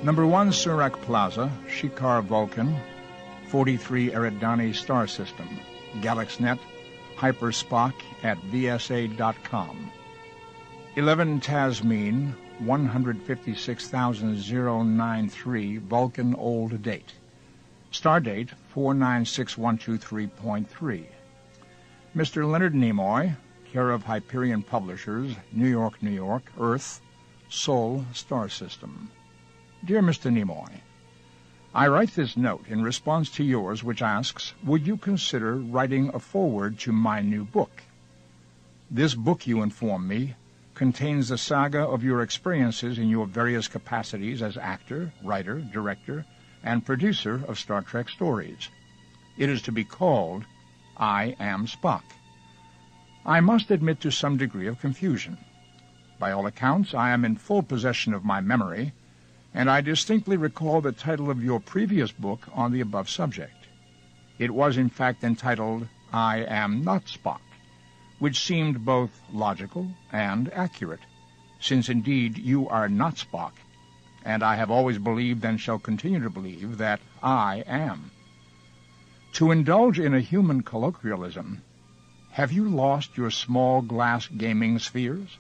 Number 1, Surak Plaza, Shikar Vulcan, 43 Eridani Star System, GalaxNet, Hyper Spock at VSA.com. 11 Tasmin, 156,093, Vulcan Old Date. Stardate 496123.3. Mr. Leonard Nimoy, care of Hyperion Publishers, New York, New York, Earth, Sol Star System. Dear Mr. Nimoy, I write this note in response to yours which asks, would you consider writing a foreword to my new book? This book, you inform me, contains the saga of your experiences in your various capacities as actor, writer, director, and producer of Star Trek stories. It is to be called I Am Spock. I must admit to some degree of confusion. By all accounts, I am in full possession of my memory, and I distinctly recall the title of your previous book on the above subject. It was in fact entitled I Am Not Spock, which seemed both logical and accurate, since indeed you are not Spock, and I have always believed and shall continue to believe that I am. To indulge in a human colloquialism, have you lost your small glass gaming spheres?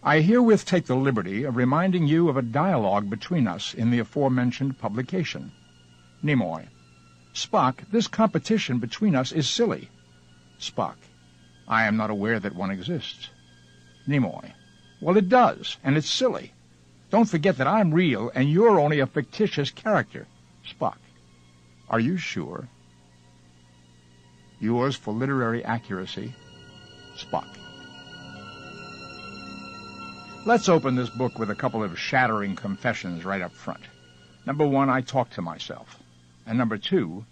I herewith take the liberty of reminding you of a dialogue between us in the aforementioned publication. Nimoy: Spock, this competition between us is silly. Spock: I am not aware that one exists. Nimoy: Well, it does, and it's silly. Don't forget that I'm real, and you're only a fictitious character. Spock: Are you sure? Yours for literary accuracy, Spock. Let's open this book with a couple of shattering confessions right up front. Number 1, I talk to myself. And number 2,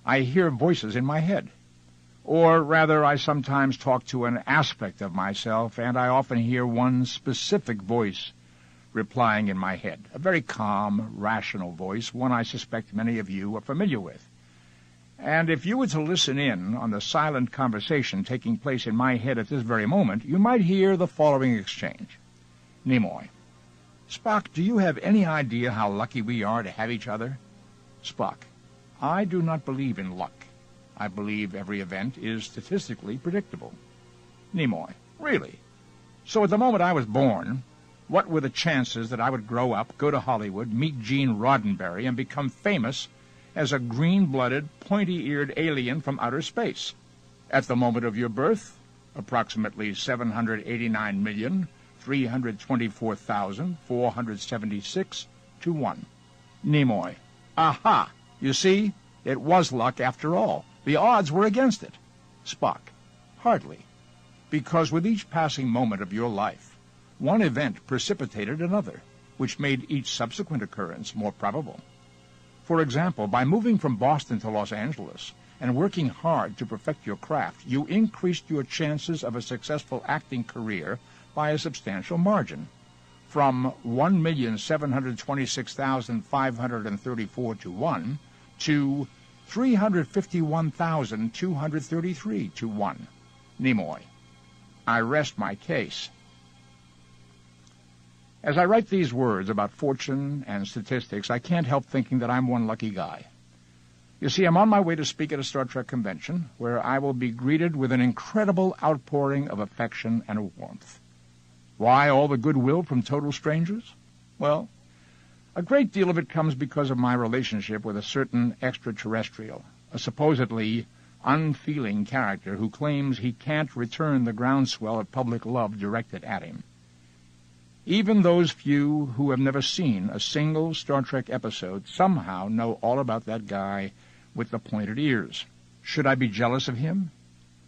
I hear voices in my head. Or rather, I sometimes talk to an aspect of myself, and I often hear one specific voice replying in my head. A very calm, rational voice, one I suspect many of you are familiar with. And if you were to listen in on the silent conversation taking place in my head at this very moment, you might hear the following exchange. Nimoy: Spock, do you have any idea how lucky we are to have each other? Spock: I do not believe in luck. I believe every event is statistically predictable. Nimoy: Really? So at the moment I was born, what were the chances that I would grow up, go to Hollywood, meet Gene Roddenberry, and become famous as a green-blooded, pointy-eared alien from outer space? At the moment of your birth, approximately 789,324,476 to 1. Nimoy: Aha! You see, it was luck after all. The odds were against it. Spock: Hardly. Because with each passing moment of your life, one event precipitated another, which made each subsequent occurrence more probable. For example, by moving from Boston to Los Angeles and working hard to perfect your craft, you increased your chances of a successful acting career by a substantial margin, from 1,726,534 to 1 to 351,233 to 1. Nimoy: I rest my case. As I write these words about fortune and statistics, I can't help thinking that I'm one lucky guy. You see, I'm on my way to speak at a Star Trek convention, where I will be greeted with an incredible outpouring of affection and warmth. Why all the goodwill from total strangers? Well, a great deal of it comes because of my relationship with a certain extraterrestrial, a supposedly unfeeling character who claims he can't return the groundswell of public love directed at him. Even those few who have never seen a single Star Trek episode somehow know all about that guy with the pointed ears. Should I be jealous of him?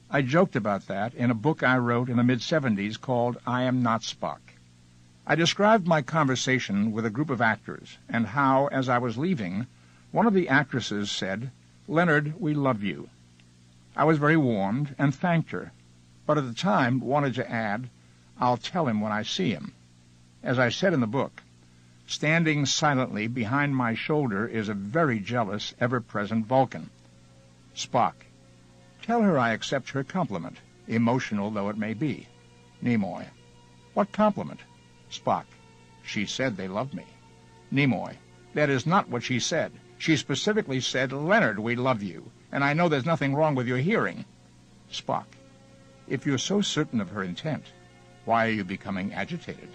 I joked about that in a book I wrote in the mid-'70s called I Am Not Spock. I described my conversation with a group of actors and how, as I was leaving, one of the actresses said, "Leonard, we love you." I was very warmed and thanked her, but at the time wanted to add, "I'll tell him when I see him." As I said in the book, standing silently behind my shoulder is a very jealous, ever-present Vulcan. Spock: Tell her I accept her compliment, emotional though it may be. Nimoy: What compliment? Spock: She said they love me. Nimoy. That is not what she said. She specifically said, Leonard, we love you, and I know there's nothing wrong with your hearing. Spock. If you're so certain of her intent, why are you becoming agitated?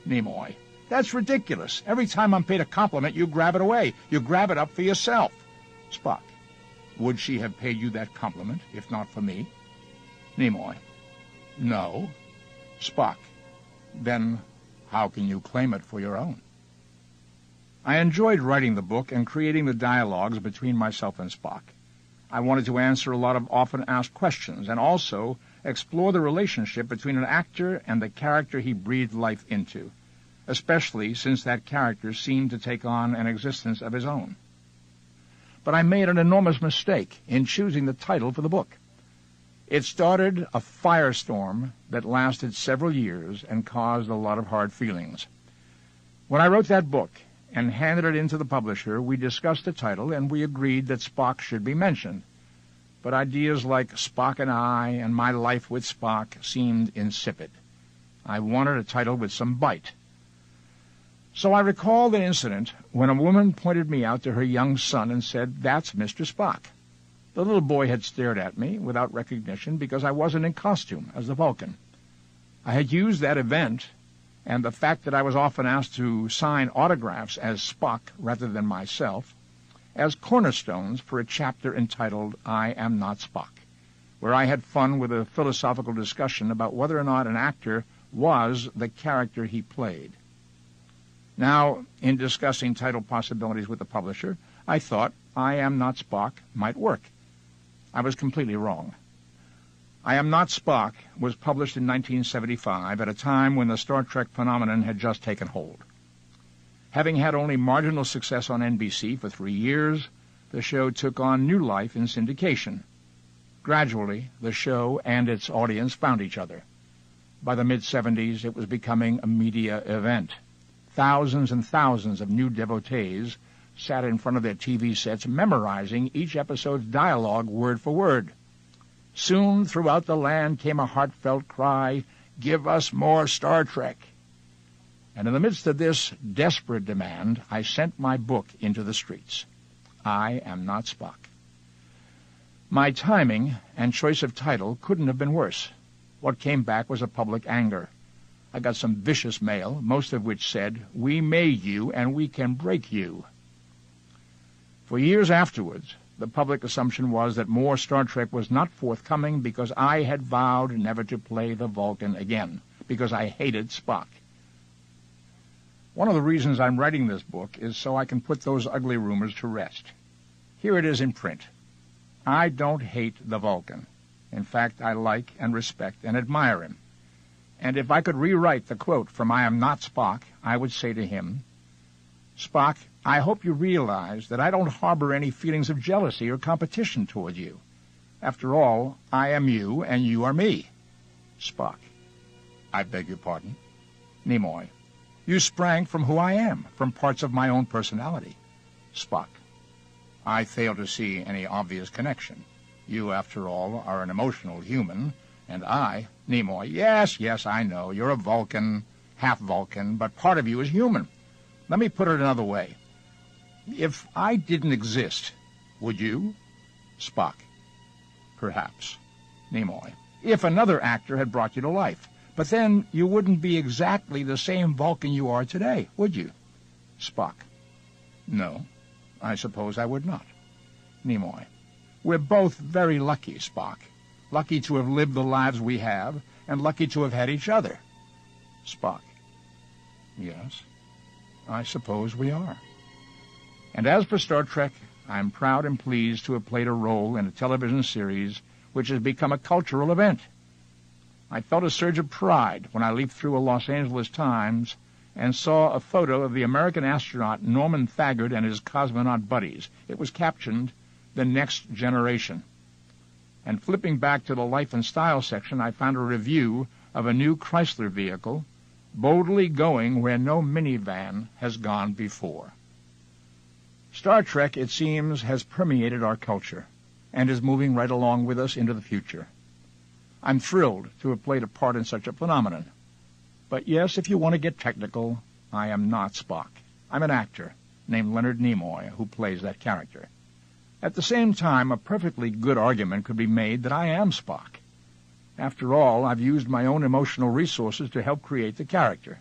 Nimoy. That's ridiculous. Every time I'm paid a compliment, you grab it away. You grab it up for yourself. Spock. Would she have paid you that compliment, if not for me? Nimoy. No. Spock. Then how can you claim it for your own? I enjoyed writing the book and creating the dialogues between myself and Spock. I wanted to answer a lot of often asked questions and also explore the relationship between an actor and the character he breathed life into, especially since that character seemed to take on an existence of his own. But I made an enormous mistake in choosing the title for the book. It started a firestorm that lasted several years and caused a lot of hard feelings. When I wrote that book and handed it in to the publisher, we discussed the title and we agreed that Spock should be mentioned. But ideas like Spock and I and My Life with Spock seemed insipid. I wanted a title with some bite. So I recalled an incident when a woman pointed me out to her young son and said, "That's Mr. Spock." The little boy had stared at me without recognition because I wasn't in costume as the Vulcan. I had used that event and the fact that I was often asked to sign autographs as Spock rather than myself as cornerstones for a chapter entitled I Am Not Spock, where I had fun with a philosophical discussion about whether or not an actor was the character he played. Now, in discussing title possibilities with the publisher, I thought I Am Not Spock might work. I was completely wrong. I Am Not Spock was published in 1975 at a time when the Star Trek phenomenon had just taken hold. Having had only marginal success on NBC for 3 years, the show took on new life in syndication. Gradually, the show and its audience found each other. By the mid-'70s, it was becoming a media event. Thousands and thousands of new devotees sat in front of their TV sets memorizing each episode's dialogue word for word. Soon throughout the land came a heartfelt cry, "Give us more Star Trek." And in the midst of this desperate demand, I sent my book into the streets. I Am Not Spock. My timing and choice of title couldn't have been worse. What came back was a public anger. I got some vicious mail, most of which said, "We made you and we can break you." For years afterwards, the public assumption was that more Star Trek was not forthcoming because I had vowed never to play the Vulcan again, because I hated Spock. One of the reasons I'm writing this book is so I can put those ugly rumors to rest. Here it is in print. I don't hate the Vulcan. In fact, I like and respect and admire him. And if I could rewrite the quote from I Am Not Spock, I would say to him, "Spock, I hope you realize that I don't harbor any feelings of jealousy or competition toward you. After all, I am you and you are me." Spock. I beg your pardon? Nimoy. You sprang from who I am, from parts of my own personality. Spock. I fail to see any obvious connection. You, after all, are an emotional human, and I, Nimoy, yes, I know, you're a Vulcan, half Vulcan, but part of you is human. Let me put it another way. If I didn't exist, would you? Spock. Perhaps. Nimoy. If another actor had brought you to life. But then you wouldn't be exactly the same Vulcan you are today, would you? Spock. No, I suppose I would not. Nimoy. We're both very lucky, Spock. Lucky to have lived the lives we have, and lucky to have had each other. Spock. Yes, I suppose we are. And as for Star Trek, I'm proud and pleased to have played a role in a television series which has become a cultural event. I felt a surge of pride when I leafed through a Los Angeles Times and saw a photo of the American astronaut Norman Thagard and his cosmonaut buddies. It was captioned, "The Next Generation." And flipping back to the Life and Style section, I found a review of a new Chrysler vehicle, boldly going where no minivan has gone before. Star Trek, it seems, has permeated our culture and is moving right along with us into the future. I'm thrilled to have played a part in such a phenomenon. But yes, if you want to get technical, I am not Spock. I'm an actor named Leonard Nimoy who plays that character. At the same time, a perfectly good argument could be made that I am Spock. After all, I've used my own emotional resources to help create the character.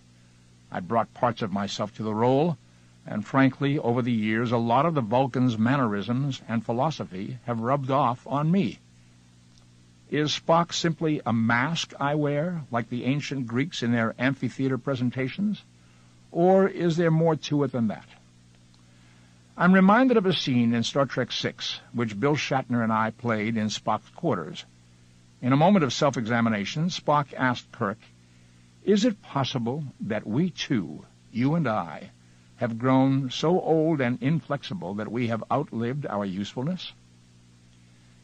I brought parts of myself to the role, and frankly, over the years, a lot of the Vulcan's mannerisms and philosophy have rubbed off on me. Is Spock simply a mask I wear, like the ancient Greeks in their amphitheater presentations? Or is there more to it than that? I'm reminded of a scene in Star Trek VI, which Bill Shatner and I played in Spock's quarters. In a moment of self-examination, Spock asked Kirk, "Is it possible that we two, you and I, have grown so old and inflexible that we have outlived our usefulness?"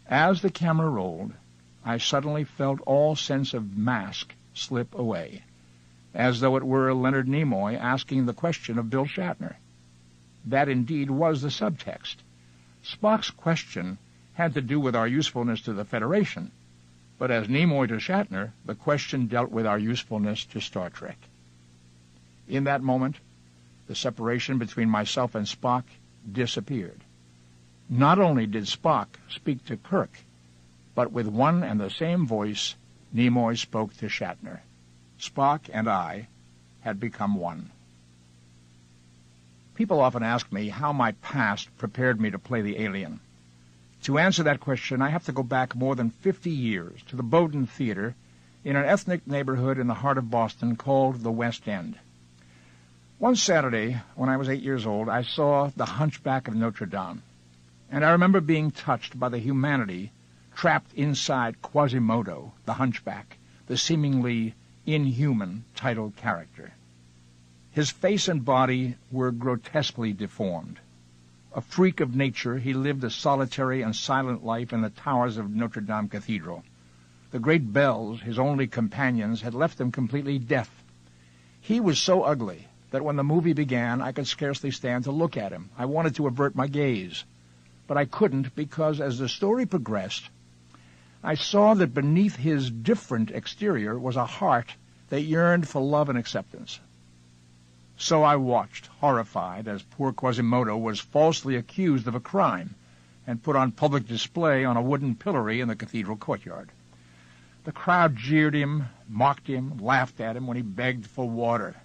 As the camera rolled, I suddenly felt all sense of mask slip away, as though it were Leonard Nimoy asking the question of Bill Shatner. That indeed was the subtext. Spock's question had to do with our usefulness to the Federation, but as Nimoy to Shatner, the question dealt with our usefulness to Star Trek. In that moment, the separation between myself and Spock disappeared. Not only did Spock speak to Kirk, but with one and the same voice, Nimoy spoke to Shatner. Spock and I had become one. People often ask me how my past prepared me to play the alien. To answer that question, I have to go back more than 50 years to the Bowden Theater in an ethnic neighborhood in the heart of Boston called the West End. One Saturday, when I was 8 years old, I saw The Hunchback of Notre Dame, and I remember being touched by the humanity trapped inside Quasimodo, the hunchback, the seemingly inhuman title character. His face and body were grotesquely deformed. A freak of nature, he lived a solitary and silent life in the towers of Notre Dame Cathedral. The great bells, his only companions, had left him completely deaf. He was so ugly that when the movie began, I could scarcely stand to look at him. I wanted to avert my gaze, but I couldn't because as the story progressed, I saw that beneath his different exterior was a heart that yearned for love and acceptance. So I watched, horrified, as poor Quasimodo was falsely accused of a crime and put on public display on a wooden pillory in the cathedral courtyard. The crowd jeered him, mocked him, laughed at him when he begged for water.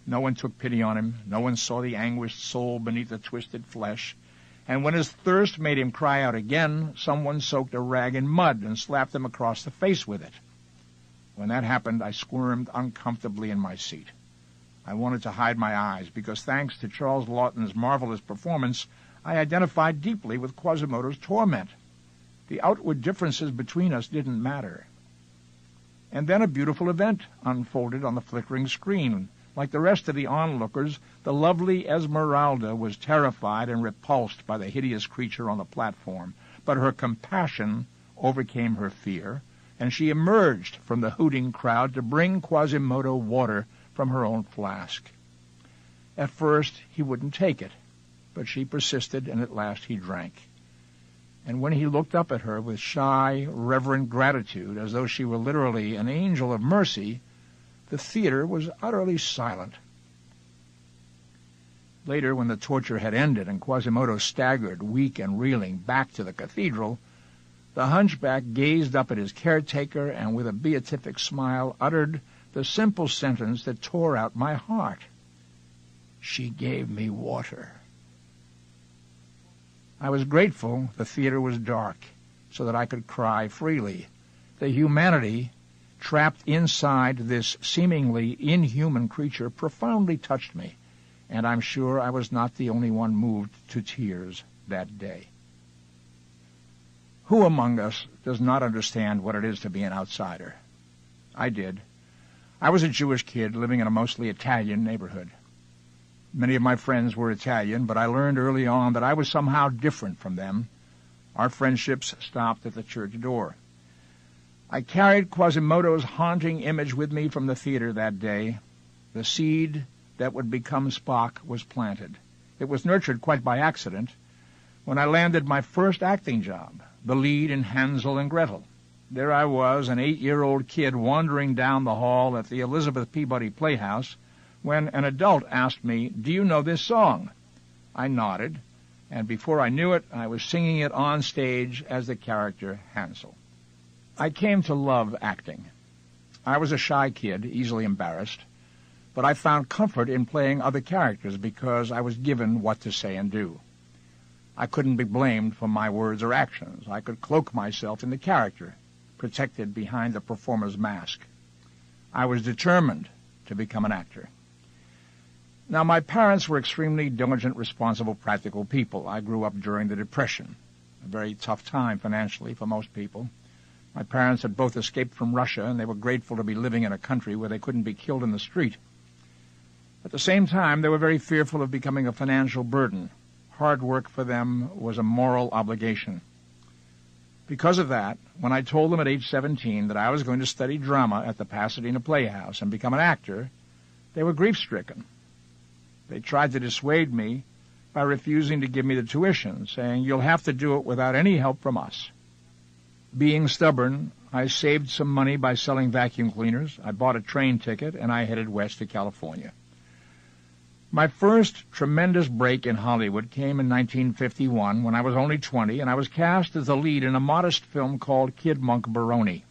No one took pity on him. No one saw the anguished soul beneath the twisted flesh. And when his thirst made him cry out again, someone soaked a rag in mud and slapped him across the face with it. When that happened, I squirmed uncomfortably in my seat. I wanted to hide my eyes because, thanks to Charles Laughton's marvelous performance, I identified deeply with Quasimodo's torment. The outward differences between us didn't matter. And then a beautiful event unfolded on the flickering screen. Like the rest of the onlookers, the lovely Esmeralda was terrified and repulsed by the hideous creature on the platform, but her compassion overcame her fear, and she emerged from the hooting crowd to bring Quasimodo water from her own flask. At first he wouldn't take it, but she persisted, and at last he drank. And when he looked up at her with shy, reverent gratitude, as though she were literally an angel of mercy, the theater was utterly silent. Later, when the torture had ended and Quasimodo staggered, weak and reeling, back to the cathedral, the hunchback gazed up at his caretaker and with a beatific smile uttered the simple sentence that tore out my heart. "She gave me water." I was grateful the theater was dark so that I could cry freely. The humanity trapped inside this seemingly inhuman creature profoundly touched me, and I'm sure I was not the only one moved to tears that day. Who among us does not understand what it is to be an outsider? I did. I was a Jewish kid living in a mostly Italian neighborhood. Many of my friends were Italian, but I learned early on that I was somehow different from them. Our friendships stopped at the church door. I carried Quasimodo's haunting image with me from the theater that day. The seed that would become Spock was planted. It was nurtured quite by accident when I landed my first acting job, the lead in Hansel and Gretel. There I was, an 8-year-old kid wandering down the hall at the Elizabeth Peabody Playhouse, when an adult asked me, "Do you know this song?" I nodded, and before I knew it, I was singing it on stage as the character Hansel. I came to love acting. I was a shy kid, easily embarrassed, but I found comfort in playing other characters because I was given what to say and do. I couldn't be blamed for my words or actions. I could cloak myself in the character, protected behind the performer's mask. I was determined to become an actor. Now, my parents were extremely diligent, responsible, practical people. I grew up during the Depression, a very tough time financially for most people. My parents had both escaped from Russia, and they were grateful to be living in a country where they couldn't be killed in the street. At the same time, they were very fearful of becoming a financial burden. Hard work for them was a moral obligation. Because of that, when I told them at age 17 that I was going to study drama at the Pasadena Playhouse and become an actor, they were grief-stricken. They tried to dissuade me by refusing to give me the tuition, saying, "You'll have to do it without any help from us." Being stubborn, I saved some money by selling vacuum cleaners. I bought a train ticket, and I headed west to California. My first tremendous break in Hollywood came in 1951 when I was only 20, and I was cast as the lead in a modest film called Kid Monk Baroni.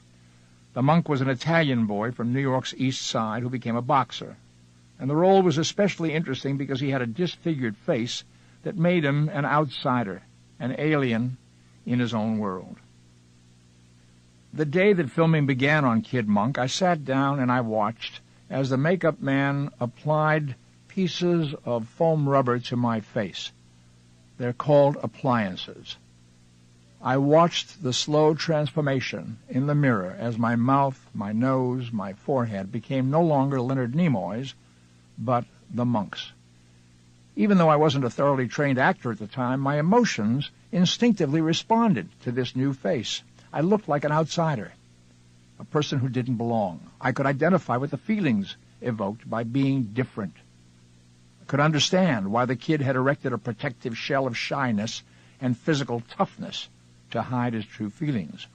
The monk was an Italian boy from New York's East Side who became a boxer, and the role was especially interesting because he had a disfigured face that made him an outsider, an alien in his own world. The day that filming began on Kid Monk, I sat down and I watched as the makeup man applied pieces of foam rubber to my face. They're called appliances. I watched the slow transformation in the mirror as my mouth, my nose, my forehead became no longer Leonard Nimoy's, but the monk's. Even though I wasn't a thoroughly trained actor at the time, my emotions instinctively responded to this new face. I looked like an outsider, a person who didn't belong. I could identify with the feelings evoked by being different. Could understand why the kid had erected a protective shell of shyness and physical toughness to hide his true feelings.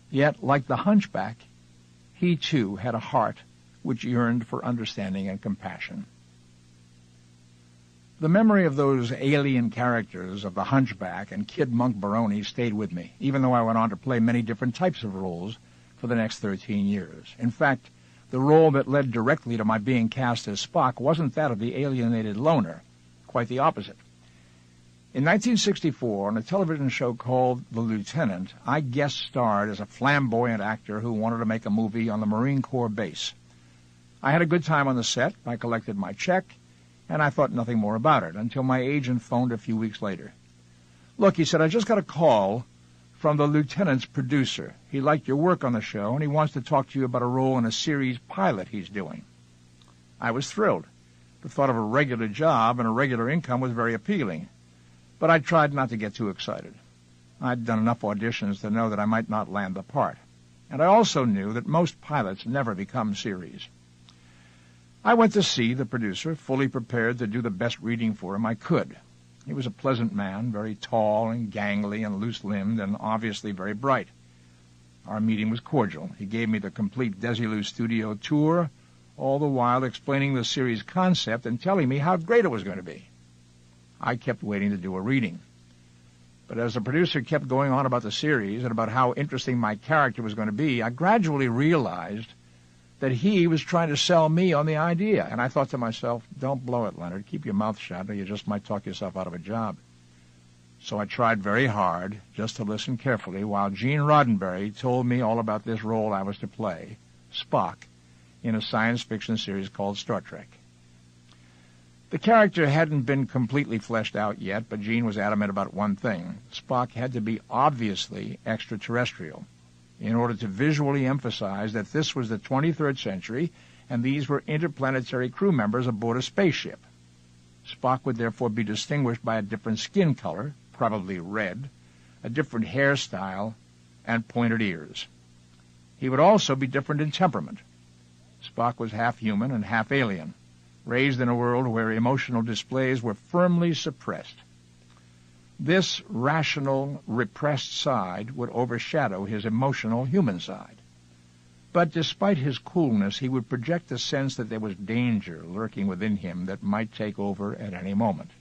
Yet, like the hunchback, he too had a heart which yearned for understanding and compassion. The memory of those alien characters of the hunchback and Kid Monk Baroni stayed with me, even though I went on to play many different types of roles for the next 13 years. In fact, the role that led directly to my being cast as Spock wasn't that of the alienated loner, quite the opposite. In 1964, on a television show called The Lieutenant, I guest starred as a flamboyant actor who wanted to make a movie on the Marine Corps base. I had a good time on the set. I collected my check, and I thought nothing more about it until my agent phoned a few weeks later. "Look," he said, "I just got a call from the lieutenant's producer. He liked your work on the show, and he wants to talk to you about a role in a series pilot he's doing." I was thrilled. The thought of a regular job and a regular income was very appealing, but I tried not to get too excited. I'd done enough auditions to know that I might not land the part, and I also knew that most pilots never become series. I went to see the producer, fully prepared to do the best reading for him I could. He was a pleasant man, very tall and gangly and loose-limbed, and obviously very bright. Our meeting was cordial. He gave me the complete Desilu studio tour, all the while explaining the series concept and telling me how great it was going to be. I kept waiting to do a reading. But as the producer kept going on about the series and about how interesting my character was going to be, I gradually realized that he was trying to sell me on the idea. And I thought to myself, "Don't blow it, Leonard. Keep your mouth shut, or you just might talk yourself out of a job." So I tried very hard just to listen carefully while Gene Roddenberry told me all about this role I was to play, Spock, in a science fiction series called Star Trek. The character hadn't been completely fleshed out yet, but Gene was adamant about one thing. Spock had to be obviously extraterrestrial, in order to visually emphasize that this was the 23rd century and these were interplanetary crew members aboard a spaceship. Spock would therefore be distinguished by a different skin color, probably red, a different hairstyle, and pointed ears. He would also be different in temperament. Spock was half human and half alien, raised in a world where emotional displays were firmly suppressed. This rational, repressed side would overshadow his emotional human side. But despite his coolness, he would project a sense that there was danger lurking within him that might take over at any moment.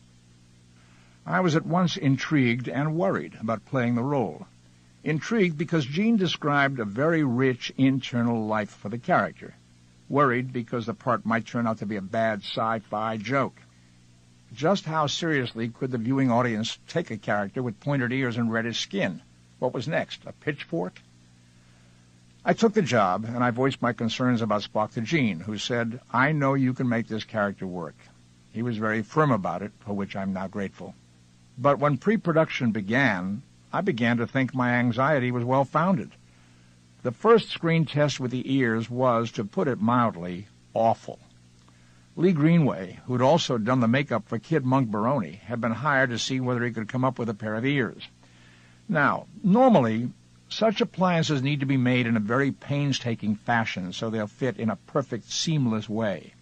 I was at once intrigued and worried about playing the role. Intrigued because Gene described a very rich internal life for the character. Worried because the part might turn out to be a bad sci-fi joke. Just how seriously could the viewing audience take a character with pointed ears and reddish skin? What was next? A pitchfork? I took the job, and I voiced my concerns about Spock to Gene, who said, "I know you can make this character work." He was very firm about it, for which I'm now grateful. But when pre-production began, I began to think my anxiety was well-founded. The first screen test with the ears was, to put it mildly, awful. Lee Greenway, who'd also done the makeup for Kid Monk Baroni, had been hired to see whether he could come up with a pair of ears. Now, normally, such appliances need to be made in a very painstaking fashion so they'll fit in a perfect, seamless way.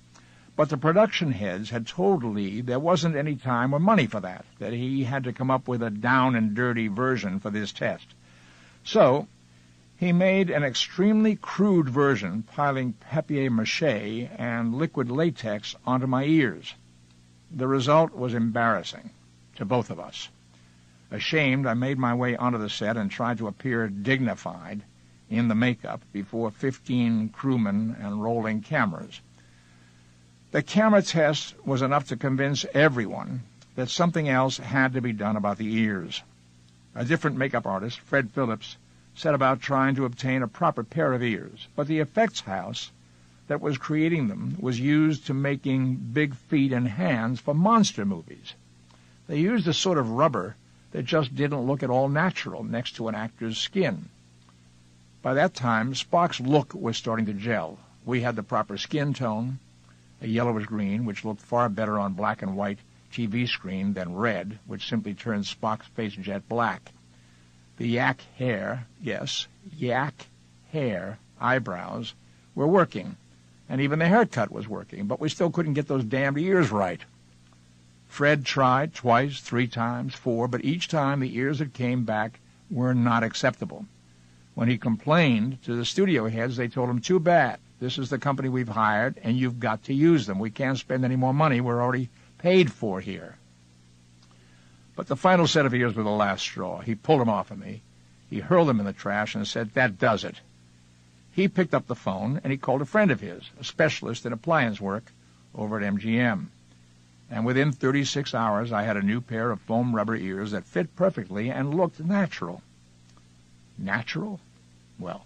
But the production heads had told Lee there wasn't any time or money for that he had to come up with a down-and-dirty version for this test. So he made an extremely crude version, piling papier-mâché and liquid latex onto my ears. The result was embarrassing to both of us. Ashamed, I made my way onto the set and tried to appear dignified in the makeup before 15 crewmen and rolling cameras. The camera test was enough to convince everyone that something else had to be done about the ears. A different makeup artist, Fred Phillips, set about trying to obtain a proper pair of ears, but the effects house that was creating them was used to making big feet and hands for monster movies. They used a sort of rubber that just didn't look at all natural next to an actor's skin. By that time, Spock's look was starting to gel. We had the proper skin tone, a yellowish-green, which looked far better on black and white TV screen than red, which simply turned Spock's face jet black. The yak hair, yes, yak hair, eyebrows, were working, and even the haircut was working, but we still couldn't get those damned ears right. Fred tried twice, 3 times, 4, but each time the ears that came back were not acceptable. When he complained to the studio heads, they told him, "Too bad. This is the company we've hired, and you've got to use them. We can't spend any more money. We're already paid for here." But the final set of ears were the last straw. He pulled them off of me. He hurled them in the trash and said, "That does it." He picked up the phone, and he called a friend of his, a specialist in appliance work, over at MGM. And within 36 hours, I had a new pair of foam rubber ears that fit perfectly and looked natural. Natural? Well,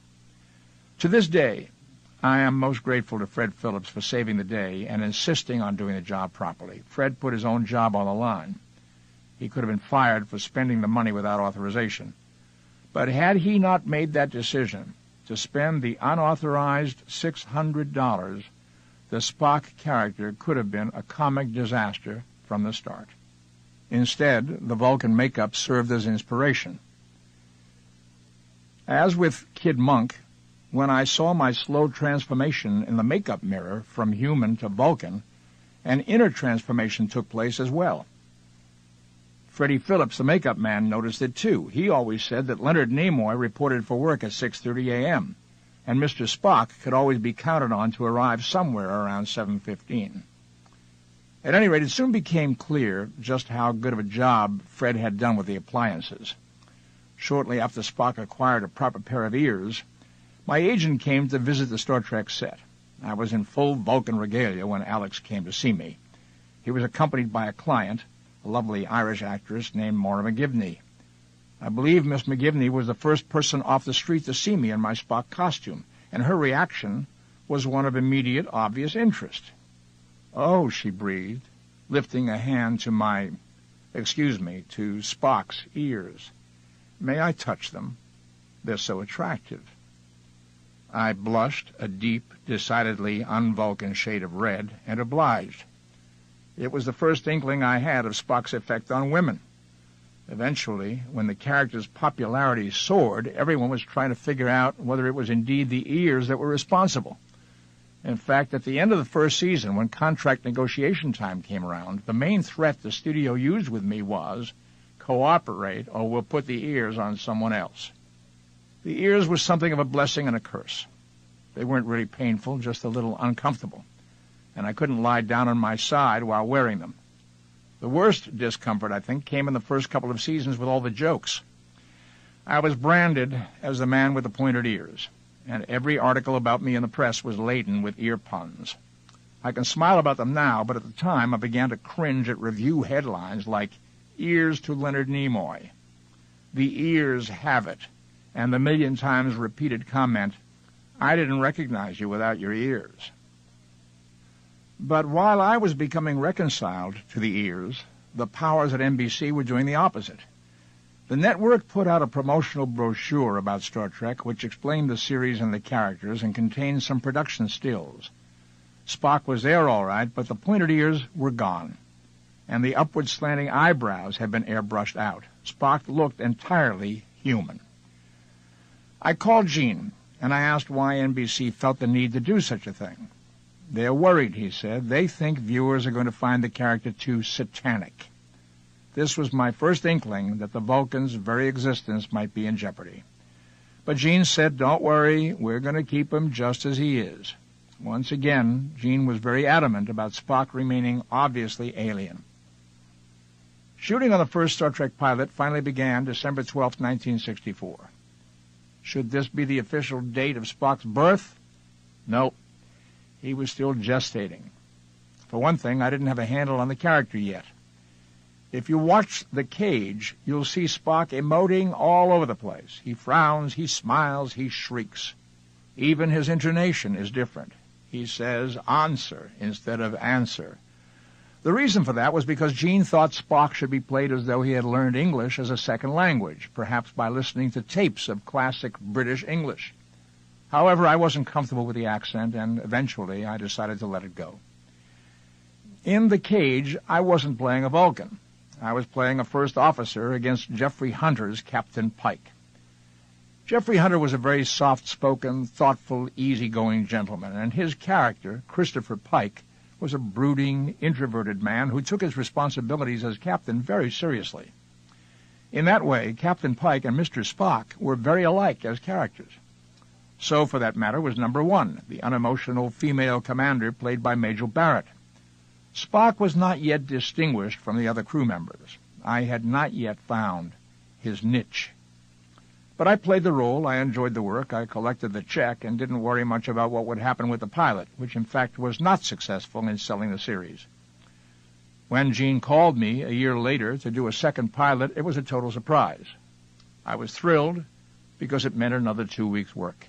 to this day, I am most grateful to Fred Phillips for saving the day and insisting on doing the job properly. Fred put his own job on the line. He could have been fired for spending the money without authorization. But had he not made that decision to spend the unauthorized $600, the Spock character could have been a comic disaster from the start. Instead, the Vulcan makeup served as inspiration. As with Kid Monk, when I saw my slow transformation in the makeup mirror from human to Vulcan, an inner transformation took place as well. Freddie Phillips, the makeup man, noticed it too. He always said that Leonard Nimoy reported for work at 6:30 a.m., and Mr. Spock could always be counted on to arrive somewhere around 7:15. At any rate, it soon became clear just how good of a job Fred had done with the appliances. Shortly after Spock acquired a proper pair of ears, my agent came to visit the Star Trek set. I was in full Vulcan regalia when Alex came to see me. He was accompanied by a client, a lovely Irish actress named Maura McGivney. I believe Miss McGivney was the first person off the street to see me in my Spock costume, and her reaction was one of immediate, obvious interest. "Oh," she breathed, lifting a hand to to Spock's ears. "May I touch them? They're so attractive." I blushed a deep, decidedly un-Vulcan shade of red, and obliged. It was the first inkling I had of Spock's effect on women. Eventually, when the character's popularity soared, everyone was trying to figure out whether it was indeed the ears that were responsible. In fact, at the end of the first season, when contract negotiation time came around, the main threat the studio used with me was, "Cooperate, or we'll put the ears on someone else." The ears was something of a blessing and a curse. They weren't really painful, just a little uncomfortable, and I couldn't lie down on my side while wearing them. The worst discomfort, I think, came in the first couple of seasons with all the jokes. I was branded as the man with the pointed ears, and every article about me in the press was laden with ear puns. I can smile about them now, but at the time I began to cringe at review headlines like "Ears to Leonard Nimoy," "The Ears Have It," and the million times repeated comment, "I didn't recognize you without your ears." But while I was becoming reconciled to the ears, the powers at NBC were doing the opposite. The network put out a promotional brochure about Star Trek which explained the series and the characters and contained some production stills. Spock was there all right, but the pointed ears were gone, and the upward slanting eyebrows had been airbrushed out. Spock looked entirely human. I called Gene, and I asked why NBC felt the need to do such a thing. "They're worried," he said. "They think viewers are going to find the character too satanic." This was my first inkling that the Vulcan's very existence might be in jeopardy. But Gene said, "Don't worry, we're going to keep him just as he is." Once again, Gene was very adamant about Spock remaining obviously alien. Shooting on the first Star Trek pilot finally began December 12, 1964. Should this be the official date of Spock's birth? No. He was still gestating. For one thing, I didn't have a handle on the character yet. If you watch The Cage, you'll see Spock emoting all over the place. He frowns, he smiles, he shrieks. Even his intonation is different. He says "answer" instead of "answer." The reason for that was because Gene thought Spock should be played as though he had learned English as a second language, perhaps by listening to tapes of classic British English. However, I wasn't comfortable with the accent, and eventually I decided to let it go. In The Cage, I wasn't playing a Vulcan. I was playing a first officer against Jeffrey Hunter's Captain Pike. Jeffrey Hunter was a very soft-spoken, thoughtful, easygoing gentleman, and his character, Christopher Pike, was a brooding, introverted man who took his responsibilities as captain very seriously. In that way, Captain Pike and Mr. Spock were very alike as characters. So, for that matter, was Number One, the unemotional female commander played by Majel Barrett. Spock was not yet distinguished from the other crew members. I had not yet found his niche. But I played the role, I enjoyed the work, I collected the check, and didn't worry much about what would happen with the pilot, which in fact was not successful in selling the series. When Gene called me a year later to do a second pilot, it was a total surprise. I was thrilled because it meant another 2 weeks' work.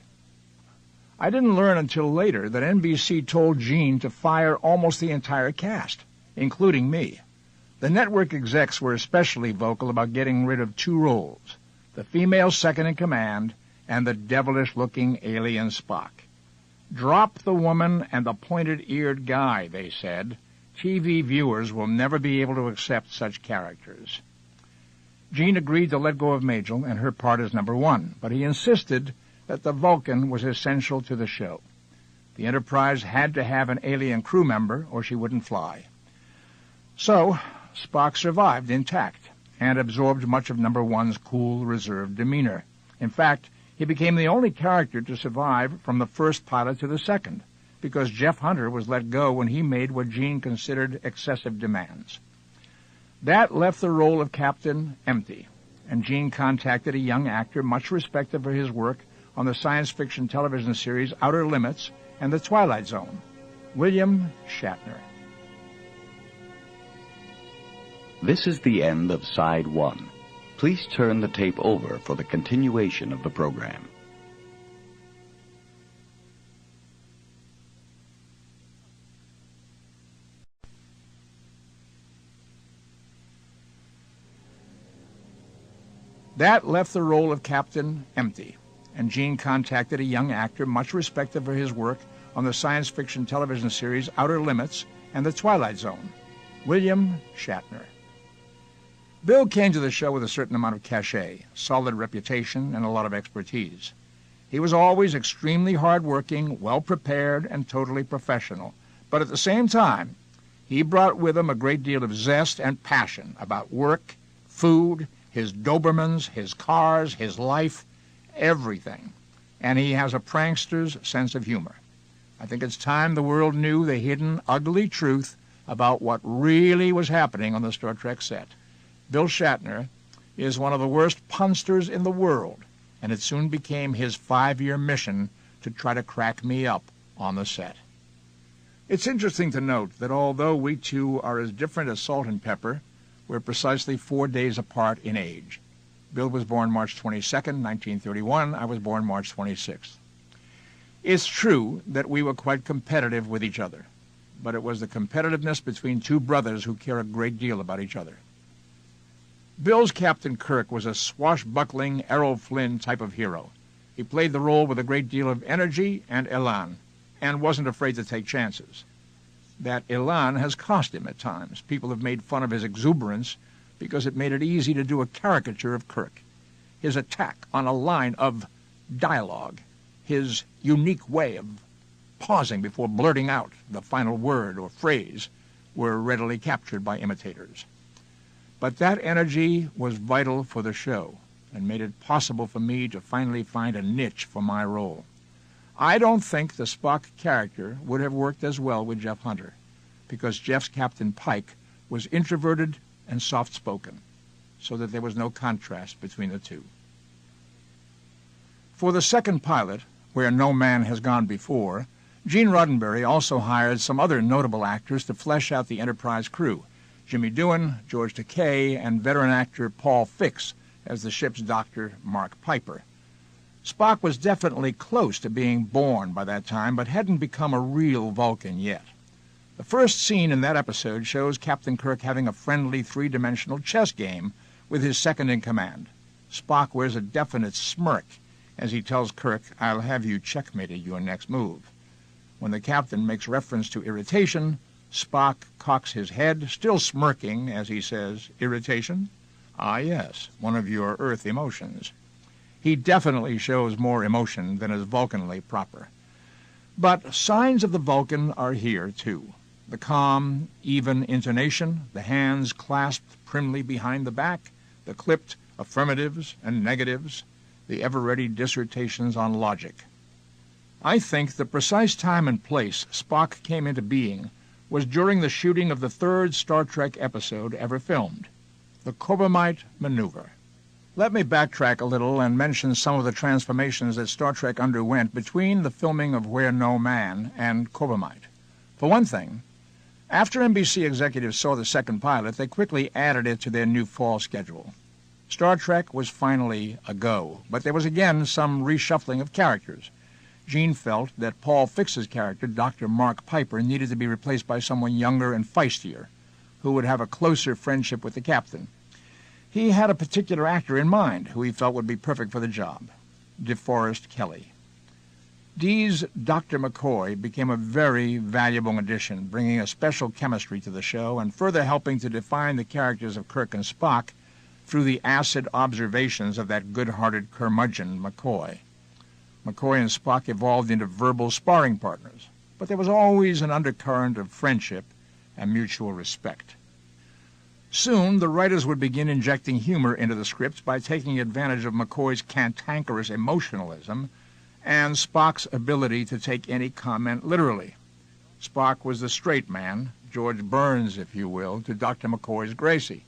I didn't learn until later that NBC told Gene to fire almost the entire cast, including me. The network execs were especially vocal about getting rid of 2 roles, the female second-in-command and the devilish-looking alien Spock. "Drop the woman and the pointed-eared guy," they said. "TV viewers will never be able to accept such characters." Gene agreed to let go of Majel and her part as Number One, but he insisted that the Vulcan was essential to the show. The Enterprise had to have an alien crew member or she wouldn't fly. So Spock survived intact and absorbed much of Number One's cool, reserved demeanor. In fact, he became the only character to survive from the first pilot to the second, because Jeff Hunter was let go when he made what Gene considered excessive demands. That left the role of captain empty, and Gene contacted a young actor much respected for his work on the science fiction television series Outer Limits and The Twilight Zone, William Shatner. This is the end of Side 1. Please turn the tape over for the continuation of the program. That left the role of captain empty, and Gene contacted a young actor much respected for his work on the science fiction television series Outer Limits and The Twilight Zone, William Shatner. Bill came to the show with a certain amount of cachet, solid reputation, and a lot of expertise. He was always extremely hard-working, well-prepared, and totally professional, but at the same time, he brought with him a great deal of zest and passion about work, food, his Dobermans, his cars, his life, everything. and he has a prankster's sense of humor. I think it's time the world knew the hidden, ugly truth about what really was happening on the Star Trek set. Bill Shatner is one of the worst punsters in the world, and it soon became his 5-year mission to try to crack me up on the set. It's interesting to note that although we two are as different as salt and pepper, we're precisely 4 days apart in age. Bill was born March 22nd, 1931. I was born March 26th. It's true that we were quite competitive with each other, but it was the competitiveness between two brothers who care a great deal about each other. Bill's Captain Kirk was a swashbuckling Errol Flynn type of hero. He played the role with a great deal of energy and elan, and wasn't afraid to take chances. That elan has cost him at times. People have made fun of his exuberance because it made it easy to do a caricature of Kirk. His attack on a line of dialogue, his unique way of pausing before blurting out the final word or phrase, were readily captured by imitators. But that energy was vital for the show and made it possible for me to finally find a niche for my role. I don't think the Spock character would have worked as well with Jeff Hunter, because Jeff's Captain Pike was introverted and soft-spoken, so that there was no contrast between the two. For the second pilot, Where No Man Has Gone Before, Gene Roddenberry also hired some other notable actors to flesh out the Enterprise crew: Jimmy Doohan, George Takei, and veteran actor Paul Fix as the ship's doctor, Mark Piper. Spock was definitely close to being born by that time, but hadn't become a real Vulcan yet. The first scene in that episode shows Captain Kirk having a friendly three-dimensional chess game with his second-in-command. Spock wears a definite smirk as he tells Kirk, "I'll have you checkmated your next move." When the captain makes reference to irritation, Spock cocks his head, still smirking, as he says, "Irritation? Ah, yes, one of your Earth emotions." He definitely shows more emotion than is Vulcanly proper. But signs of the Vulcan are here, too. The calm, even intonation, the hands clasped primly behind the back, the clipped affirmatives and negatives, the ever-ready dissertations on logic. I think the precise time and place Spock came into being was during the shooting of the third Star Trek episode ever filmed, the Corbomite Maneuver. Let me backtrack a little and mention some of the transformations that Star Trek underwent between the filming of Where No Man and Corbomite. For one thing, after NBC executives saw the second pilot, they quickly added it to their new fall schedule. Star Trek was finally a go, but there was again some reshuffling of characters. Gene felt that Paul Fix's character, Dr. Mark Piper, needed to be replaced by someone younger and feistier, who would have a closer friendship with the captain. He had a particular actor in mind who he felt would be perfect for the job, DeForest Kelley. Dee's Dr. McCoy became a very valuable addition, bringing a special chemistry to the show and further helping to define the characters of Kirk and Spock through the acid observations of that good-hearted curmudgeon McCoy. McCoy and Spock evolved into verbal sparring partners, but there was always an undercurrent of friendship and mutual respect. Soon, the writers would begin injecting humor into the scripts by taking advantage of McCoy's cantankerous emotionalism and Spock's ability to take any comment literally. Spock was the straight man, George Burns, if you will, to Dr. McCoy's Gracie.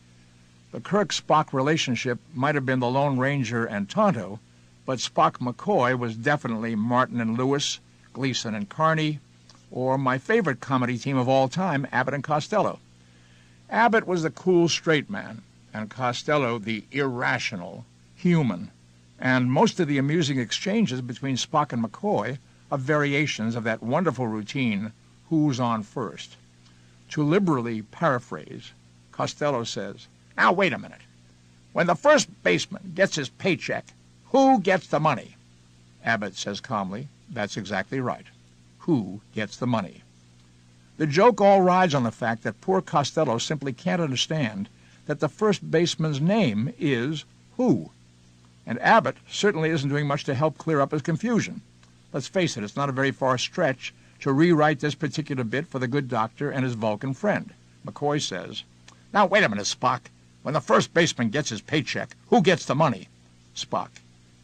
The Kirk-Spock relationship might have been the Lone Ranger and Tonto, but Spock-McCoy was definitely Martin and Lewis, Gleason and Carney, or my favorite comedy team of all time, Abbott and Costello. Abbott was the cool straight man, and Costello the irrational human, and most of the amusing exchanges between Spock and McCoy are variations of that wonderful routine, who's on first. To liberally paraphrase, Costello says, "Now wait a minute. When the first baseman gets his paycheck, who gets the money?" Abbott says calmly, "That's exactly right. Who gets the money?" The joke all rides on the fact that poor Costello simply can't understand that the first baseman's name is Who. And Abbott certainly isn't doing much to help clear up his confusion. Let's face it, it's not a very far stretch to rewrite this particular bit for the good doctor and his Vulcan friend. McCoy says, "Now wait a minute, Spock. When the first baseman gets his paycheck, who gets the money?" Spock,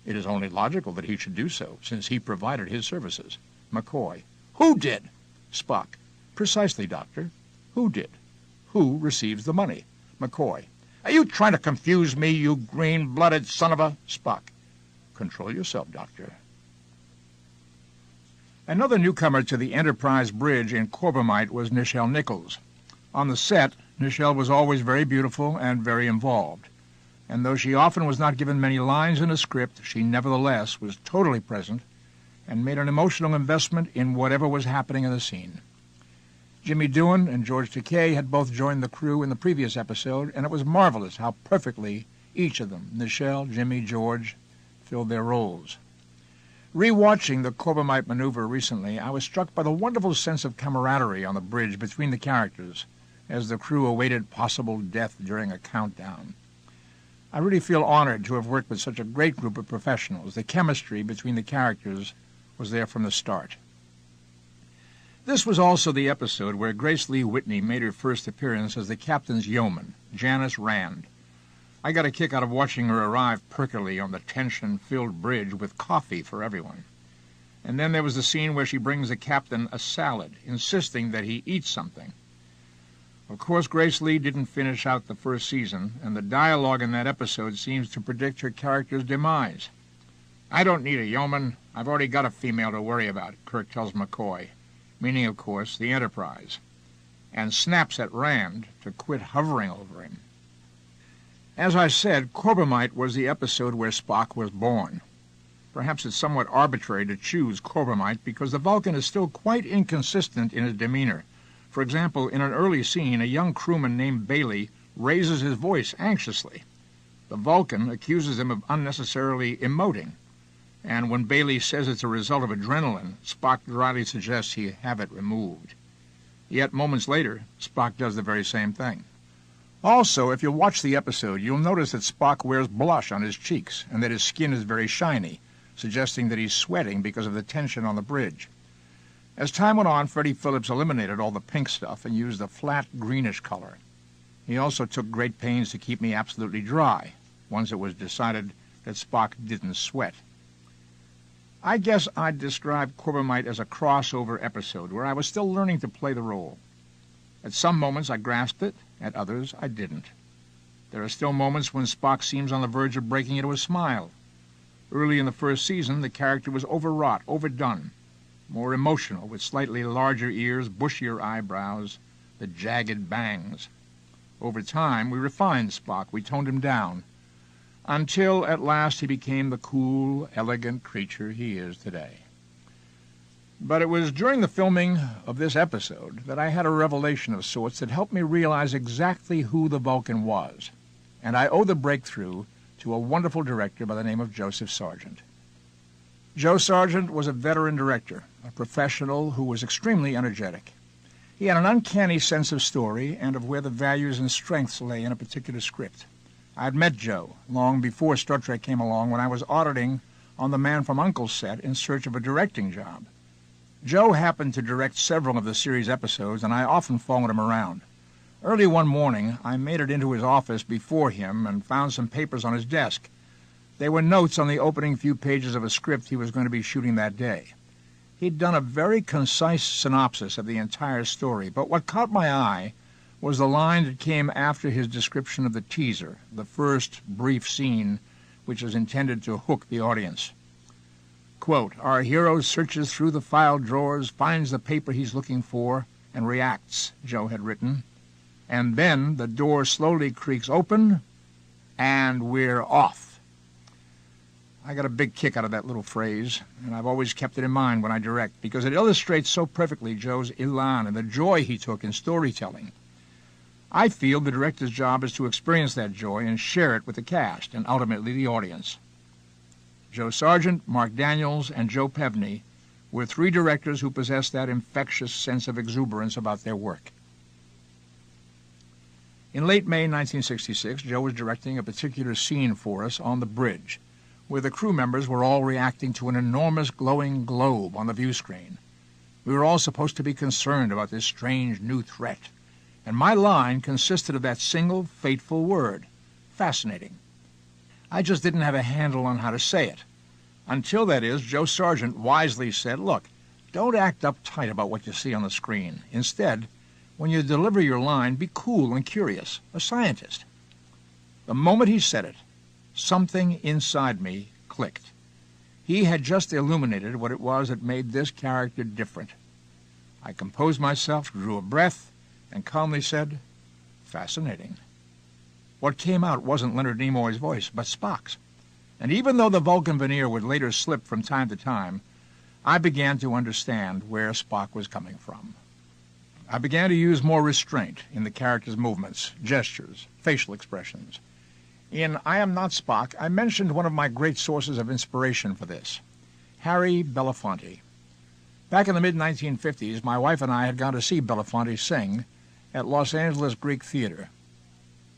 It is only logical that he should do so, since he provided his services. McCoy. Who did? Spock. Precisely, Doctor. Who did? Who receives the money? McCoy. Are you trying to confuse me, you green-blooded son of a... Spock. Control yourself, Doctor. Another newcomer to the Enterprise bridge in Corbomite was Nichelle Nichols. On the set, Nichelle was always very beautiful and very involved. And though she often was not given many lines in a script, she nevertheless was totally present and made an emotional investment in whatever was happening in the scene. Jimmy Doohan and George Takei had both joined the crew in the previous episode, and it was marvelous how perfectly each of them, Nichelle, Jimmy, George, filled their roles. Rewatching the Corbomite maneuver recently, I was struck by the wonderful sense of camaraderie on the bridge between the characters as the crew awaited possible death during a countdown. I really feel honored to have worked with such a great group of professionals. The chemistry between the characters was there from the start. This was also the episode where Grace Lee Whitney made her first appearance as the captain's yeoman, Janice Rand. I got a kick out of watching her arrive perkily on the tension-filled bridge with coffee for everyone. And then there was the scene where she brings the captain a salad, insisting that he eat something. Of course, Grace Lee didn't finish out the first season, and the dialogue in that episode seems to predict her character's demise. I don't need a yeoman. I've already got a female to worry about, Kirk tells McCoy, meaning, of course, the Enterprise, and snaps at Rand to quit hovering over him. As I said, Corbomite was the episode where Spock was born. Perhaps it's somewhat arbitrary to choose Corbomite because the Vulcan is still quite inconsistent in his demeanor. For example, in an early scene, a young crewman named Bailey raises his voice anxiously. The Vulcan accuses him of unnecessarily emoting, and when Bailey says it's a result of adrenaline, Spock dryly suggests he have it removed. Yet moments later, Spock does the very same thing. Also, if you watch the episode, you'll notice that Spock wears blush on his cheeks and that his skin is very shiny, suggesting that he's sweating because of the tension on the bridge. As time went on, Freddie Phillips eliminated all the pink stuff and used a flat greenish color. He also took great pains to keep me absolutely dry, once it was decided that Spock didn't sweat. I guess I'd describe Corbomite as a crossover episode where I was still learning to play the role. At some moments I grasped it, at others I didn't. There are still moments when Spock seems on the verge of breaking into a smile. Early in the first season, the character was overwrought, overdone, more emotional, with slightly larger ears, bushier eyebrows, the jagged bangs. Over time, we refined Spock, we toned him down, until at last he became the cool, elegant creature he is today. But it was during the filming of this episode that I had a revelation of sorts that helped me realize exactly who the Vulcan was, and I owe the breakthrough to a wonderful director by the name of Joseph Sargent. Joe Sargent was a veteran director, a professional who was extremely energetic. He had an uncanny sense of story and of where the values and strengths lay in a particular script. I had met Joe long before Star Trek came along when I was auditing on the Man from U.N.C.L.'s set in search of a directing job. Joe happened to direct several of the series episodes, and I often followed him around. Early one morning, I made it into his office before him and found some papers on his desk. They were notes on the opening few pages of a script he was going to be shooting that day. He'd done a very concise synopsis of the entire story, but what caught my eye was the line that came after his description of the teaser, the first brief scene which is intended to hook the audience. Quote, "Our hero searches through the file drawers, finds the paper he's looking for, and reacts," Joe had written. "And then the door slowly creaks open, and we're off." I got a big kick out of that little phrase, and I've always kept it in mind when I direct, because it illustrates so perfectly Joe's elan and the joy he took in storytelling. I feel the director's job is to experience that joy and share it with the cast, and ultimately the audience. Joe Sargent, Mark Daniels, and Joe Pevney were three directors who possessed that infectious sense of exuberance about their work. In late May 1966, Joe was directing a particular scene for us on the bridge, where the crew members were all reacting to an enormous glowing globe on the view screen. We were all supposed to be concerned about this strange new threat, and my line consisted of that single fateful word, fascinating. I just didn't have a handle on how to say it, Until, that is, Joe Sargent wisely said, look, don't act uptight about what you see on the screen. Instead, when you deliver your line, be cool and curious, a scientist. The moment he said it, something inside me clicked. He had just illuminated what it was that made this character different. I composed myself, drew a breath, and calmly said, fascinating. What came out wasn't Leonard Nimoy's voice, but Spock's. And even though the Vulcan veneer would later slip from time to time, I began to understand where Spock was coming from. I began to use more restraint in the character's movements, gestures, facial expressions. In I Am Not Spock, I mentioned one of my great sources of inspiration for this, Harry Belafonte. Back in the mid-1950s, my wife and I had gone to see Belafonte sing at Los Angeles Greek Theater.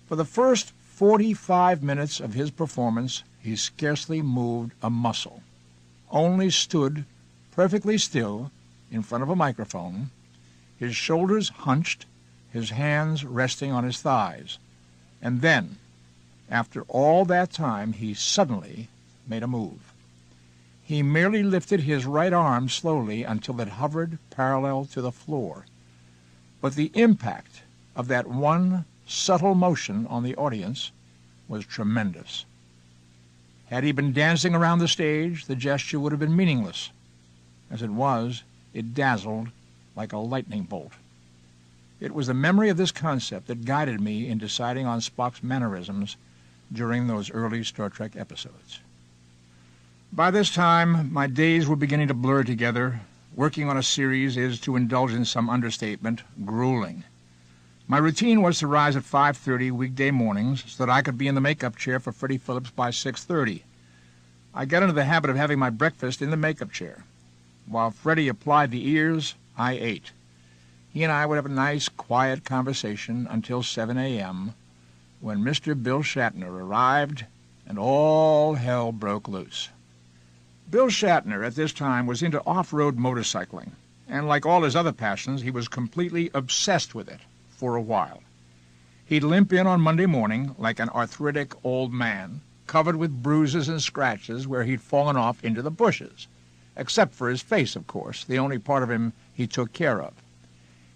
For the first 45 minutes of his performance, he scarcely moved a muscle, only stood perfectly still in front of a microphone, his shoulders hunched, his hands resting on his thighs. And then, after all that time, he suddenly made a move. He merely lifted his right arm slowly until it hovered parallel to the floor. But the impact of that one subtle motion on the audience was tremendous. Had he been dancing around the stage, the gesture would have been meaningless. As it was, it dazzled like a lightning bolt. It was the memory of this concept that guided me in deciding on Spock's mannerisms during those early Star Trek episodes. By this time, my days were beginning to blur together. Working on a series is, to indulge in some understatement, grueling. My routine was to rise at 5:30 weekday mornings so that I could be in the makeup chair for Freddie Phillips by 6:30. I got into the habit of having my breakfast in the makeup chair. While Freddie applied the ears, I ate. He and I would have a nice, quiet conversation until 7 a.m., when Mr. Bill Shatner arrived and all hell broke loose. Bill Shatner at this time was into off-road motorcycling, and like all his other passions, he was completely obsessed with it for a while. He'd limp in on Monday morning like an arthritic old man, covered with bruises and scratches where he'd fallen off into the bushes, except for his face, of course, the only part of him he took care of.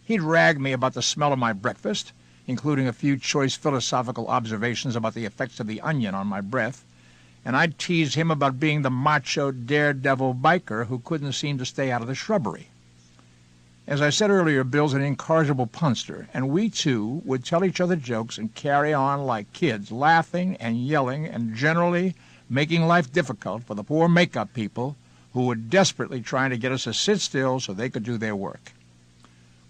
He'd rag me about the smell of my breakfast, including a few choice philosophical observations about the effects of the onion on my breath, and I'd tease him about being the macho daredevil biker who couldn't seem to stay out of the shrubbery. As I said earlier, Bill's an incorrigible punster, and we two would tell each other jokes and carry on like kids, laughing and yelling and generally making life difficult for the poor makeup people who were desperately trying to get us to sit still so they could do their work.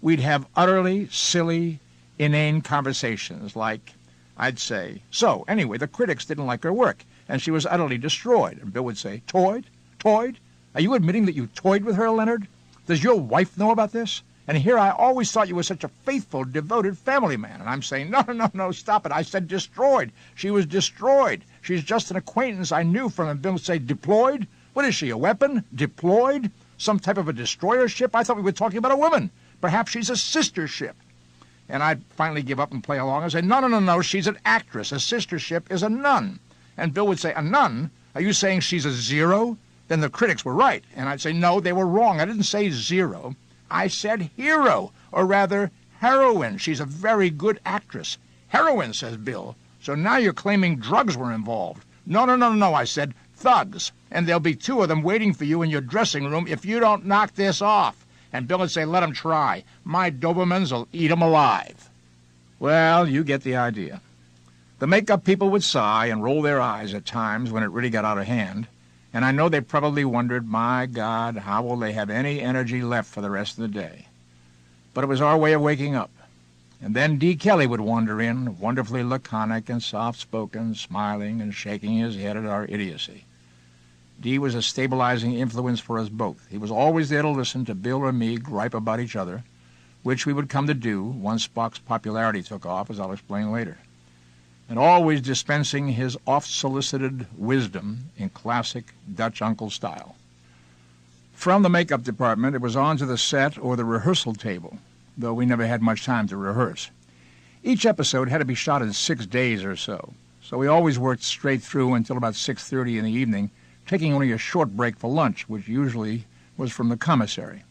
We'd have utterly silly, inane conversations like, I'd say, so, anyway, the critics didn't like her work, and she was utterly destroyed. And Bill would say, toyed? Toyed? Are you admitting that you toyed with her, Leonard? Does your wife know about this? And here I always thought you were such a faithful, devoted family man. And I'm saying, no, stop it. I said destroyed. She was destroyed. She's just an acquaintance I knew from. And Bill would say, deployed? What is she, a weapon? Deployed? Some type of a destroyer ship? I thought we were talking about a woman. Perhaps she's a sister ship. And I'd finally give up and play along and say, no, she's an actress. A sister ship is a nun. And Bill would say, a nun? Are you saying she's a zero? Then the critics were right. And I'd say, no, they were wrong. I didn't say zero. I said hero, or rather heroine. She's a very good actress. Heroine, says Bill. So now you're claiming drugs were involved. No, I said thugs. And there'll be two of them waiting for you in your dressing room if you don't knock this off. And Bill would say, let 'em try. My Dobermans will eat 'em alive. Well, you get the idea. The makeup people would sigh and roll their eyes at times when it really got out of hand, and I know they probably wondered, my God, how will they have any energy left for the rest of the day? But it was our way of waking up. And then D. Kelly would wander in, wonderfully laconic and soft-spoken, smiling and shaking his head at our idiocy. D was a stabilizing influence for us both. He was always there to listen to Bill or me gripe about each other, which we would come to do once Spock's popularity took off, as I'll explain later, and always dispensing his oft-solicited wisdom in classic Dutch uncle style. From the makeup department, it was on to the set or the rehearsal table, though we never had much time to rehearse. Each episode had to be shot in 6 days or so we always worked straight through until about 6:30 in the evening, taking only a short break for lunch, which usually was from the commissary.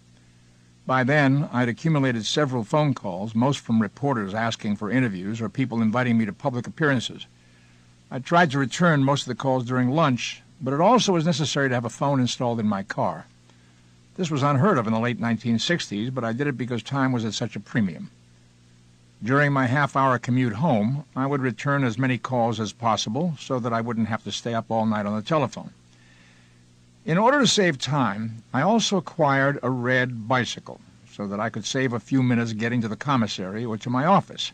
By then, I'd accumulated several phone calls, most from reporters asking for interviews or people inviting me to public appearances. I tried to return most of the calls during lunch, but it also was necessary to have a phone installed in my car. This was unheard of in the late 1960s, but I did it because time was at such a premium. During my half-hour commute home, I would return as many calls as possible so that I wouldn't have to stay up all night on the telephone. In order to save time, I also acquired a red bicycle so that I could save a few minutes getting to the commissary or to my office.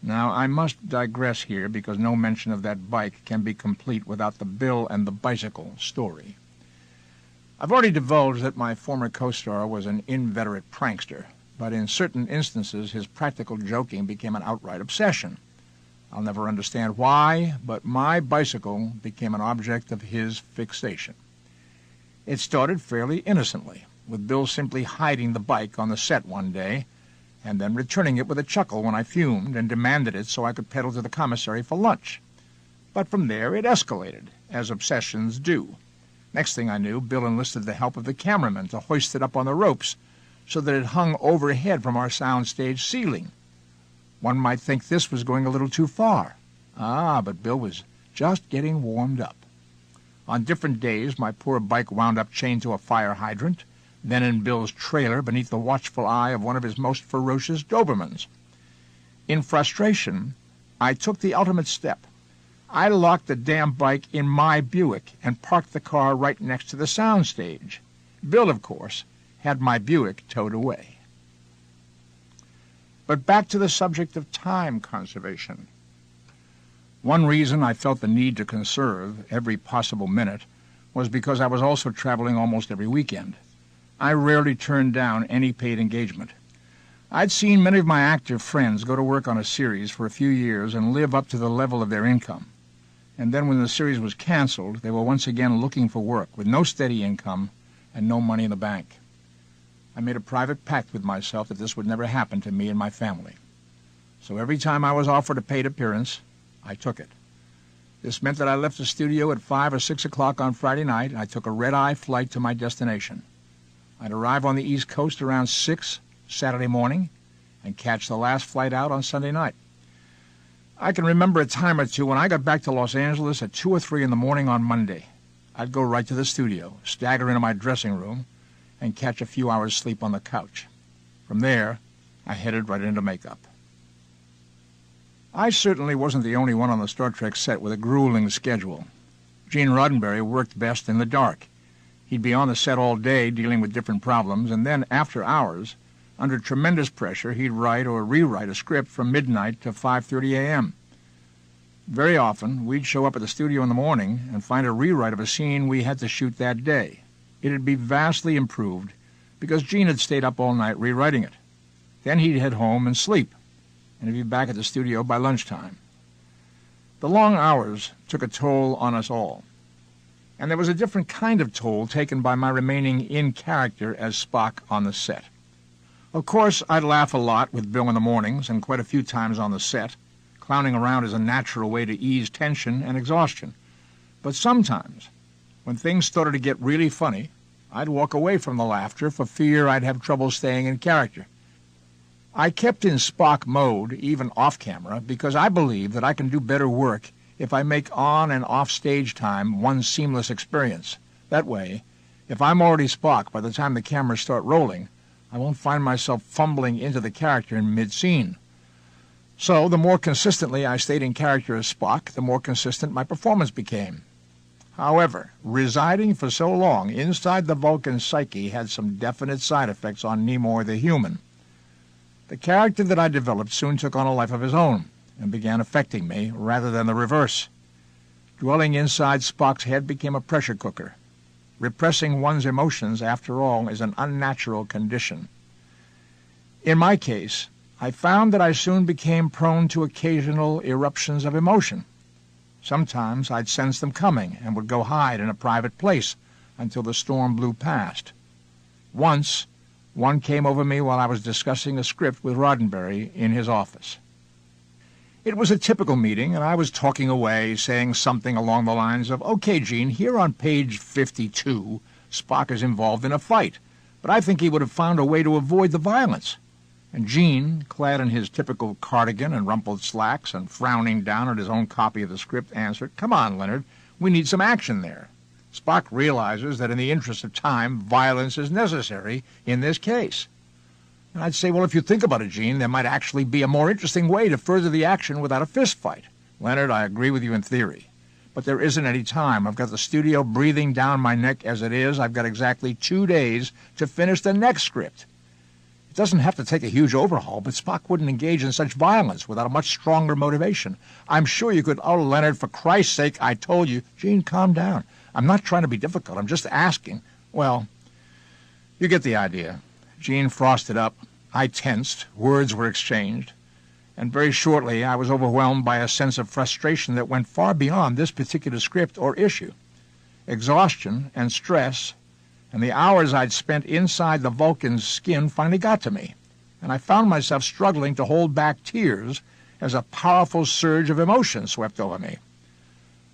Now, I must digress here because no mention of that bike can be complete without the Bill and the bicycle story. I've already divulged that my former co-star was an inveterate prankster, but in certain instances his practical joking became an outright obsession. I'll never understand why, but my bicycle became an object of his fixation. It started fairly innocently, with Bill simply hiding the bike on the set one day, and then returning it with a chuckle when I fumed and demanded it so I could pedal to the commissary for lunch. But from there it escalated, as obsessions do. Next thing I knew, Bill enlisted the help of the cameraman to hoist it up on the ropes so that it hung overhead from our soundstage ceiling. One might think this was going a little too far. But Bill was just getting warmed up. On different days, my poor bike wound up chained to a fire hydrant, then in Bill's trailer beneath the watchful eye of one of his most ferocious Dobermans. In frustration, I took the ultimate step. I locked the damn bike in my Buick and parked the car right next to the soundstage. Bill, of course, had my Buick towed away. But back to the subject of time conservation. One reason I felt the need to conserve every possible minute was because I was also traveling almost every weekend. I rarely turned down any paid engagement. I'd seen many of my active friends go to work on a series for a few years and live up to the level of their income. And then when the series was canceled, they were once again looking for work with no steady income and no money in the bank. I made a private pact with myself that this would never happen to me and my family. So every time I was offered a paid appearance, I took it. This meant that I left the studio at 5 or 6 o'clock on Friday night, and I took a red-eye flight to my destination. I'd arrive on the East Coast around 6 Saturday morning and catch the last flight out on Sunday night. I can remember a time or two when I got back to Los Angeles at 2 or 3 in the morning on Monday. I'd go right to the studio, stagger into my dressing room, and catch a few hours' sleep on the couch. From there, I headed right into makeup. I certainly wasn't the only one on the Star Trek set with a grueling schedule. Gene Roddenberry worked best in the dark. He'd be on the set all day dealing with different problems, and then after hours, under tremendous pressure, he'd write or rewrite a script from midnight to 5:30 a.m. Very often, we'd show up at the studio in the morning and find a rewrite of a scene we had to shoot that day. It'd be vastly improved because Gene had stayed up all night rewriting it. Then he'd head home and sleep, and he'd be back at the studio by lunchtime. The long hours took a toll on us all, and there was a different kind of toll taken by my remaining in character as Spock on the set. Of course, I'd laugh a lot with Bill in the mornings and quite a few times on the set. Clowning around is a natural way to ease tension and exhaustion. But sometimes, when things started to get really funny, I'd walk away from the laughter for fear I'd have trouble staying in character. I kept in Spock mode, even off-camera, because I believe that I can do better work if I make on and off stage time one seamless experience. That way, if I'm already Spock by the time the cameras start rolling, I won't find myself fumbling into the character in mid-scene. So, the more consistently I stayed in character as Spock, the more consistent my performance became. However, residing for so long inside the Vulcan psyche had some definite side effects on Nimoy the human. The character that I developed soon took on a life of his own and began affecting me rather than the reverse. Dwelling inside Spock's head became a pressure cooker. Repressing one's emotions, after all, is an unnatural condition. In my case, I found that I soon became prone to occasional eruptions of emotion. Sometimes I'd sense them coming and would go hide in a private place until the storm blew past. Once, one came over me while I was discussing a script with Roddenberry in his office. It was a typical meeting, and I was talking away, saying something along the lines of, "Okay, Gene, here on page 52, Spock is involved in a fight, but I think he would have found a way to avoid the violence." And Gene, clad in his typical cardigan and rumpled slacks and frowning down at his own copy of the script, answered, "Come on, Leonard, we need some action there. Spock realizes that in the interest of time, violence is necessary in this case." And I'd say, "Well, if you think about it, Gene, there might actually be a more interesting way to further the action without a fist fight. Leonard, I agree with you in theory, but there isn't any time. I've got the studio breathing down my neck as it is. I've got exactly 2 days to finish the next script. It doesn't have to take a huge overhaul, but Spock wouldn't engage in such violence without a much stronger motivation. I'm sure you could—" "Oh, Leonard, for Christ's sake, I told you—" "Gene, calm down. I'm not trying to be difficult. I'm just asking." "Well, you get the idea." Gene frosted up. I tensed. Words were exchanged. And very shortly I was overwhelmed by a sense of frustration that went far beyond this particular script or issue. Exhaustion and stress and the hours I'd spent inside the Vulcan's skin finally got to me, and I found myself struggling to hold back tears as a powerful surge of emotion swept over me.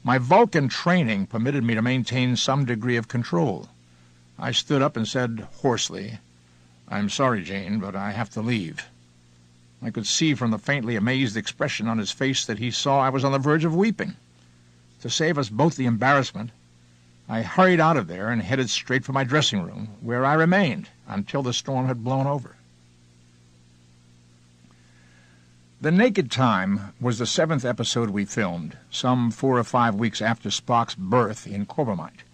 My Vulcan training permitted me to maintain some degree of control. I stood up and said hoarsely, "I'm sorry, Jane, but I have to leave." I could see from the faintly amazed expression on his face that he saw I was on the verge of weeping. To save us both the embarrassment, I hurried out of there and headed straight for my dressing room, where I remained until the storm had blown over. The Naked Time was the 7th episode we filmed, some 4 or 5 weeks after Spock's birth in Corbomite.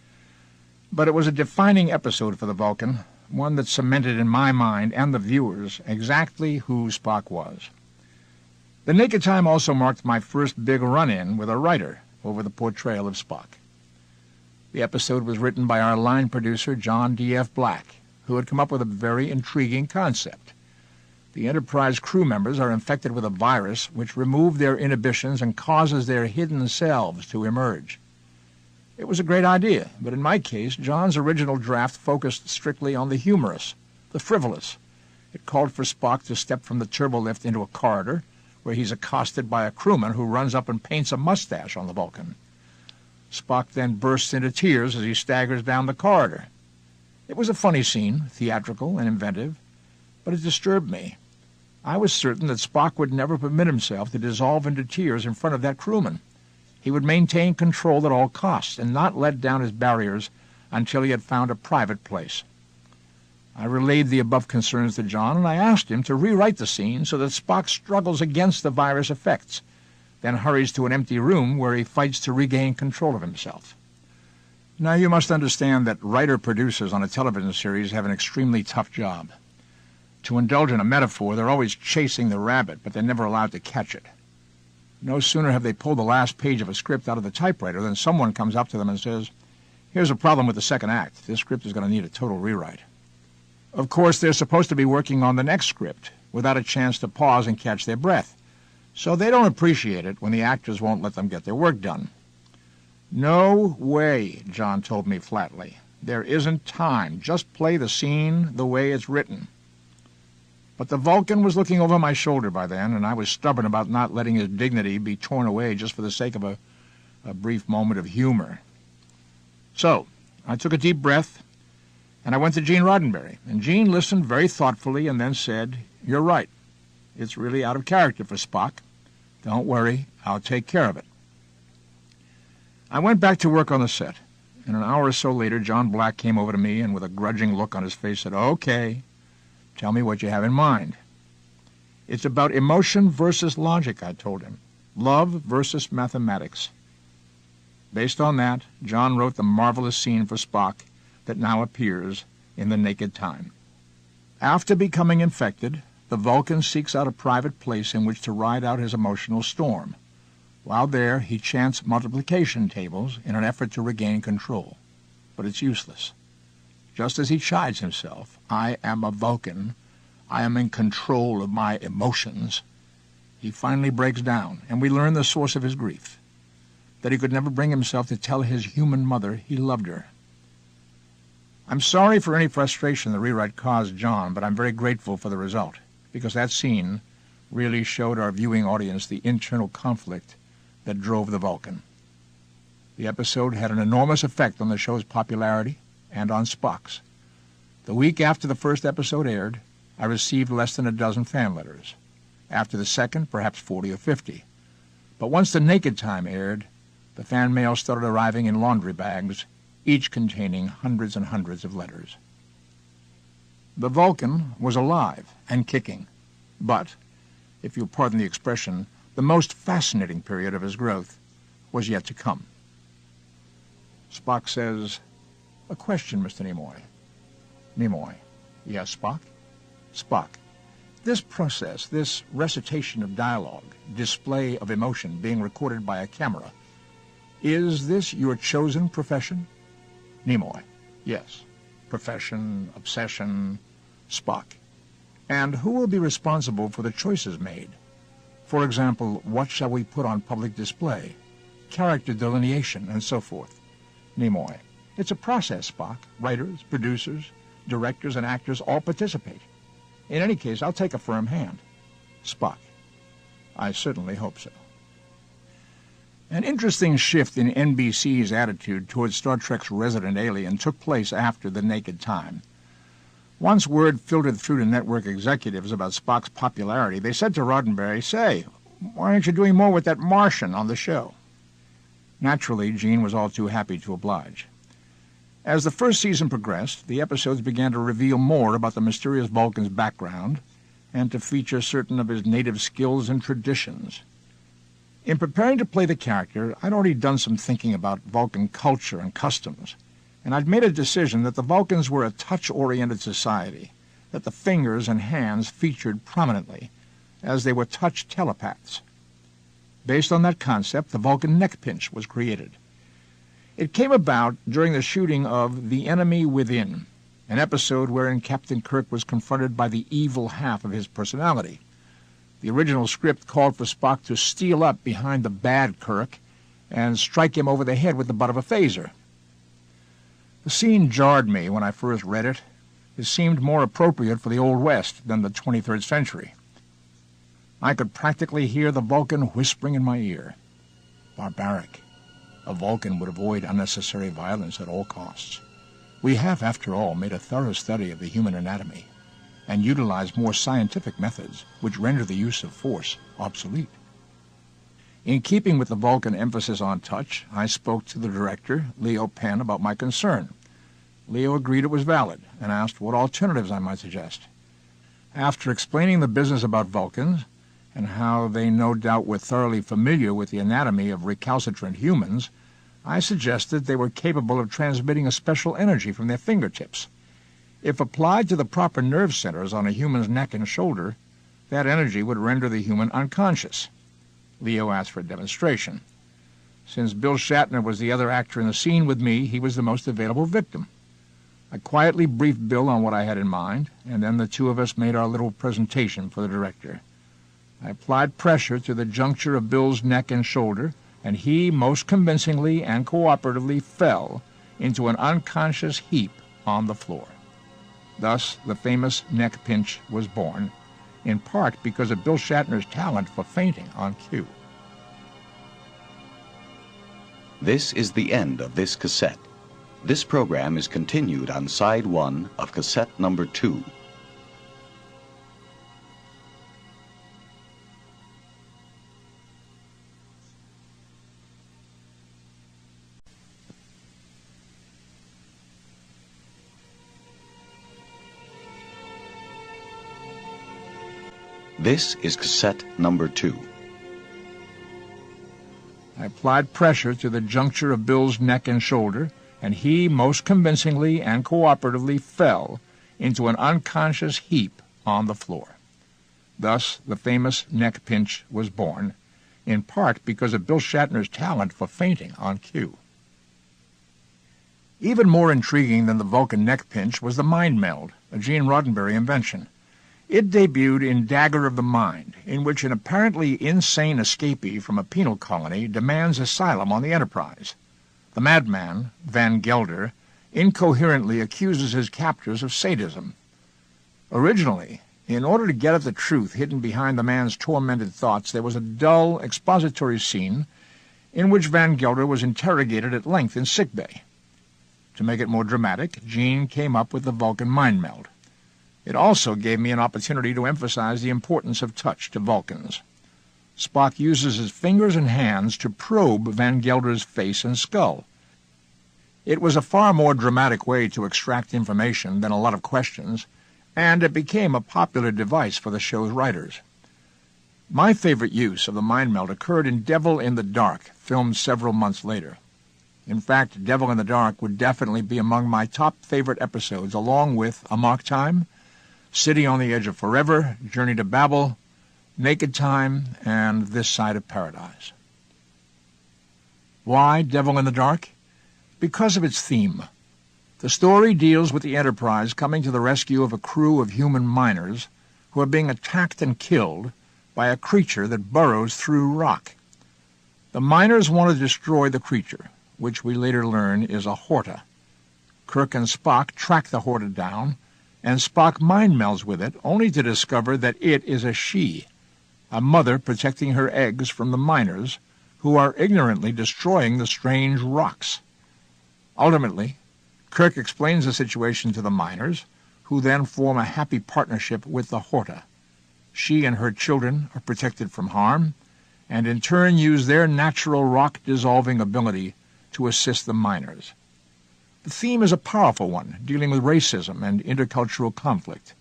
But it was a defining episode for the Vulcan, one that cemented in my mind and the viewers exactly who Spock was. The Naked Time also marked my first big run-in with a writer over the portrayal of Spock. The episode was written by our line producer, John D.F. Black, who had come up with a very intriguing concept. The Enterprise crew members are infected with a virus which removes their inhibitions and causes their hidden selves to emerge. It was a great idea, but in my case, John's original draft focused strictly on the humorous, the frivolous. It called for Spock to step from the turbolift into a corridor, where he's accosted by a crewman who runs up and paints a mustache on the Vulcan. Spock then bursts into tears as he staggers down the corridor. It was a funny scene, theatrical and inventive, but it disturbed me. I was certain that Spock would never permit himself to dissolve into tears in front of that crewman. He would maintain control at all costs and not let down his barriers until he had found a private place. I relayed the above concerns to John, and I asked him to rewrite the scene so that Spock struggles against the virus effects, then hurries to an empty room where he fights to regain control of himself. Now, you must understand that writer-producers on a television series have an extremely tough job. To indulge in a metaphor, they're always chasing the rabbit, but they're never allowed to catch it. No sooner have they pulled the last page of a script out of the typewriter than someone comes up to them and says, "Here's a problem with the second act. This script is going to need a total rewrite." Of course, they're supposed to be working on the next script without a chance to pause and catch their breath, so they don't appreciate it when the actors won't let them get their work done. "No way," John told me flatly. "There isn't time. Just play the scene the way it's written." But the Vulcan was looking over my shoulder by then, and I was stubborn about not letting his dignity be torn away just for the sake of a brief moment of humor. So I took a deep breath, and I went to Gene Roddenberry, and Gene listened very thoughtfully and then said, "You're right. It's really out of character for Spock. Don't worry, I'll take care of it." I went back to work on the set, and an hour or so later John Black came over to me and with a grudging look on his face said, "Okay, tell me what you have in mind." "It's about emotion versus logic," I told him. "Love versus mathematics." Based on that, John wrote the marvelous scene for Spock that now appears in The Naked Time. After becoming infected, the Vulcan seeks out a private place in which to ride out his emotional storm. While there, he chants multiplication tables in an effort to regain control. But it's useless. Just as he chides himself, "I am a Vulcan, I am in control of my emotions," he finally breaks down, and we learn the source of his grief, that he could never bring himself to tell his human mother he loved her. I'm sorry for any frustration the rewrite caused John, but I'm very grateful for the result, because that scene really showed our viewing audience the internal conflict that drove the Vulcan. The episode had an enormous effect on the show's popularity and on Spock's. The week after the first episode aired, I received less than a dozen fan letters. After the second, perhaps 40 or 50. But once the Naked Time aired, the fan mail started arriving in laundry bags, each containing hundreds and hundreds of letters. The Vulcan was alive and kicking, but, if you'll pardon the expression, the most fascinating period of his growth was yet to come. Spock says, "A question, Mr. Nimoy." Nimoy, "Yes, Spock?" Spock, "This process, this recitation of dialogue, display of emotion being recorded by a camera, is this your chosen profession?" Nimoy, "Yes." Profession, obsession. Spock, "And who will be responsible for the choices made? For example, what shall we put on public display? Character delineation, and so forth." Nimoy, "It's a process, Spock. Writers, producers, directors, and actors all participate. In any case, I'll take a firm hand." Spock, "I certainly hope so." An interesting shift in NBC's attitude towards Star Trek's resident alien took place after The Naked Time. Once word filtered through to network executives about Spock's popularity, they said to Roddenberry, "Say, why aren't you doing more with that Martian on the show?" Naturally, Gene was all too happy to oblige. As the first season progressed, the episodes began to reveal more about the mysterious Vulcan's background and to feature certain of his native skills and traditions. In preparing to play the character, I'd already done some thinking about Vulcan culture and customs, and I'd made a decision that the Vulcans were a touch-oriented society, that the fingers and hands featured prominently, as they were touch telepaths. Based on that concept, the Vulcan neck pinch was created. It came about during the shooting of The Enemy Within, an episode wherein Captain Kirk was confronted by the evil half of his personality. The original script called for Spock to steal up behind the bad Kirk and strike him over the head with the butt of a phaser. The scene jarred me when I first read it. It seemed more appropriate for the Old West than the 23rd century. I could practically hear the Vulcan whispering in my ear. Barbaric. A Vulcan would avoid unnecessary violence at all costs. We have, after all, made a thorough study of the human anatomy and utilized more scientific methods which render the use of force obsolete. In keeping with the Vulcan emphasis on touch, I spoke to the director, Leo Penn, about my concern. Leo agreed it was valid and asked what alternatives I might suggest. After explaining the business about Vulcans and how they no doubt were thoroughly familiar with the anatomy of recalcitrant humans, I suggested they were capable of transmitting a special energy from their fingertips. If applied to the proper nerve centers on a human's neck and shoulder, that energy would render the human unconscious. Leo asked for a demonstration. Since Bill Shatner was the other actor in the scene with me, he was the most available victim. I quietly briefed Bill on what I had in mind, and then the two of us made our little presentation for the director. I applied pressure to the juncture of Bill's neck and shoulder, and he most convincingly and cooperatively fell into an unconscious heap on the floor. Thus, the famous neck pinch was born, in part because of Bill Shatner's talent for fainting on cue. This is the end of this cassette. This program is continued on side 1 of cassette number 2. This is cassette number 2. I applied pressure to the juncture of Bill's neck and shoulder, and he most convincingly and cooperatively fell into an unconscious heap on the floor. Thus, the famous neck pinch was born, in part because of Bill Shatner's talent for fainting on cue. Even more intriguing than the Vulcan neck pinch was the mind meld, a Gene Roddenberry invention. It debuted in Dagger of the Mind, in which an apparently insane escapee from a penal colony demands asylum on the Enterprise. The madman, Van Gelder, incoherently accuses his captors of sadism. Originally, In order to get at the truth hidden behind the man's tormented thoughts, there was a dull, expository scene in which Van Gelder was interrogated at length in sickbay. To make it more dramatic, Gene came up with the Vulcan mind meld. It also gave me an opportunity to emphasize the importance of touch to Vulcans. Spock uses his fingers and hands to probe Van Gelder's face and skull. It was a far more dramatic way to extract information than a lot of questions, and it became a popular device for the show's writers. My favorite use of the mind meld occurred in Devil in the Dark, filmed several months later. In fact, Devil in the Dark would definitely be among my top favorite episodes, along with Amok Time, City on the Edge of Forever, Journey to Babel, Naked Time, and This Side of Paradise. Why Devil in the Dark? Because of its theme. The story deals with the Enterprise coming to the rescue of a crew of human miners who are being attacked and killed by a creature that burrows through rock. The miners want to destroy the creature, which we later learn is a Horta. Kirk and Spock track the Horta down, and Spock mind melds with it, only to discover that it is a she, a mother protecting her eggs from the miners, who are ignorantly destroying the strange rocks. Ultimately, Kirk explains the situation to the miners, who then form a happy partnership with the Horta. She and her children are protected from harm, and in turn use their natural rock-dissolving ability to assist the miners. The theme is a powerful one, dealing with racism and intercultural conflict.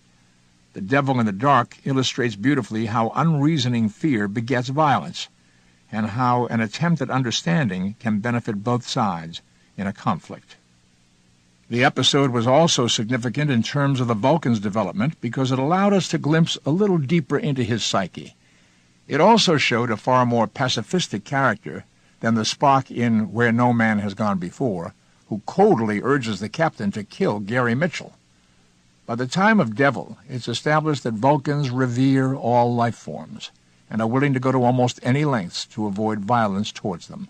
The Devil in the Dark illustrates beautifully how unreasoning fear begets violence, and how an attempt at understanding can benefit both sides in a conflict. The episode was also significant in terms of the Vulcan's development because it allowed us to glimpse a little deeper into his psyche. It also showed a far more pacifistic character than the Spock in Where No Man Has Gone Before, who coldly urges the captain to kill Gary Mitchell. By the time of Devil, it's established that Vulcans revere all life forms and are willing to go to almost any lengths to avoid violence towards them.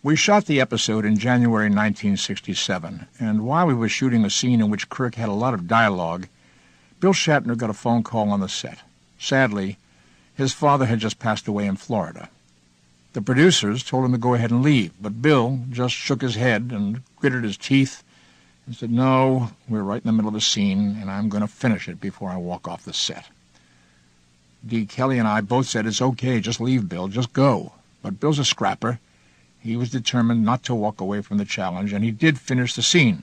We shot the episode in January 1967, and while we were shooting a scene in which Kirk had a lot of dialogue, Bill Shatner got a phone call on the set. Sadly, his father had just passed away in Florida. The producers told him to go ahead and leave, but Bill just shook his head and gritted his teeth and said, "No, we're right in the middle of a scene, and I'm going to finish it before I walk off the set." Dee Kelly and I both said, "It's okay, just leave, Bill, just go." But Bill's a scrapper. He was determined not to walk away from the challenge, and he did finish the scene.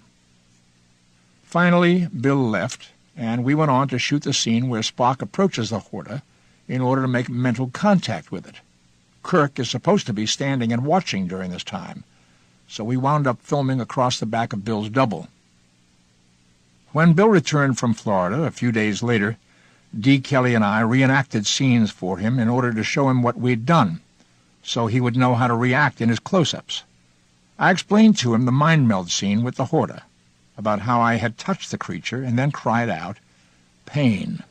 Finally, Bill left, and we went on to shoot the scene where Spock approaches the Horta in order to make mental contact with it. Kirk is supposed to be standing and watching during this time, so we wound up filming across the back of Bill's double. When Bill returned from Florida a few days later, Dee Kelly and I reenacted scenes for him in order to show him what we'd done, so he would know how to react in his close-ups. I explained to him the mind meld scene with the Horta, about how I had touched the creature and then cried out, "Pain."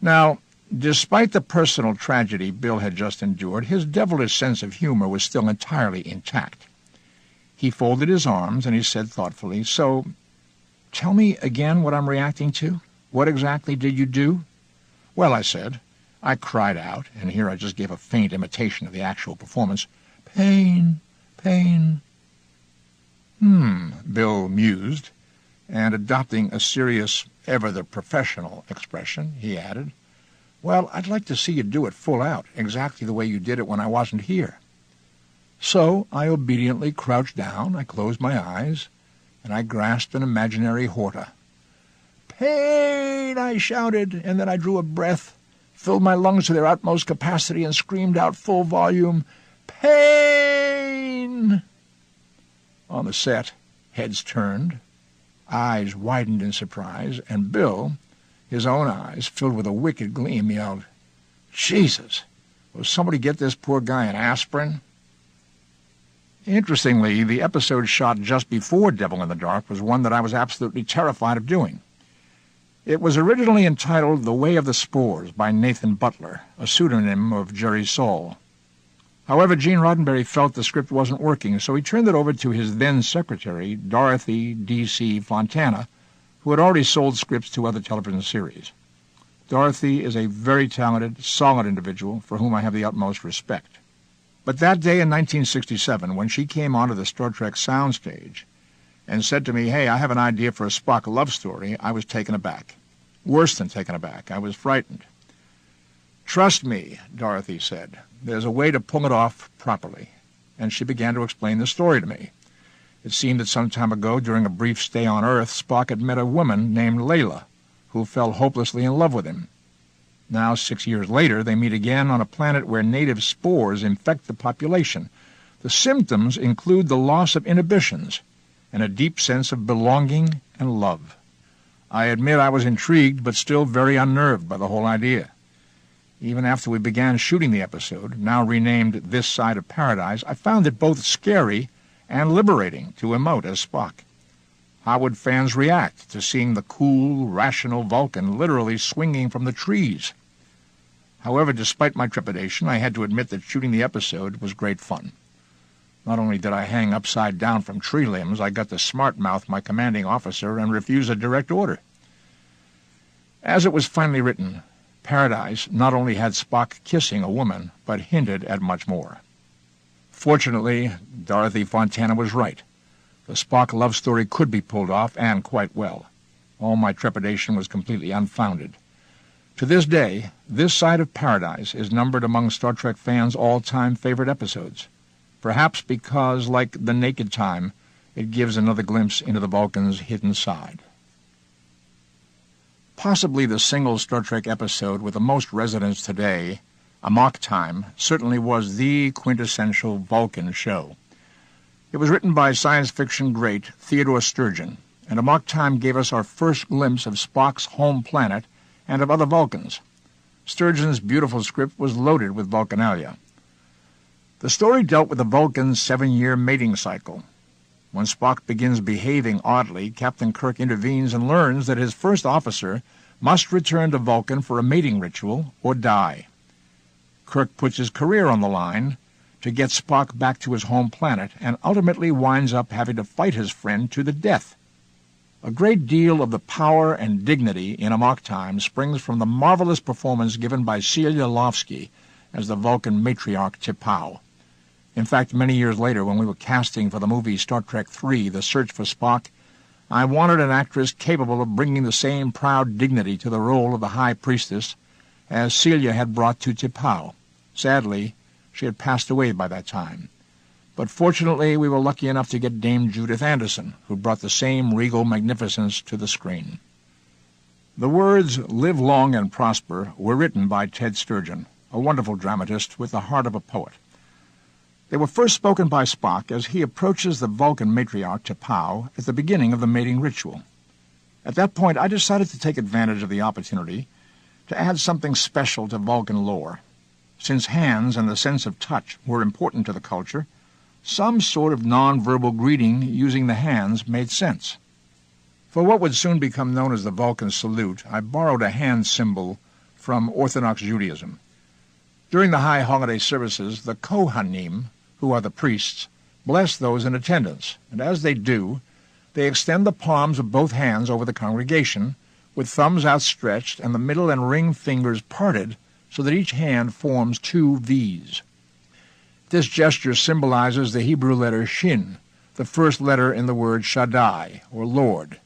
Now, despite the personal tragedy Bill had just endured, his devilish sense of humor was still entirely intact. He folded his arms and he said thoughtfully, "So, tell me again what I'm reacting to? What exactly did you do?" "Well," I said, "I cried out," and here I just gave a faint imitation of the actual performance, "Pain, pain." Bill mused, and adopting a serious, ever-the-professional expression, he added, "Well, I'd like to see you do it full out, exactly the way you did it when I wasn't here." So I obediently crouched down, I closed my eyes, and I grasped an imaginary Horta. "Pain!" I shouted, and then I drew a breath, filled my lungs to their utmost capacity, and screamed out full volume, "Pain!" On the set, heads turned, eyes widened in surprise, and Bill, his own eyes filled with a wicked gleam, yelled, "Jesus! Will somebody get this poor guy an aspirin?" Interestingly, the episode shot just before Devil in the Dark was one that I was absolutely terrified of doing. It was originally entitled The Way of the Spores by Nathan Butler, a pseudonym of Jerry Saul. However, Gene Roddenberry felt the script wasn't working, so he turned it over to his then-secretary, Dorothy D.C. Fontana, who had already sold scripts to other television series. Dorothy is a very talented, solid individual for whom I have the utmost respect. But that day in 1967, when she came onto the Star Trek soundstage and said to me, "Hey, I have an idea for a Spock love story," I was taken aback. Worse than taken aback. I was frightened. "Trust me," Dorothy said. "There's a way to pull it off properly." And she began to explain the story to me. It seemed that some time ago, during a brief stay on Earth, Spock had met a woman named Layla, who fell hopelessly in love with him. Now, 6 years later, they meet again on a planet where native spores infect the population. The symptoms include the loss of inhibitions and a deep sense of belonging and love. I admit I was intrigued, but still very unnerved by the whole idea. Even after we began shooting the episode, now renamed This Side of Paradise, I found it both scary and liberating to emote as Spock. How would fans react to seeing the cool, rational Vulcan literally swinging from the trees? However, despite my trepidation, I had to admit that shooting the episode was great fun. Not only did I hang upside down from tree limbs, I got to smart-mouth my commanding officer and refuse a direct order. As it was finally written, Paradise not only had Spock kissing a woman, but hinted at much more. Fortunately, Dorothy Fontana was right. The Spock love story could be pulled off, and quite well. All my trepidation was completely unfounded. To this day, This Side of Paradise is numbered among Star Trek fans' all-time favorite episodes, perhaps because, like The Naked Time, it gives another glimpse into the Vulcan's hidden side. Possibly the single Star Trek episode with the most resonance today, Amok Time, certainly was the quintessential Vulcan show. It was written by science fiction great Theodore Sturgeon, and Amok Time gave us our first glimpse of Spock's home planet and of other Vulcans. Sturgeon's beautiful script was loaded with Vulcanalia. The story dealt with the Vulcan's 7-year mating cycle. When Spock begins behaving oddly, Captain Kirk intervenes and learns that his first officer must return to Vulcan for a mating ritual or die. Kirk puts his career on the line to get Spock back to his home planet and ultimately winds up having to fight his friend to the death. A great deal of the power and dignity in Amok Time springs from the marvelous performance given by Celia Lovsky as the Vulcan matriarch T'Pau. In fact, many years later, when we were casting for the movie Star Trek III, The Search for Spock, I wanted an actress capable of bringing the same proud dignity to the role of the High Priestess as Celia had brought to T'Pau. Sadly, she had passed away by that time. But fortunately, we were lucky enough to get Dame Judith Anderson, who brought the same regal magnificence to the screen. The words "Live Long and Prosper" were written by Ted Sturgeon, a wonderful dramatist with the heart of a poet. They were first spoken by Spock as he approaches the Vulcan matriarch T'Pau at the beginning of the mating ritual. At that point, I decided to take advantage of the opportunity to add something special to Vulcan lore. Since hands and the sense of touch were important to the culture, some sort of non-verbal greeting using the hands made sense. For what would soon become known as the Vulcan salute, I borrowed a hand symbol from Orthodox Judaism. During the high holiday services, the Kohanim, who are the priests, bless those in attendance, and as they do, they extend the palms of both hands over the congregation, with thumbs outstretched and the middle and ring fingers parted so that each hand forms 2 V's. This gesture symbolizes the Hebrew letter Shin, the first letter in the word Shaddai, or Lord.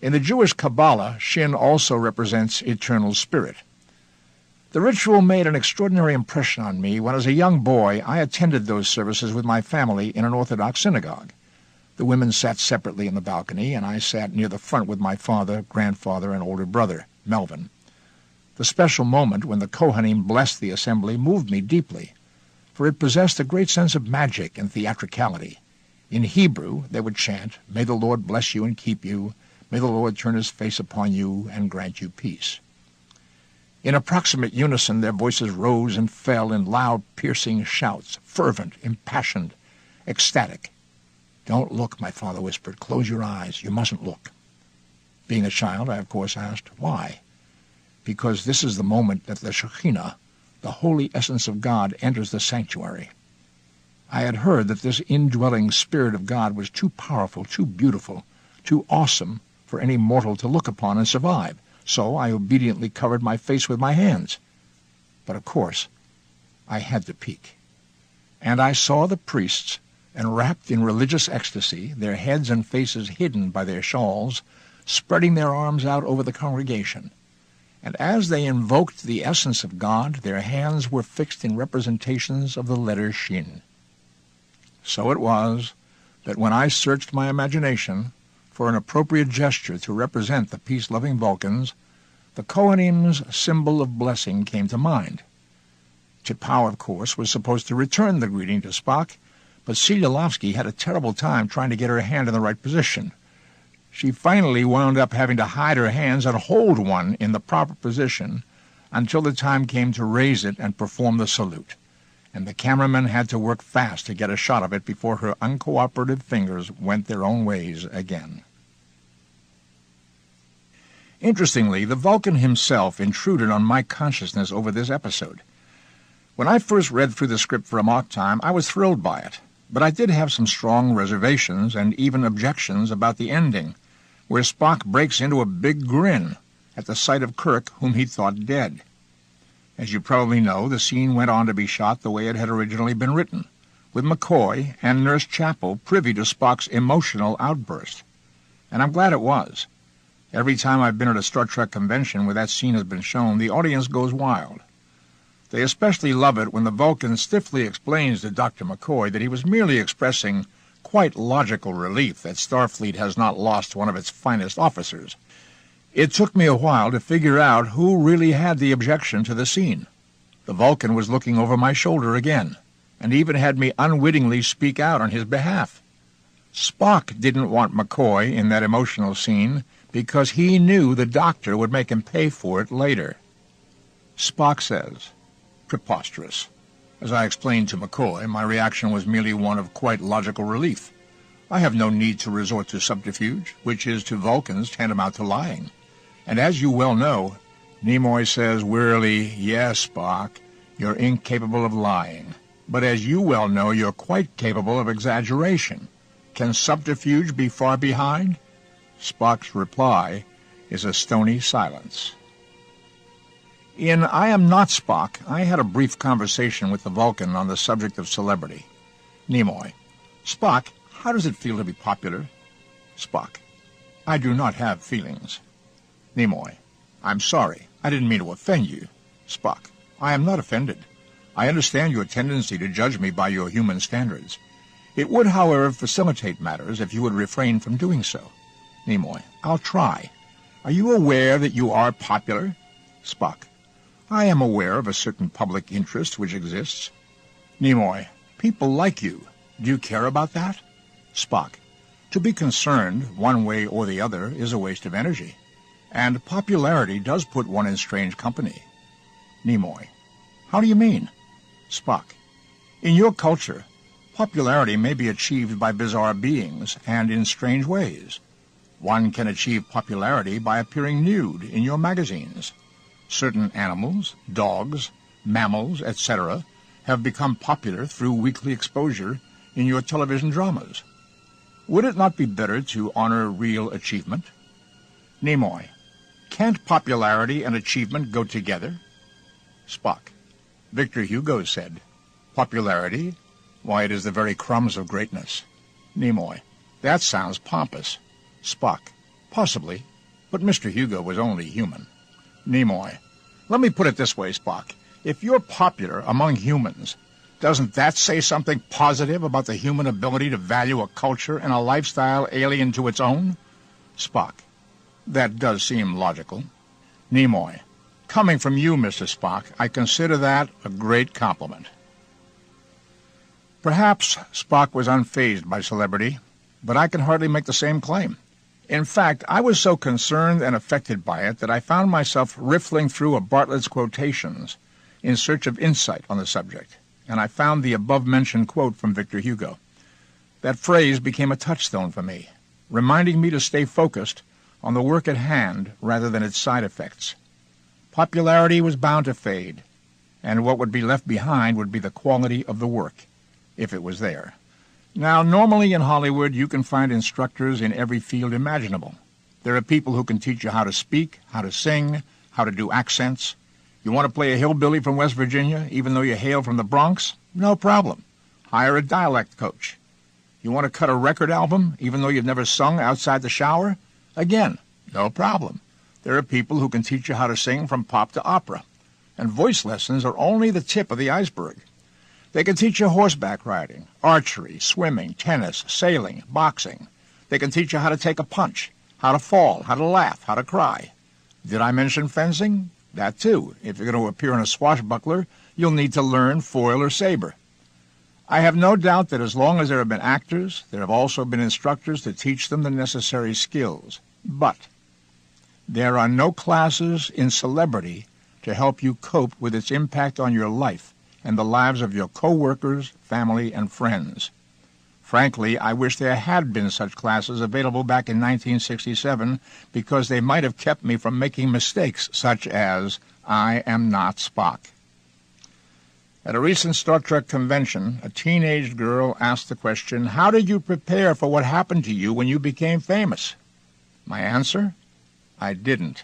In the Jewish Kabbalah, Shin also represents eternal spirit. The ritual made an extraordinary impression on me when, as a young boy, I attended those services with my family in an Orthodox synagogue. The women sat separately in the balcony, and I sat near the front with my father, grandfather, and older brother, Melvin. The special moment when the Kohanim blessed the assembly moved me deeply, for it possessed a great sense of magic and theatricality. In Hebrew, they would chant, "May the Lord bless you and keep you. May the Lord turn his face upon you and grant you peace." In approximate unison, their voices rose and fell in loud, piercing shouts, fervent, impassioned, ecstatic. "Don't look," my father whispered. "Close your eyes. You mustn't look." Being a child, I of course asked, "Why?" "Because this is the moment that the Shekhinah, the holy essence of God, enters the sanctuary." I had heard that this indwelling Spirit of God was too powerful, too beautiful, too awesome for any mortal to look upon and survive, so I obediently covered my face with my hands. But of course, I had to peek. And I saw the priests, enwrapped in religious ecstasy, their heads and faces hidden by their shawls, spreading their arms out over the congregation. And as they invoked the essence of God, their hands were fixed in representations of the letter Shin. So it was that when I searched my imagination for an appropriate gesture to represent the peace-loving Vulcans, the Kohanim's symbol of blessing came to mind. T'Pau, of course, was supposed to return the greeting to Spock, but Selilovsky had a terrible time trying to get her hand in the right position. She finally wound up having to hide her hands and hold one in the proper position until the time came to raise it and perform the salute, and the cameraman had to work fast to get a shot of it before her uncooperative fingers went their own ways again. Interestingly, the Vulcan himself intruded on my consciousness over this episode. When I first read through the script for Amok Time, I was thrilled by it, but I did have some strong reservations and even objections about the ending, where Spock breaks into a big grin at the sight of Kirk, whom he thought dead. As you probably know, the scene went on to be shot the way it had originally been written, with McCoy and Nurse Chapel privy to Spock's emotional outburst. And I'm glad it was. Every time I've been at a Star Trek convention where that scene has been shown, the audience goes wild. They especially love it when the Vulcan stiffly explains to Dr. McCoy that he was merely expressing quite logical relief that Starfleet has not lost one of its finest officers. It took me a while to figure out who really had the objection to the scene. The Vulcan was looking over my shoulder again, and even had me unwittingly speak out on his behalf. Spock didn't want McCoy in that emotional scene because he knew the doctor would make him pay for it later. Spock says, "Preposterous." As I explained to McCoy, my reaction was merely one of quite logical relief. I have no need to resort to subterfuge, which is to Vulcans tantamount to lying. And as you well know, Nimoy says wearily, "Yes, Spock, you're incapable of lying. But as you well know, you're quite capable of exaggeration. Can subterfuge be far behind?" Spock's reply is a stony silence. In I Am Not Spock, I had a brief conversation with the Vulcan on the subject of celebrity. Nimoy: "Spock, how does it feel to be popular?" Spock: "I do not have feelings." Nimoy: "I'm sorry. I didn't mean to offend you." Spock: "I am not offended. I understand your tendency to judge me by your human standards. It would, however, facilitate matters if you would refrain from doing so." Nimoy: "I'll try. Are you aware that you are popular?" Spock: "I am aware of a certain public interest which exists." Nimoy: "People like you. Do you care about that?" Spock: "To be concerned one way or the other is a waste of energy, and popularity does put one in strange company." Nimoy: "How do you mean?" Spock: "In your culture, popularity may be achieved by bizarre beings and in strange ways. One can achieve popularity by appearing nude in your magazines. Certain animals, dogs, mammals, etc., have become popular through weekly exposure in your television dramas. Would it not be better to honor real achievement?" Nimoy: "Can't popularity and achievement go together?" Spock: "Victor Hugo said, 'Popularity? Why, it is the very crumbs of greatness.'" Nimoy: "That sounds pompous." Spock: "Possibly, but Mr. Hugo was only human." Nimoy: "Let me put it this way, Spock. If you're popular among humans, doesn't that say something positive about the human ability to value a culture and a lifestyle alien to its own?" Spock: "That does seem logical." Nimoy: "Coming from you, Mr. Spock, I consider that a great compliment." Perhaps Spock was unfazed by celebrity, but I can hardly make the same claim. In fact, I was so concerned and affected by it that I found myself riffling through a Bartlett's quotations in search of insight on the subject, and I found the above-mentioned quote from Victor Hugo. That phrase became a touchstone for me, reminding me to stay focused on the work at hand rather than its side effects. Popularity was bound to fade, and what would be left behind would be the quality of the work, if it was there. Now, normally in Hollywood, you can find instructors in every field imaginable. There are people who can teach you how to speak, how to sing, how to do accents. You want to play a hillbilly from West Virginia, even though you hail from the Bronx? No problem. Hire a dialect coach. You want to cut a record album, even though you've never sung outside the shower? Again, no problem. There are people who can teach you how to sing from pop to opera. And voice lessons are only the tip of the iceberg. They can teach you horseback riding, archery, swimming, tennis, sailing, boxing. They can teach you how to take a punch, how to fall, how to laugh, how to cry. Did I mention fencing? That too. If you're going to appear in a swashbuckler, you'll need to learn foil or saber. I have no doubt that as long as there have been actors, there have also been instructors to teach them the necessary skills. But there are no classes in celebrity to help you cope with its impact on your life and the lives of your co-workers, family, and friends. Frankly, I wish there had been such classes available back in 1967 because they might have kept me from making mistakes such as, I am not Spock. At a recent Star Trek convention, a teenage girl asked the question, how did you prepare for what happened to you when you became famous? My answer? I didn't.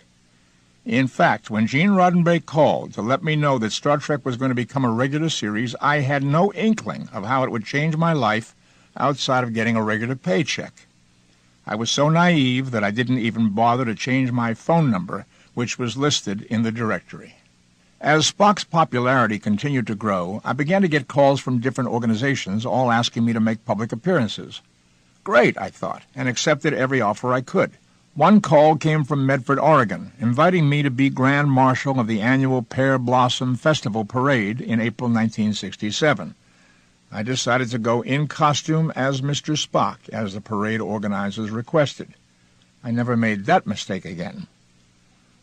In fact, when Gene Roddenberry called to let me know that Star Trek was going to become a regular series, I had no inkling of how it would change my life outside of getting a regular paycheck. I was so naive that I didn't even bother to change my phone number, which was listed in the directory. As Spock's popularity continued to grow, I began to get calls from different organizations, all asking me to make public appearances. Great, I thought, and accepted every offer I could. One call came from Medford, Oregon, inviting me to be Grand Marshal of the annual Pear Blossom Festival Parade in April 1967. I decided to go in costume as Mr. Spock, as the parade organizers requested. I never made that mistake again.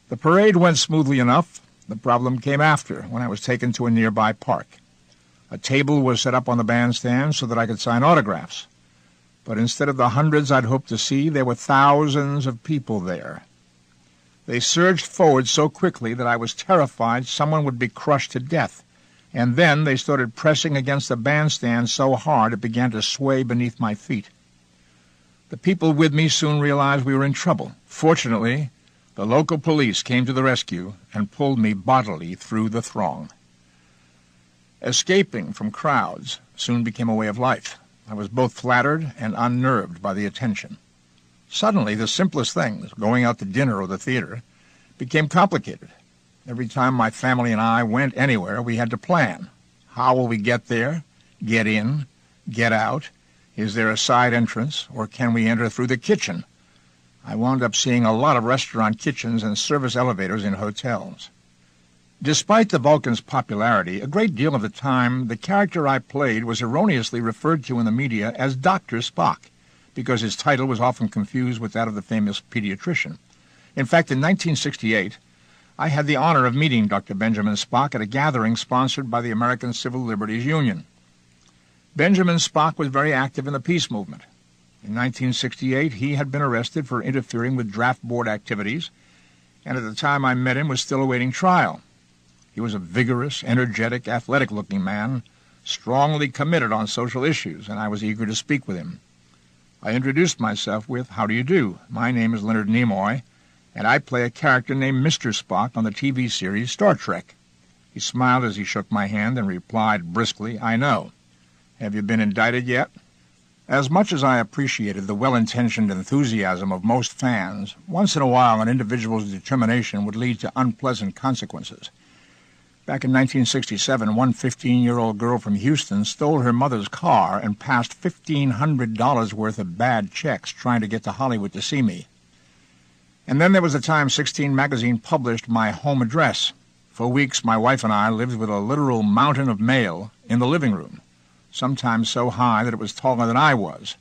The parade went smoothly enough. The problem came after, when I was taken to a nearby park. A table was set up on the bandstand so that I could sign autographs. But instead of the hundreds I'd hoped to see, there were thousands of people there. They surged forward so quickly that I was terrified someone would be crushed to death, and then they started pressing against the bandstand so hard it began to sway beneath my feet. The people with me soon realized we were in trouble. Fortunately, the local police came to the rescue and pulled me bodily through the throng. Escaping from crowds soon became a way of life. I was both flattered and unnerved by the attention. Suddenly, the simplest things, going out to dinner or the theater, became complicated. Every time my family and I went anywhere, we had to plan. How will we get there, get in, get out? Is there a side entrance, or can we enter through the kitchen? I wound up seeing a lot of restaurant kitchens and service elevators in hotels. Despite the Vulcan's popularity, a great deal of the time the character I played was erroneously referred to in the media as Dr. Spock, because his title was often confused with that of the famous pediatrician. In fact, in 1968, I had the honor of meeting Dr. Benjamin Spock at a gathering sponsored by the American Civil Liberties Union. Benjamin Spock was very active in the peace movement. In 1968, he had been arrested for interfering with draft board activities, and at the time I met him was still awaiting trial. He was a vigorous, energetic, athletic-looking man, strongly committed on social issues, and I was eager to speak with him. I introduced myself with, "How do you do? My name is Leonard Nimoy, and I play a character named Mr. Spock on the TV series Star Trek." He smiled as he shook my hand and replied briskly, "I know. Have you been indicted yet?" As much as I appreciated the well-intentioned enthusiasm of most fans, once in a while an individual's determination would lead to unpleasant consequences. Back in 1967, one 15-year-old girl from Houston stole her mother's car and passed $1,500 worth of bad checks trying to get to Hollywood to see me. And then there was the time 16 magazine published my home address. For weeks, my wife and I lived with a literal mountain of mail in the living room, sometimes so high that it was taller than I was.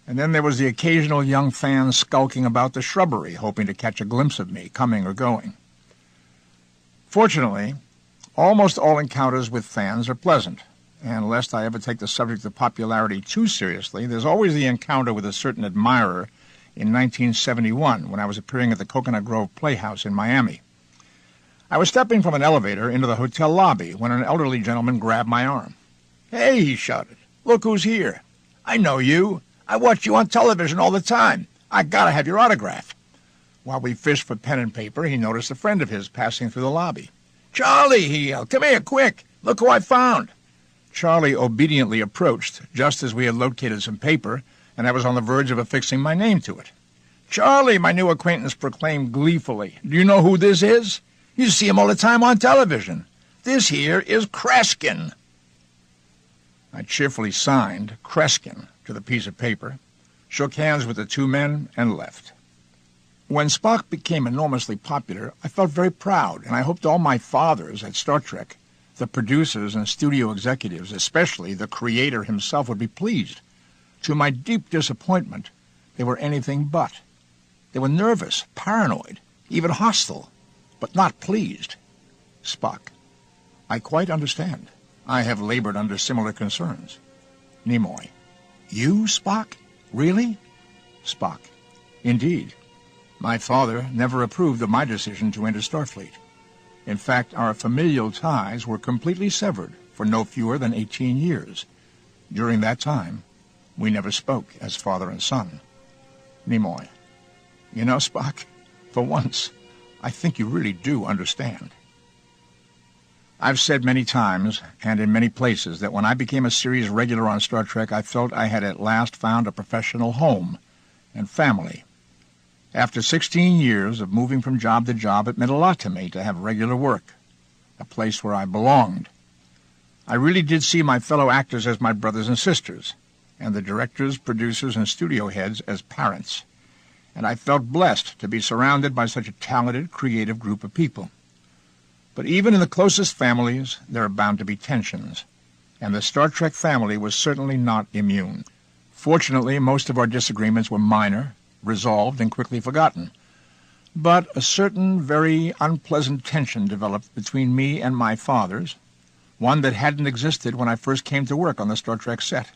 And then there was the occasional young fan skulking about the shrubbery, hoping to catch a glimpse of me, coming or going. Fortunately, almost all encounters with fans are pleasant, and lest I ever take the subject of popularity too seriously, there's always the encounter with a certain admirer in 1971 when I was appearing at the Coconut Grove Playhouse in Miami. I was stepping from an elevator into the hotel lobby when an elderly gentleman grabbed my arm. "Hey," he shouted, "look who's here. I know you. I watch you on television all the time. I gotta have your autograph." While we fished for pen and paper, he noticed a friend of his passing through the lobby. "Charlie," he yelled, "come here, quick! Look who I found!" Charlie obediently approached, just as we had located some paper, and I was on the verge of affixing my name to it. "Charlie," my new acquaintance proclaimed gleefully, "do you know who this is? You see him all the time on television. This here is Kreskin." I cheerfully signed Kreskin to the piece of paper, shook hands with the two men, and left. When Spock became enormously popular, I felt very proud, and I hoped all my fathers at Star Trek, the producers and studio executives, especially the creator himself, would be pleased. To my deep disappointment, they were anything but. They were nervous, paranoid, even hostile, but not pleased. Spock: I quite understand. I have labored under similar concerns. Nimoy: You, Spock? Really? Spock: Indeed. My father never approved of my decision to enter Starfleet. In fact, our familial ties were completely severed for no fewer than 18 years. During that time, we never spoke as father and son. Nimoy: You know, Spock, for once, I think you really do understand. I've said many times and in many places that when I became a series regular on Star Trek, I felt I had at last found a professional home and family. After 16 years of moving from job to job, it meant a lot to me to have regular work, a place where I belonged. I really did see my fellow actors as my brothers and sisters, and the directors, producers, and studio heads as parents. And I felt blessed to be surrounded by such a talented, creative group of people. But even in the closest families, there are bound to be tensions, and the Star Trek family was certainly not immune. Fortunately, most of our disagreements were minor, resolved, and quickly forgotten. But a certain very unpleasant tension developed between me and my fathers, one that hadn't existed when I first came to work on the Star Trek set.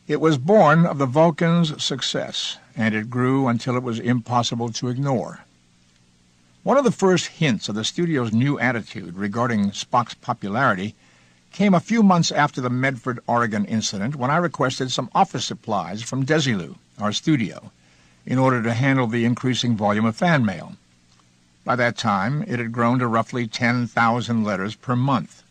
It was born of the Vulcans' success, and it grew until it was impossible to ignore. One of the first hints of the studio's new attitude regarding Spock's popularity came a few months after the Medford, Oregon incident, when I requested some office supplies from Desilu, our studio, in order to handle the increasing volume of fan mail. By that time, it had grown to roughly 10,000 letters per month.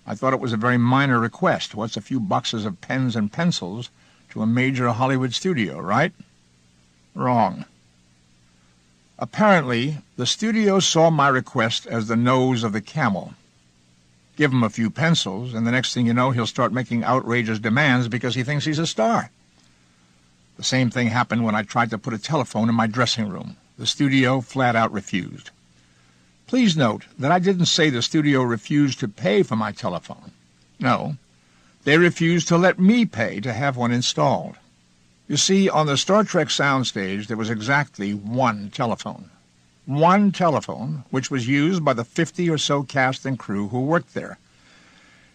I thought it was a very minor request. What's a few boxes of pens and pencils to a major Hollywood studio, right? Wrong. Apparently, the studio saw my request as the nose of the camel. Give him a few pencils, and the next thing you know, he'll start making outrageous demands because he thinks he's a star. The same thing happened when I tried to put a telephone in my dressing room. The studio flat out refused. Please note that I didn't say the studio refused to pay for my telephone. No, they refused to let me pay to have one installed. You see, on the Star Trek soundstage there was exactly one telephone. One telephone, which was used by the 50 or so cast and crew who worked there.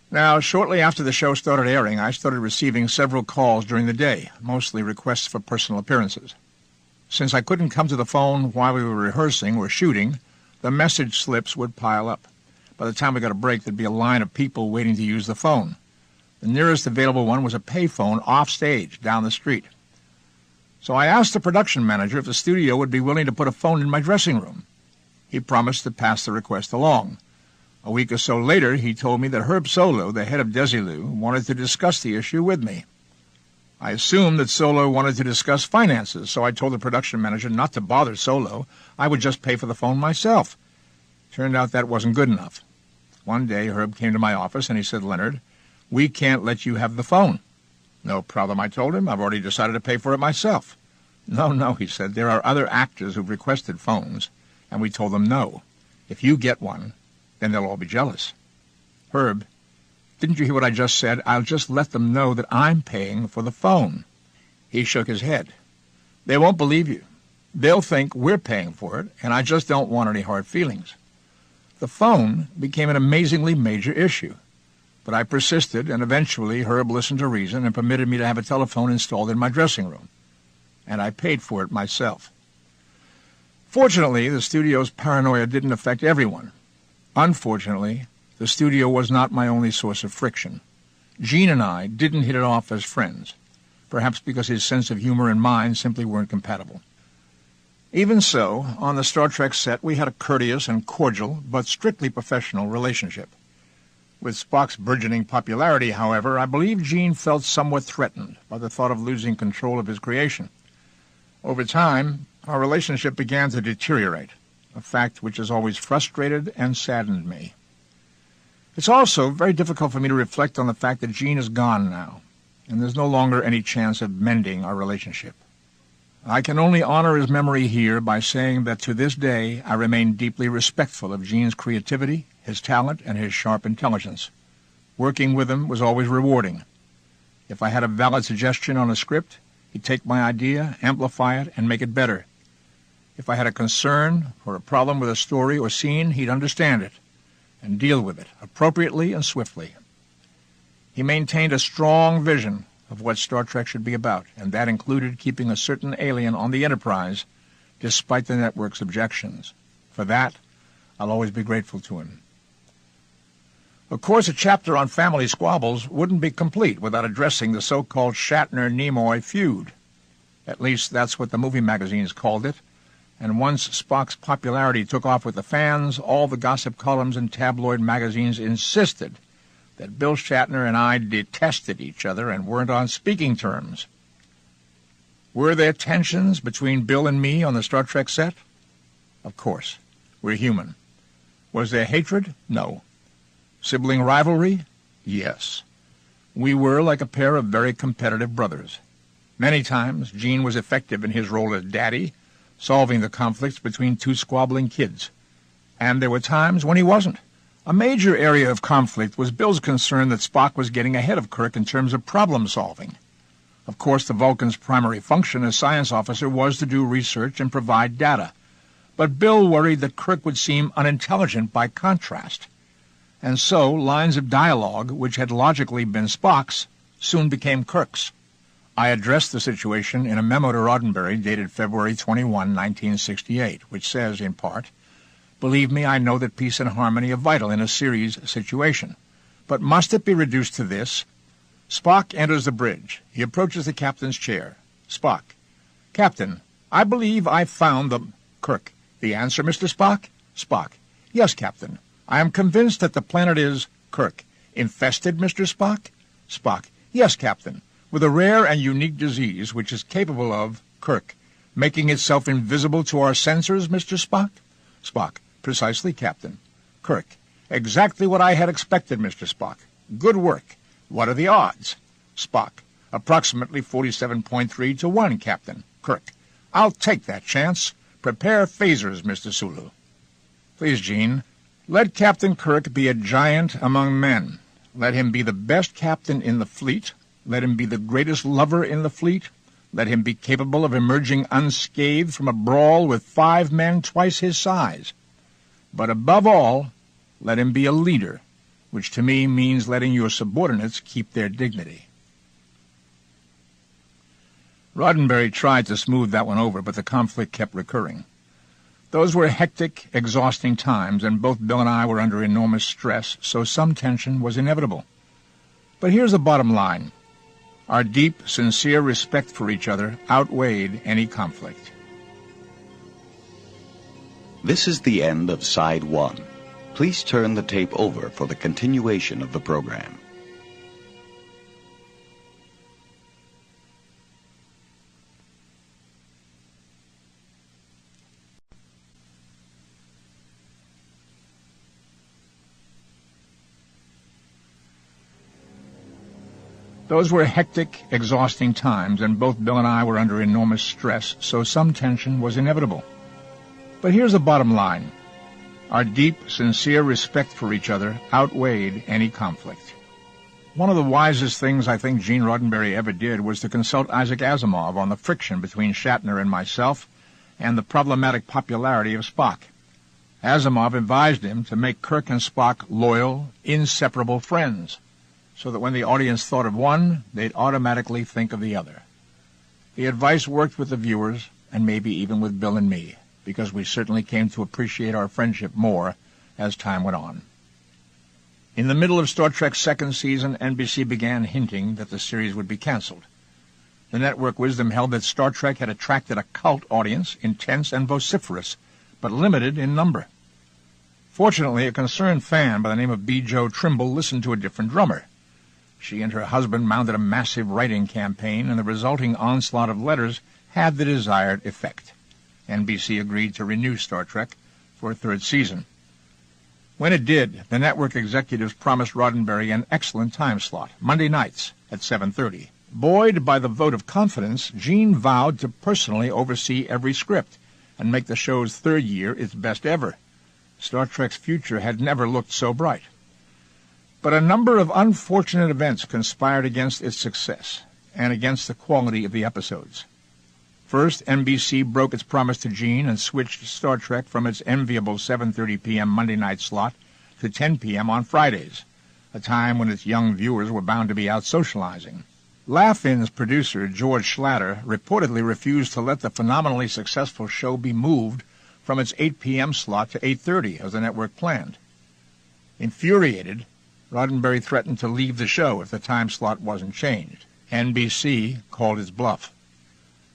Now, shortly after the show started airing, I started receiving several calls during the day, mostly requests for personal appearances. Since I couldn't come to the phone while we were rehearsing or shooting, the message slips would pile up. By the time we got a break, there'd be a line of people waiting to use the phone. The nearest available one was a payphone off stage down the street. So I asked the production manager if the studio would be willing to put a phone in my dressing room. He promised to pass the request along. A week or so later, he told me that Herb Solo, the head of Desilu, wanted to discuss the issue with me. I assumed that Solo wanted to discuss finances, so I told the production manager not to bother Solo. I would just pay for the phone myself. Turned out that wasn't good enough. One day, Herb came to my office and he said, "Leonard, we can't let you have the phone." "No problem," I told him. "I've already decided to pay for it myself." No, he said. "There are other actors who've requested phones, and we told them no. If you get one, then they'll all be jealous." "Herb, didn't you hear what I just said? I'll just let them know that I'm paying for the phone." He shook his head. "They won't believe you. They'll think we're paying for it, and I just don't want any hard feelings." The phone became an amazingly major issue. But I persisted, and eventually Herb listened to reason and permitted me to have a telephone installed in my dressing room. And I paid for it myself. Fortunately, the studio's paranoia didn't affect everyone. Unfortunately, the studio was not my only source of friction. Gene and I didn't hit it off as friends, perhaps because his sense of humor and mine simply weren't compatible. Even so, on the Star Trek set we had a courteous and cordial but strictly professional relationship. With Spock's burgeoning popularity, however, I believe Gene felt somewhat threatened by the thought of losing control of his creation. Over time, our relationship began to deteriorate, a fact which has always frustrated and saddened me. It's also very difficult for me to reflect on the fact that Gene is gone now, and there's no longer any chance of mending our relationship. I can only honor his memory here by saying that to this day I remain deeply respectful of Gene's creativity, his talent, and his sharp intelligence. Working with him was always rewarding. If I had a valid suggestion on a script, he'd take my idea, amplify it, and make it better. If I had a concern or a problem with a story or scene, he'd understand it and deal with it appropriately and swiftly. He maintained a strong vision of what Star Trek should be about, and that included keeping a certain alien on the Enterprise, despite the network's objections. For that, I'll always be grateful to him. Of course, a chapter on family squabbles wouldn't be complete without addressing the so-called Shatner-Nimoy feud. At least that's what the movie magazines called it, and once Spock's popularity took off with the fans, all the gossip columns and tabloid magazines insisted that Bill Shatner and I detested each other and weren't on speaking terms. Were there tensions between Bill and me on the Star Trek set? Of course. We're human. Was there hatred? No. Sibling rivalry? Yes. We were like a pair of very competitive brothers. Many times Gene was effective in his role as daddy, solving the conflicts between two squabbling kids. And there were times when he wasn't. A major area of conflict was Bill's concern that Spock was getting ahead of Kirk in terms of problem-solving. Of course, the Vulcan's primary function as science officer was to do research and provide data. But Bill worried that Kirk would seem unintelligent by contrast. And so lines of dialogue, which had logically been Spock's, soon became Kirk's. I addressed the situation in a memo to Roddenberry dated February 21, 1968, which says, in part, "Believe me, I know that peace and harmony are vital in a series situation. But must it be reduced to this? Spock enters the bridge. He approaches the captain's chair. Spock: Captain, I believe I've found the... Kirk: The answer, Mr. Spock? Spock: Yes, Captain. I am convinced that the planet is... Kirk: Infested, Mr. Spock? Spock: Yes, Captain, with a rare and unique disease which is capable of... Kirk: Making itself invisible to our sensors, Mr. Spock? Spock: Precisely, Captain. Kirk: Exactly what I had expected, Mr. Spock. Good work. What are the odds? Spock: Approximately 47.3 to 1, Captain. Kirk: I'll take that chance. Prepare phasers, Mr. Sulu. Please, Gene, let Captain Kirk be a giant among men. Let him be the best captain in the fleet. Let him be the greatest lover in the fleet. Let him be capable of emerging unscathed from a brawl with 5 men twice his size. But above all, let him be a leader, which to me means letting your subordinates keep their dignity." Roddenberry tried to smooth that one over, but the conflict kept recurring. Those were hectic, exhausting times, and both Bill and I were under enormous stress, so some tension was inevitable. But here's the bottom line. Our deep, sincere respect for each other outweighed any conflict. This is the end of Side 1. Please turn the tape over for the continuation of the program. Those were hectic, exhausting times, and both Bill and I were under enormous stress, so some tension was inevitable. But here's the bottom line. Our deep, sincere respect for each other outweighed any conflict. One of the wisest things I think Gene Roddenberry ever did was to consult Isaac Asimov on the friction between Shatner and myself and the problematic popularity of Spock. Asimov advised him to make Kirk and Spock loyal, inseparable friends, so that when the audience thought of one, they'd automatically think of the other. The advice worked with the viewers, and maybe even with Bill and me, because we certainly came to appreciate our friendship more as time went on. In the middle of Star Trek's second season, NBC began hinting that the series would be canceled. The network wisdom held that Star Trek had attracted a cult audience, intense and vociferous, but limited in number. Fortunately, a concerned fan by the name of B. Jo Trimble listened to a different drummer. She and her husband mounted a massive writing campaign, and the resulting onslaught of letters had the desired effect. NBC agreed to renew Star Trek for a third season. When it did, the network executives promised Roddenberry an excellent time slot, Monday nights at 7:30. Buoyed by the vote of confidence, Gene vowed to personally oversee every script and make the show's third year its best ever. Star Trek's future had never looked so bright. But a number of unfortunate events conspired against its success and against the quality of the episodes. First, NBC broke its promise to Gene and switched Star Trek from its enviable 7:30 p.m. Monday night slot to 10 p.m. on Fridays, a time when its young viewers were bound to be out socializing. Laugh-In's producer, George Schlatter, reportedly refused to let the phenomenally successful show be moved from its 8 p.m. slot to 8:30, as the network planned. Infuriated, Roddenberry threatened to leave the show if the time slot wasn't changed. NBC called his bluff.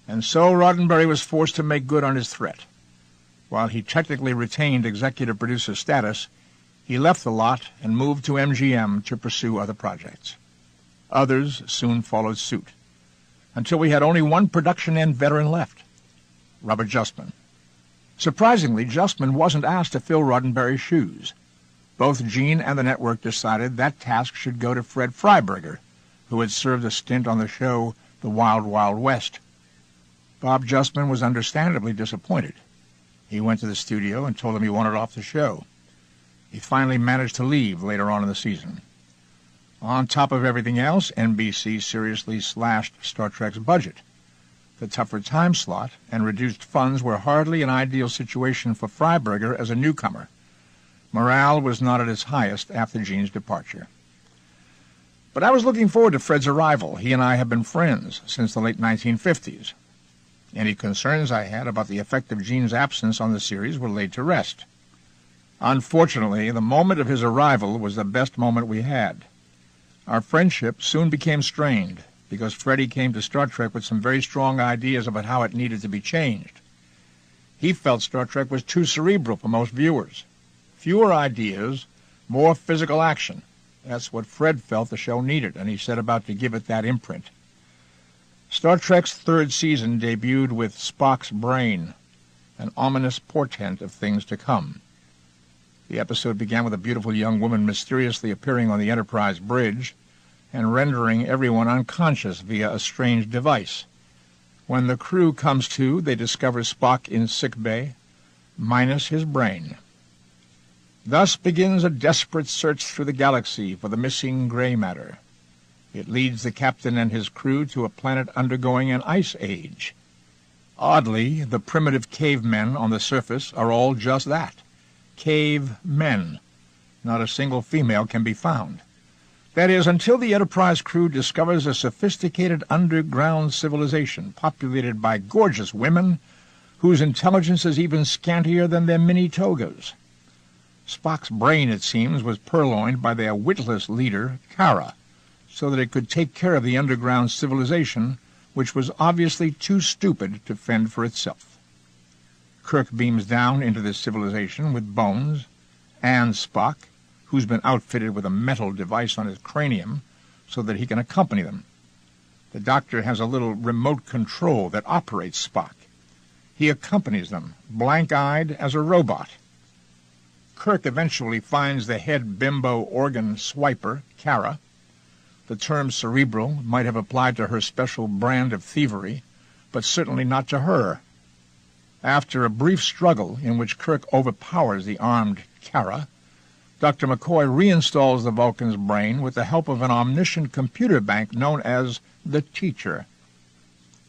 And so Roddenberry was forced to make good on his threat. While he technically retained executive producer status, he left the lot and moved to MGM to pursue other projects. Others soon followed suit, until we had only one production end veteran left, Robert Justman. Surprisingly, Justman wasn't asked to fill Roddenberry's shoes. Both Gene and the network decided that task should go to Fred Freiberger, who had served a stint on the show The Wild Wild West. Bob Justman was understandably disappointed. He went to the studio and told them he wanted off the show. He finally managed to leave later on in the season. On top of everything else, NBC seriously slashed Star Trek's budget. The tougher time slot and reduced funds were hardly an ideal situation for Freiberger as a newcomer. Morale was not at its highest after Gene's departure. But I was looking forward to Fred's arrival. He and I have been friends since the late 1950s. Any concerns I had about the effect of Gene's absence on the series were laid to rest. Unfortunately, the moment of his arrival was the best moment we had. Our friendship soon became strained because Freddie came to Star Trek with some very strong ideas about how it needed to be changed. He felt Star Trek was too cerebral for most viewers. Fewer ideas, more physical action. That's what Fred felt the show needed, and he set about to give it that imprint. Star Trek's third season debuted with Spock's brain, an ominous portent of things to come. The episode began with a beautiful young woman mysteriously appearing on the Enterprise bridge and rendering everyone unconscious via a strange device. When the crew comes to, they discover Spock in sickbay, minus his brain. Thus begins a desperate search through the galaxy for the missing gray matter. It leads the captain and his crew to a planet undergoing an ice age. Oddly, the primitive cavemen on the surface are all just that, cave men. Not a single female can be found. That is, until the Enterprise crew discovers a sophisticated underground civilization populated by gorgeous women whose intelligence is even scantier than their mini togas. Spock's brain, it seems, was purloined by their witless leader, Kara, so that it could take care of the underground civilization, which was obviously too stupid to fend for itself. Kirk beams down into this civilization with Bones and Spock, who's been outfitted with a metal device on his cranium so that he can accompany them. The Doctor has a little remote control that operates Spock. He accompanies them, blank-eyed as a robot. Kirk eventually finds the head bimbo organ swiper, Kara. The term cerebral might have applied to her special brand of thievery, but certainly not to her. After a brief struggle in which Kirk overpowers the armed Kara, Dr. McCoy reinstalls the Vulcan's brain with the help of an omniscient computer bank known as the Teacher.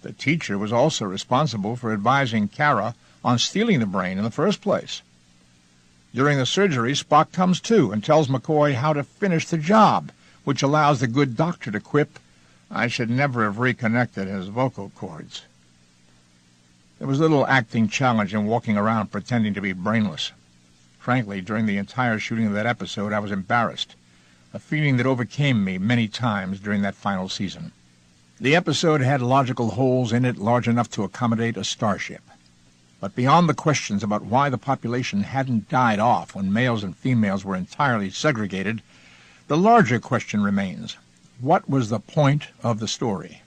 The Teacher was also responsible for advising Kara on stealing the brain in the first place. During the surgery, Spock comes to and tells McCoy how to finish the job, which allows the good doctor to quip, "I should never have reconnected his vocal cords." There was little acting challenge in walking around pretending to be brainless. Frankly, during the entire shooting of that episode, I was embarrassed, a feeling that overcame me many times during that final season. The episode had logical holes in it large enough to accommodate a starship. But beyond the questions about why the population hadn't died off when males and females were entirely segregated, the larger question remains: what was the point of the story?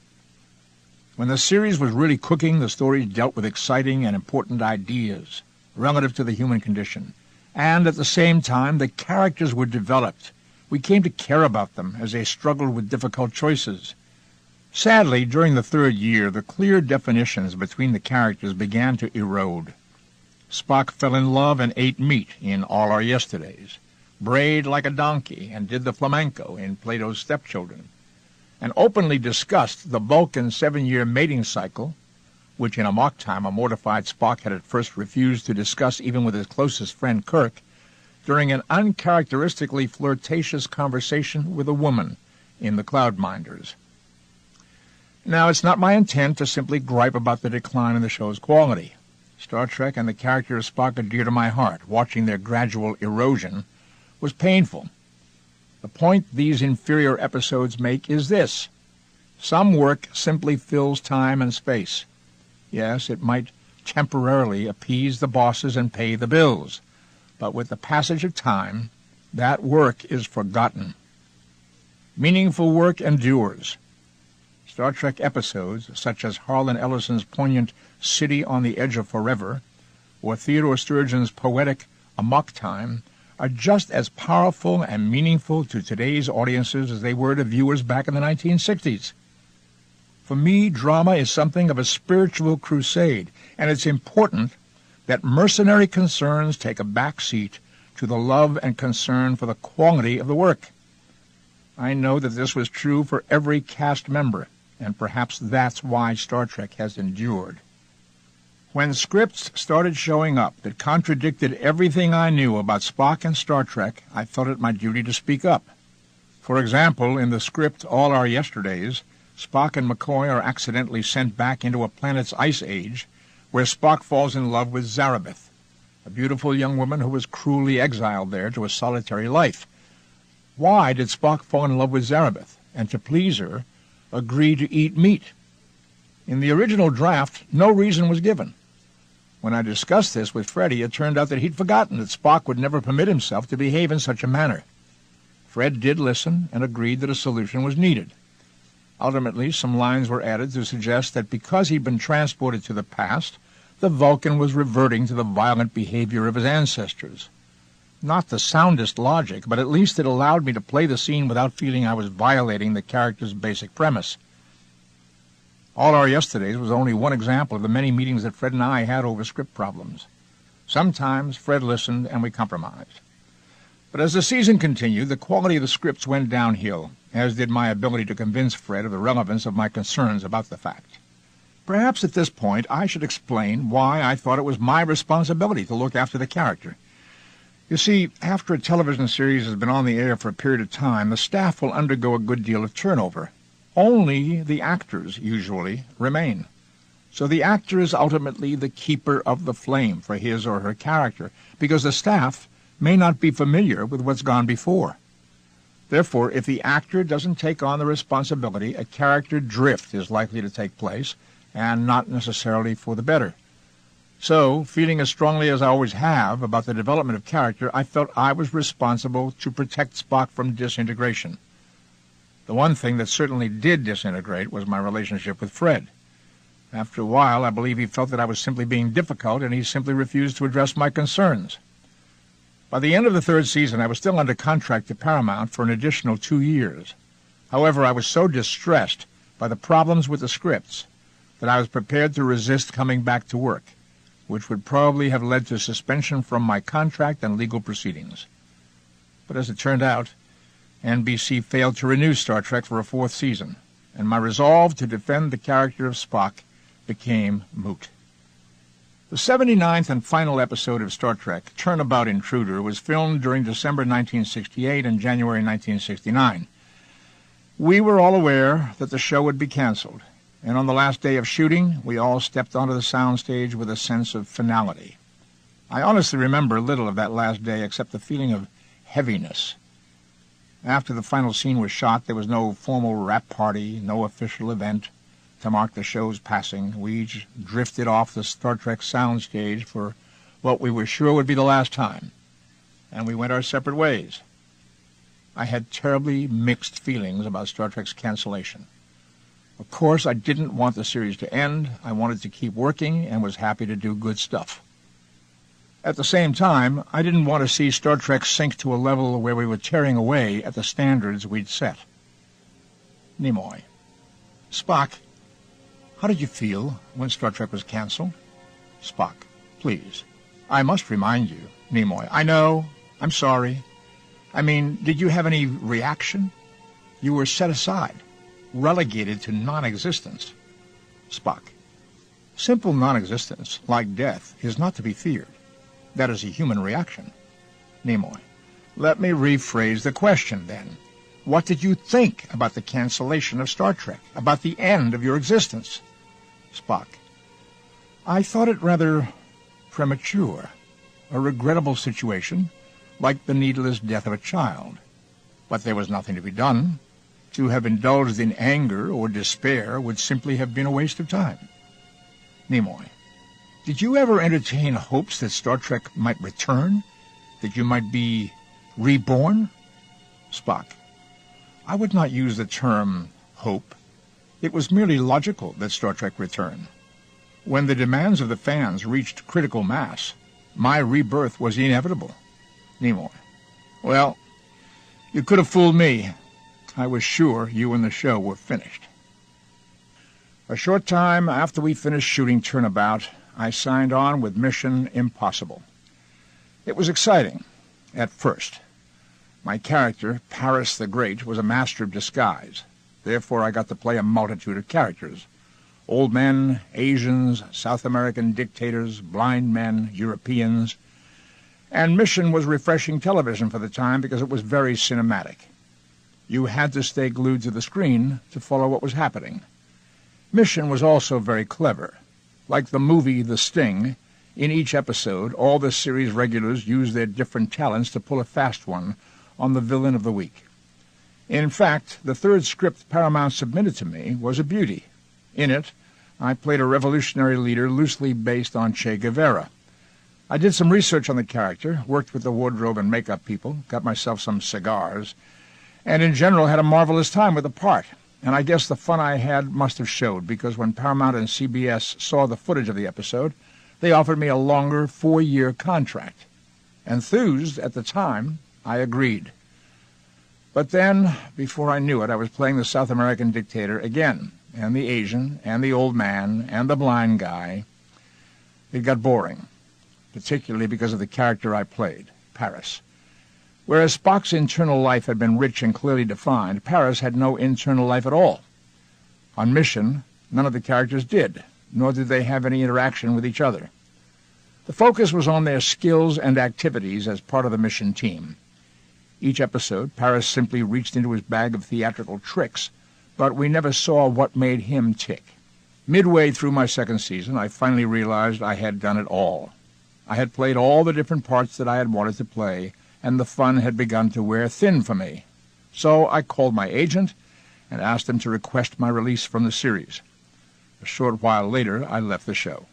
When the series was really cooking, the stories dealt with exciting and important ideas relative to the human condition, and at the same time the characters were developed. We came to care about them as they struggled with difficult choices. Sadly, during the third year, the clear definitions between the characters began to erode. Spock fell in love and ate meat in All Our Yesterdays, brayed like a donkey, and did the flamenco in Plato's Stepchildren, and openly discussed the Vulcan 7-year mating cycle, which in Amok Time a mortified Spock had at first refused to discuss even with his closest friend Kirk, during an uncharacteristically flirtatious conversation with a woman in the Cloudminders. Now, it's not my intent to simply gripe about the decline in the show's quality. Star Trek and the character of Spock are dear to my heart. Watching their gradual erosion was painful. The point these inferior episodes make is this: some work simply fills time and space. Yes, it might temporarily appease the bosses and pay the bills, but with the passage of time, that work is forgotten. Meaningful work endures. Star Trek episodes, such as Harlan Ellison's poignant City on the Edge of Forever, or Theodore Sturgeon's poetic Amok Time, are just as powerful and meaningful to today's audiences as they were to viewers back in the 1960s. For me, drama is something of a spiritual crusade, and it's important that mercenary concerns take a back seat to the love and concern for the quality of the work. I know that this was true for every cast member, and perhaps that's why Star Trek has endured. When scripts started showing up that contradicted everything I knew about Spock and Star Trek, I felt it my duty to speak up. For example, in the script All Our Yesterdays, Spock and McCoy are accidentally sent back into a planet's ice age, where Spock falls in love with Zarabeth, a beautiful young woman who was cruelly exiled there to a solitary life. Why did Spock fall in love with Zarabeth, and to please her, agree to eat meat? In the original draft, no reason was given. When I discussed this with Freddie, it turned out that he'd forgotten that Spock would never permit himself to behave in such a manner. Fred did listen and agreed that a solution was needed. Ultimately, some lines were added to suggest that because he'd been transported to the past, the Vulcan was reverting to the violent behavior of his ancestors. Not the soundest logic, but at least it allowed me to play the scene without feeling I was violating the character's basic premise. All Our Yesterdays was only one example of the many meetings that Fred and I had over script problems. Sometimes Fred listened and we compromised. But as the season continued, the quality of the scripts went downhill, as did my ability to convince Fred of the relevance of my concerns about the fact. Perhaps at this point I should explain why I thought it was my responsibility to look after the character. You see, after a television series has been on the air for a period of time, the staff will undergo a good deal of turnover. Only the actors usually remain. So the actor is ultimately the keeper of the flame for his or her character, because the staff may not be familiar with what's gone before. Therefore, if the actor doesn't take on the responsibility, a character drift is likely to take place, and not necessarily for the better. So, feeling as strongly as I always have about the development of character, I felt I was responsible to protect Spock from disintegration. The one thing that certainly did disintegrate was my relationship with Fred. After a while, I believe he felt that I was simply being difficult, and he simply refused to address my concerns. By the end of the third season, I was still under contract to Paramount for an additional 2 years. However, I was so distressed by the problems with the scripts that I was prepared to resist coming back to work, which would probably have led to suspension from my contract and legal proceedings. But as it turned out, NBC failed to renew Star Trek for a 4th season, and my resolve to defend the character of Spock became moot. The 79th and final episode of Star Trek, Turnabout Intruder, was filmed during December 1968 and January 1969. We were all aware that the show would be canceled, and on the last day of shooting, we all stepped onto the soundstage with a sense of finality. I honestly remember little of that last day except the feeling of heaviness. After the final scene was shot, there was no formal wrap party, no official event to mark the show's passing. We each drifted off the Star Trek soundstage for what we were sure would be the last time, and we went our separate ways. I had terribly mixed feelings about Star Trek's cancellation. Of course, I didn't want the series to end. I wanted to keep working and was happy to do good stuff. At the same time, I didn't want to see Star Trek sink to a level where we were tearing away at the standards we'd set. Nimoy. Spock, how did you feel when Star Trek was canceled? Spock. Please. I must remind you. Nimoy. I know. I'm sorry. I mean, did you have any reaction? You were set aside, relegated to non-existence. Spock. Simple non-existence, like death, is not to be feared. That is a human reaction. Nimoy. Let me rephrase the question, then. What did you think about the cancellation of Star Trek, about the end of your existence? Spock. I thought it rather premature, a regrettable situation, like the needless death of a child. But there was nothing to be done. To have indulged in anger or despair would simply have been a waste of time. Nimoy. Did you ever entertain hopes that Star Trek might return? That you might be reborn? Spock. I would not use the term hope. It was merely logical that Star Trek return. When the demands of the fans reached critical mass, my rebirth was inevitable. Nimoy. Well, you could have fooled me. I was sure you and the show were finished. A short time after we finished shooting Turnabout, I signed on with Mission Impossible. It was exciting, at first. My character, Paris the Great, was a master of disguise. Therefore, I got to play a multitude of characters. Old men, Asians, South American dictators, blind men, Europeans. And Mission was refreshing television for the time because it was very cinematic. You had to stay glued to the screen to follow what was happening. Mission was also very clever. Like the movie The Sting, in each episode, all the series regulars used their different talents to pull a fast one on the villain of the week. In fact, the third script Paramount submitted to me was a beauty. In it, I played a revolutionary leader loosely based on Che Guevara. I did some research on the character, worked with the wardrobe and makeup people, got myself some cigars, and in general had a marvelous time with the part. And I guess the fun I had must have showed, because when Paramount and CBS saw the footage of the episode, they offered me a longer 4-year contract. Enthused at the time, I agreed. But then, before I knew it, I was playing the South American dictator again, and the Asian, and the old man, and the blind guy. It got boring, particularly because of the character I played, Paris. Whereas Spock's internal life had been rich and clearly defined, Paris had no internal life at all. On Mission, none of the characters did, nor did they have any interaction with each other. The focus was on their skills and activities as part of the Mission team. Each episode, Paris simply reached into his bag of theatrical tricks, but we never saw what made him tick. Midway through my second season, I finally realized I had done it all. I had played all the different parts that I had wanted to play, and the fun had begun to wear thin for me. So I called my agent and asked him to request my release from the series. A short while later, I left the show.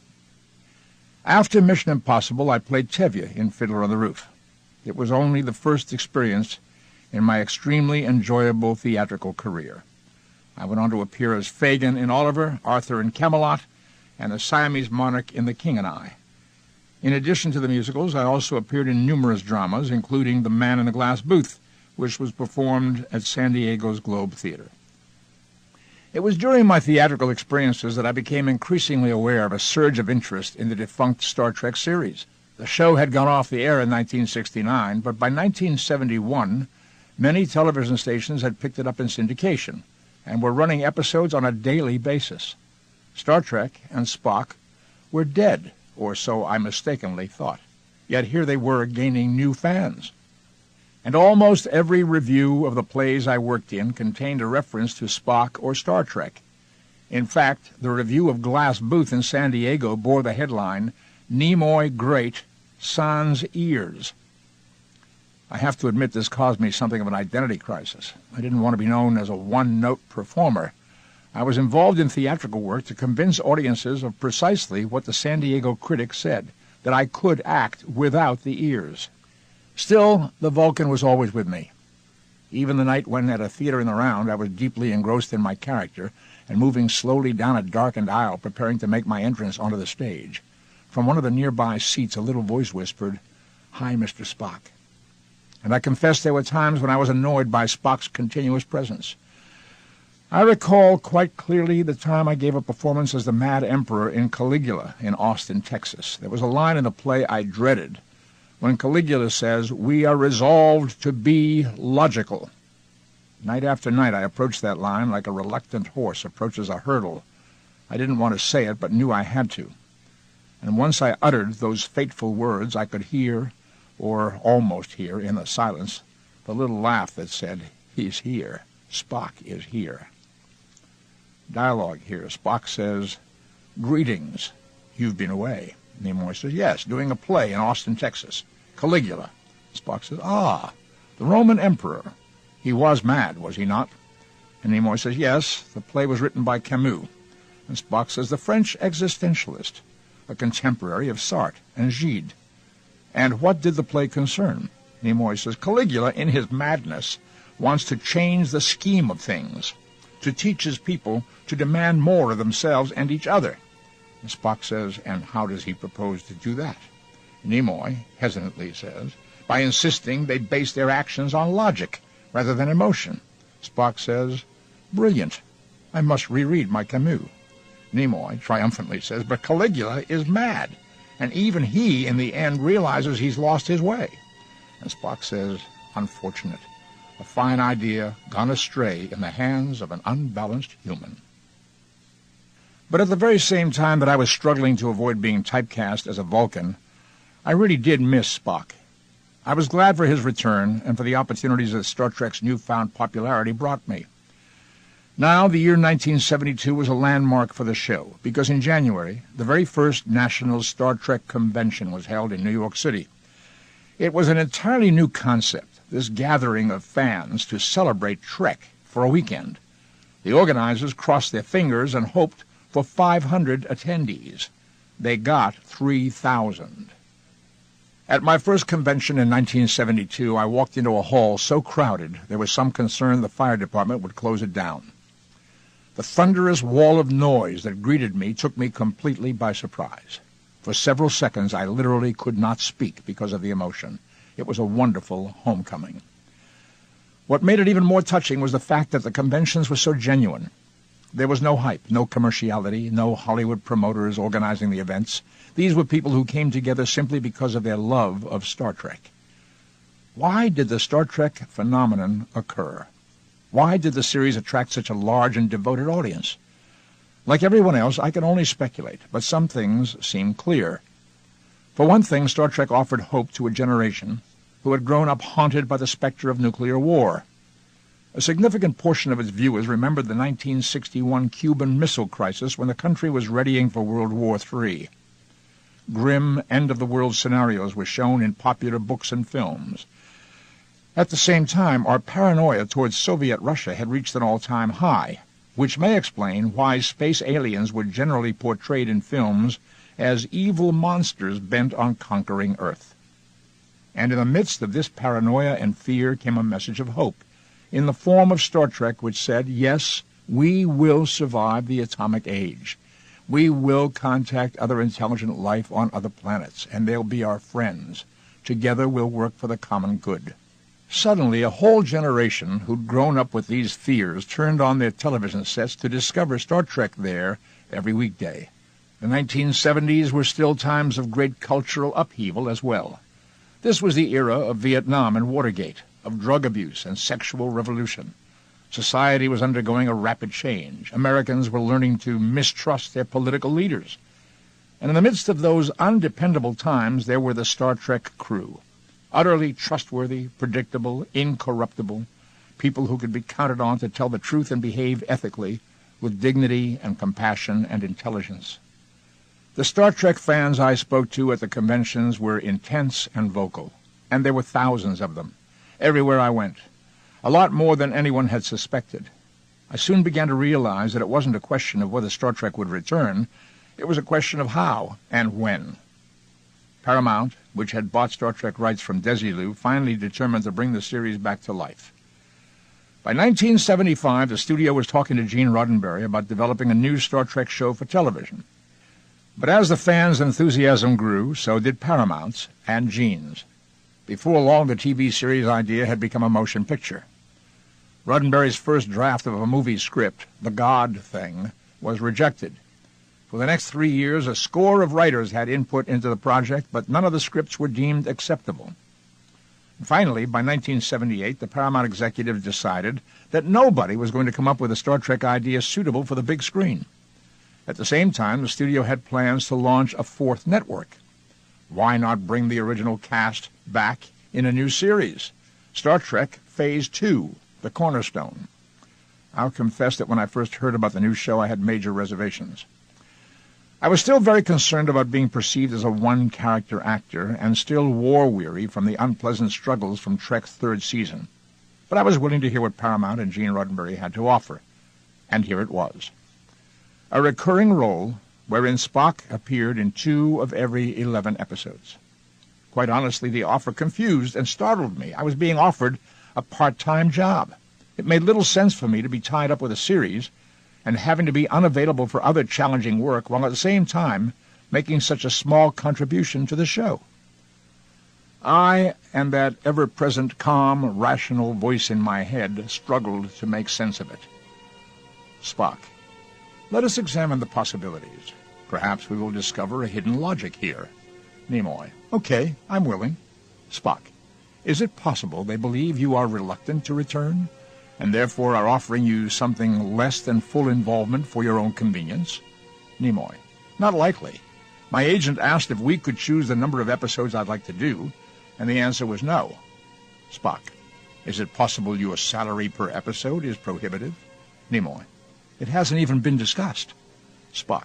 After Mission Impossible, I played Tevye in Fiddler on the Roof. It was only the first experience in my extremely enjoyable theatrical career. I went on to appear as Fagin in Oliver, Arthur in Camelot, and the Siamese monarch in The King and I. In addition to the musicals, I also appeared in numerous dramas, including The Man in the Glass Booth, which was performed at San Diego's Globe Theater. It was during my theatrical experiences that I became increasingly aware of a surge of interest in the defunct Star Trek series. The show had gone off the air in 1969, but by 1971, many television stations had picked it up in syndication and were running episodes on a daily basis. Star Trek and Spock were dead, or so I mistakenly thought. Yet here they were gaining new fans. And almost every review of the plays I worked in contained a reference to Spock or Star Trek. In fact, the review of Glass Booth in San Diego bore the headline, "Nimoy Great, Sans Ears." I have to admit this caused me something of an identity crisis. I didn't want to be known as a one-note performer. I was involved in theatrical work to convince audiences of precisely what the San Diego critics said, that I could act without the ears. Still, the Vulcan was always with me. Even the night when, at a theater in the Round, I was deeply engrossed in my character and moving slowly down a darkened aisle preparing to make my entrance onto the stage. From one of the nearby seats a little voice whispered, "Hi, Mr. Spock." And I confess there were times when I was annoyed by Spock's continuous presence. I recall quite clearly the time I gave a performance as the Mad Emperor in Caligula in Austin, Texas. There was a line in the play I dreaded, when Caligula says, "We are resolved to be logical." Night after night I approached that line like a reluctant horse approaches a hurdle. I didn't want to say it, but knew I had to. And once I uttered those fateful words, I could hear, or almost hear, in the silence, the little laugh that said, "He's here. Spock is here." Dialogue here. Spock says, "Greetings. You've been away." Nimoy says, "Yes, doing a play in Austin, Texas. Caligula." Spock says, "Ah, the Roman emperor. He was mad, was he not?" And Nimoy says, "Yes, the play was written by Camus." And Spock says, "The French existentialist, a contemporary of Sartre and Gide." "And what did the play concern?" Nimoy says, "Caligula, in his madness, wants to change the scheme of things, to teach his people to demand more of themselves and each other." And Spock says, "And how does he propose to do that?" Nimoy hesitantly says, "By insisting they base their actions on logic rather than emotion." Spock says, "Brilliant. I must reread my Camus." Nimoy triumphantly says, "But Caligula is mad, and even he in the end realizes he's lost his way." And Spock says, "Unfortunate. A fine idea gone astray in the hands of an unbalanced human." But at the very same time that I was struggling to avoid being typecast as a Vulcan, I really did miss Spock. I was glad for his return and for the opportunities that Star Trek's newfound popularity brought me. Now, the year 1972 was a landmark for the show, because in January, the very first National Star Trek Convention was held in New York City. It was an entirely new concept, this gathering of fans to celebrate Trek for a weekend. The organizers crossed their fingers and hoped for 500 attendees. They got 3,000. At my first convention in 1972, I walked into a hall so crowded there was some concern the fire department would close it down. The thunderous wall of noise that greeted me took me completely by surprise. For several seconds I literally could not speak because of the emotion. It was a wonderful homecoming. What made it even more touching was the fact that the conventions were so genuine. There was no hype, no commerciality, no Hollywood promoters organizing the events. These were people who came together simply because of their love of Star Trek. Why did the Star Trek phenomenon occur? Why did the series attract such a large and devoted audience? Like everyone else, I can only speculate, but some things seem clear. For one thing, Star Trek offered hope to a generation who had grown up haunted by the specter of nuclear war. A significant portion of its viewers remembered the 1961 Cuban Missile Crisis when the country was readying for World War III. Grim, end-of-the-world scenarios were shown in popular books and films. At the same time, our paranoia towards Soviet Russia had reached an all-time high, which may explain why space aliens were generally portrayed in films as evil monsters bent on conquering Earth. And in the midst of this paranoia and fear came a message of hope, in the form of Star Trek, which said, yes, we will survive the atomic age. We will contact other intelligent life on other planets, and they'll be our friends. Together we'll work for the common good. Suddenly, a whole generation who'd grown up with these fears turned on their television sets to discover Star Trek there every weekday. The 1970s were still times of great cultural upheaval as well. This was the era of Vietnam and Watergate, of drug abuse and sexual revolution. Society was undergoing a rapid change. Americans were learning to mistrust their political leaders. And in the midst of those undependable times, there were the Star Trek crew. Utterly trustworthy, predictable, incorruptible, people who could be counted on to tell the truth and behave ethically with dignity and compassion and intelligence. The Star Trek fans I spoke to at the conventions were intense and vocal, and there were thousands of them. everywhere I went. A lot more than anyone had suspected. I soon began to realize that it wasn't a question of whether Star Trek would return. It was a question of how and when. Paramount, which had bought Star Trek rights from Desilu, finally determined to bring the series back to life. By 1975, the studio was talking to Gene Roddenberry about developing a new Star Trek show for television. But as the fans' enthusiasm grew, so did Paramount's and Gene's. Before long, the TV series idea had become a motion picture. Roddenberry's first draft of a movie script, The God Thing, was rejected. For the next 3 years, a score of writers had input into the project, but none of the scripts were deemed acceptable. Finally, by 1978, the Paramount executives decided that nobody was going to come up with a Star Trek idea suitable for the big screen. At the same time, the studio had plans to launch a fourth network. Why not bring the original cast back in a new series? Star Trek Phase 2, the cornerstone. I'll confess that when I first heard about the new show, I had major reservations. I was still very concerned about being perceived as a one-character actor and still war-weary from the unpleasant struggles from Trek's third season. But I was willing to hear what Paramount and Gene Roddenberry had to offer. And here it was. A recurring role wherein Spock appeared in 2 of every 11 episodes. Quite honestly, the offer confused and startled me. I was being offered a part-time job. It made little sense for me to be tied up with a series and having to be unavailable for other challenging work while at the same time making such a small contribution to the show. I and that ever-present calm, rational voice in my head struggled to make sense of it. Spock. Let us examine the possibilities. Perhaps we will discover a hidden logic here. Nimoy. Okay, I'm willing. Spock. Is it possible they believe you are reluctant to return, and therefore are offering you something less than full involvement for your own convenience? Nimoy. Not likely. My agent asked if we could choose the number of episodes I'd like to do, and the answer was no. Spock. Is it possible your salary per episode is prohibitive? Nimoy. It hasn't even been discussed. Spock.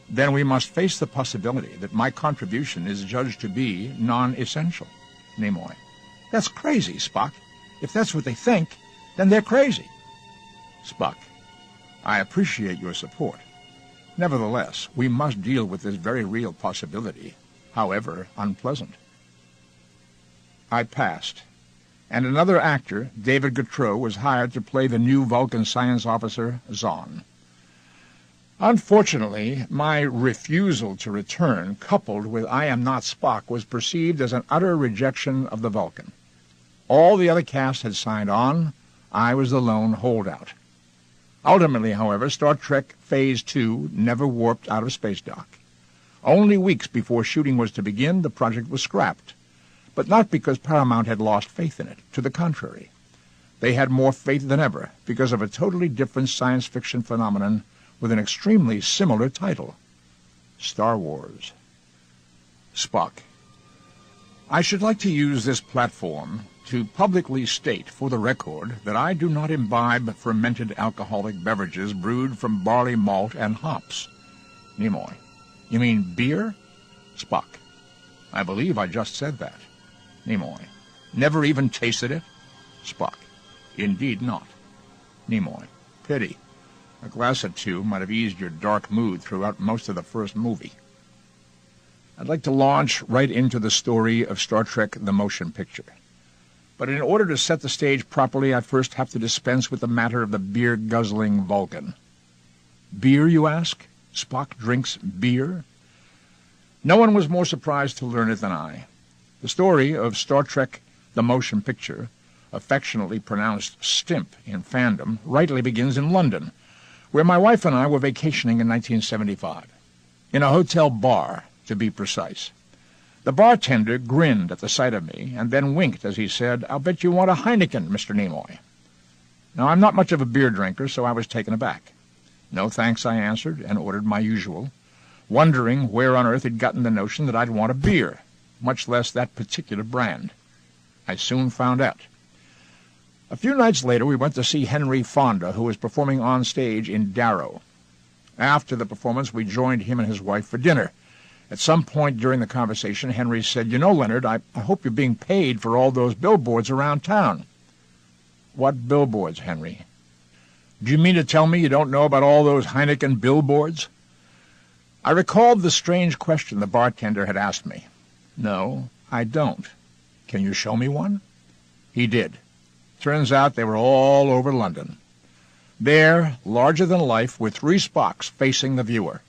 Then we must face the possibility that my contribution is judged to be non-essential. Nimoy. That's crazy, Spock. If that's what they think, then they're crazy. Spock. I appreciate your support. Nevertheless, we must deal with this very real possibility, however unpleasant. I passed, and another actor, David Gautreau, was hired to play the new Vulcan science officer, Zahn. Unfortunately, my refusal to return, coupled with I am not Spock, was perceived as an utter rejection of the Vulcan. All the other cast had signed on. I was the lone holdout. Ultimately, however, Star Trek Phase 2 never warped out of space dock. Only weeks before shooting was to begin, the project was scrapped. But not because Paramount had lost faith in it. To the contrary. They had more faith than ever because of a totally different science fiction phenomenon with an extremely similar title. Star Wars. Spock. I should like to use this platform to publicly state for the record that I do not imbibe fermented alcoholic beverages brewed from barley malt and hops. Nimoy. You mean beer? Spock. I believe I just said that. Nimoy. Never even tasted it? Spock. Indeed not. Nimoy. Pity. A glass or two might have eased your dark mood throughout most of the first movie. I'd like to launch right into the story of Star Trek the Motion Picture. But in order to set the stage properly, I first have to dispense with the matter of the beer-guzzling Vulcan. Beer, you ask? Spock drinks beer? No one was more surprised to learn it than I. The story of Star Trek the Motion Picture, affectionately pronounced Stimp in fandom, rightly begins in London, where my wife and I were vacationing in 1975. In a hotel bar, to be precise. The bartender grinned at the sight of me, and then winked as he said, "I'll bet you want a Heineken, Mr. Nimoy." Now, I'm not much of a beer drinker, so I was taken aback. "No, thanks," I answered, and ordered my usual, wondering where on earth he'd gotten the notion that I'd want a beer, much less that particular brand. I soon found out. A few nights later, we went to see Henry Fonda, who was performing on stage in Darrow. After the performance, we joined him and his wife for dinner, At some point during the conversation, Henry said, "You know, Leonard, I hope you're being paid for all those billboards around town." "What billboards, Henry?" "Do you mean to tell me you don't know about all those Heineken billboards?" I recalled the strange question the bartender had asked me. "No, I don't. Can you show me one?" He did. Turns out they were all over London. There, larger than life, were 3 Spocks facing the viewer.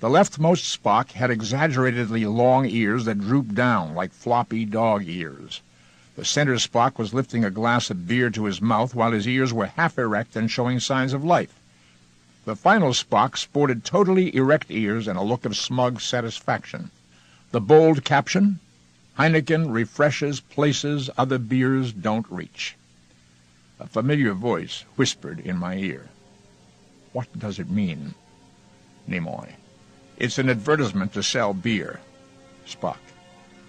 The leftmost Spock had exaggeratedly long ears that drooped down like floppy dog ears. The center Spock was lifting a glass of beer to his mouth while his ears were half erect and showing signs of life. The final Spock sported totally erect ears and a look of smug satisfaction. The bold caption, "Heineken refreshes places other beers don't reach." A familiar voice whispered in my ear. "What does it mean?" Nimoy. "It's an advertisement to sell beer." Spock.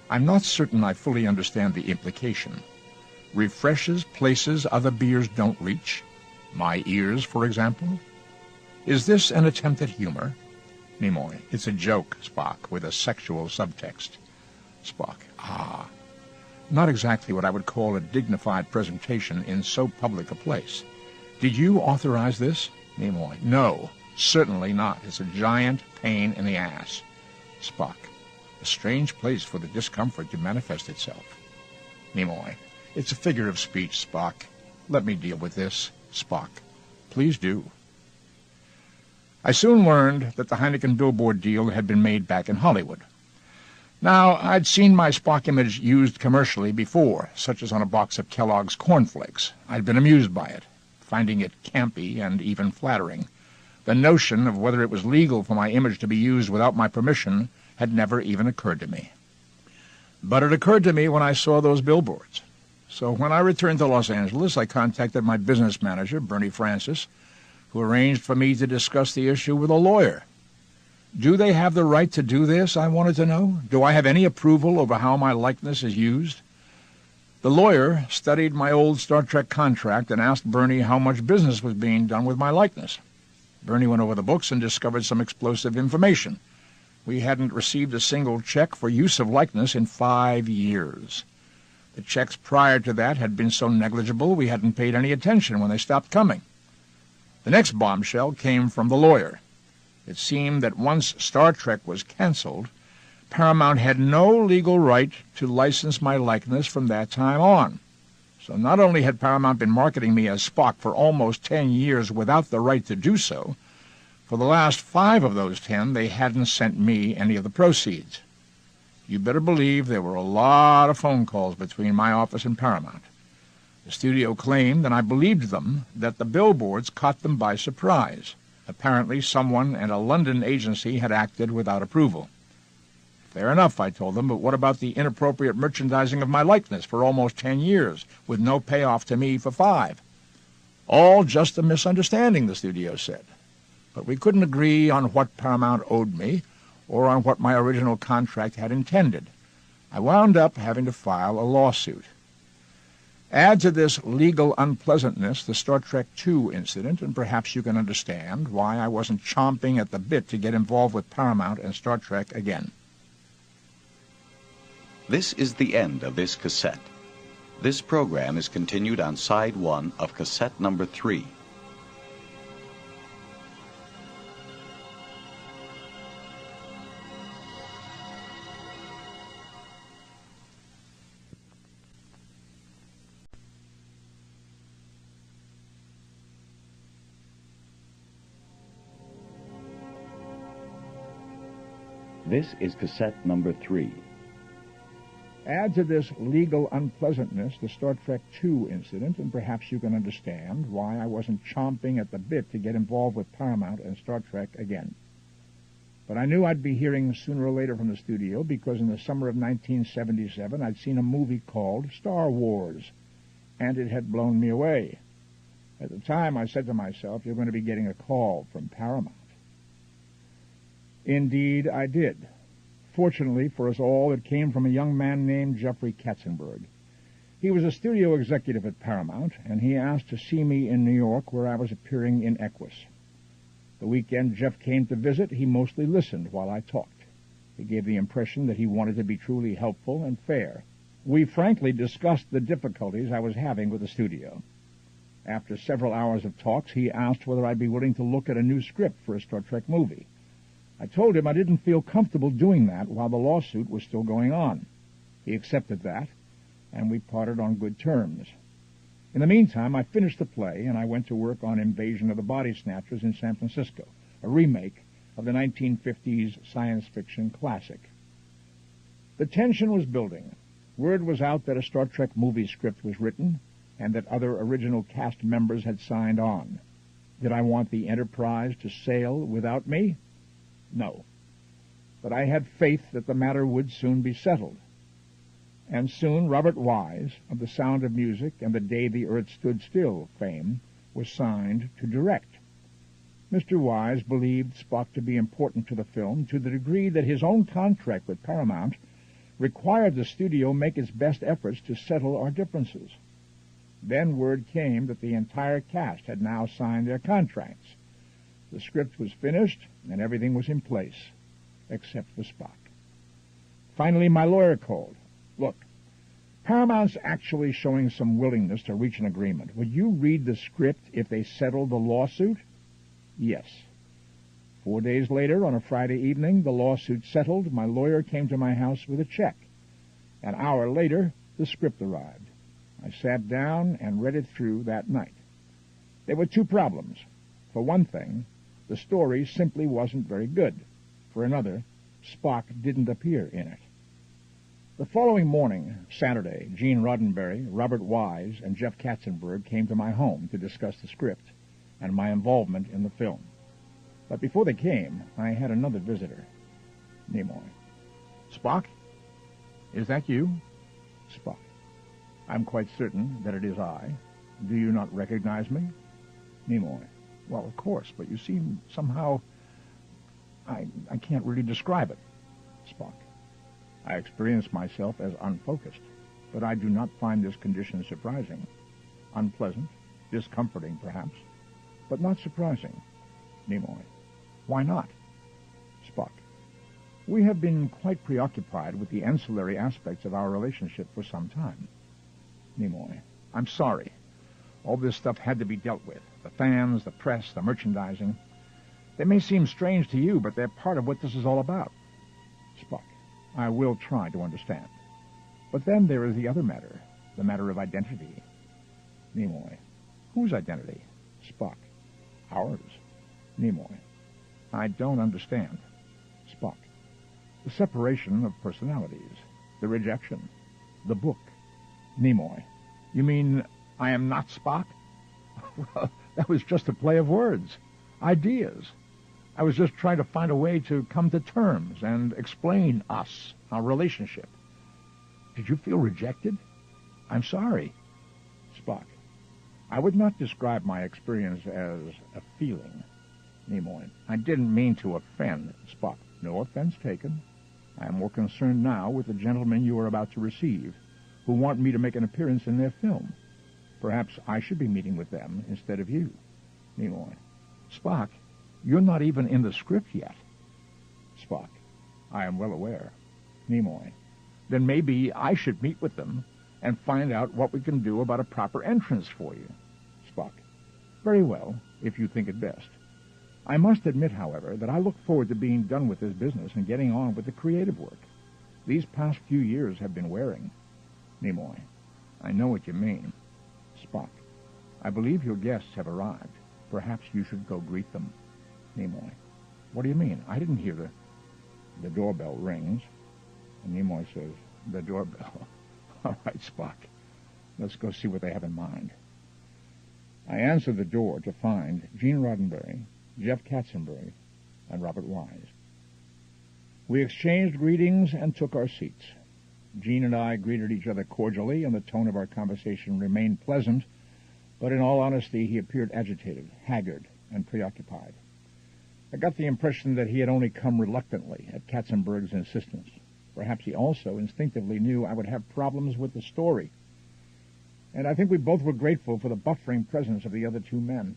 "I'm not certain I fully understand the implication. Refreshes places other beers don't reach? My ears, for example? Is this an attempt at humor?" Nimoy. "It's a joke, Spock, with a sexual subtext." Spock. "Ah. Not exactly what I would call a dignified presentation in so public a place. Did you authorize this?" Nimoy. "No, certainly not. It's a giant pain in the ass." Spock. "A strange place for the discomfort to manifest itself." Nimoy. "It's a figure of speech, Spock. Let me deal with this." Spock. "Please do." I soon learned that the Heineken billboard deal had been made back in Hollywood. Now, I'd seen my Spock image used commercially before, such as on a box of Kellogg's cornflakes. I'd been amused by it, finding it campy and even flattering. The notion of whether it was legal for my image to be used without my permission had never even occurred to me. But it occurred to me when I saw those billboards. So when I returned to Los Angeles, I contacted my business manager, Bernie Francis, who arranged for me to discuss the issue with a lawyer. Do they have the right to do this, I wanted to know? Do I have any approval over how my likeness is used? The lawyer studied my old Star Trek contract and asked Bernie how much business was being done with my likeness. Bernie went over the books and discovered some explosive information. We hadn't received a single check for use of likeness in 5 years. The checks prior to that had been so negligible we hadn't paid any attention when they stopped coming. The next bombshell came from the lawyer. It seemed that once Star Trek was canceled, Paramount had no legal right to license my likeness from that time on. So not only had Paramount been marketing me as Spock for almost 10 years without the right to do so, for the last 5 of those 10 they hadn't sent me any of the proceeds. You better believe there were a lot of phone calls between my office and Paramount. The studio claimed, and I believed them, that the billboards caught them by surprise. Apparently someone at a London agency had acted without approval. Fair enough, I told them, but what about the inappropriate merchandising of my likeness for almost 10 years, with no payoff to me for 5? All just a misunderstanding, the studio said. But we couldn't agree on what Paramount owed me, or on what my original contract had intended. I wound up having to file a lawsuit. Add to this legal unpleasantness the Star Trek II incident, and perhaps you can understand why I wasn't chomping at the bit to get involved with Paramount and Star Trek again. This is the end of this cassette. This program is continued on side 1 of cassette number 3. This is cassette number 3. Add to this legal unpleasantness the Star Trek II incident, and perhaps you can understand why I wasn't chomping at the bit to get involved with Paramount and Star Trek again. But I knew I'd be hearing sooner or later from the studio, because in the summer of 1977 I'd seen a movie called Star Wars, and it had blown me away. At the time I said to myself, you're going to be getting a call from Paramount. Indeed, I did. Fortunately for us all, it came from a young man named Jeffrey Katzenberg. He was a studio executive at Paramount, and he asked to see me in New York, where I was appearing in Equus. The weekend Jeff came to visit, he mostly listened while I talked. He gave the impression that he wanted to be truly helpful and fair. We frankly discussed the difficulties I was having with the studio. After several hours of talks, he asked whether I'd be willing to look at a new script for a Star Trek movie. I told him I didn't feel comfortable doing that while the lawsuit was still going on. He accepted that, and we parted on good terms. In the meantime, I finished the play, and I went to work on Invasion of the Body Snatchers in San Francisco, a remake of the 1950s science fiction classic. The tension was building. Word was out that a Star Trek movie script was written, and that other original cast members had signed on. Did I want the Enterprise to sail without me? No. But I had faith that the matter would soon be settled. And soon Robert Wise, of The Sound of Music and The Day the Earth Stood Still fame, was signed to direct. Mr. Wise believed Spock to be important to the film to the degree that his own contract with Paramount required the studio make its best efforts to settle our differences. Then word came that the entire cast had now signed their contracts. The script was finished, and everything was in place, except for Spock. Finally, my lawyer called. Look, Paramount's actually showing some willingness to reach an agreement. Would you read the script if they settled the lawsuit? Yes. 4 days later, on a Friday evening, the lawsuit settled. My lawyer came to my house with a check. An hour later, the script arrived. I sat down and read it through that night. There were two problems. For one thing, the story simply wasn't very good. For another, Spock didn't appear in it. The following morning, Saturday, Gene Roddenberry, Robert Wise, and Jeff Katzenberg came to my home to discuss the script and my involvement in the film. But before they came, I had another visitor, Nimoy. Spock? Is that you? Spock. I'm quite certain that it is I. Do you not recognize me? Nimoy. Well, of course, but you seem somehow... I can't really describe it. Spock. I experience myself as unfocused, but I do not find this condition surprising. Unpleasant, discomforting perhaps, but not surprising. Nimoy. Why not? Spock. We have been quite preoccupied with the ancillary aspects of our relationship for some time. Nimoy. I'm sorry. All this stuff had to be dealt with. The fans, the press, the merchandising. They may seem strange to you, but they're part of what this is all about. Spock. I will try to understand. But then there is the other matter, the matter of identity. Nimoy. Whose identity? Spock. Ours. Nimoy. I don't understand. Spock. The separation of personalities. The rejection. The book. Nimoy. You mean I am not Spock? Well, that was just a play of words. Ideas. I was just trying to find a way to come to terms and explain us, our relationship. Did you feel rejected? I'm sorry. Spock. I would not describe my experience as a feeling. Nimoy. I didn't mean to offend. Spock. No offense taken. I am more concerned now with the gentlemen you are about to receive, who want me to make an appearance in their film. Perhaps I should be meeting with them instead of you. Nimoy. Spock, you're not even in the script yet. Spock. I am well aware. Nimoy. Then maybe I should meet with them and find out what we can do about a proper entrance for you. Spock. Very well, if you think it best. I must admit, however, that I look forward to being done with this business and getting on with the creative work. These past few years have been wearing. Nimoy. I know what you mean. Spock. I believe your guests have arrived. Perhaps you should go greet them. Nimoy. What do you mean? I didn't hear the doorbell rings. And Nimoy says, the doorbell. All right, Spock. Let's go see what they have in mind. I answered the door to find Gene Roddenberry, Jeff Katzenberg, and Robert Wise. We exchanged greetings and took our seats. Gene and I greeted each other cordially, and the tone of our conversation remained pleasant, but in all honesty, he appeared agitated, haggard, and preoccupied. I got the impression that he had only come reluctantly at Katzenberg's insistence. Perhaps he also instinctively knew I would have problems with the story. And I think we both were grateful for the buffering presence of the other two men.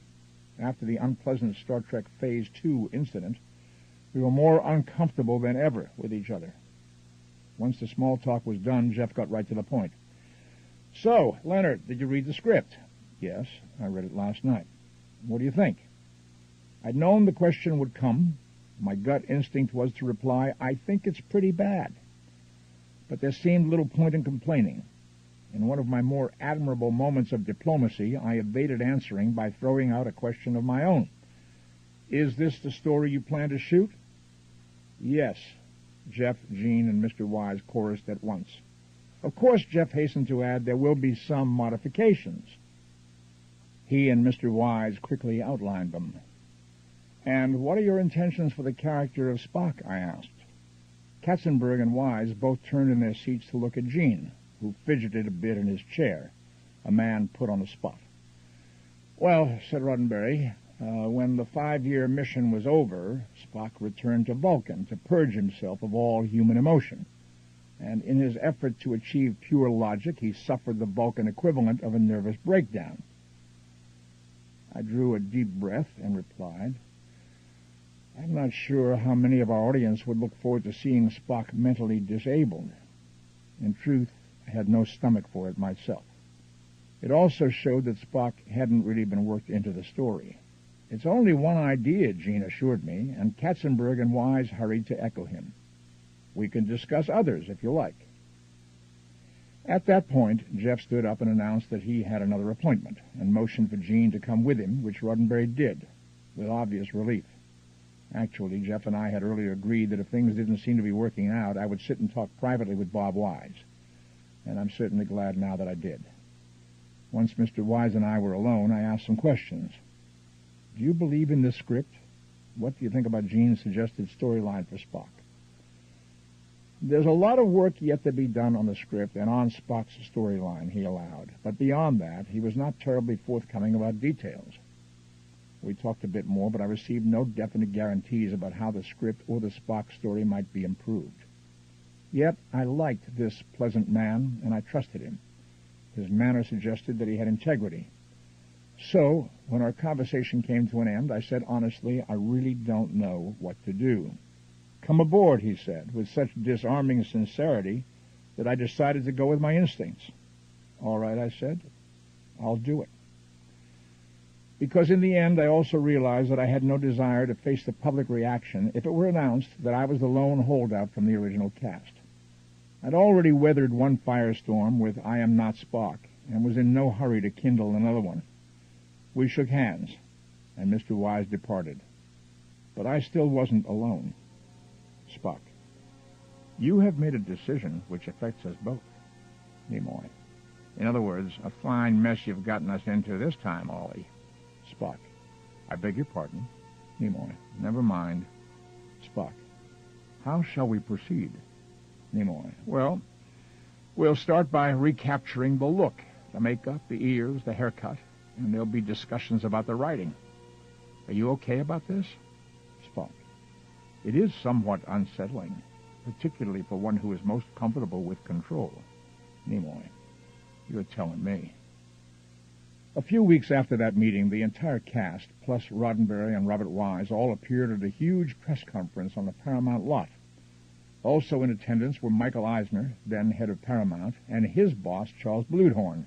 After the unpleasant Star Trek Phase 2 incident, We were more uncomfortable than ever with each other. Once the small talk was done, Jeff got right to the point. So, Leonard, did you read the script? Yes, I read it last night. What do you think? I'd known the question would come. My gut instinct was to reply, I think it's pretty bad. But there seemed little point in complaining. In one of my more admirable moments of diplomacy, I evaded answering by throwing out a question of my own. Is this the story you plan to shoot? Yes, Jeff, Gene, and Mr. Wise chorused at once. Of course, Jeff hastened to add, there will be some modifications. He and Mr. Wise quickly outlined them. And what are your intentions for the character of Spock? I asked. Katzenberg and Wise both turned in their seats to look at Gene, who fidgeted a bit in his chair, a man put on the spot. Well, said Roddenberry, when the 5-year mission was over, Spock returned to Vulcan to purge himself of all human emotion. And in his effort to achieve pure logic, he suffered the Vulcan equivalent of a nervous breakdown. I drew a deep breath and replied, I'm not sure how many of our audience would look forward to seeing Spock mentally disabled. In truth, I had no stomach for it myself. It also showed that Spock hadn't really been worked into the story. It's only one idea, Gene assured me, and Katzenberg and Wise hurried to echo him. We can discuss others if you like. At that point, Jeff stood up and announced that he had another appointment, and motioned for Gene to come with him, which Roddenberry did, with obvious relief. Actually, Jeff and I had earlier agreed that if things didn't seem to be working out, I would sit and talk privately with Bob Wise, and I'm certainly glad now that I did. Once Mr. Wise and I were alone, I asked some questions. Do you believe in this script? What do you think about Gene's suggested storyline for Spock? There's a lot of work yet to be done on the script and on Spock's storyline, he allowed. But beyond that, he was not terribly forthcoming about details. We talked a bit more, but I received no definite guarantees about how the script or the Spock story might be improved. Yet I liked this pleasant man, and I trusted him. His manner suggested that he had integrity. So, when our conversation came to an end, I said honestly, I really don't know what to do. Come aboard, he said, with such disarming sincerity that I decided to go with my instincts. All right, I said, I'll do it. Because in the end, I also realized that I had no desire to face the public reaction if it were announced that I was the lone holdout from the original cast. I'd already weathered one firestorm with I Am Not Spock, and was in no hurry to kindle another one. We shook hands, and Mr. Wise departed. But I still wasn't alone. Spock. You have made a decision which affects us both. Nimoy. In other words, a fine mess you've gotten us into this time, Ollie. Spock. I beg your pardon. Nimoy. Never mind. Spock. How shall we proceed? Nimoy. Well, we'll start by recapturing the look, the makeup, the ears, the haircut, and there'll be discussions about the writing. Are you okay about this? Spock. It is somewhat unsettling, particularly for one who is most comfortable with control. Nimoy. You're telling me. A few weeks after that meeting, the entire cast, plus Roddenberry and Robert Wise, all appeared at a huge press conference on the Paramount lot. Also in attendance were Michael Eisner, then head of Paramount, and his boss, Charles Bluedhorn,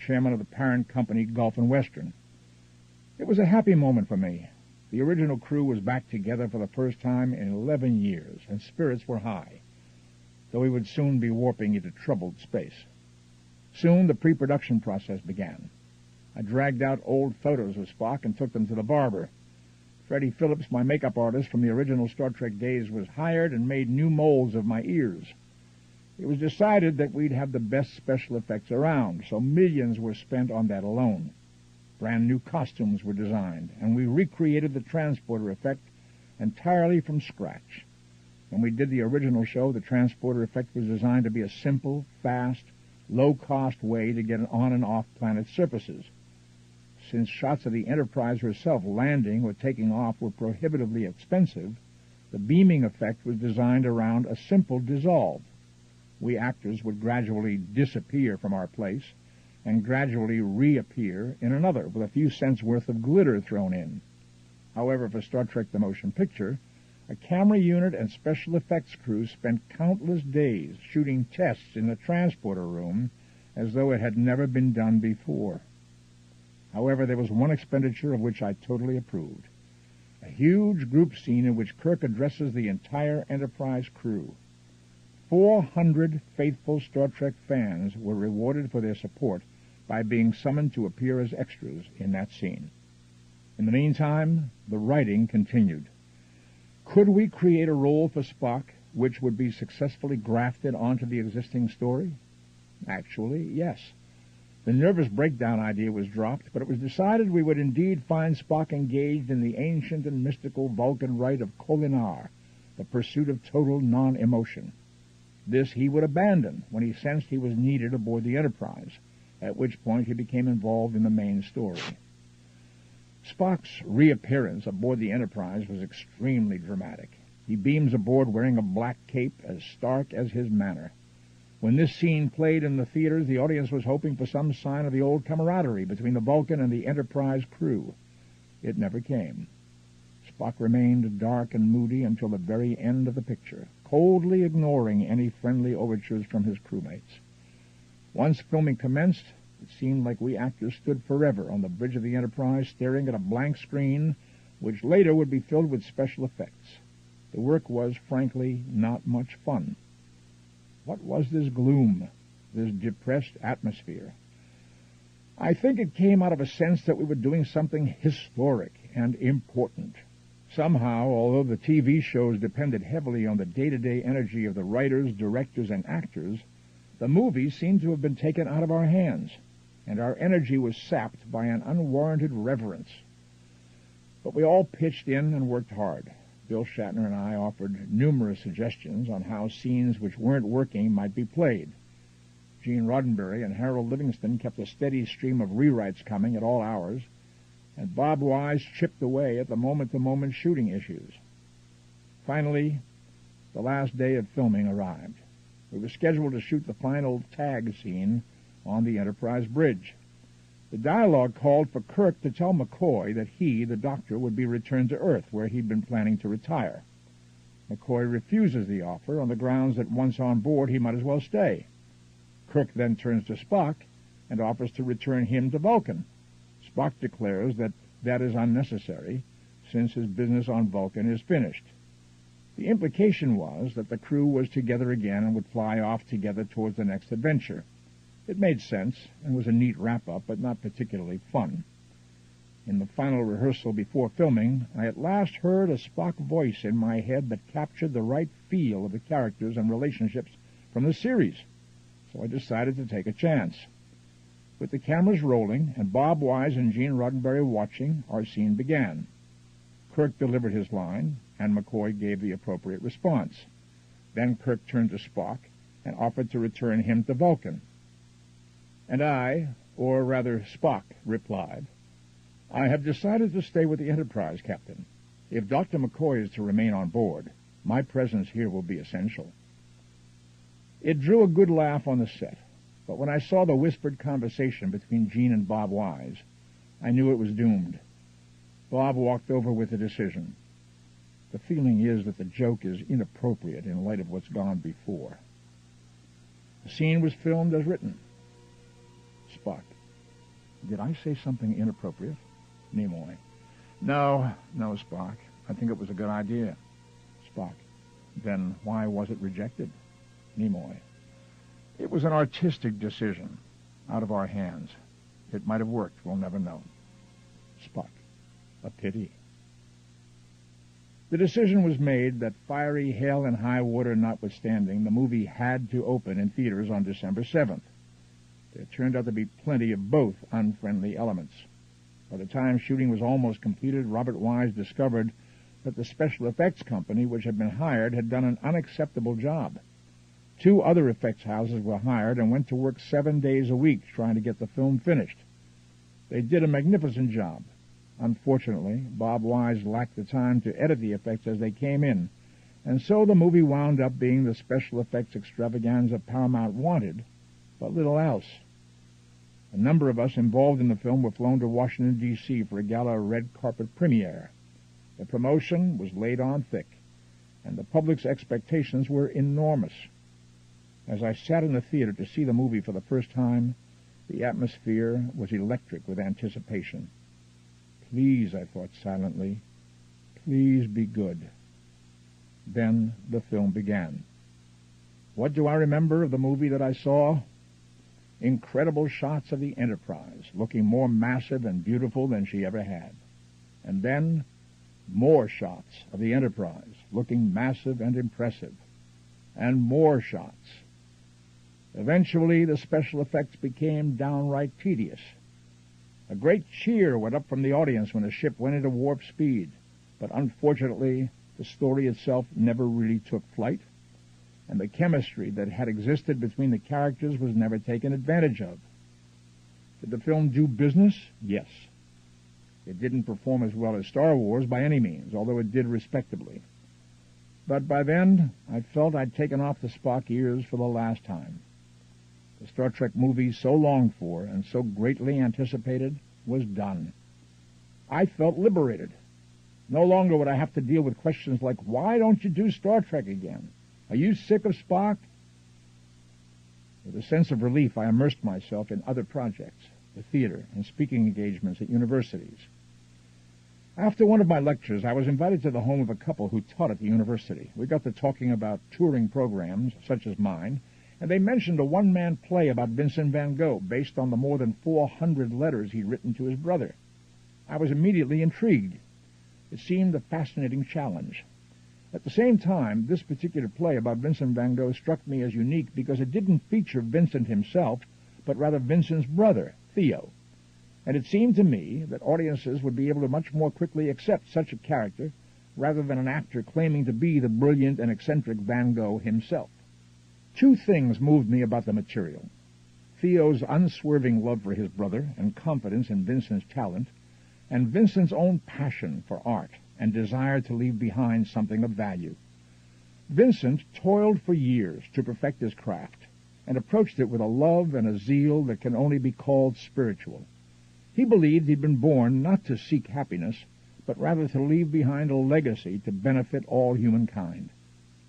chairman of the parent company Gulf and Western. It was a happy moment for me. The original crew was back together for the first time in 11 years, and spirits were high, though we would soon be warping into troubled space. Soon the pre-production process began. I dragged out old photos of Spock and took them to the barber. Freddie Phillips, my makeup artist from the original Star Trek days, was hired and made new molds of my ears. It was decided that we'd have the best special effects around, so millions were spent on that alone. Brand new costumes were designed, and we recreated the transporter effect entirely from scratch. When we did the original show, the transporter effect was designed to be a simple, fast, low-cost way to get on and off planet surfaces. Since shots of the Enterprise herself landing or taking off were prohibitively expensive, the beaming effect was designed around a simple dissolve. We actors would gradually disappear from our place and gradually reappear in another with a few cents worth of glitter thrown in. However, for Star Trek the Motion Picture, A camera unit and special effects crew spent countless days shooting tests in the transporter room as though it had never been done before. However, there was one expenditure of which I totally approved. A huge group scene in which Kirk addresses the entire Enterprise crew. 400 faithful Star Trek fans were rewarded for their support by being summoned to appear as extras in that scene. In the meantime, the writing continued. Could we create a role for Spock which would be successfully grafted onto the existing story? Actually, yes. The nervous breakdown idea was dropped, but it was decided we would indeed find Spock engaged in the ancient and mystical Vulcan rite of Kolinar, the pursuit of total non-emotion. This he would abandon when he sensed he was needed aboard the Enterprise, at which point he became involved in the main story. Spock's reappearance aboard the Enterprise was extremely dramatic. He beams aboard wearing a black cape as stark as his manner. When this scene played in the theaters, the audience was hoping for some sign of the old camaraderie between the Vulcan and the Enterprise crew. It never came. Spock remained dark and moody until the very end of the picture, coldly ignoring any friendly overtures from his crewmates. Once filming commenced, it seemed like we actors stood forever on the bridge of the Enterprise staring at a blank screen, which later would be filled with special effects. The work was, frankly, not much fun. What was this gloom, this depressed atmosphere? I think it came out of a sense that we were doing something historic and important. Somehow, although the TV shows depended heavily on the day-to-day energy of the writers, directors, and actors, the movies seemed to have been taken out of our hands, and our energy was sapped by an unwarranted reverence. But we all pitched in and worked hard. Bill Shatner and I offered numerous suggestions on how scenes which weren't working might be played. Gene Roddenberry and Harold Livingston kept a steady stream of rewrites coming at all hours, and Bob Wise chipped away at the moment-to-moment shooting issues. Finally, the last day of filming arrived. We were scheduled to shoot the final tag scene on the Enterprise bridge. The dialogue called for Kirk to tell McCoy that he, the Doctor, would be returned to Earth, where he'd been planning to retire. McCoy refuses the offer on the grounds that once on board he might as well stay. Kirk then turns to Spock and offers to return him to Vulcan. Spock declares that that is unnecessary, since his business on Vulcan is finished. The implication was that the crew was together again and would fly off together towards the next adventure. It made sense and was a neat wrap-up, but not particularly fun. In the final rehearsal before filming, I at last heard a Spock voice in my head that captured the right feel of the characters and relationships from the series, so I decided to take a chance. With the cameras rolling and Bob Wise and Gene Roddenberry watching, our scene began. Kirk delivered his line, and McCoy gave the appropriate response. Then Kirk turned to Spock and offered to return him to Vulcan. And I, or rather Spock, replied, "I have decided to stay with the Enterprise, Captain. If Dr. McCoy is to remain on board, my presence here will be essential." It drew a good laugh on the set, but when I saw the whispered conversation between Gene and Bob Wise, I knew it was doomed. Bob walked over with the decision. The feeling is that the joke is inappropriate in light of what's gone before. The scene was filmed as written. Spock: "Did I say something inappropriate?" Nimoy: No, Spock. I think it was a good idea." Spock: "Then why was it rejected?" Nimoy: "It was an artistic decision, out of our hands. It might have worked. We'll never know." Spock: "A pity." The decision was made that fiery hail and high water notwithstanding, the movie had to open in theaters on December 7th. There turned out to be plenty of both unfriendly elements. By the time shooting was almost completed, Robert Wise discovered that the special effects company which had been hired had done an unacceptable job. 2 other effects houses were hired and went to work 7 days a week trying to get the film finished. They did a magnificent job. Unfortunately, Bob Wise lacked the time to edit the effects as they came in, and so the movie wound up being the special effects extravaganza Paramount wanted, but little else. A number of us involved in the film were flown to Washington, D.C. for a gala red carpet premiere. The promotion was laid on thick. and the public's expectations were enormous. As I sat in the theater to see the movie for the first time, the atmosphere was electric with anticipation. Please, I thought silently, please be good. Then the film began. What do I remember of the movie that I saw? Incredible shots of the Enterprise, looking more massive and beautiful than she ever had. And then more shots of the Enterprise, looking massive and impressive. And more shots. Eventually, the special effects became downright tedious. A great cheer went up from the audience when the ship went into warp speed, but unfortunately, the story itself never really took flight, and the chemistry that had existed between the characters was never taken advantage of. Did the film do business? Yes. It didn't perform as well as Star Wars by any means, although it did respectably. But by then, I felt I'd taken off the Spock ears for the last time. The Star Trek movie so longed for and so greatly anticipated was done. I felt liberated. No longer would I have to deal with questions like, why don't you do Star Trek again? Are you sick of Spock? With a sense of relief, I immersed myself in other projects, the theater, and speaking engagements at universities. After one of my lectures, I was invited to the home of a couple who taught at the university. We got to talking about touring programs, such as mine, and they mentioned a one-man play about Vincent van Gogh, based on the more than 400 letters he'd written to his brother. I was immediately intrigued. It seemed a fascinating challenge. At the same time, this particular play about Vincent van Gogh struck me as unique because it didn't feature Vincent himself, but rather Vincent's brother, Theo. And it seemed to me that audiences would be able to much more quickly accept such a character rather than an actor claiming to be the brilliant and eccentric Van Gogh himself. Two things moved me about the material: Theo's unswerving love for his brother and confidence in Vincent's talent, and Vincent's own passion for art and desire to leave behind something of value. Vincent toiled for years to perfect his craft and approached it with a love and a zeal that can only be called spiritual. He believed he'd been born not to seek happiness, but rather to leave behind a legacy to benefit all humankind.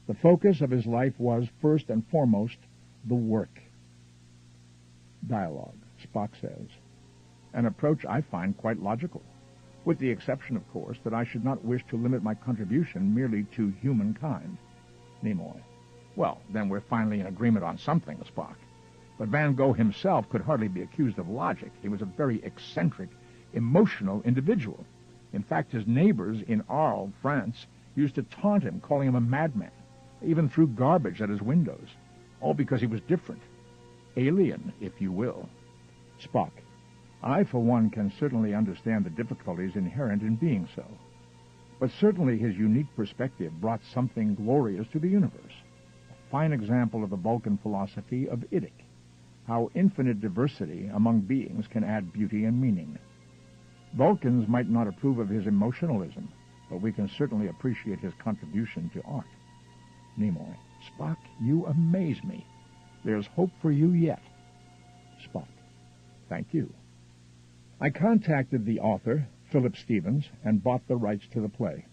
The focus of his life was, first and foremost, the work. Dialogue, Spock says. An approach I find quite logical, with the exception, of course, that I should not wish to limit my contribution merely to humankind. Nimoy. Well, then we're finally in agreement on something, Spock. But Van Gogh himself could hardly be accused of logic. He was a very eccentric, emotional individual. In fact, his neighbors in Arles, France, used to taunt him, calling him a madman. They even threw garbage at his windows, all because he was different. Alien, if you will. Spock. I, for one, can certainly understand the difficulties inherent in being so. But certainly his unique perspective brought something glorious to the universe. A fine example of the Vulcan philosophy of Idik, how infinite diversity among beings can add beauty and meaning. Vulcans might not approve of his emotionalism, but we can certainly appreciate his contribution to art. Nimoy. Spock, you amaze me. There's hope for you yet. Spock. Thank you. I contacted the author, Philip Stevens, and bought the rights to the play.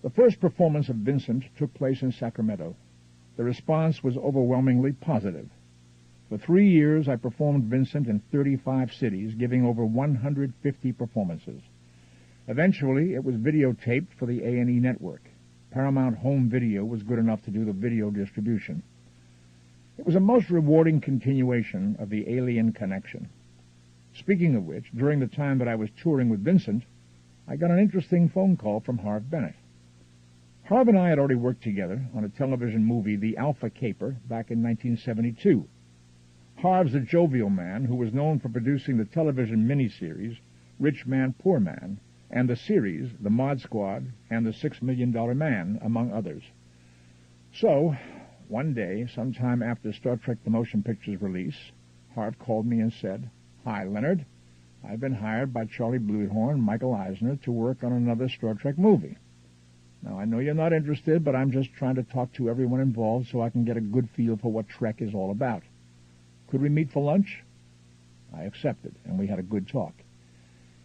The first performance of Vincent took place in Sacramento. The response was overwhelmingly positive. For 3 years, I performed Vincent in 35 cities, giving over 150 performances. Eventually, it was videotaped for the A&E network. Paramount Home Video was good enough to do the video distribution. It was a most rewarding continuation of the alien connection. Speaking of which, during the time that I was touring with Vincent, I got an interesting phone call from Harve Bennett. Harve and I had already worked together on a television movie, The Alpha Caper, back in 1972. Harve's a jovial man who was known for producing the television miniseries Rich Man, Poor Man, and the series The Mod Squad and The $6 Million Man, among others. So, one day, sometime after Star Trek The Motion Picture's release, Harve called me and said, "Hi, Leonard. I've been hired by Charlie Bluehorn and Michael Eisner to work on another Star Trek movie. Now, I know you're not interested, but I'm just trying to talk to everyone involved so I can get a good feel for what Trek is all about. Could we meet for lunch?" I accepted, and we had a good talk.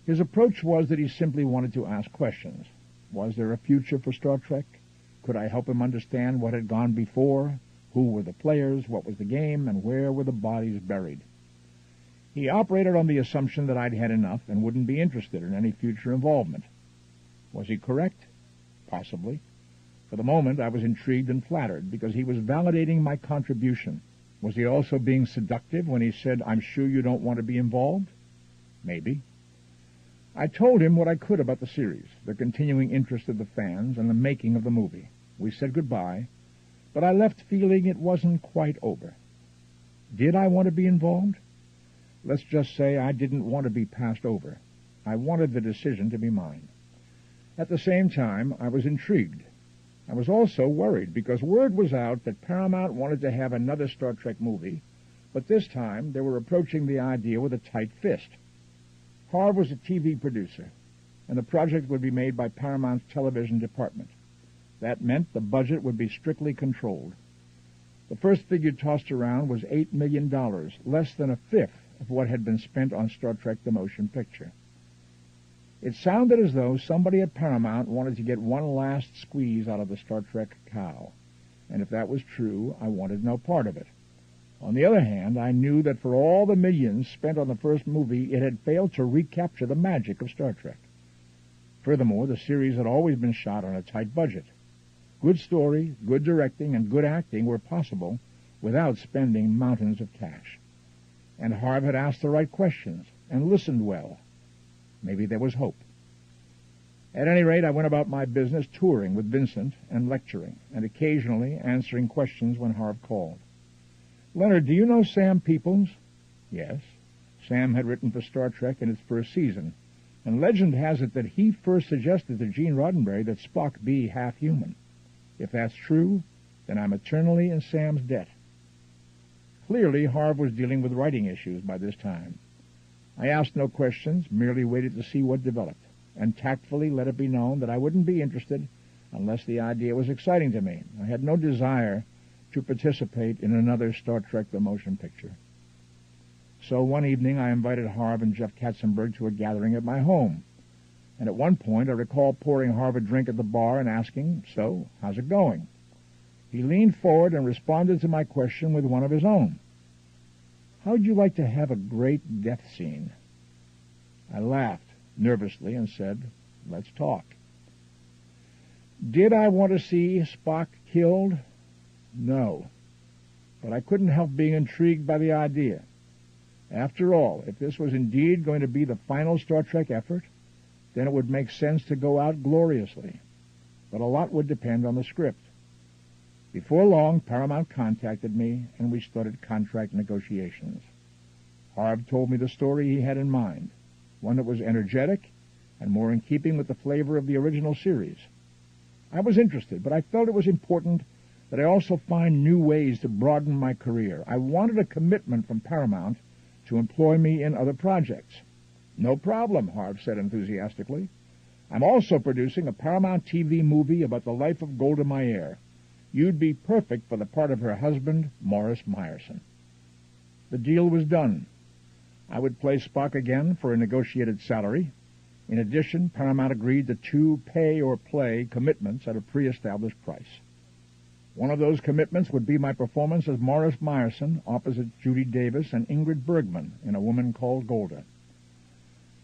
His approach was that he simply wanted to ask questions. Was there a future for Star Trek? Could I help him understand what had gone before? Who were the players? What was the game? And where were the bodies buried? He operated on the assumption that I'd had enough and wouldn't be interested in any future involvement. Was he correct? Possibly. For the moment, I was intrigued and flattered because he was validating my contribution. Was he also being seductive when he said, "I'm sure you don't want to be involved"? Maybe. I told him what I could about the series, the continuing interest of the fans, and the making of the movie. We said goodbye, but I left feeling it wasn't quite over. Did I want to be involved? Let's just say I didn't want to be passed over. I wanted the decision to be mine. At the same time, I was intrigued. I was also worried because word was out that Paramount wanted to have another Star Trek movie, but this time they were approaching the idea with a tight fist. Harv was a TV producer, and the project would be made by Paramount's television department. That meant the budget would be strictly controlled. The first figure tossed around was $8 million, less than a fifth of what had been spent on Star Trek the Motion Picture. It sounded as though somebody at Paramount wanted to get one last squeeze out of the Star Trek cow, and if that was true, I wanted no part of it. On the other hand, I knew that for all the millions spent on the first movie, it had failed to recapture the magic of Star Trek. Furthermore, the series had always been shot on a tight budget. Good story, good directing, and good acting were possible without spending mountains of cash. And Harv had asked the right questions and listened well. Maybe there was hope. At any rate, I went about my business touring with Vincent and lecturing, and occasionally answering questions when Harv called. "Leonard, do you know Sam Peoples?" Yes. Sam had written for Star Trek in its first season, and legend has it that he first suggested to Gene Roddenberry that Spock be half human. If that's true, then I'm eternally in Sam's debt. Clearly, Harv was dealing with writing issues by this time. I asked no questions, merely waited to see what developed, and tactfully let it be known that I wouldn't be interested unless the idea was exciting to me. I had no desire to participate in another Star Trek the Motion Picture. So one evening I invited Harv and Jeff Katzenberg to a gathering at my home, and at one point I recall pouring Harv a drink at the bar and asking, "So, how's it going?" He leaned forward and responded to my question with one of his own. "How'd you like to have a great death scene?" I laughed nervously and said, "Let's talk." Did I want to see Spock killed? No. But I couldn't help being intrigued by the idea. After all, if this was indeed going to be the final Star Trek effort, then it would make sense to go out gloriously. But a lot would depend on the script. Before long, Paramount contacted me, and we started contract negotiations. Harv told me the story he had in mind, one that was energetic and more in keeping with the flavor of the original series. I was interested, but I felt it was important that I also find new ways to broaden my career. I wanted a commitment from Paramount to employ me in other projects. "No problem," Harv said enthusiastically. "I'm also producing a Paramount TV movie about the life of Golda Meir. You'd be perfect for the part of her husband, Morris Meyerson." The deal was done. I would play Spock again for a negotiated salary. In addition, Paramount agreed to 2 pay-or-play commitments at a pre-established price. One of those commitments would be my performance as Morris Meyerson opposite Judy Davis and Ingrid Bergman in A Woman Called Golda.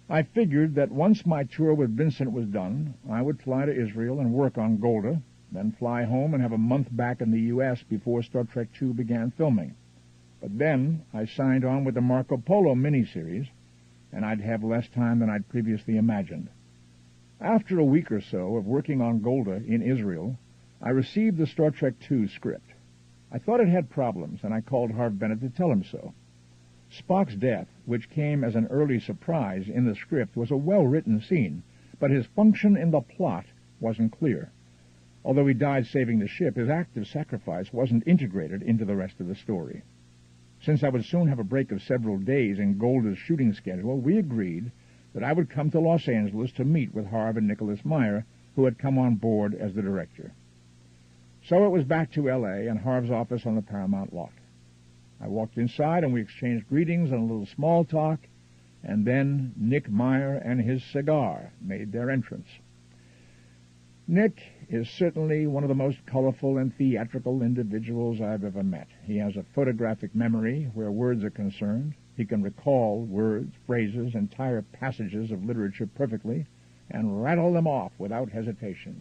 I figured that once my tour with Vincent was done, I would fly to Israel and work on Golda, then fly home and have a month back in the U.S. before Star Trek II began filming. But then I signed on with the Marco Polo miniseries, and I'd have less time than I'd previously imagined. After a week or so of working on Golda in Israel, I received the Star Trek II script. I thought it had problems, and I called Harv Bennett to tell him so. Spock's death, which came as an early surprise in the script, was a well-written scene, but his function in the plot wasn't clear. Although he died saving the ship, his act of sacrifice wasn't integrated into the rest of the story. Since I would soon have a break of several days in Golda's shooting schedule, we agreed that I would come to Los Angeles to meet with Harv and Nicholas Meyer, who had come on board as the director. So it was back to L.A. and Harv's office on the Paramount lot. I walked inside and we exchanged greetings and a little small talk, and then Nick Meyer and his cigar made their entrance. Nick is certainly one of the most colorful and theatrical individuals I've ever met. He has a photographic memory where words are concerned. He can recall words, phrases, entire passages of literature perfectly and rattle them off without hesitation.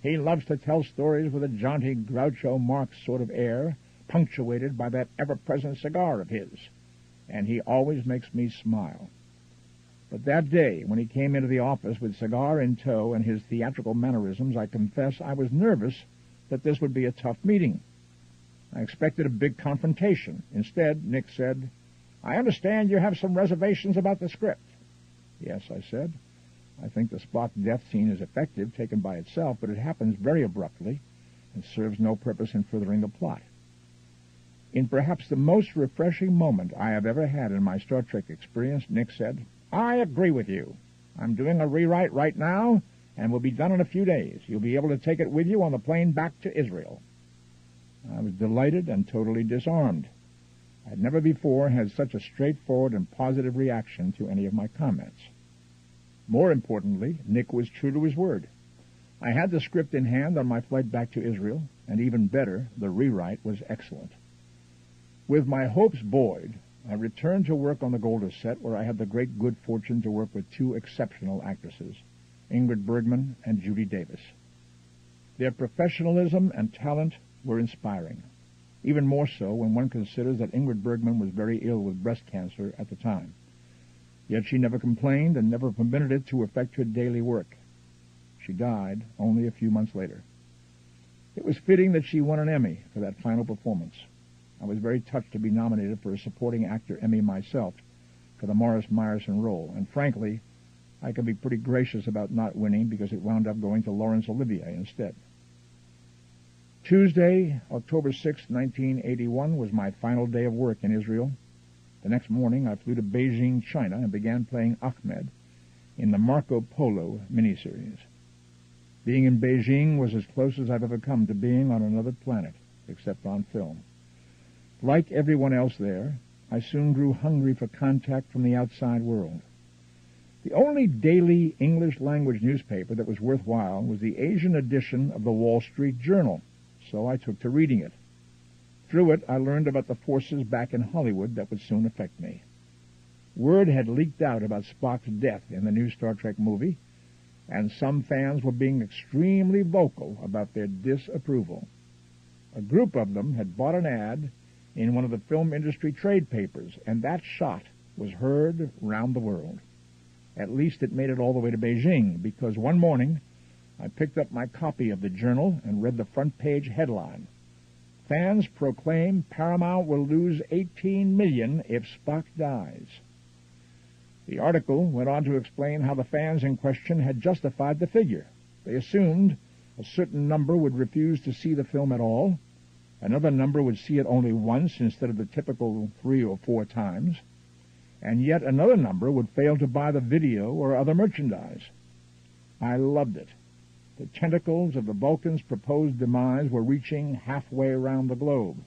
He loves to tell stories with a jaunty Groucho Marx sort of air, punctuated by that ever-present cigar of his, and he always makes me smile. But that day, when he came into the office with cigar in tow and his theatrical mannerisms, I confess I was nervous that this would be a tough meeting. I expected a big confrontation. Instead, Nick said, "I understand you have some reservations about the script." "Yes," I said. "I think the Spock death scene is effective, taken by itself, but it happens very abruptly and serves no purpose in furthering the plot." In perhaps the most refreshing moment I have ever had in my Star Trek experience, Nick said, "I agree with you. I'm doing a rewrite right now, and will be done in a few days. You'll be able to take it with you on the plane back to Israel." I was delighted and totally disarmed. I had never before had such a straightforward and positive reaction to any of my comments. More importantly, Nick was true to his word. I had the script in hand on my flight back to Israel, and even better, the rewrite was excellent. With my hopes buoyed, I returned to work on the Golders set, where I had the great good fortune to work with two exceptional actresses, Ingrid Bergman and Judy Davis. Their professionalism and talent were inspiring, even more so when one considers that Ingrid Bergman was very ill with breast cancer at the time. Yet she never complained and never permitted it to affect her daily work. She died only a few months later. It was fitting that she won an Emmy for that final performance. I was very touched to be nominated for a supporting actor Emmy myself for the Morris Meyerson role, and frankly, I can be pretty gracious about not winning because it wound up going to Laurence Olivier instead. Tuesday, October 6, 1981, was my final day of work in Israel. The next morning, I flew to Beijing, China, and began playing Ahmed in the Marco Polo miniseries. Being in Beijing was as close as I've ever come to being on another planet, except on film. Like everyone else there, I soon grew hungry for contact from the outside world. The only daily English-language newspaper that was worthwhile was the Asian edition of the Wall Street Journal, so I took to reading it. Through it, I learned about the forces back in Hollywood that would soon affect me. Word had leaked out about Spock's death in the new Star Trek movie, and some fans were being extremely vocal about their disapproval. A group of them had bought an ad in one of the film industry trade papers, and that shot was heard round the world. At least it made it all the way to Beijing, because one morning I picked up my copy of the Journal and read the front page headline, "Fans proclaim Paramount will lose $18 million if Spock dies." The article went on to explain how the fans in question had justified the figure. They assumed a certain number would refuse to see the film at all, another number would see it only once instead of the typical 3 or 4 times, and yet another number would fail to buy the video or other merchandise. I loved it. The tentacles of the Vulcan's proposed demise were reaching halfway around the globe.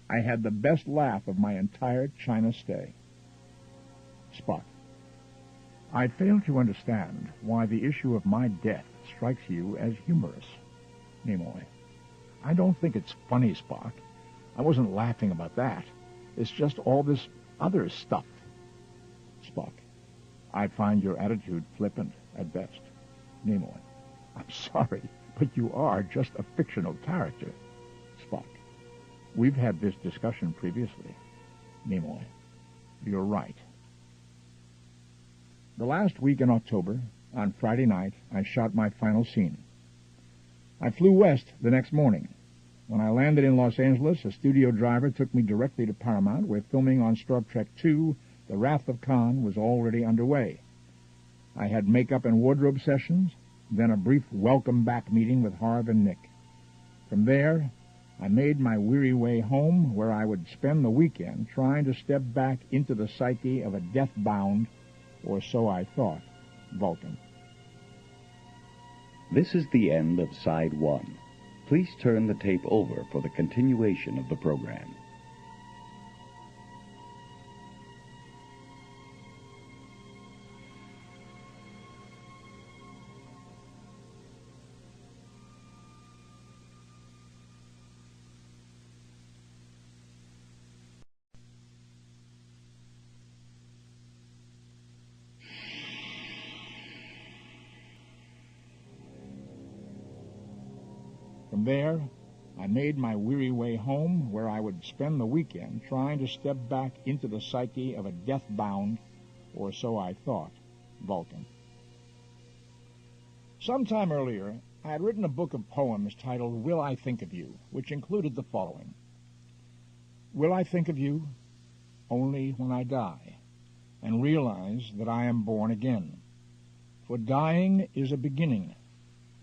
I had the best laugh of my entire China stay. Spock. I fail to understand why the issue of my death strikes you as humorous. Nimoy. I don't think it's funny, Spock. I wasn't laughing about that. It's just all this other stuff. Spock. I find your attitude flippant at best. Nimoy. I'm sorry, but you are just a fictional character. Spock. We've had this discussion previously. Nimoy. You're right. The last week in October, on Friday night, I shot my final scene. I flew west the next morning. When I landed in Los Angeles, a studio driver took me directly to Paramount, where filming on Star Trek II, The Wrath of Khan, was already underway. I had makeup and wardrobe sessions, then a brief welcome-back meeting with Harv and Nick. From there, I made my weary way home, where I would spend the weekend trying to step back into the psyche of a death-bound, or so I thought, Vulcan. This is the end of Side 1. Please turn the tape over for the continuation of the program. From there, I made my weary way home, where I would spend the weekend trying to step back into the psyche of a death-bound, or so I thought, Vulcan. Sometime earlier, I had written a book of poems titled Will I Think of You, which included the following. Will I think of you only when I die, and realize that I am born again? For dying is a beginning,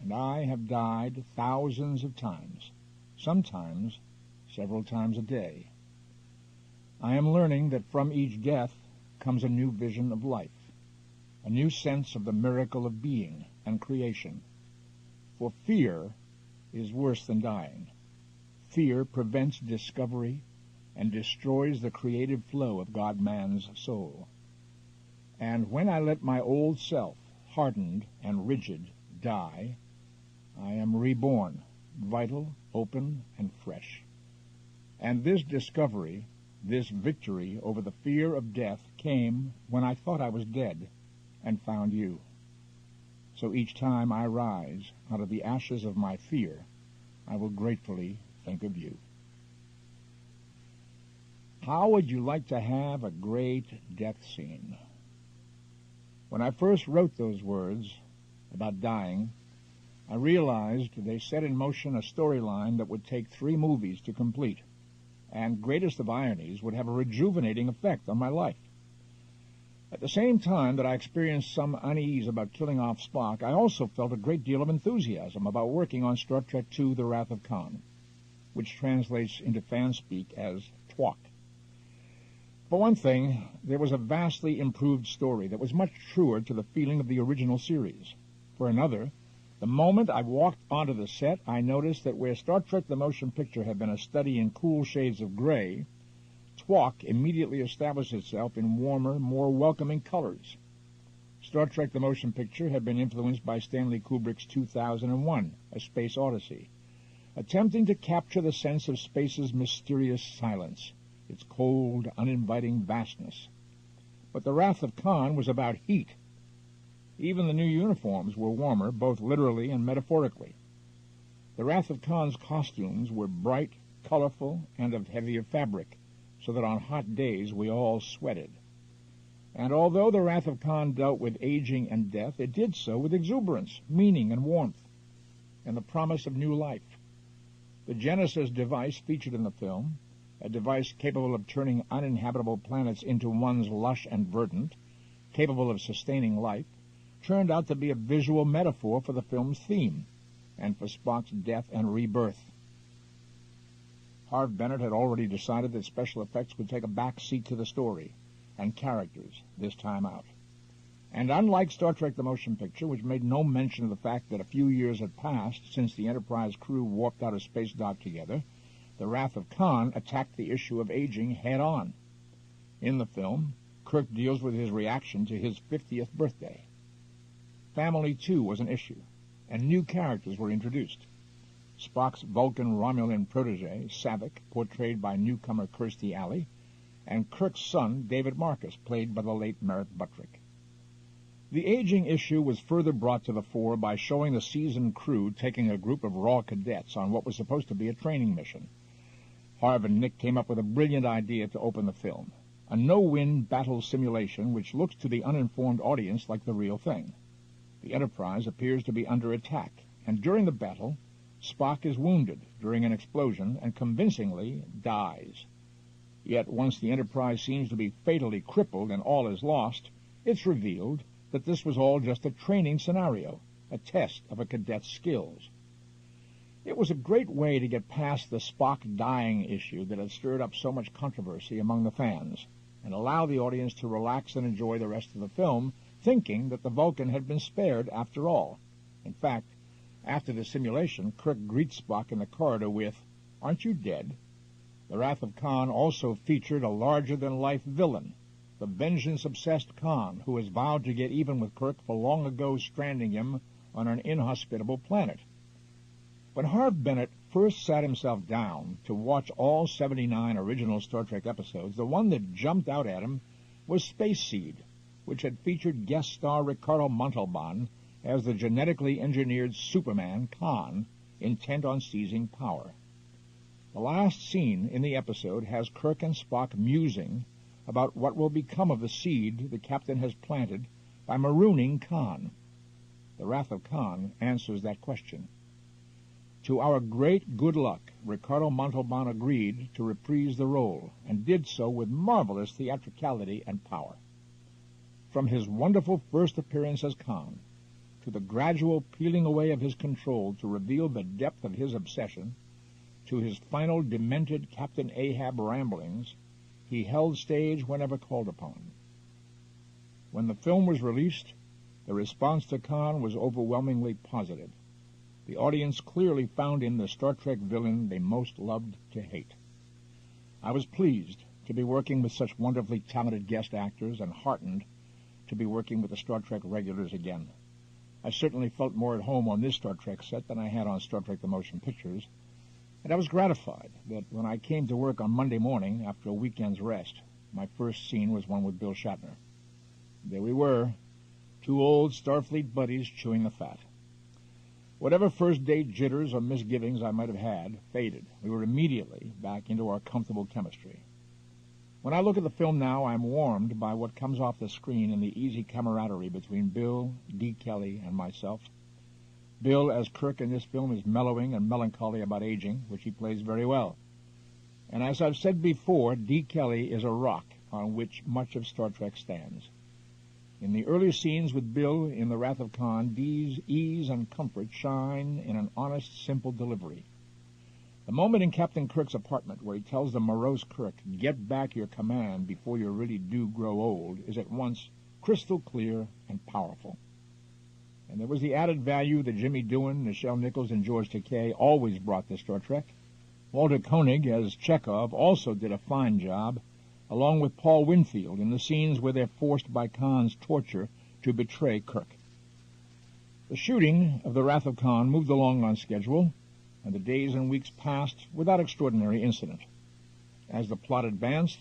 and I have died thousands of times, sometimes several times a day. I am learning that from each death comes a new vision of life, a new sense of the miracle of being and creation. For fear is worse than dying. Fear prevents discovery and destroys the creative flow of God-man's soul. And when I let my old self, hardened and rigid, die, I am reborn, vital, open, and fresh. And this discovery, this victory over the fear of death, came when I thought I was dead and found you. So each time I rise out of the ashes of my fear, I will gratefully think of you. How would you like to have a great death scene? When I first wrote those words about dying, I realized they set in motion a storyline that would take 3 movies to complete, and greatest of ironies, would have a rejuvenating effect on my life. At the same time that I experienced some unease about killing off Spock, I also felt a great deal of enthusiasm about working on Star Trek II, The Wrath of Khan, which translates into fan speak as TWOC. For one thing, there was a vastly improved story that was much truer to the feeling of the original series. For another, the moment I walked onto the set, I noticed that where Star Trek the Motion Picture had been a study in cool shades of gray, TWOC immediately established itself in warmer, more welcoming colors. Star Trek the Motion Picture had been influenced by Stanley Kubrick's 2001, A Space Odyssey, attempting to capture the sense of space's mysterious silence, its cold, uninviting vastness. But The Wrath of Khan was about heat. Even the new uniforms were warmer, both literally and metaphorically. The Wrath of Khan's costumes were bright, colorful, and of heavier fabric, so that on hot days we all sweated. And although The Wrath of Khan dealt with aging and death, it did so with exuberance, meaning, and warmth, and the promise of new life. The Genesis device featured in the film, a device capable of turning uninhabitable planets into ones lush and verdant, capable of sustaining life, turned out to be a visual metaphor for the film's theme, and for Spock's death and rebirth. Harve Bennett had already decided that special effects would take a back seat to the story and characters this time out. And unlike Star Trek the Motion Picture, which made no mention of the fact that a few years had passed since the Enterprise crew warped out of space dock together, The Wrath of Khan attacked the issue of aging head-on. In the film, Kirk deals with his reaction to his 50th birthday. Family, too, was an issue, and new characters were introduced. Spock's Vulcan-Romulan protege, Saavik, portrayed by newcomer Kirstie Alley, and Kirk's son, David Marcus, played by the late Merritt Buttrick. The aging issue was further brought to the fore by showing the seasoned crew taking a group of raw cadets on what was supposed to be a training mission. Harve and Nick came up with a brilliant idea to open the film, a no-win battle simulation which looks to the uninformed audience like the real thing. The Enterprise appears to be under attack, and during the battle, Spock is wounded during an explosion and convincingly dies. Yet once the Enterprise seems to be fatally crippled and all is lost, it's revealed that this was all just a training scenario, a test of a cadet's skills. It was a great way to get past the Spock dying issue that had stirred up so much controversy among the fans, and allow the audience to relax and enjoy the rest of the film, thinking that the Vulcan had been spared after all. In fact, after the simulation, Kirk greets Spock in the corridor with, "Aren't you dead?" The Wrath of Khan also featured a larger-than-life villain, the vengeance-obsessed Khan, who has vowed to get even with Kirk for long ago stranding him on an inhospitable planet. When Harve Bennett first sat himself down to watch all 79 original Star Trek episodes, the one that jumped out at him was Space Seed, which had featured guest star Ricardo Montalban as the genetically engineered Superman, Khan, intent on seizing power. The last scene in the episode has Kirk and Spock musing about what will become of the seed the captain has planted by marooning Khan. The Wrath of Khan answers that question. To our great good luck, Ricardo Montalban agreed to reprise the role, and did so with marvelous theatricality and power. From his wonderful first appearance as Khan, to the gradual peeling away of his control to reveal the depth of his obsession, to his final demented Captain Ahab ramblings, he held stage whenever called upon. When the film was released, the response to Khan was overwhelmingly positive. The audience clearly found him the Star Trek villain they most loved to hate. I was pleased to be working with such wonderfully talented guest actors and heartened to be working with the Star Trek regulars again. I certainly felt more at home on this Star Trek set than I had on Star Trek The Motion Pictures, and I was gratified that when I came to work on Monday morning after a weekend's rest, my first scene was one with Bill Shatner. There we were, two old Starfleet buddies chewing the fat. Whatever first-date jitters or misgivings I might have had faded. We were immediately back into our comfortable chemistry. When I look at the film now, I'm warmed by what comes off the screen in the easy camaraderie between Bill, Dee Kelly, and myself. Bill, as Kirk in this film, is mellowing and melancholy about aging, which he plays very well. And as I've said before, Dee Kelly is a rock on which much of Star Trek stands. In the early scenes with Bill in The Wrath of Khan, Dee's ease and comfort shine in an honest, simple delivery. The moment in Captain Kirk's apartment where he tells the morose Kirk, "Get back your command before you really do grow old," is at once crystal clear and powerful. And there was the added value that Jimmy Doohan, Nichelle Nichols, and George Takei always brought to Star Trek. Walter Koenig, as Chekhov, also did a fine job, along with Paul Winfield, in the scenes where they're forced by Khan's torture to betray Kirk. The shooting of The Wrath of Khan moved along on schedule, and the days and weeks passed without extraordinary incident. As the plot advanced,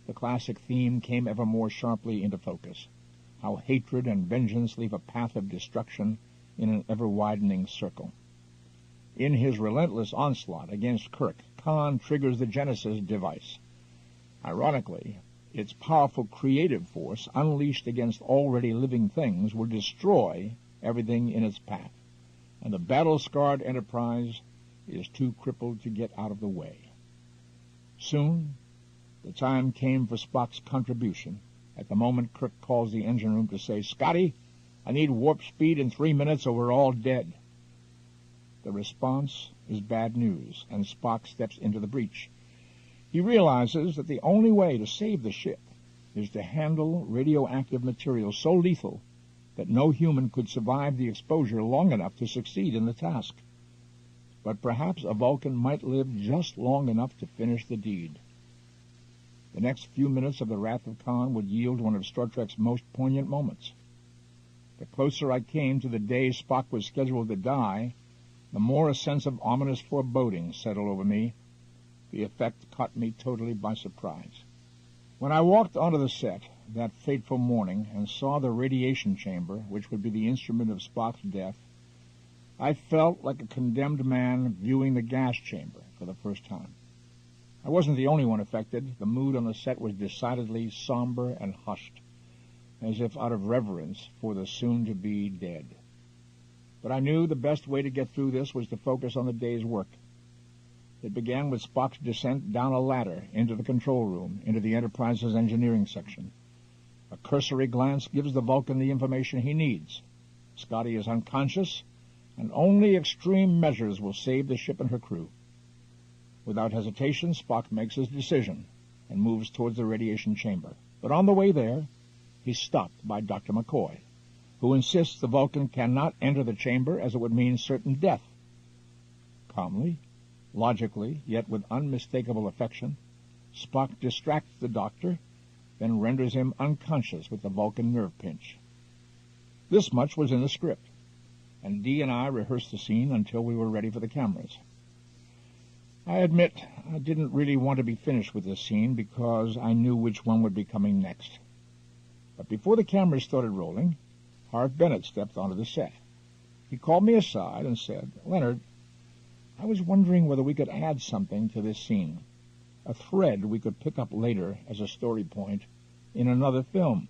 the classic theme came ever more sharply into focus: how hatred and vengeance leave a path of destruction in an ever-widening circle. In his relentless onslaught against Kirk, Khan triggers the Genesis device. Ironically, its powerful creative force, unleashed against already living things, will destroy everything in its path, and the battle-scarred Enterprise is too crippled to get out of the way. Soon, the time came for Spock's contribution. At the moment Kirk calls the engine room to say, "Scotty, I need warp speed in 3 minutes or we're all dead." The response is bad news, and Spock steps into the breach. He realizes that the only way to save the ship is to handle radioactive material so lethal that no human could survive the exposure long enough to succeed in the task. But perhaps a Vulcan might live just long enough to finish the deed. The next few minutes of The Wrath of Khan would yield one of Star Trek's most poignant moments. The closer I came to the day Spock was scheduled to die, the more a sense of ominous foreboding settled over me. The effect caught me totally by surprise. When I walked onto the set that fateful morning and saw the radiation chamber, which would be the instrument of Spock's death, I felt like a condemned man viewing the gas chamber for the first time. I wasn't the only one affected. The mood on the set was decidedly somber and hushed, as if out of reverence for the soon-to-be dead. But I knew the best way to get through this was to focus on the day's work. It began with Spock's descent down a ladder into the control room, into the Enterprise's engineering section. A cursory glance gives the Vulcan the information he needs. Scotty is unconscious, and only extreme measures will save the ship and her crew. Without hesitation, Spock makes his decision and moves towards the radiation chamber. But on the way there, he's stopped by Dr. McCoy, who insists the Vulcan cannot enter the chamber as it would mean certain death. Calmly, logically, yet with unmistakable affection, Spock distracts the doctor, then renders him unconscious with the Vulcan nerve pinch. This much was in the script, and Dee and I rehearsed the scene until we were ready for the cameras. I admit I didn't really want to be finished with this scene because I knew which one would be coming next. But before the cameras started rolling, Harv Bennett stepped onto the set. He called me aside and said, "Leonard, I was wondering whether we could add something to this scene, a thread we could pick up later as a story point in another film.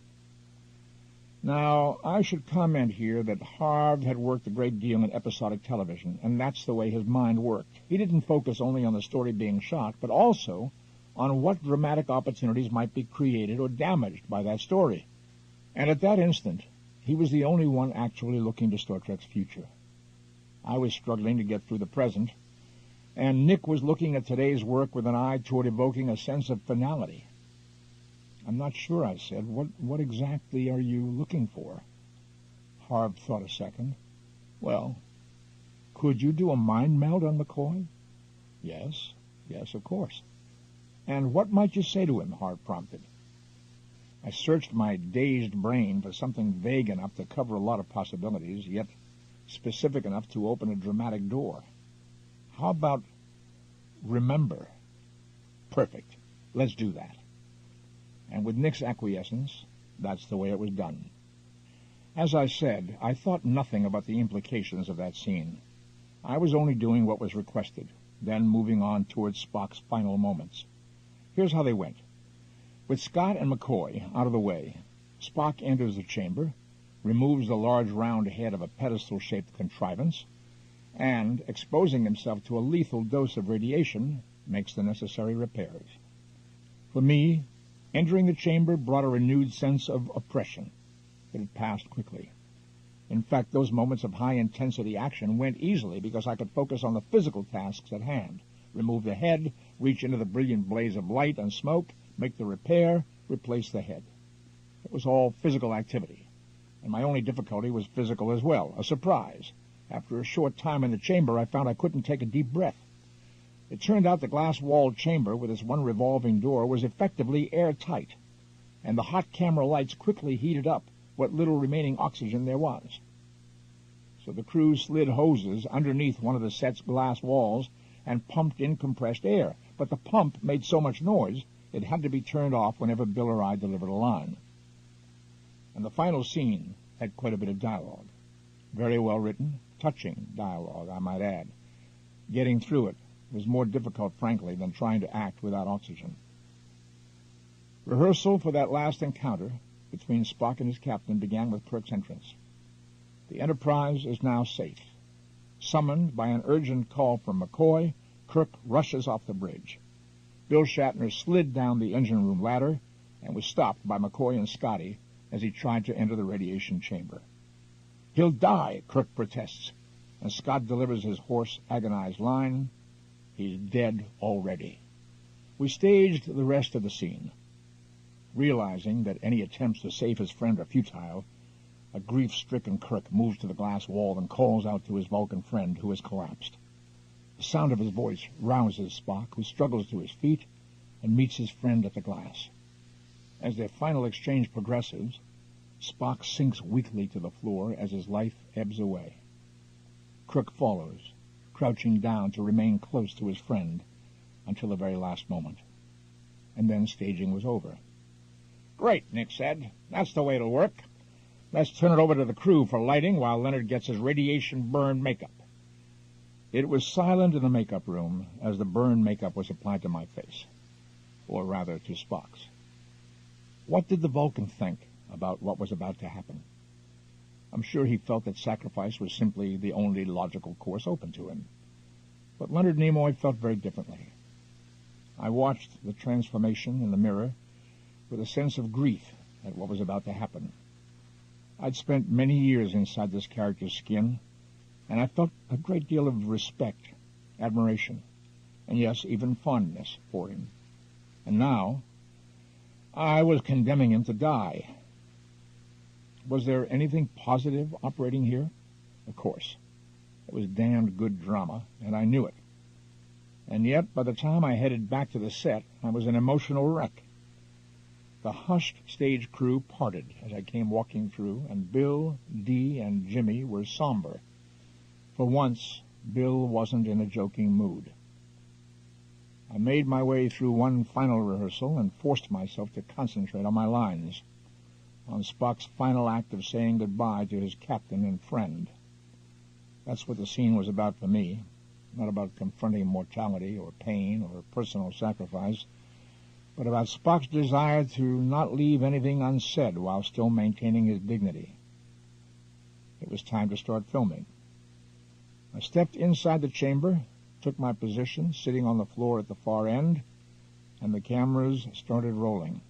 Now, I should comment here that Harv had worked a great deal in episodic television, and that's the way his mind worked. He didn't focus only on the story being shot, but also on what dramatic opportunities might be created or damaged by that story. And at that instant, he was the only one actually looking to Star Trek's future. I was struggling to get through the present, and Nick was looking at today's work with an eye toward evoking a sense of finality. "I'm not sure," I said. What exactly are you looking for?" Harv thought a second. "Well, could you do a mind meld on McCoy?" Yes, of course." "And what might you say to him?" Harv prompted. I searched my dazed brain for something vague enough to cover a lot of possibilities, yet specific enough to open a dramatic door. "How about remember?" "Perfect. Let's do that." And with Nick's acquiescence, that's the way it was done. As I said, I thought nothing about the implications of that scene. I was only doing what was requested, then moving on towards Spock's final moments. Here's how they went. With Scott and McCoy out of the way, Spock enters the chamber, removes the large round head of a pedestal-shaped contrivance, and, exposing himself to a lethal dose of radiation, makes the necessary repairs. For me, entering the chamber brought a renewed sense of oppression, but it passed quickly. In fact, those moments of high-intensity action went easily because I could focus on the physical tasks at hand, remove the head, reach into the brilliant blaze of light and smoke, make the repair, replace the head. It was all physical activity, and my only difficulty was physical as well, a surprise. After a short time in the chamber, I found I couldn't take a deep breath. It turned out the glass-walled chamber with its one revolving door was effectively airtight, and the hot camera lights quickly heated up what little remaining oxygen there was. So the crew slid hoses underneath one of the set's glass walls and pumped in compressed air, but the pump made so much noise it had to be turned off whenever Bill or I delivered a line. And the final scene had quite a bit of dialogue. Very well written, touching dialogue, I might add. Getting through it was more difficult, frankly, than trying to act without oxygen. Rehearsal for that last encounter between Spock and his captain began with Kirk's entrance. The Enterprise is now safe. Summoned by an urgent call from McCoy, Kirk rushes off the bridge. Bill Shatner slid down the engine room ladder and was stopped by McCoy and Scotty as he tried to enter the radiation chamber. "He'll die," Kirk protests, and Scott delivers his hoarse, agonized line, "He's dead already." We staged the rest of the scene. Realizing that any attempts to save his friend are futile, a grief-stricken Kirk moves to the glass wall and calls out to his Vulcan friend, who has collapsed. The sound of his voice rouses Spock, who struggles to his feet and meets his friend at the glass. As their final exchange progresses, Spock sinks weakly to the floor as his life ebbs away. Kirk follows, crouching down to remain close to his friend until the very last moment. And then staging was over. "Great," Nick said. "That's the way it'll work. Let's turn it over to the crew for lighting while Leonard gets his radiation-burned makeup." It was silent in the makeup room as the burned makeup was applied to my face, or rather to Spock's. What did the Vulcan think about what was about to happen? I'm sure he felt that sacrifice was simply the only logical course open to him. But Leonard Nimoy felt very differently. I watched the transformation in the mirror with a sense of grief at what was about to happen. I'd spent many years inside this character's skin, and I felt a great deal of respect, admiration, and yes, even fondness for him. And now, I was condemning him to die. Was there anything positive operating here? Of course. It was damned good drama, and I knew it. And yet, by the time I headed back to the set, I was an emotional wreck. The hushed stage crew parted as I came walking through, and Bill, Dee, and Jimmy were somber. For once, Bill wasn't in a joking mood. I made my way through one final rehearsal and forced myself to concentrate on my lines, on Spock's final act of saying goodbye to his captain and friend. That's what the scene was about for me, not about confronting mortality or pain or personal sacrifice, but about Spock's desire to not leave anything unsaid while still maintaining his dignity. It was time to start filming. I stepped inside the chamber, took my position, sitting on the floor at the far end, and the cameras started rolling.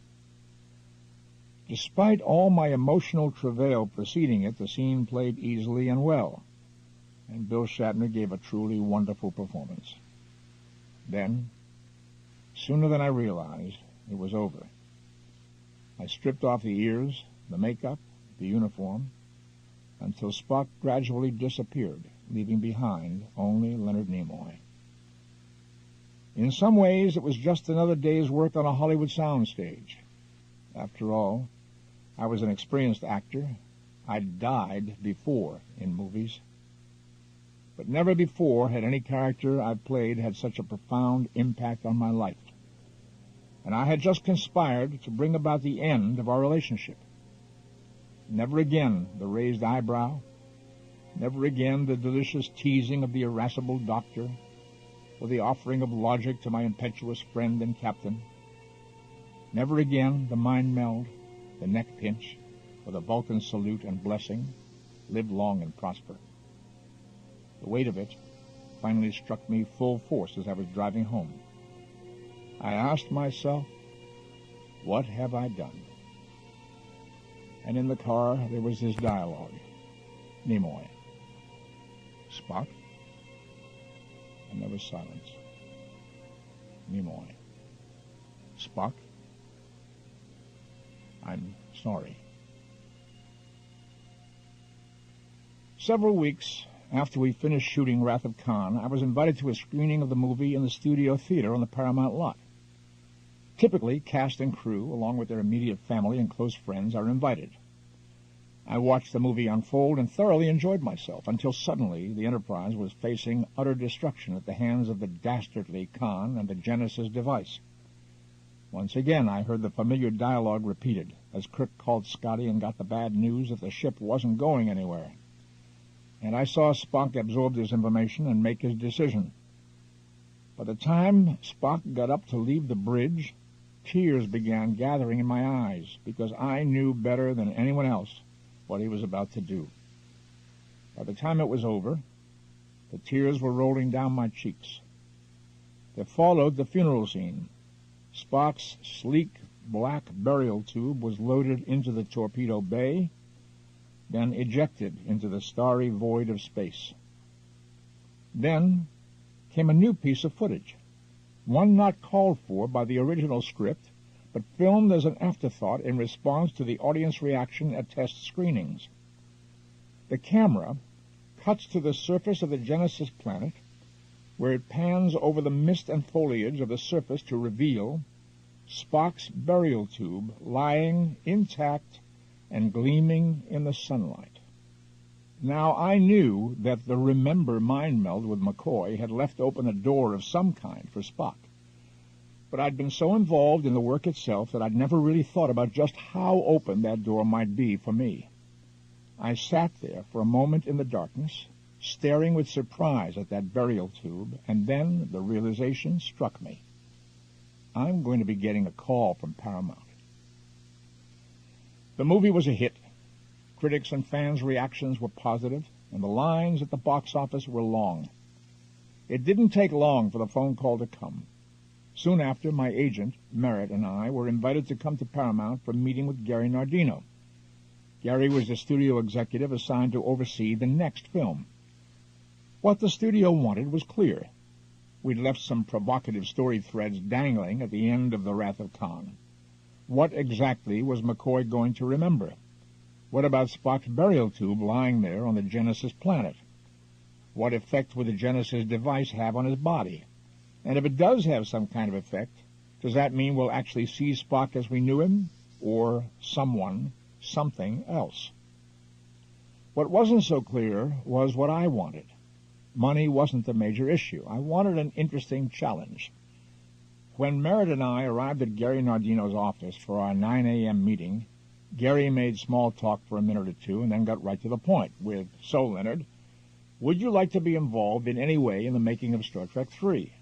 Despite all my emotional travail preceding it, the scene played easily and well, and Bill Shatner gave a truly wonderful performance. Then, sooner than I realized, it was over. I stripped off the ears, the makeup, the uniform, until Spock gradually disappeared, leaving behind only Leonard Nimoy. In some ways, it was just another day's work on a Hollywood soundstage. After all, I was an experienced actor. I'd died before in movies. But never before had any character I played had such a profound impact on my life. And I had just conspired to bring about the end of our relationship. Never again the raised eyebrow, never again the delicious teasing of the irascible doctor, or the offering of logic to my impetuous friend and captain. Never again the mind meld, the neck pinch, or the Vulcan salute and blessing, live long and prosper. The weight of it finally struck me full force as I was driving home. I asked myself, what have I done? And in the car there was this dialogue. Nimoy. Spock. And there was silence. Nimoy. Spock. I'm sorry. Several weeks after we finished shooting Wrath of Khan, I was invited to a screening of the movie in the Studio Theater on the Paramount lot. Typically, cast and crew, along with their immediate family and close friends, are invited. I watched the movie unfold and thoroughly enjoyed myself, until suddenly the Enterprise was facing utter destruction at the hands of the dastardly Khan and the Genesis device. Once again, I heard the familiar dialogue repeated, as Kirk called Scotty and got the bad news that the ship wasn't going anywhere. And I saw Spock absorb this information and make his decision. By the time Spock got up to leave the bridge, tears began gathering in my eyes, because I knew better than anyone else what he was about to do. By the time it was over, the tears were rolling down my cheeks. There followed the funeral scene. Spock's sleek black burial tube was loaded into the torpedo bay, then ejected into the starry void of space. Then came a new piece of footage, one not called for by the original script, but filmed as an afterthought in response to the audience reaction at test screenings. The camera cuts to the surface of the Genesis planet, where it pans over the mist and foliage of the surface to reveal Spock's burial tube lying intact and gleaming in the sunlight. Now, I knew that the Remember mind meld with McCoy had left open a door of some kind for Spock. But I'd been so involved in the work itself that I'd never really thought about just how open that door might be for me. I sat there for a moment in the darkness, staring with surprise at that burial tube, and then the realization struck me. I'm going to be getting a call from Paramount. The movie was a hit. Critics and fans' reactions were positive, and the lines at the box office were long. It didn't take long for the phone call to come. Soon after, my agent, Merritt, and I were invited to come to Paramount for a meeting with Gary Nardino. Gary was the studio executive assigned to oversee the next film. What the studio wanted was clear. We'd left some provocative story threads dangling at the end of the Wrath of Khan. What exactly was McCoy going to remember? What about Spock's burial tube lying there on the Genesis planet? What effect would the Genesis device have on his body? And if it does have some kind of effect, does that mean we'll actually see Spock as we knew him? Or something else? What wasn't so clear was what I wanted. Money wasn't the major issue. I wanted an interesting challenge. When Merritt and I arrived at Gary Nardino's office for our 9 a.m. meeting, Gary made small talk for a minute or two and then got right to the point with, "So, Leonard, Would you like to be involved in any way in the making of Star Trek III?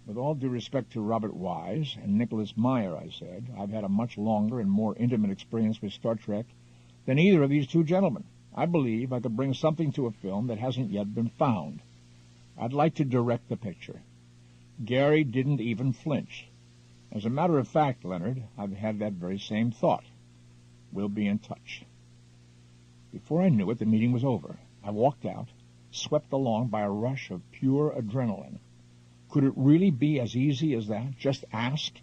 With all due respect to Robert Wise and Nicholas Meyer, I said, I've had a much longer and more intimate experience with Star Trek than either of these two gentlemen. I believe I could bring something to a film that hasn't yet been found. I'd like to direct the picture. Gary didn't even flinch. As a matter of fact, Leonard, I've had that very same thought. We'll be in touch. Before I knew it, the meeting was over. I walked out, swept along by a rush of pure adrenaline. Could it really be as easy as that? Just ask,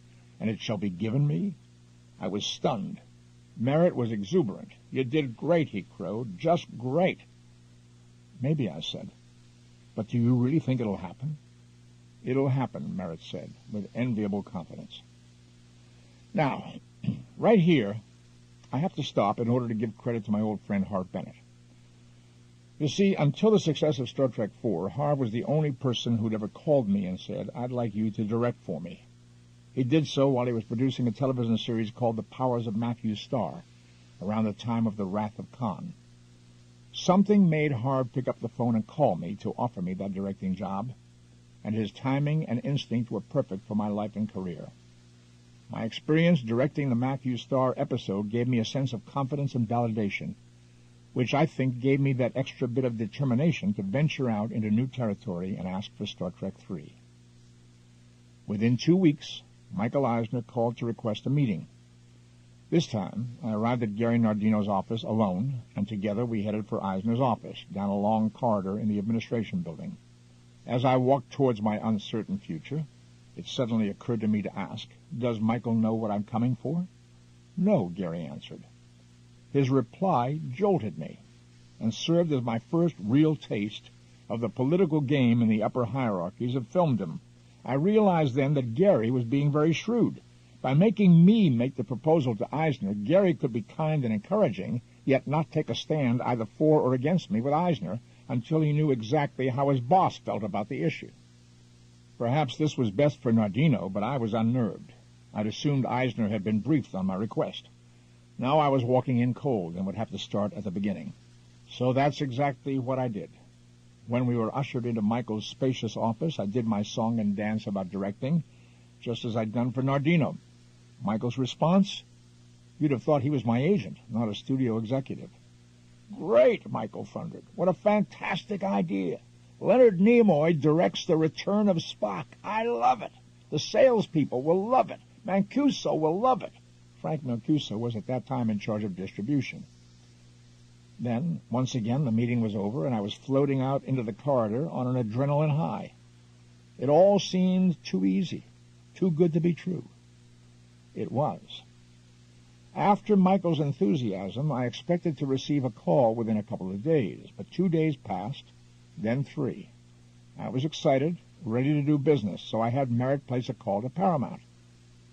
and it shall be given me? I was stunned. Merritt was exuberant. You did great, he crowed. Just great. Maybe, I said. But do you really think it'll happen? It'll happen, Merritt said, with enviable confidence. Now, right here, I have to stop in order to give credit to my old friend Harv Bennett. You see, until the success of Star Trek IV, Harv was the only person who'd ever called me and said, I'd like you to direct for me. He did so while he was producing a television series called The Powers of Matthew Starr, around the time of The Wrath of Khan. Something made Harv pick up the phone and call me to offer me that directing job, and his timing and instinct were perfect for my life and career. My experience directing the Matthew Starr episode gave me a sense of confidence and validation, which I think gave me that extra bit of determination to venture out into new territory and ask for Star Trek III. Within 2 weeks, Michael Eisner called to request a meeting. This time, I arrived at Gary Nardino's office alone, and together we headed for Eisner's office, down a long corridor in the administration building. As I walked towards my uncertain future, it suddenly occurred to me to ask, does Michael know what I'm coming for? No, Gary answered. His reply jolted me and served as my first real taste of the political game in the upper hierarchies of filmdom. I realized then that Gary was being very shrewd. By making me make the proposal to Eisner, Gary could be kind and encouraging, yet not take a stand either for or against me with Eisner until he knew exactly how his boss felt about the issue. Perhaps this was best for Nardino, but I was unnerved. I'd assumed Eisner had been briefed on my request. Now I was walking in cold and would have to start at the beginning. So that's exactly what I did. When we were ushered into Michael's spacious office, I did my song and dance about directing, just as I'd done for Nardino. Michael's response? You'd have thought he was my agent, not a studio executive. Great, Michael thundered. What a fantastic idea. Leonard Nimoy directs The Return of Spock. I love it. The salespeople will love it. Mancuso will love it. Frank Mancuso was at that time in charge of distribution. Then, once again, the meeting was over, and I was floating out into the corridor on an adrenaline high. It all seemed too easy, too good to be true. It was. After Michael's enthusiasm, I expected to receive a call within a couple of days, but 2 days passed, then 3. I was excited, ready to do business, so I had Merritt place a call to Paramount.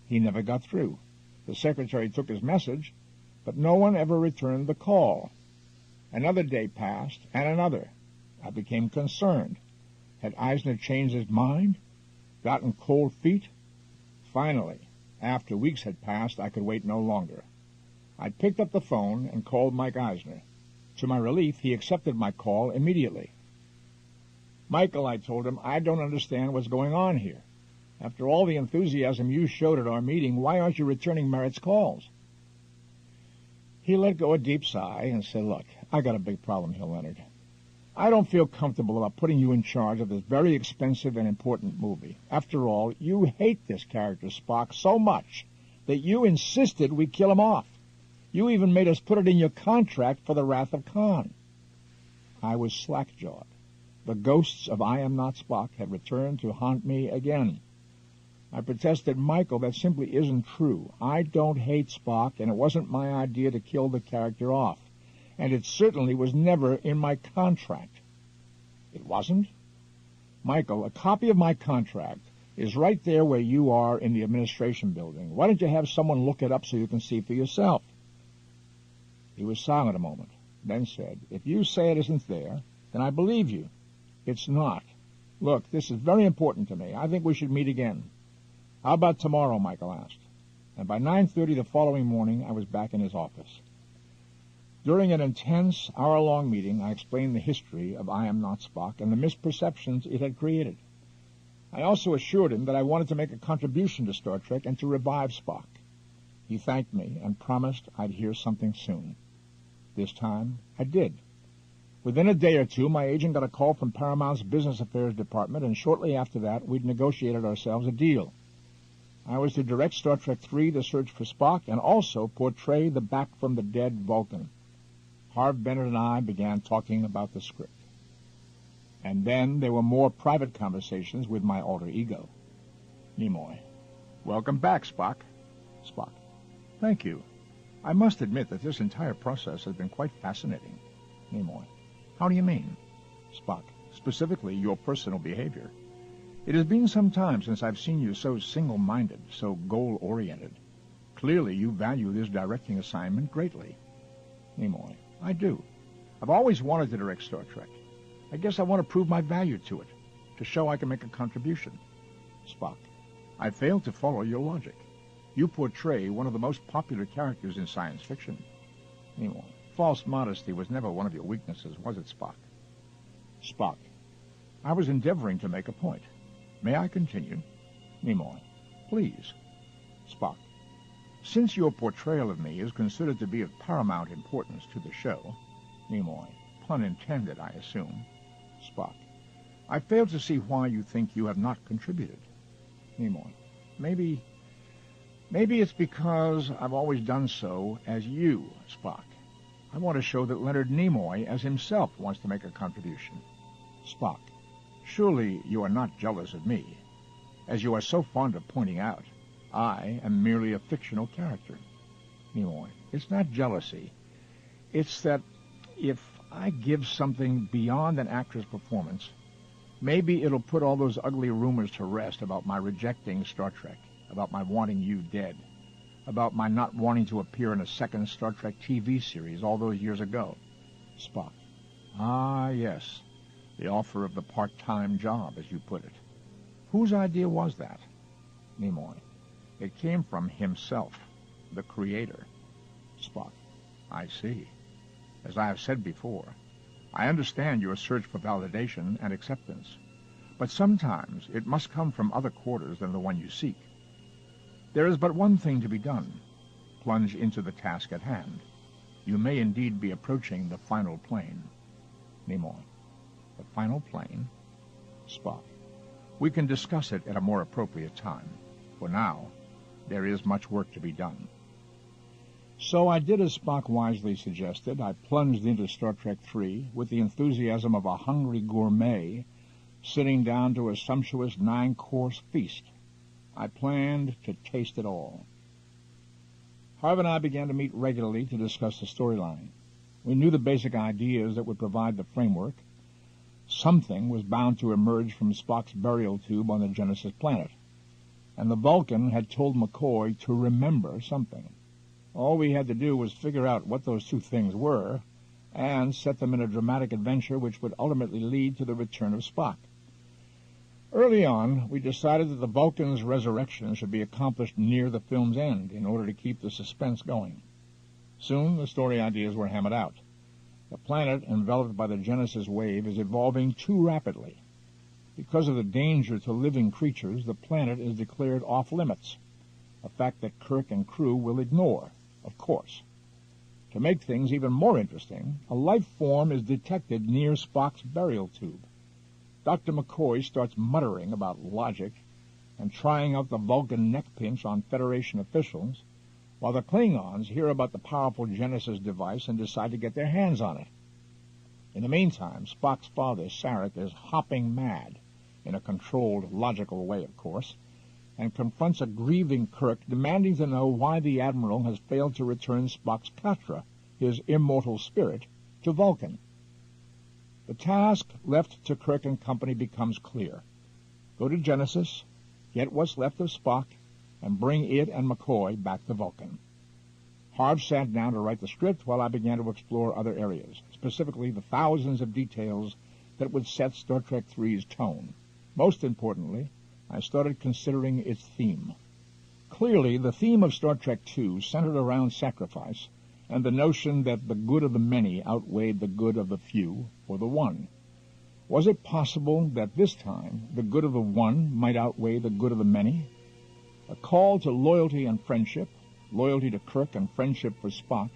He never got through. The secretary took his message, but no one ever returned the call. Another day passed, and another. I became concerned. Had Eisner changed his mind? Gotten cold feet? Finally, after weeks had passed, I could wait no longer. I picked up the phone and called Mike Eisner. To my relief, he accepted my call immediately. Michael, I told him, I don't understand what's going on here. After all the enthusiasm you showed at our meeting, why aren't you returning Merritt's calls? He let go a deep sigh and said, look, I got a big problem here, Leonard. I don't feel comfortable about putting you in charge of this very expensive and important movie. After all, you hate this character, Spock, so much that you insisted we kill him off. You even made us put it in your contract for The Wrath of Khan. I was slack-jawed. The ghosts of I Am Not Spock had returned to haunt me again. I protested, Michael, that simply isn't true. I don't hate Spock, and it wasn't my idea to kill the character off. And it certainly was never in my contract. It wasn't? Michael, a copy of my contract is right there where you are in the administration building. Why don't you have someone look it up so you can see for yourself? He was silent a moment, then said, if you say it isn't there, then I believe you. It's not. Look, this is very important to me. I think we should meet again. How about tomorrow, Michael asked. And by 9:30 the following morning, I was back in his office. During an intense, hour-long meeting, I explained the history of I Am Not Spock and the misperceptions it had created. I also assured him that I wanted to make a contribution to Star Trek and to revive Spock. He thanked me and promised I'd hear something soon. This time, I did. Within a day or two, my agent got a call from Paramount's Business Affairs Department, and shortly after that, we'd negotiated ourselves a deal. I was to direct Star Trek III, The Search for Spock, and also portray the back-from-the-dead Vulcan. Harv Bennett and I began talking about the script. And then there were more private conversations with my alter ego. Nimoy. Welcome back, Spock. Spock. Thank you. I must admit that this entire process has been quite fascinating. Nimoy. How do you mean? Spock. Specifically, your personal behavior. It has been some time since I've seen you so single-minded, so goal-oriented. Clearly, you value this directing assignment greatly. Nimoy. I do. I've always wanted to direct Star Trek. I guess I want to prove my value to it, to show I can make a contribution. Spock. I failed to follow your logic. You portray one of the most popular characters in science fiction. Nimoy. False modesty was never one of your weaknesses, was it, Spock? Spock. I was endeavoring to make a point. May I continue? Nimoy. Please. Spock. Since your portrayal of me is considered to be of paramount importance to the show, Nimoy. Pun intended, I assume, Spock. I fail to see why you think you have not contributed. Nimoy. Maybe it's because I've always done so as you, Spock. I want to show that Leonard Nimoy as himself wants to make a contribution. Spock. Surely you are not jealous of me. As you are so fond of pointing out, I am merely a fictional character. Nimoy. It's not jealousy. It's that if I give something beyond an actor's performance, maybe it'll put all those ugly rumors to rest about my rejecting Star Trek, about my wanting you dead, about my not wanting to appear in a second Star Trek TV series all those years ago. Spock. Ah, yes, the offer of the part-time job, as you put it. Whose idea was that? Nimoy. It came from himself, the creator. Spock. I see. As I have said before, I understand your search for validation and acceptance, but sometimes it must come from other quarters than the one you seek. There is but one thing to be done. Plunge into the task at hand. You may indeed be approaching the final plane. Nimoy. The final plane? Spock. We can discuss it at a more appropriate time. For now, there is much work to be done. So I did as Spock wisely suggested. I plunged into Star Trek III with the enthusiasm of a hungry gourmet sitting down to a sumptuous 9-course feast. I planned to taste it all. Harv and I began to meet regularly to discuss the storyline. We knew the basic ideas that would provide the framework. Something was bound to emerge from Spock's burial tube on the Genesis planet, and the Vulcan had told McCoy to remember something. All we had to do was figure out what those two things were and set them in a dramatic adventure which would ultimately lead to the return of Spock. Early on, we decided that the Vulcan's resurrection should be accomplished near the film's end in order to keep the suspense going. Soon, the story ideas were hammered out. The planet, enveloped by the Genesis wave, is evolving too rapidly. Because of the danger to living creatures, the planet is declared off-limits, a fact that Kirk and crew will ignore, of course. To make things even more interesting, a life form is detected near Spock's burial tube. Dr. McCoy starts muttering about logic and trying out the Vulcan neck pinch on Federation officials, while the Klingons hear about the powerful Genesis device and decide to get their hands on it. In the meantime, Spock's father, Sarek, is hopping mad, in a controlled, logical way, of course, and confronts a grieving Kirk, demanding to know why the Admiral has failed to return Spock's Katra, his immortal spirit, to Vulcan. The task left to Kirk and company becomes clear. Go to Genesis, get what's left of Spock, and bring it and McCoy back to Vulcan. Harv sat down to write the script while I began to explore other areas, specifically the thousands of details that would set Star Trek III's tone. Most importantly, I started considering its theme. Clearly, the theme of Star Trek II centered around sacrifice, and the notion that the good of the many outweighed the good of the few or the one. Was it possible that this time the good of the one might outweigh the good of the many? A call to loyalty and friendship, loyalty to Kirk and friendship for Spock,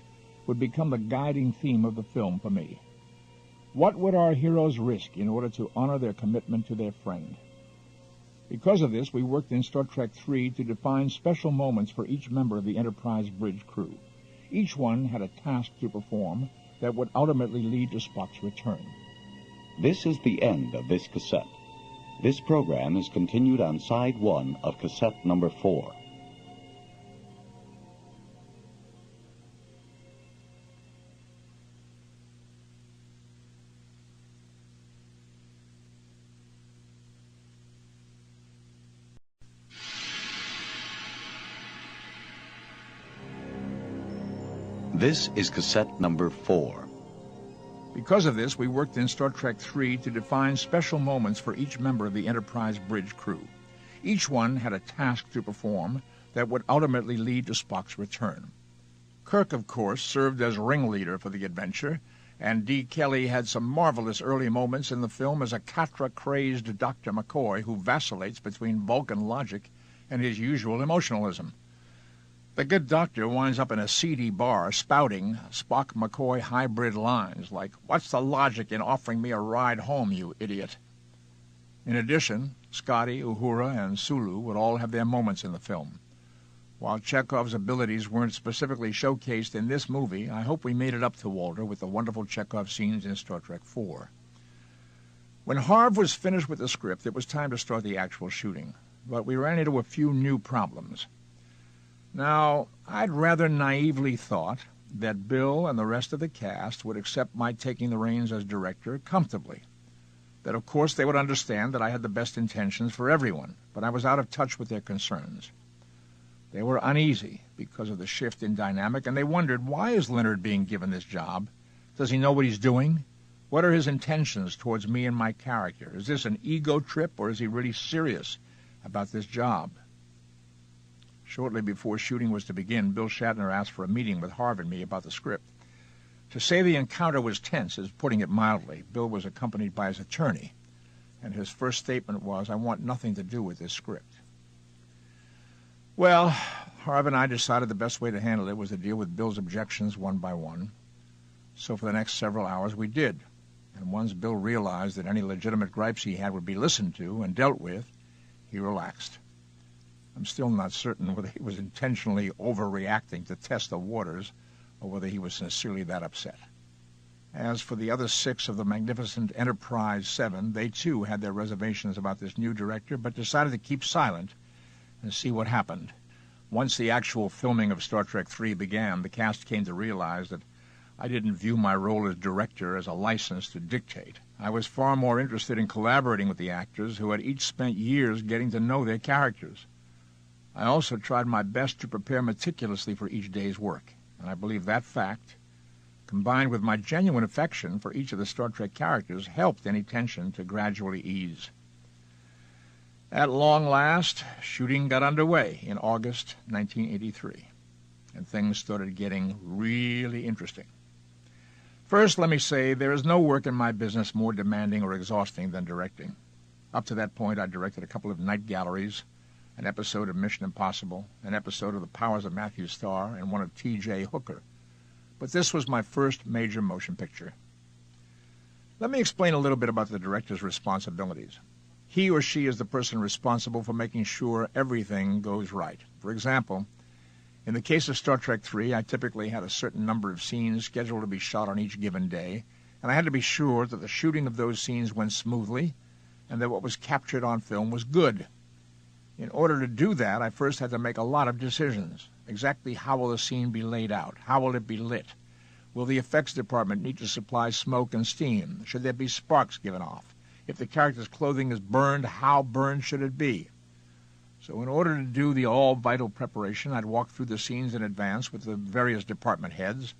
would become the guiding theme of the film for me. What would our heroes risk in order to honor their commitment to their friend? Because of this, we worked in Star Trek III to define special moments for each member of the Enterprise bridge crew. Each one had a task to perform that would ultimately lead to Spock's return. This is the end of this cassette. This program is continued on side 1 of cassette number 4. This is cassette number 4. Because of this, we worked in Star Trek III to define special moments for each member of the Enterprise bridge crew. Each one had a task to perform that would ultimately lead to Spock's return. Kirk, of course, served as ringleader for the adventure, and D. Kelly had some marvelous early moments in the film as a Katra-crazed Dr. McCoy who vacillates between Vulcan logic and his usual emotionalism. The good doctor winds up in a seedy bar spouting Spock-McCoy hybrid lines like, "What's the logic in offering me a ride home, you idiot?" In addition, Scotty, Uhura, and Sulu would all have their moments in the film. While Chekhov's abilities weren't specifically showcased in this movie, I hope we made it up to Walter with the wonderful Chekhov scenes in Star Trek IV. When Harv was finished with the script, it was time to start the actual shooting, but we ran into a few new problems. Now, I'd rather naively thought that Bill and the rest of the cast would accept my taking the reins as director comfortably. That, of course, they would understand that I had the best intentions for everyone, but I was out of touch with their concerns. They were uneasy because of the shift in dynamic, and they wondered, why is Leonard being given this job? Does he know what he's doing? What are his intentions towards me and my character? Is this an ego trip, or is he really serious about this job? Shortly before shooting was to begin, Bill Shatner asked for a meeting with Harv and me about the script. To say the encounter was tense is putting it mildly. Bill was accompanied by his attorney, and his first statement was, "I want nothing to do with this script." Well, Harv and I decided the best way to handle it was to deal with Bill's objections one by one. So for the next several hours we did, and once Bill realized that any legitimate gripes he had would be listened to and dealt with, he relaxed. I'm still not certain whether he was intentionally overreacting to test the waters or whether he was sincerely that upset. As for the other 6 of the magnificent Enterprise 7, they too had their reservations about this new director, but decided to keep silent and see what happened. Once the actual filming of Star Trek III began, the cast came to realize that I didn't view my role as director as a license to dictate. I was far more interested in collaborating with the actors who had each spent years getting to know their characters. I also tried my best to prepare meticulously for each day's work, and I believe that fact, combined with my genuine affection for each of the Star Trek characters, helped any tension to gradually ease. At long last, shooting got underway in August 1983, and things started getting really interesting. First, let me say, there is no work in my business more demanding or exhausting than directing. Up to that point, I directed a couple of night galleries, an episode of Mission Impossible, an episode of The Powers of Matthew Starr, and one of T.J. Hooker. But this was my first major motion picture. Let me explain a little bit about the director's responsibilities. He or she is the person responsible for making sure everything goes right. For example, in the case of Star Trek III, I typically had a certain number of scenes scheduled to be shot on each given day, and I had to be sure that the shooting of those scenes went smoothly and that what was captured on film was good. In order to do that, I first had to make a lot of decisions. Exactly how will the scene be laid out? How will it be lit? Will the effects department need to supply smoke and steam? Should there be sparks given off? If the character's clothing is burned, how burned should it be? So in order to do the all-vital preparation, I'd walk through the scenes in advance with the various department heads,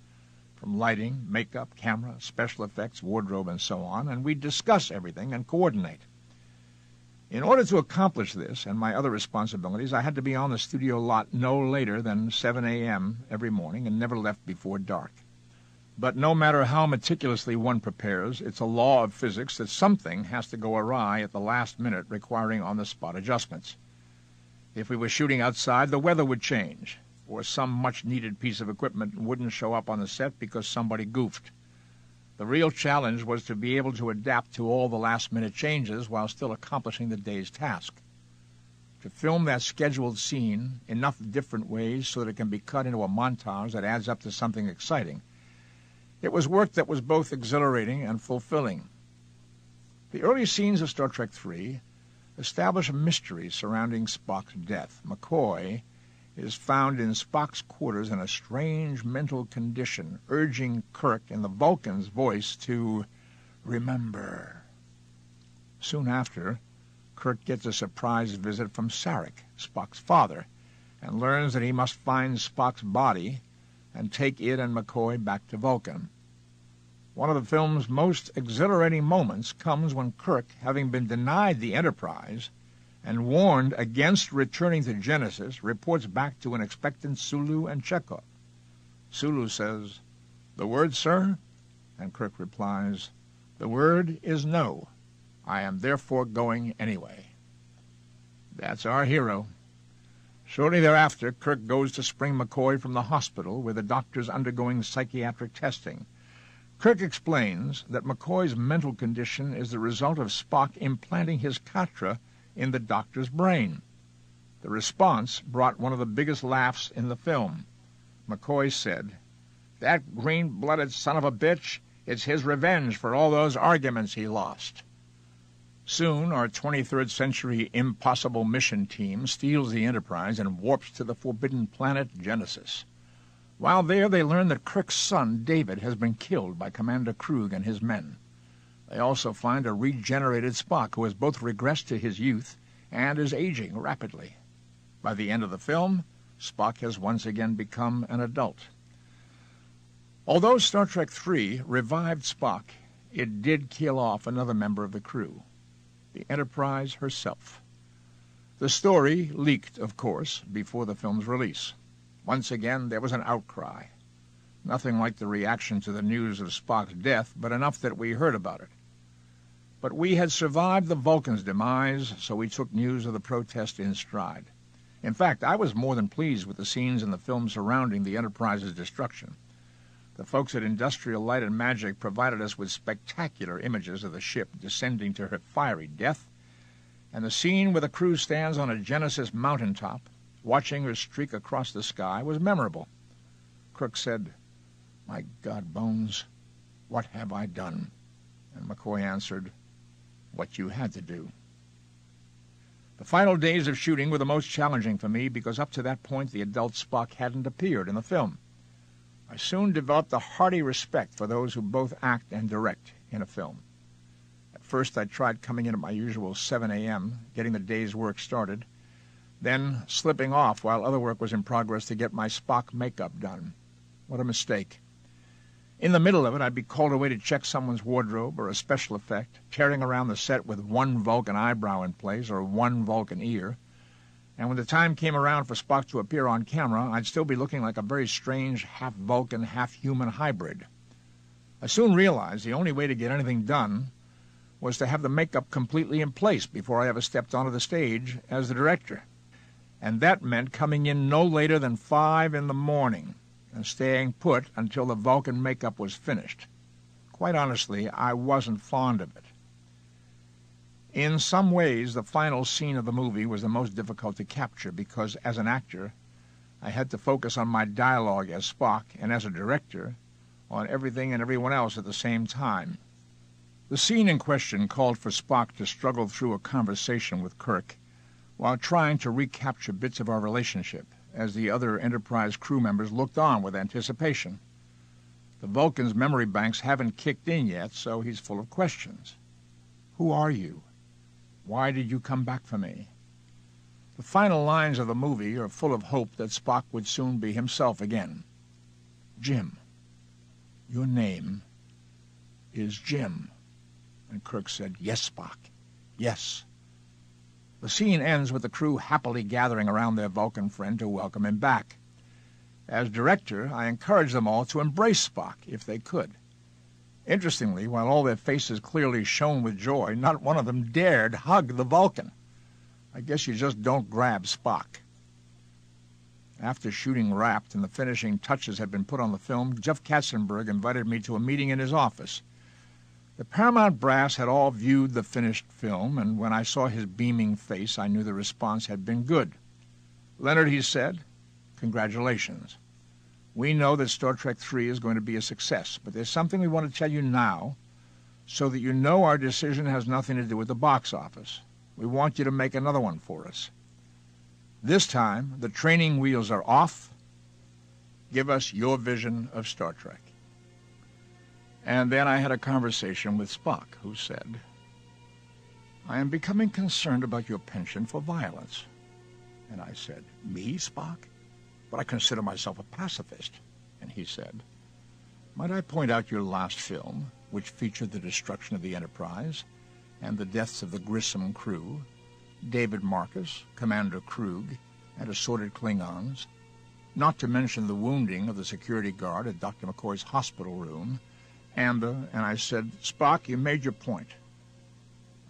from lighting, makeup, camera, special effects, wardrobe, and so on, and we'd discuss everything and coordinate. In order to accomplish this and my other responsibilities, I had to be on the studio lot no later than 7 a.m. every morning and never left before dark. But no matter how meticulously one prepares, it's a law of physics that something has to go awry at the last minute, requiring on-the-spot adjustments. If we were shooting outside, the weather would change, or some much-needed piece of equipment wouldn't show up on the set because somebody goofed. The real challenge was to be able to adapt to all the last-minute changes while still accomplishing the day's task. To film that scheduled scene enough different ways so that it can be cut into a montage that adds up to something exciting. It was work that was both exhilarating and fulfilling. The early scenes of Star Trek III establish a mystery surrounding Spock's death. McCoy is found in Spock's quarters in a strange mental condition, urging Kirk in the Vulcan's voice to remember. Soon after, Kirk gets a surprise visit from Sarek, Spock's father, and learns that he must find Spock's body and take it and McCoy back to Vulcan. One of the film's most exhilarating moments comes when Kirk, having been denied the Enterprise and warned against returning to Genesis, reports back to an expectant Sulu and Chekhov. Sulu says, "The word, sir?" And Kirk replies, "The word is no. I am therefore going anyway." That's our hero. Shortly thereafter, Kirk goes to spring McCoy from the hospital where the doctor's undergoing psychiatric testing. Kirk explains that McCoy's mental condition is the result of Spock implanting his katra in the doctor's brain. The response brought one of the biggest laughs in the film. McCoy said, "That green-blooded son of a bitch, it's his revenge for all those arguments he lost." Soon, our 23rd century impossible mission team steals the Enterprise and warps to the forbidden planet Genesis. While there, they learn that Kirk's son, David, has been killed by Commander Krug and his men. They also find a regenerated Spock who has both regressed to his youth and is aging rapidly. By the end of the film, Spock has once again become an adult. Although Star Trek III revived Spock, it did kill off another member of the crew, the Enterprise herself. The story leaked, of course, before the film's release. Once again, there was an outcry. Nothing like the reaction to the news of Spock's death, but enough that we heard about it. But we had survived the Vulcan's demise, so we took news of the protest in stride. In fact, I was more than pleased with the scenes in the film surrounding the Enterprise's destruction. The folks at Industrial Light and Magic provided us with spectacular images of the ship descending to her fiery death, and the scene where the crew stands on a Genesis mountaintop, watching her streak across the sky, was memorable. Kirk said, "My God, Bones, what have I done?" And McCoy answered, "What you had to do." The final days of shooting were the most challenging for me because up to that point the adult Spock hadn't appeared in the film. I soon developed a hearty respect for those who both act and direct in a film. At first I tried coming in at my usual 7 a.m., getting the day's work started, then slipping off while other work was in progress to get my Spock makeup done. What a mistake. In the middle of it, I'd be called away to check someone's wardrobe or a special effect, tearing around the set with one Vulcan eyebrow in place or one Vulcan ear. And when the time came around for Spock to appear on camera, I'd still be looking like a very strange half-Vulcan, half-human hybrid. I soon realized the only way to get anything done was to have the makeup completely in place before I ever stepped onto the stage as the director. And that meant coming in no later than 5 in the morning and staying put until the Vulcan makeup was finished. Quite honestly, I wasn't fond of it. In some ways, the final scene of the movie was the most difficult to capture because, as an actor, I had to focus on my dialogue as Spock and, as a director, on everything and everyone else at the same time. The scene in question called for Spock to struggle through a conversation with Kirk while trying to recapture bits of our relationship, as the other Enterprise crew members looked on with anticipation. The Vulcan's memory banks haven't kicked in yet, so he's full of questions. Who are you? Why did you come back for me? The final lines of the movie are full of hope that Spock would soon be himself again. Jim. Your name is Jim. And Kirk said, "Yes, Spock. Yes." The scene ends with the crew happily gathering around their Vulcan friend to welcome him back. As director, I encouraged them all to embrace Spock if they could. Interestingly, while all their faces clearly shone with joy, not one of them dared hug the Vulcan. I guess you just don't grab Spock. After shooting wrapped and the finishing touches had been put on the film, Jeff Katzenberg invited me to a meeting in his office. The Paramount brass had all viewed the finished film, and when I saw his beaming face, I knew the response had been good. "Leonard," he said, "congratulations. We know that Star Trek III is going to be a success, but there's something we want to tell you now so that you know our decision has nothing to do with the box office. We want you to make another one for us. This time, the training wheels are off. Give us your vision of Star Trek." And then I had a conversation with Spock, who said, "I am becoming concerned about your penchant for violence." And I said, "Me, Spock? But I consider myself a pacifist." And he said, "Might I point out your last film, which featured the destruction of the Enterprise and the deaths of the Grissom crew, David Marcus, Commander Krug, and assorted Klingons, not to mention the wounding of the security guard at Dr. McCoy's hospital room, and I said, "Spock, you made your point.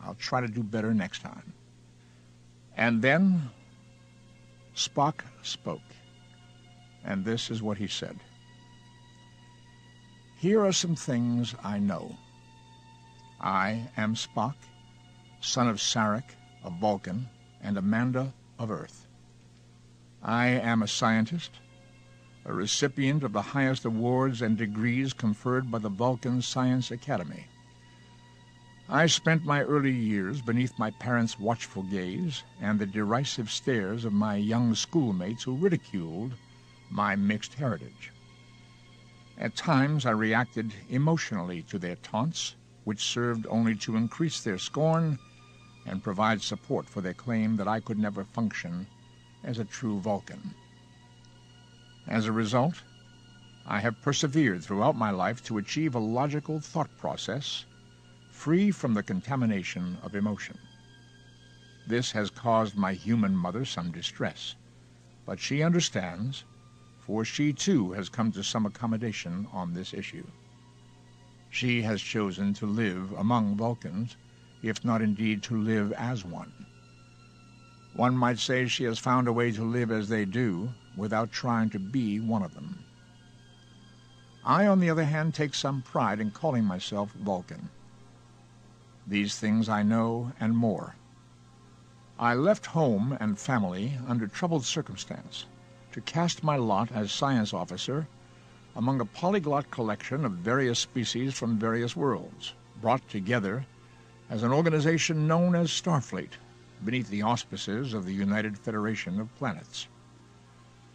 I'll try to do better next time." And then Spock spoke, and this is what he said. "Here are some things I know. I am Spock, son of Sarek, a Vulcan, and Amanda of Earth. I am a scientist, a recipient of the highest awards and degrees conferred by the Vulcan Science Academy. I spent my early years beneath my parents' watchful gaze and the derisive stares of my young schoolmates who ridiculed my mixed heritage. At times I reacted emotionally to their taunts, which served only to increase their scorn and provide support for their claim that I could never function as a true Vulcan. As a result, I have persevered throughout my life to achieve a logical thought process free from the contamination of emotion. This has caused my human mother some distress, but she understands, for she too has come to some accommodation on this issue. She has chosen to live among Vulcans, if not indeed to live as one. One might say she has found a way to live as they do, without trying to be one of them. I, on the other hand, take some pride in calling myself Vulcan. These things I know and more. I left home and family under troubled circumstance to cast my lot as science officer among a polyglot collection of various species from various worlds, brought together as an organization known as Starfleet, beneath the auspices of the United Federation of Planets.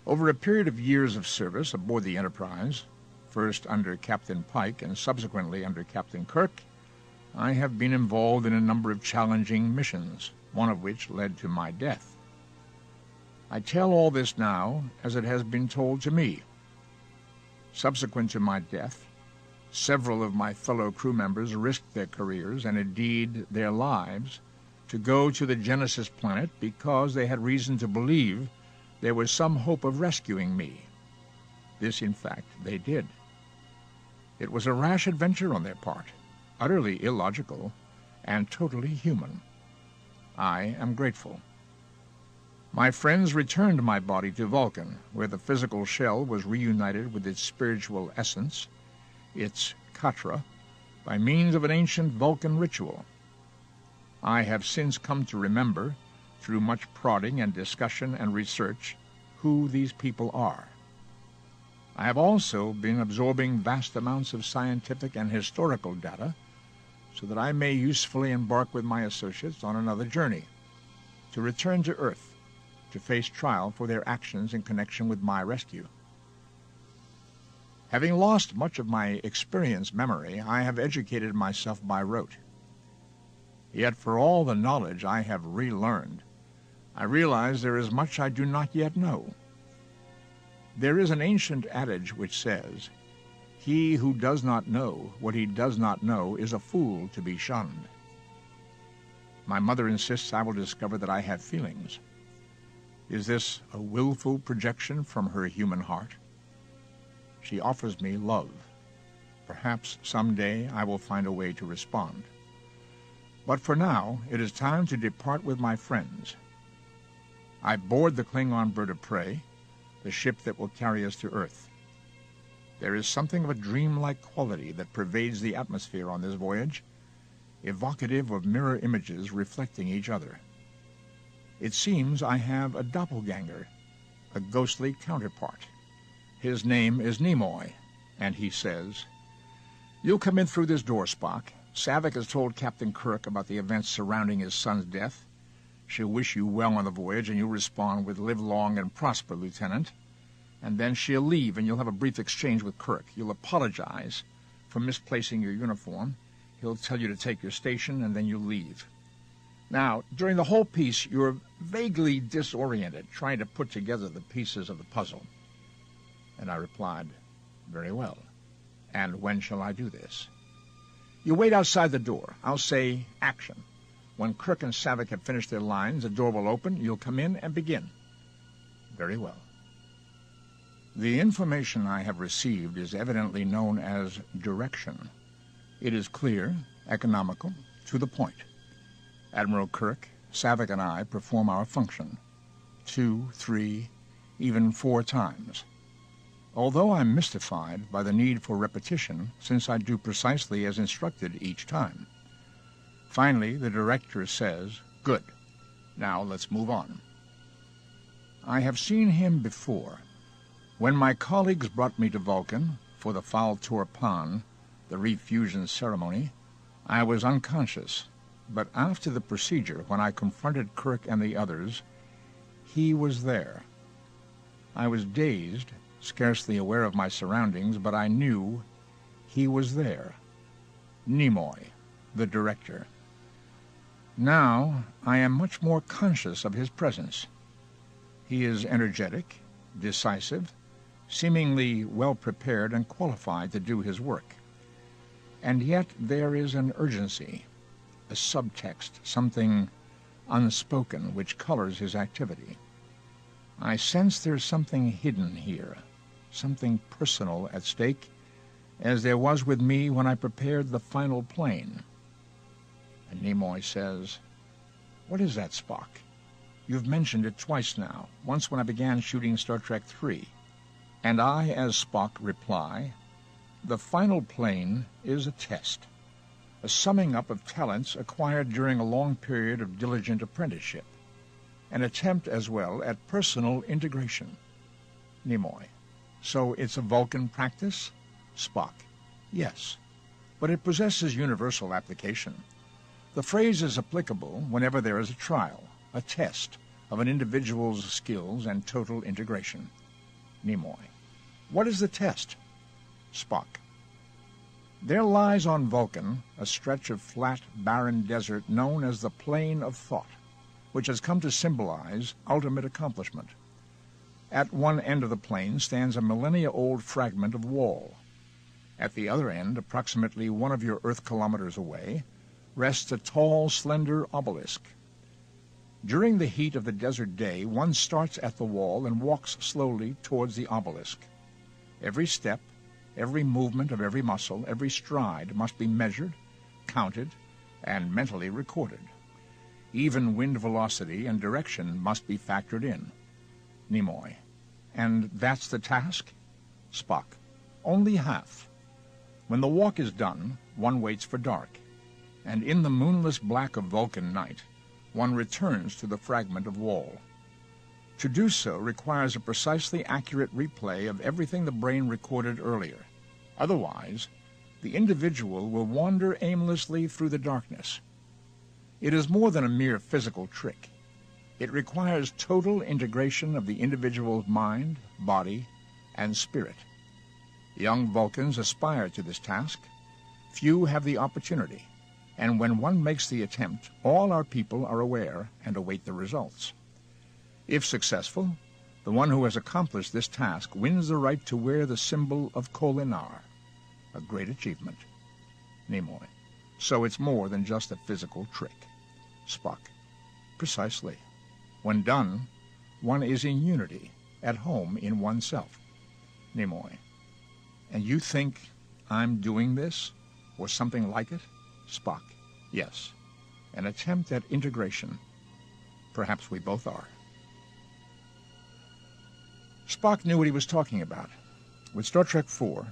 Over a period of years of service aboard the Enterprise, first under Captain Pike and subsequently under Captain Kirk, I have been involved in a number of challenging missions, one of which led to my death. I tell all this now as it has been told to me. Subsequent to my death, several of my fellow crew members risked their careers and indeed their lives to go to the Genesis planet because they had reason to believe there was some hope of rescuing me. This, in fact, they did. It was a rash adventure on their part, utterly illogical and totally human. I am grateful. My friends returned my body to Vulcan, where the physical shell was reunited with its spiritual essence, its katra, by means of an ancient Vulcan ritual. I have since come to remember, through much prodding and discussion and research, who these people are. I have also been absorbing vast amounts of scientific and historical data so that I may usefully embark with my associates on another journey, to return to Earth, to face trial for their actions in connection with my rescue. Having lost much of my experience memory, I have educated myself by rote. Yet for all the knowledge I have relearned, I realize there is much I do not yet know. There is an ancient adage which says, "He who does not know what he does not know is a fool to be shunned." My mother insists I will discover that I have feelings. Is this a willful projection from her human heart? She offers me love. Perhaps someday I will find a way to respond. But for now, it is time to depart with my friends. I board the Klingon bird of prey, the ship that will carry us to Earth. There is something of a dreamlike quality that pervades the atmosphere on this voyage, evocative of mirror images reflecting each other. It seems I have a doppelganger, a ghostly counterpart. His name is Nimoy, and he says, "You'll come in through this door, Spock. Saavik has told Captain Kirk about the events surrounding his son's death. She'll wish you well on the voyage, and you'll respond with 'Live long and prosper, Lieutenant.' And then she'll leave, and you'll have a brief exchange with Kirk. You'll apologize for misplacing your uniform. He'll tell you to take your station, and then you'll leave. Now, during the whole piece, you're vaguely disoriented, trying to put together the pieces of the puzzle." And I replied, "Very well. And when shall I do this?" "You wait outside the door. I'll say, 'Action.' When Kirk and Saavik have finished their lines, the door will open, you'll come in and begin." "Very well." The information I have received is evidently known as direction. It is clear, economical, to the point. Admiral Kirk, Saavik, and I perform our function 2, 3, even 4 times. Although I'm mystified by the need for repetition, since I do precisely as instructed each time. Finally, the director says, "Good. Now let's move on." I have seen him before. When my colleagues brought me to Vulcan for the Fal Torpan, the refusion ceremony, I was unconscious, but after the procedure, when I confronted Kirk and the others, he was there. I was dazed, scarcely aware of my surroundings, but I knew he was there. Nimoy, the director. Now I am much more conscious of his presence. He is energetic, decisive, seemingly well prepared and qualified to do his work. And yet there is an urgency, a subtext, something unspoken which colors his activity. I sense there's something hidden here, something personal at stake, as there was with me when I prepared the final plane. And Nimoy says, "What is that, Spock? You've mentioned it twice now, once when I began shooting Star Trek III. And I, as Spock, reply, the final plane is a test, a summing up of talents acquired during a long period of diligent apprenticeship, an attempt as well at personal integration." Nimoy. "So it's a Vulcan practice?" Spock. "Yes, but it possesses universal application. The phrase is applicable whenever there is a trial, a test of an individual's skills and total integration." Nimoy. "What is the test?" Spock. "There lies on Vulcan a stretch of flat, barren desert known as the Plain of Thought, which has come to symbolize ultimate accomplishment. At one end of the plain stands a millennia-old fragment of wall. At the other end, approximately 1 of your Earth kilometers away, rests a tall, slender obelisk. During the heat of the desert day, one starts at the wall and walks slowly towards the obelisk. Every step, every movement of every muscle, every stride must be measured, counted, and mentally recorded. Even wind velocity and direction must be factored in." Nimoy. "And that's the task?" Spock. "Only half. When the walk is done, one waits for dark, and in the moonless black of Vulcan night, one returns to the fragment of wall. To do so requires a precisely accurate replay of everything the brain recorded earlier. Otherwise, the individual will wander aimlessly through the darkness. It is more than a mere physical trick. It requires total integration of the individual's mind, body, and spirit. Young Vulcans aspire to this task. Few have the opportunity, and when one makes the attempt, all our people are aware and await the results. If successful, the one who has accomplished this task wins the right to wear the symbol of Kolinar, a great achievement." Nimoy. "So it's more than just a physical trick." Spock. Precisely. When done, one is in unity, at home in oneself. Nimoy. And you think I'm doing this, or something like it? Spock. Yes. An attempt at integration. Perhaps we both are. Spock knew what he was talking about. With Star Trek IV,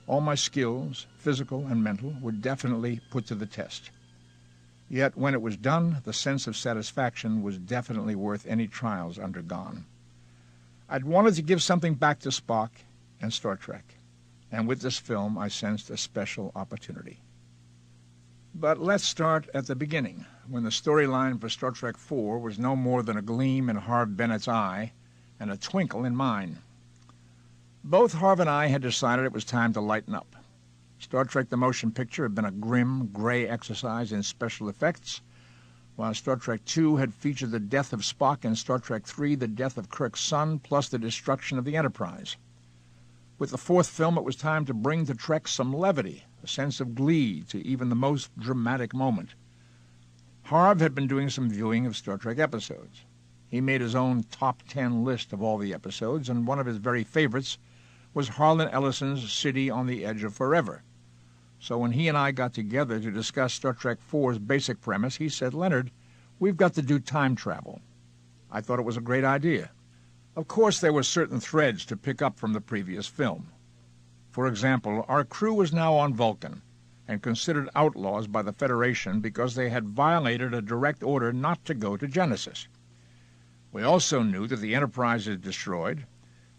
all my skills, physical and mental, were definitely put to the test. Yet when it was done, the sense of satisfaction was definitely worth any trials undergone. I'd wanted to give something back to Spock and Star Trek, and with this film I sensed a special opportunity. But let's start at the beginning, when the storyline for Star Trek IV was no more than a gleam in Harv Bennett's eye and a twinkle in mine. Both Harv and I had decided it was time to lighten up. Star Trek the Motion Picture had been a grim, gray exercise in special effects, while Star Trek II had featured the death of Spock and Star Trek III the death of Kirk's son, plus the destruction of the Enterprise. With the fourth film, it was time to bring to Trek some levity, a sense of glee to even the most dramatic moment. Harv had been doing some viewing of Star Trek episodes. He made his own top 10 list of all the episodes, and one of his very favorites was Harlan Ellison's City on the Edge of Forever. So when he and I got together to discuss Star Trek IV's basic premise, he said, "Leonard, we've got to do time travel." I thought it was a great idea. Of course, there were certain threads to pick up from the previous film. For example, our crew was now on Vulcan and considered outlaws by the Federation because they had violated a direct order not to go to Genesis. We also knew that the Enterprise is destroyed,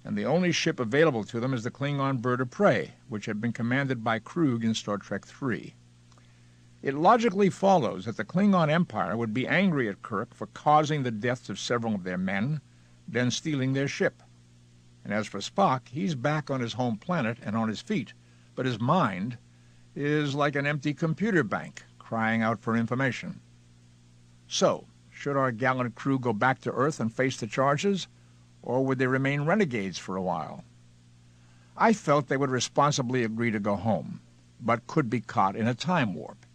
and the only ship available to them is the Klingon Bird of Prey, which had been commanded by Krug in Star Trek III. It logically follows that the Klingon Empire would be angry at Kirk for causing the deaths of several of their men, then stealing their ship. And as for Spock, he's back on his home planet and on his feet, but his mind is like an empty computer bank, crying out for information. So, should our gallant crew go back to Earth and face the charges, or would they remain renegades for a while? I felt they would responsibly agree to go home, but could be caught in a time warp.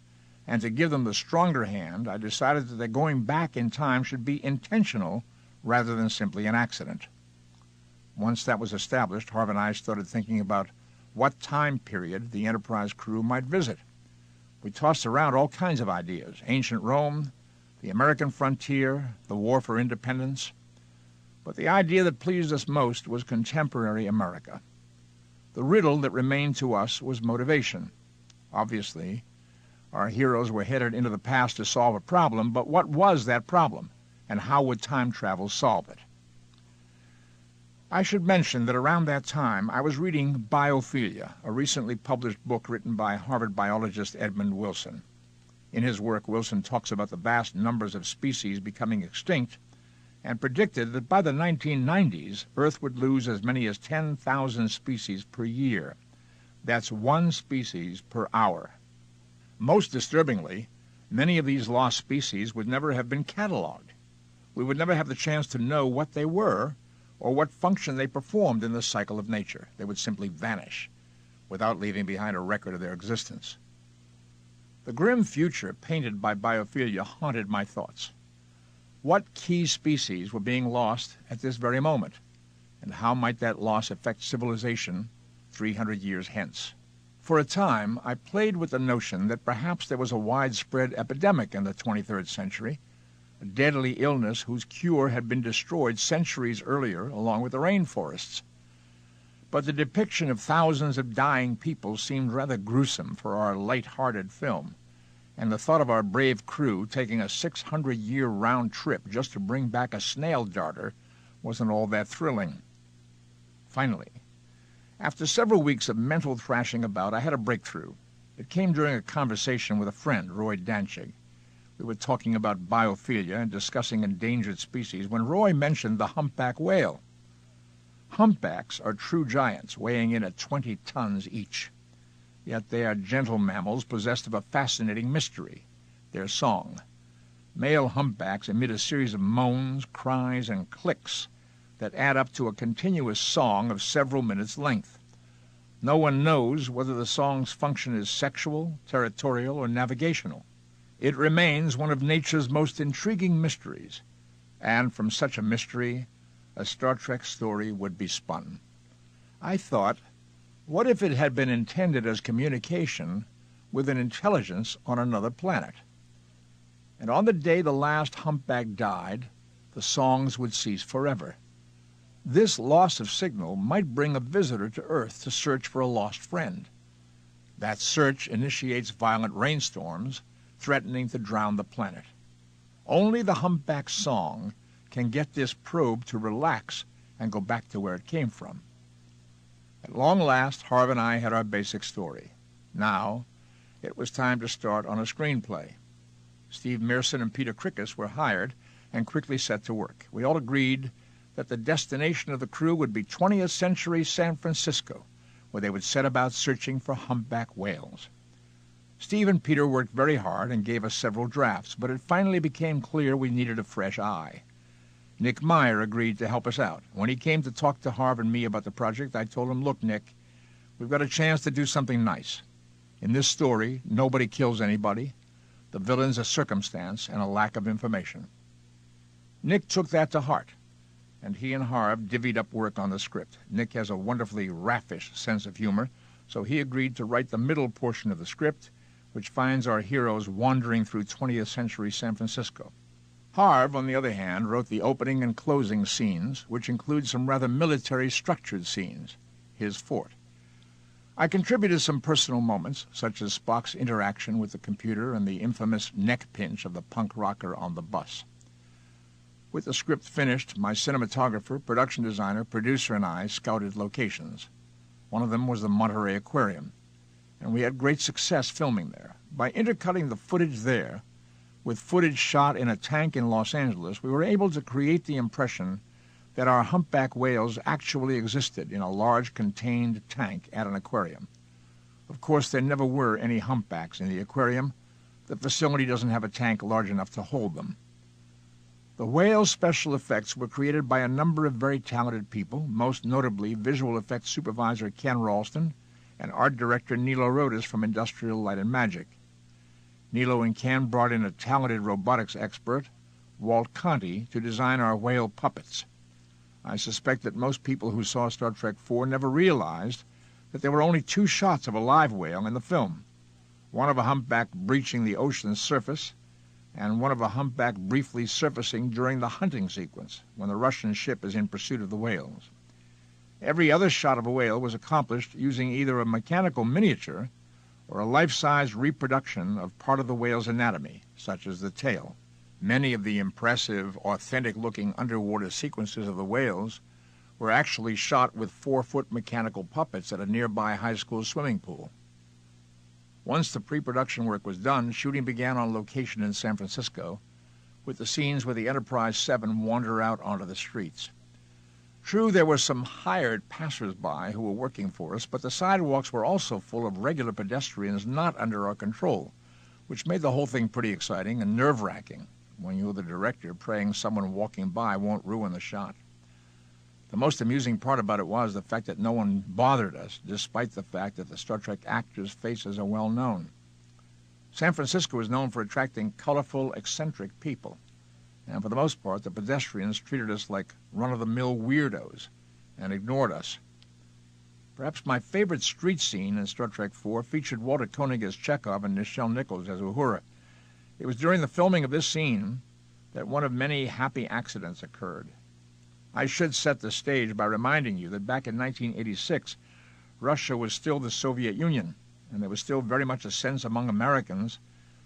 And to give them the stronger hand, I decided that their going back in time should be intentional rather than simply an accident. Once that was established, Harv and I started thinking about what time period the Enterprise crew might visit. We tossed around all kinds of ideas: ancient Rome, the American frontier, the war for independence. But the idea that pleased us most was contemporary America. The riddle that remained to us was motivation. Obviously, our heroes were headed into the past to solve a problem, but what was that problem, and how would time travel solve it? I should mention that around that time I was reading Biophilia, a recently published book written by Harvard biologist Edmund Wilson. In his work, Wilson talks about the vast numbers of species becoming extinct and predicted that by the 1990s, Earth would lose as many as 10,000 species per year. That's one species per hour. Most disturbingly, many of these lost species would never have been cataloged. We would never have the chance to know what they were or what function they performed in the cycle of nature. They would simply vanish without leaving behind a record of their existence. The grim future painted by Biophilia haunted my thoughts. What key species were being lost at this very moment, and how might that loss affect civilization 300 years hence? For a time, I played with the notion that perhaps there was a widespread epidemic in the 23rd century, a deadly illness whose cure had been destroyed centuries earlier along with the rainforests. But the depiction of thousands of dying people seemed rather gruesome for our light-hearted film, and the thought of our brave crew taking a 600-year round trip just to bring back a snail darter wasn't all that thrilling. Finally, after several weeks of mental thrashing about, I had a breakthrough. It came during a conversation with a friend, Roy Danchig. We were talking about biophilia and discussing endangered species when Roy mentioned the humpback whale. Humpbacks are true giants, weighing in at 20 tons each. Yet they are gentle mammals possessed of a fascinating mystery, their song. Male humpbacks emit a series of moans, cries, and clicks that add up to a continuous song of several minutes' length. No one knows whether the song's function is sexual, territorial, or navigational. It remains one of nature's most intriguing mysteries, and from such a mystery, a Star Trek story would be spun. I thought, what if it had been intended as communication with an intelligence on another planet? And on the day the last humpback died, the songs would cease forever. This loss of signal might bring a visitor to Earth to search for a lost friend. That search initiates violent rainstorms, threatening to drown the planet. Only the humpback's song can get this probe to relax and go back to where it came from. At long last, Harv and I had our basic story. Now, it was time to start on a screenplay. Steve Mearson and Peter Krickus were hired and quickly set to work. We all agreed that the destination of the crew would be 20th century San Francisco, where they would set about searching for humpback whales. Steve and Peter worked very hard and gave us several drafts, but it finally became clear we needed a fresh eye. Nick Meyer agreed to help us out. When he came to talk to Harv and me about the project, I told him, "Look, Nick, we've got a chance to do something nice. In this story, nobody kills anybody. The villain's a circumstance and a lack of information." Nick took that to heart, and he and Harv divvied up work on the script. Nick has a wonderfully raffish sense of humor, so he agreed to write the middle portion of the script, which finds our heroes wandering through 20th century San Francisco. Harv, on the other hand, wrote the opening and closing scenes, which include some rather military structured scenes, his forte. I contributed some personal moments, such as Spock's interaction with the computer and the infamous neck pinch of the punk rocker on the bus. With the script finished, my cinematographer, production designer, producer, and I scouted locations. One of them was the Monterey Aquarium, and we had great success filming there. By intercutting the footage there with footage shot in a tank in Los Angeles, we were able to create the impression that our humpback whales actually existed in a large contained tank at an aquarium. Of course, there never were any humpbacks in the aquarium. The facility doesn't have a tank large enough to hold them. The whale special effects were created by a number of very talented people, most notably visual effects supervisor Ken Ralston and art director Nilo Rodas from Industrial Light and Magic. Nilo and Ken brought in a talented robotics expert, Walt Conti, to design our whale puppets. I suspect that most people who saw Star Trek IV never realized that there were only 2 shots of a live whale in the film, one of a humpback breaching the ocean's surface and one of a humpback briefly surfacing during the hunting sequence, when the Russian ship is in pursuit of the whales. Every other shot of a whale was accomplished using either a mechanical miniature or a life-size reproduction of part of the whale's anatomy, such as the tail. Many of the impressive, authentic-looking underwater sequences of the whales were actually shot with 4-foot mechanical puppets at a nearby high school swimming pool. Once the pre-production work was done, shooting began on location in San Francisco, with the scenes where the Enterprise 7 wander out onto the streets. True, there were some hired passers-by who were working for us, but the sidewalks were also full of regular pedestrians not under our control, which made the whole thing pretty exciting and nerve-wracking when you're the director praying someone walking by won't ruin the shot. The most amusing part about it was the fact that no one bothered us, despite the fact that the Star Trek actors' faces are well known. San Francisco is known for attracting colorful, eccentric people, and for the most part, the pedestrians treated us like run-of-the-mill weirdos and ignored us. Perhaps my favorite street scene in Star Trek IV featured Walter Koenig as Chekhov and Nichelle Nichols as Uhura. It was during the filming of this scene that one of many happy accidents occurred. I should set the stage by reminding you that back in 1986, Russia was still the Soviet Union, and there was still very much a sense among Americans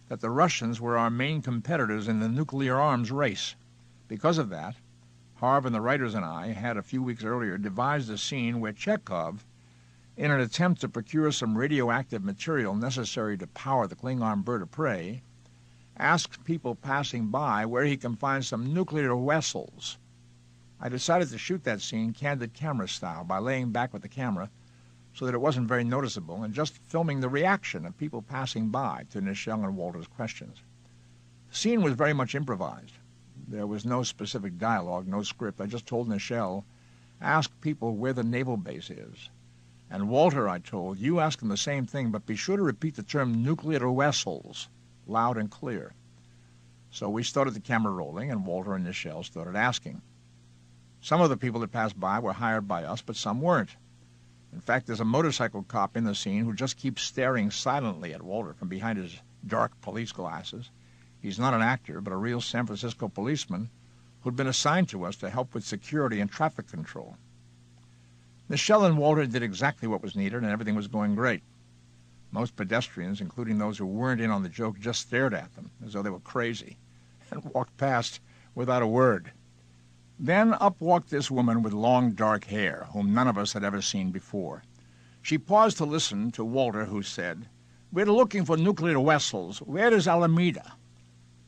that the Russians were our main competitors in the nuclear arms race. Because of that, Harv and the writers and I had a few weeks earlier devised a scene where Chekhov, in an attempt to procure some radioactive material necessary to power the Klingon bird of prey, asks people passing by where he can find some nuclear vessels. I decided to shoot that scene candid camera style by laying back with the camera so that it wasn't very noticeable and just filming the reaction of people passing by to Nichelle and Walter's questions. The scene was very much improvised. There was no specific dialogue, no script. I just told Nichelle, ask people where the naval base is. And Walter, I told, you ask them the same thing, but be sure to repeat the term nuclear vessels. loud and clear. So we started the camera rolling, and Walter and Nichelle started asking. Some of the people that passed by were hired by us, but some weren't. In fact, there's a motorcycle cop in the scene who just keeps staring silently at Walter from behind his dark police glasses. He's not an actor, but a real San Francisco policeman who'd been assigned to us to help with security and traffic control. Nichelle and Walter did exactly what was needed, and everything was going great. Most pedestrians, including those who weren't in on the joke, just stared at them as though they were crazy and walked past without a word. Then up walked this woman with long, dark hair, whom none of us had ever seen before. She paused to listen to Walter, who said, "We're looking for nuclear vessels. Where is Alameda?"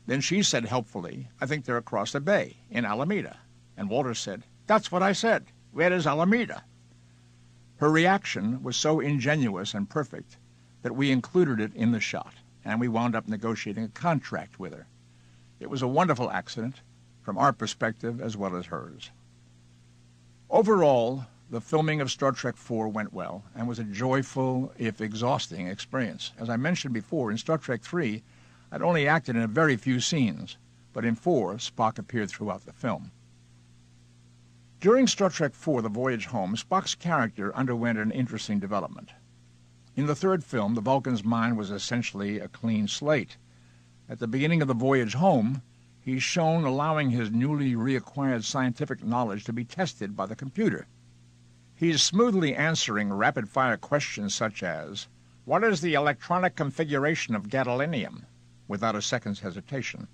Then she said helpfully, "I think they're across the bay, in Alameda." And Walter said, "That's what I said. Where is Alameda?" Her reaction was so ingenuous and perfect that we included it in the shot, and we wound up negotiating a contract with her. It was a wonderful accident, from our perspective as well as hers. Overall, the filming of Star Trek IV went well and was a joyful, if exhausting, experience. As I mentioned before, in Star Trek III, I'd only acted in a very few scenes, but in IV, Spock appeared throughout the film. During Star Trek IV, The Voyage Home, Spock's character underwent an interesting development. In the third film, the Vulcan's mind was essentially a clean slate. At the beginning of The Voyage Home, he's shown allowing his newly reacquired scientific knowledge to be tested by the computer. He's smoothly answering rapid-fire questions such as, "What is the electronic configuration of gadolinium?" without a second's hesitation.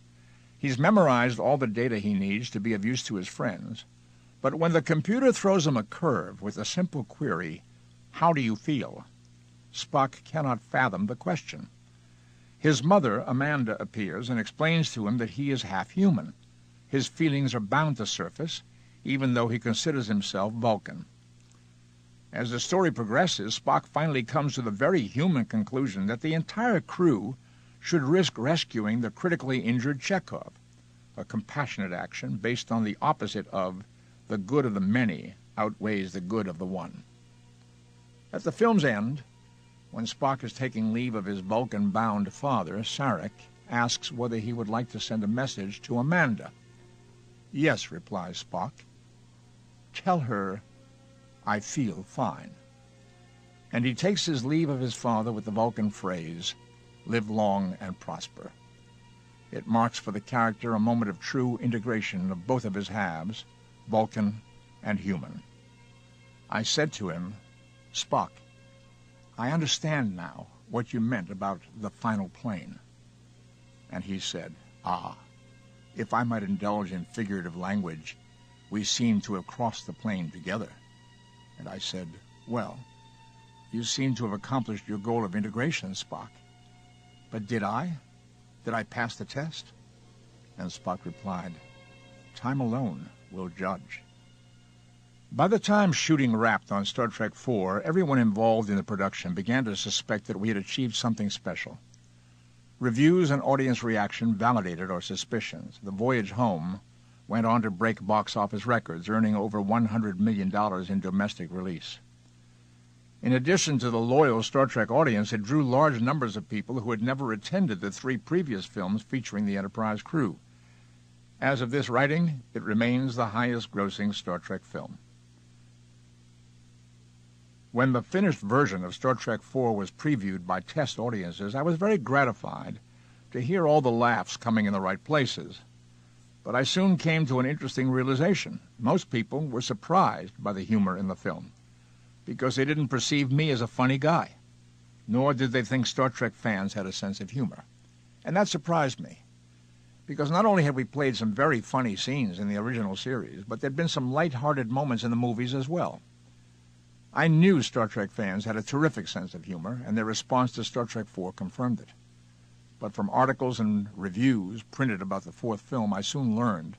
He's memorized all the data he needs to be of use to his friends, but when the computer throws him a curve with a simple query, "How do you feel?" Spock cannot fathom the question. His mother, Amanda, appears and explains to him that he is half human. His feelings are bound to surface, even though he considers himself Vulcan. As the story progresses, Spock finally comes to the very human conclusion that the entire crew should risk rescuing the critically injured Chekhov, a compassionate action based on the opposite of the good of the many outweighs the good of the one. At the film's end, when Spock is taking leave of his Vulcan-bound father, Sarek asks whether he would like to send a message to Amanda. "Yes," replies Spock. "Tell her I feel fine." And he takes his leave of his father with the Vulcan phrase, "Live long and prosper." It marks for the character a moment of true integration of both of his halves, Vulcan and human. I said to him, "Spock, I understand now what you meant about the final plane." And he said, "Ah, if I might indulge in figurative language, we seem to have crossed the plane together." And I said, "Well, you seem to have accomplished your goal of integration, Spock. But did I? Did I pass the test?" And Spock replied, "Time alone will judge." By the time shooting wrapped on Star Trek IV, everyone involved in the production began to suspect that we had achieved something special. Reviews and audience reaction validated our suspicions. The Voyage Home went on to break box office records, earning over $100 million in domestic release. In addition to the loyal Star Trek audience, it drew large numbers of people who had never attended the 3 previous films featuring the Enterprise crew. As of this writing, it remains the highest-grossing Star Trek film. When the finished version of Star Trek IV was previewed by test audiences, I was very gratified to hear all the laughs coming in the right places. But I soon came to an interesting realization. Most people were surprised by the humor in the film, because they didn't perceive me as a funny guy, nor did they think Star Trek fans had a sense of humor. And that surprised me, because not only had we played some very funny scenes in the original series, but there'd been some light-hearted moments in the movies as well. I knew Star Trek fans had a terrific sense of humor, and their response to Star Trek IV confirmed it. But from articles and reviews printed about the 4th film, I soon learned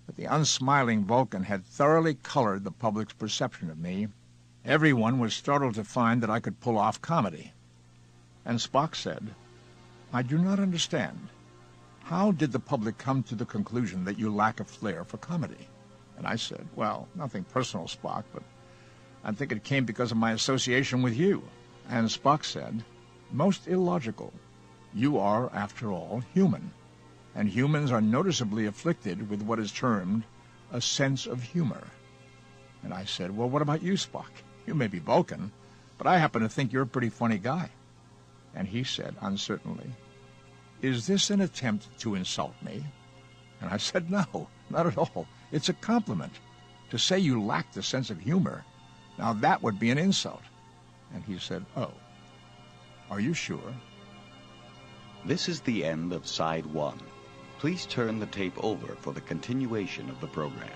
that the unsmiling Vulcan had thoroughly colored the public's perception of me. Everyone was startled to find that I could pull off comedy. And Spock said, "I do not understand. How did the public come to the conclusion that you lack a flair for comedy?" And I said, "Well, nothing personal, Spock, but I think it came because of my association with you." And Spock said, "Most illogical. You are, after all, human, and humans are noticeably afflicted with what is termed a sense of humor. And I said, well, what about you, Spock? You may be Vulcan, but I happen to think you're a pretty funny guy. And he said, uncertainly, is this an attempt to insult me? And I said, no, not at all. It's a compliment. To say you lack the sense of humor, now that would be an insult. And he said, oh, are you sure? This is the end of Side 1. Please turn the tape over for the continuation of the program.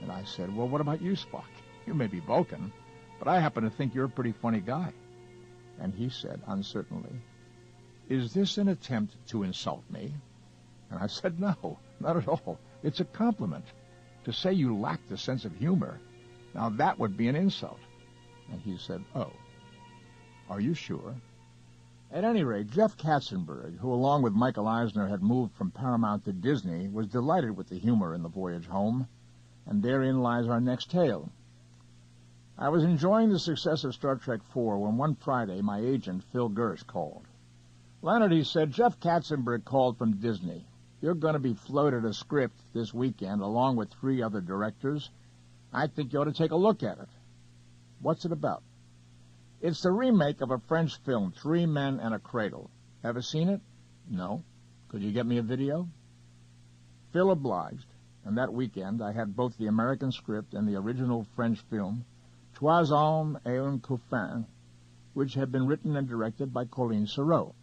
And I said, well, what about you, Spock? You may be Vulcan, but I happen to think you're a pretty funny guy. And he said, uncertainly, is this an attempt to insult me? And I said, no, not at all. It's a compliment. To say you lack the sense of humor, now that would be an insult. And he said, oh, are you sure? At any rate, Jeff Katzenberg, who along with Michael Eisner had moved from Paramount to Disney, was delighted with the humor in the voyage home, and therein lies our next tale. I was enjoying the success of Star Trek IV when one Friday my agent, Phil Gersh, called. Leonard, he said, Jeff Katzenberg called from Disney. You're going to be floated a script this weekend along with 3 other directors. I think you ought to take a look at it. What's it about? It's the remake of a French film, 3 Men and a Cradle. Ever seen it? No. Could you get me a video? Phil obliged, and that weekend I had both the American script and the original French film, Trois Hommes et un Couffin, which had been written and directed by Colleen Serrault.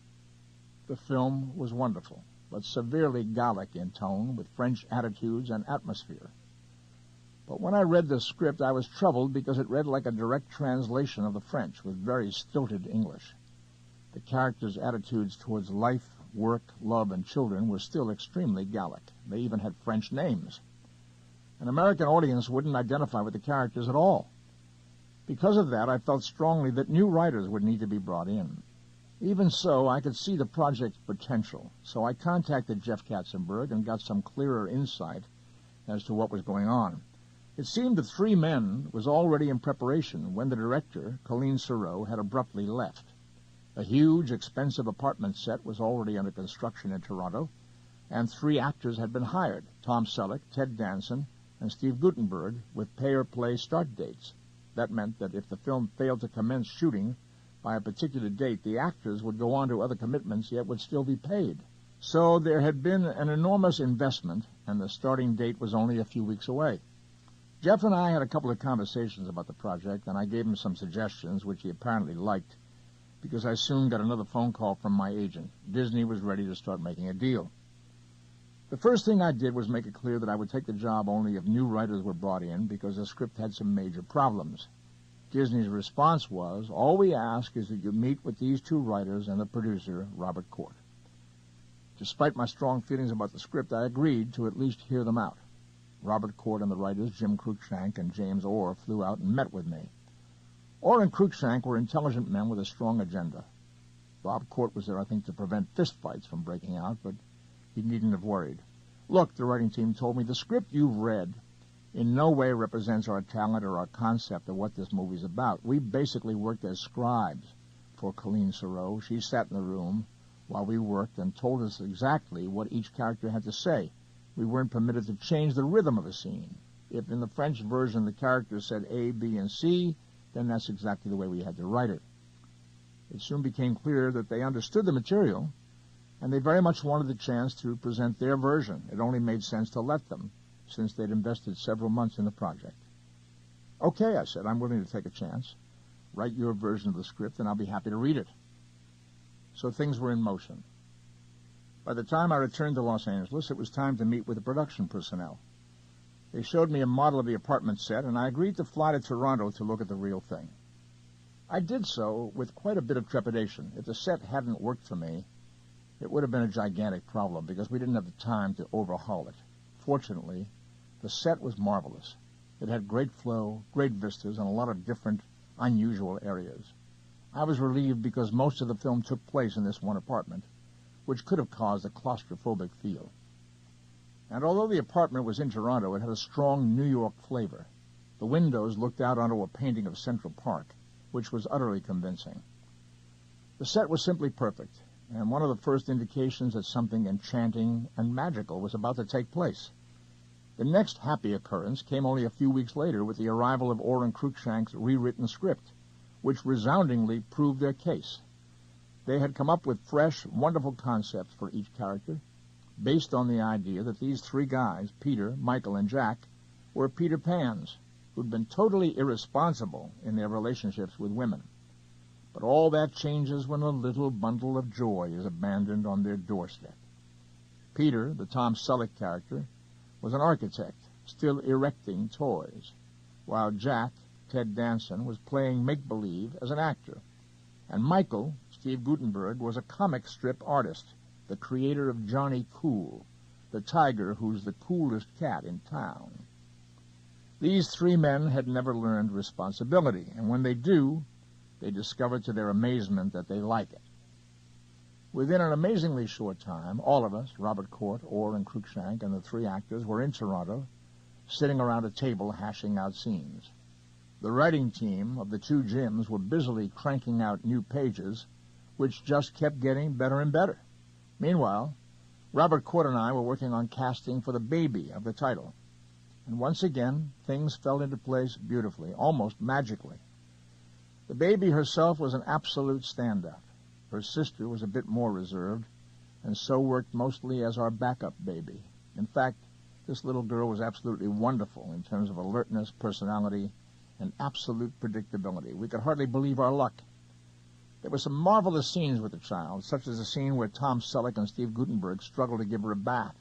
The film was wonderful, but severely Gallic in tone, with French attitudes and atmosphere. But when I read the script, I was troubled because it read like a direct translation of the French, with very stilted English. The characters' attitudes towards life, work, love, and children were still extremely Gallic. They even had French names. An American audience wouldn't identify with the characters at all. Because of that, I felt strongly that new writers would need to be brought in. Even so, I could see the project's potential, so I contacted Jeff Katzenberg and got some clearer insight as to what was going on. It seemed that 3 Men was already in preparation when the director, Colleen Serrault, had abruptly left. A huge, expensive apartment set was already under construction in Toronto, and 3 actors had been hired, Tom Selleck, Ted Danson, and Steve Guttenberg, with pay-or-play start dates. That meant that if the film failed to commence shooting by a particular date, the actors would go on to other commitments, yet would still be paid. So there had been an enormous investment, and the starting date was only a few weeks away. Jeff and I had a couple of conversations about the project, and I gave him some suggestions, which he apparently liked, because I soon got another phone call from my agent. Disney was ready to start making a deal. The first thing I did was make it clear that I would take the job only if new writers were brought in, because the script had some major problems. Disney's response was, all we ask is that you meet with these two writers and the producer, Robert Court. Despite my strong feelings about the script, I agreed to at least hear them out. Robert Court and the writers, Jim Cruikshank and James Orr, flew out and met with me. Orr and Cruikshank were intelligent men with a strong agenda. Bob Court was there, I think, to prevent fistfights from breaking out, but he needn't have worried. Look, the writing team told me, the script you've read in no way represents our talent or our concept of what this movie's about. We basically worked as scribes for Colleen Serrault. She sat in the room while we worked and told us exactly what each character had to say. We weren't permitted to change the rhythm of a scene. If in the French version the character said A, B, and C, then that's exactly the way we had to write it. It soon became clear that they understood the material, and they very much wanted the chance to present their version. It only made sense to let them, since they'd invested several months in the project. Okay, I said, I'm willing to take a chance. Write your version of the script, and I'll be happy to read it. So things were in motion. By the time I returned to Los Angeles, it was time to meet with the production personnel. They showed me a model of the apartment set, and I agreed to fly to Toronto to look at the real thing. I did so with quite a bit of trepidation. If the set hadn't worked for me, it would have been a gigantic problem, because we didn't have the time to overhaul it. Fortunately, the set was marvelous. It had great flow, great vistas, and a lot of different, unusual areas. I was relieved because most of the film took place in this one apartment, which could have caused a claustrophobic feel. And although the apartment was in Toronto, it had a strong New York flavor. The windows looked out onto a painting of Central Park, which was utterly convincing. The set was simply perfect, and one of the first indications that something enchanting and magical was about to take place. The next happy occurrence came only a few weeks later with the arrival of Orr and Cruikshank's rewritten script, which resoundingly proved their case. They had come up with fresh, wonderful concepts for each character, based on the idea that these three guys, Peter, Michael, and Jack, were Peter Pans, who'd been totally irresponsible in their relationships with women. But all that changes when a little bundle of joy is abandoned on their doorstep. Peter, the Tom Selleck character, was an architect, still erecting toys, while Jack, Ted Danson, was playing make-believe as an actor. And Michael, Steve Guttenberg, was a comic strip artist, the creator of Johnny Cool, the tiger who's the coolest cat in town. These three men had never learned responsibility, and when they do, they discover to their amazement that they like it. Within an amazingly short time, all of us, Robert Court, Orr, and Cruikshank, and the three actors, were in Toronto, sitting around a table hashing out scenes. The writing team of the two Jims were busily cranking out new pages, which just kept getting better and better. Meanwhile, Robert Court and I were working on casting for the baby of the title. And once again, things fell into place beautifully, almost magically. The baby herself was an absolute standout. Her sister was a bit more reserved, and so worked mostly as our backup baby. In fact, this little girl was absolutely wonderful in terms of alertness, personality, and absolute predictability. We could hardly believe our luck. There were some marvelous scenes with the child, such as the scene where Tom Selleck and Steve Guttenberg struggle to give her a bath.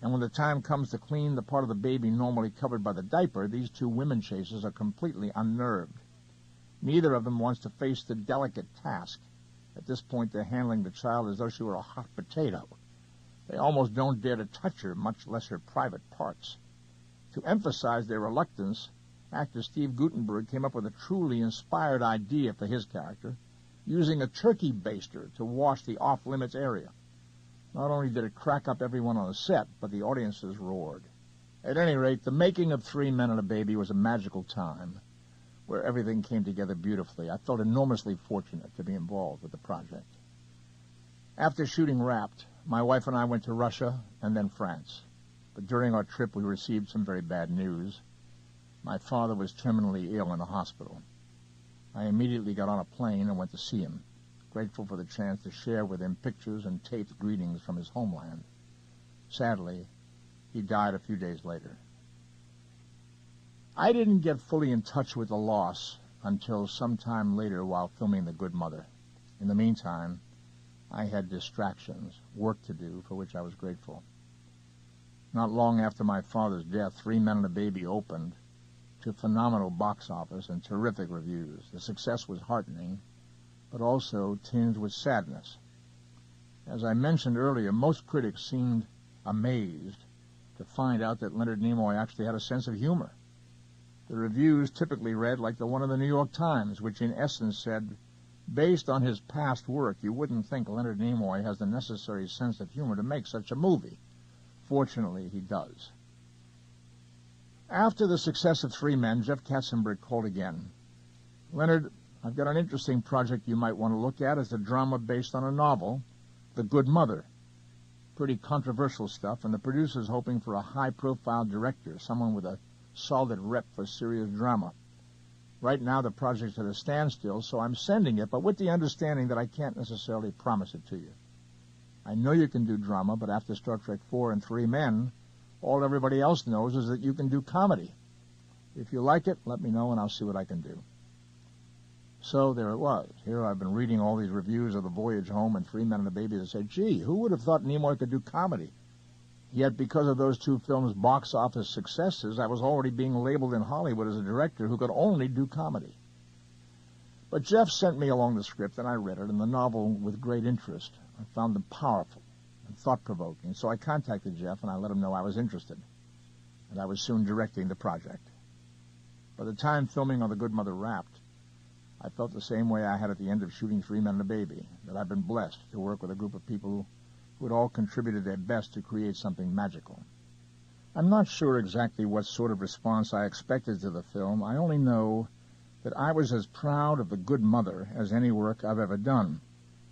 And when the time comes to clean the part of the baby normally covered by the diaper, these two women chasers are completely unnerved. Neither of them wants to face the delicate task. At this point, they're handling the child as though she were a hot potato. They almost don't dare to touch her, much less her private parts. To emphasize their reluctance, actor Steve Guttenberg came up with a truly inspired idea for his character, using a turkey baster to wash the off-limits area. Not only did it crack up everyone on the set, but the audiences roared. At any rate, the making of Three Men and a Baby was a magical time, where everything came together beautifully. I felt enormously fortunate to be involved with the project. After shooting wrapped, my wife and I went to Russia and then France. But during our trip, we received some very bad news. My father was terminally ill in a hospital. I immediately got on a plane and went to see him, grateful for the chance to share with him pictures and taped greetings from his homeland. Sadly, he died a few days later. I didn't get fully in touch with the loss until some time later while filming The Good Mother. In the meantime, I had distractions, work to do, for which I was grateful. Not long after my father's death, Three Men and a Baby opened to phenomenal box office and terrific reviews. The success was heartening, but also tinged with sadness. As I mentioned earlier, most critics seemed amazed to find out that Leonard Nimoy actually had a sense of humor. The reviews typically read like the one in the New York Times, which in essence said, based on his past work, you wouldn't think Leonard Nimoy has the necessary sense of humor to make such a movie. Fortunately, he does. After the success of Three Men, Jeff Katzenberg called again. Leonard, I've got an interesting project you might want to look at. It's a drama based on a novel, The Good Mother. Pretty controversial stuff, and the producer's hoping for a high-profile director, someone with a solid rep for serious drama. Right now, the project's at a standstill, so I'm sending it, but with the understanding that I can't necessarily promise it to you. I know you can do drama, but after Star Trek IV and Three Men, all everybody else knows is that you can do comedy. If you like it, let me know, and I'll see what I can do. So there it was. Here I've been reading all these reviews of The Voyage Home and Three Men and a Baby that said, gee, who would have thought Nimoy could do comedy? Yet because of those two films' box office successes, I was already being labeled in Hollywood as a director who could only do comedy. But Jeff sent me along the script, and I read it, and the novel with great interest. I found them powerful and thought-provoking, so I contacted Jeff, and I let him know I was interested, and I was soon directing the project. By the time filming on The Good Mother wrapped, I felt the same way I had at the end of shooting Three Men and a Baby, that I've been blessed to work with a group of people who had all contributed their best to create something magical. I'm not sure exactly what sort of response I expected to the film. I only know that I was as proud of The Good Mother as any work I've ever done,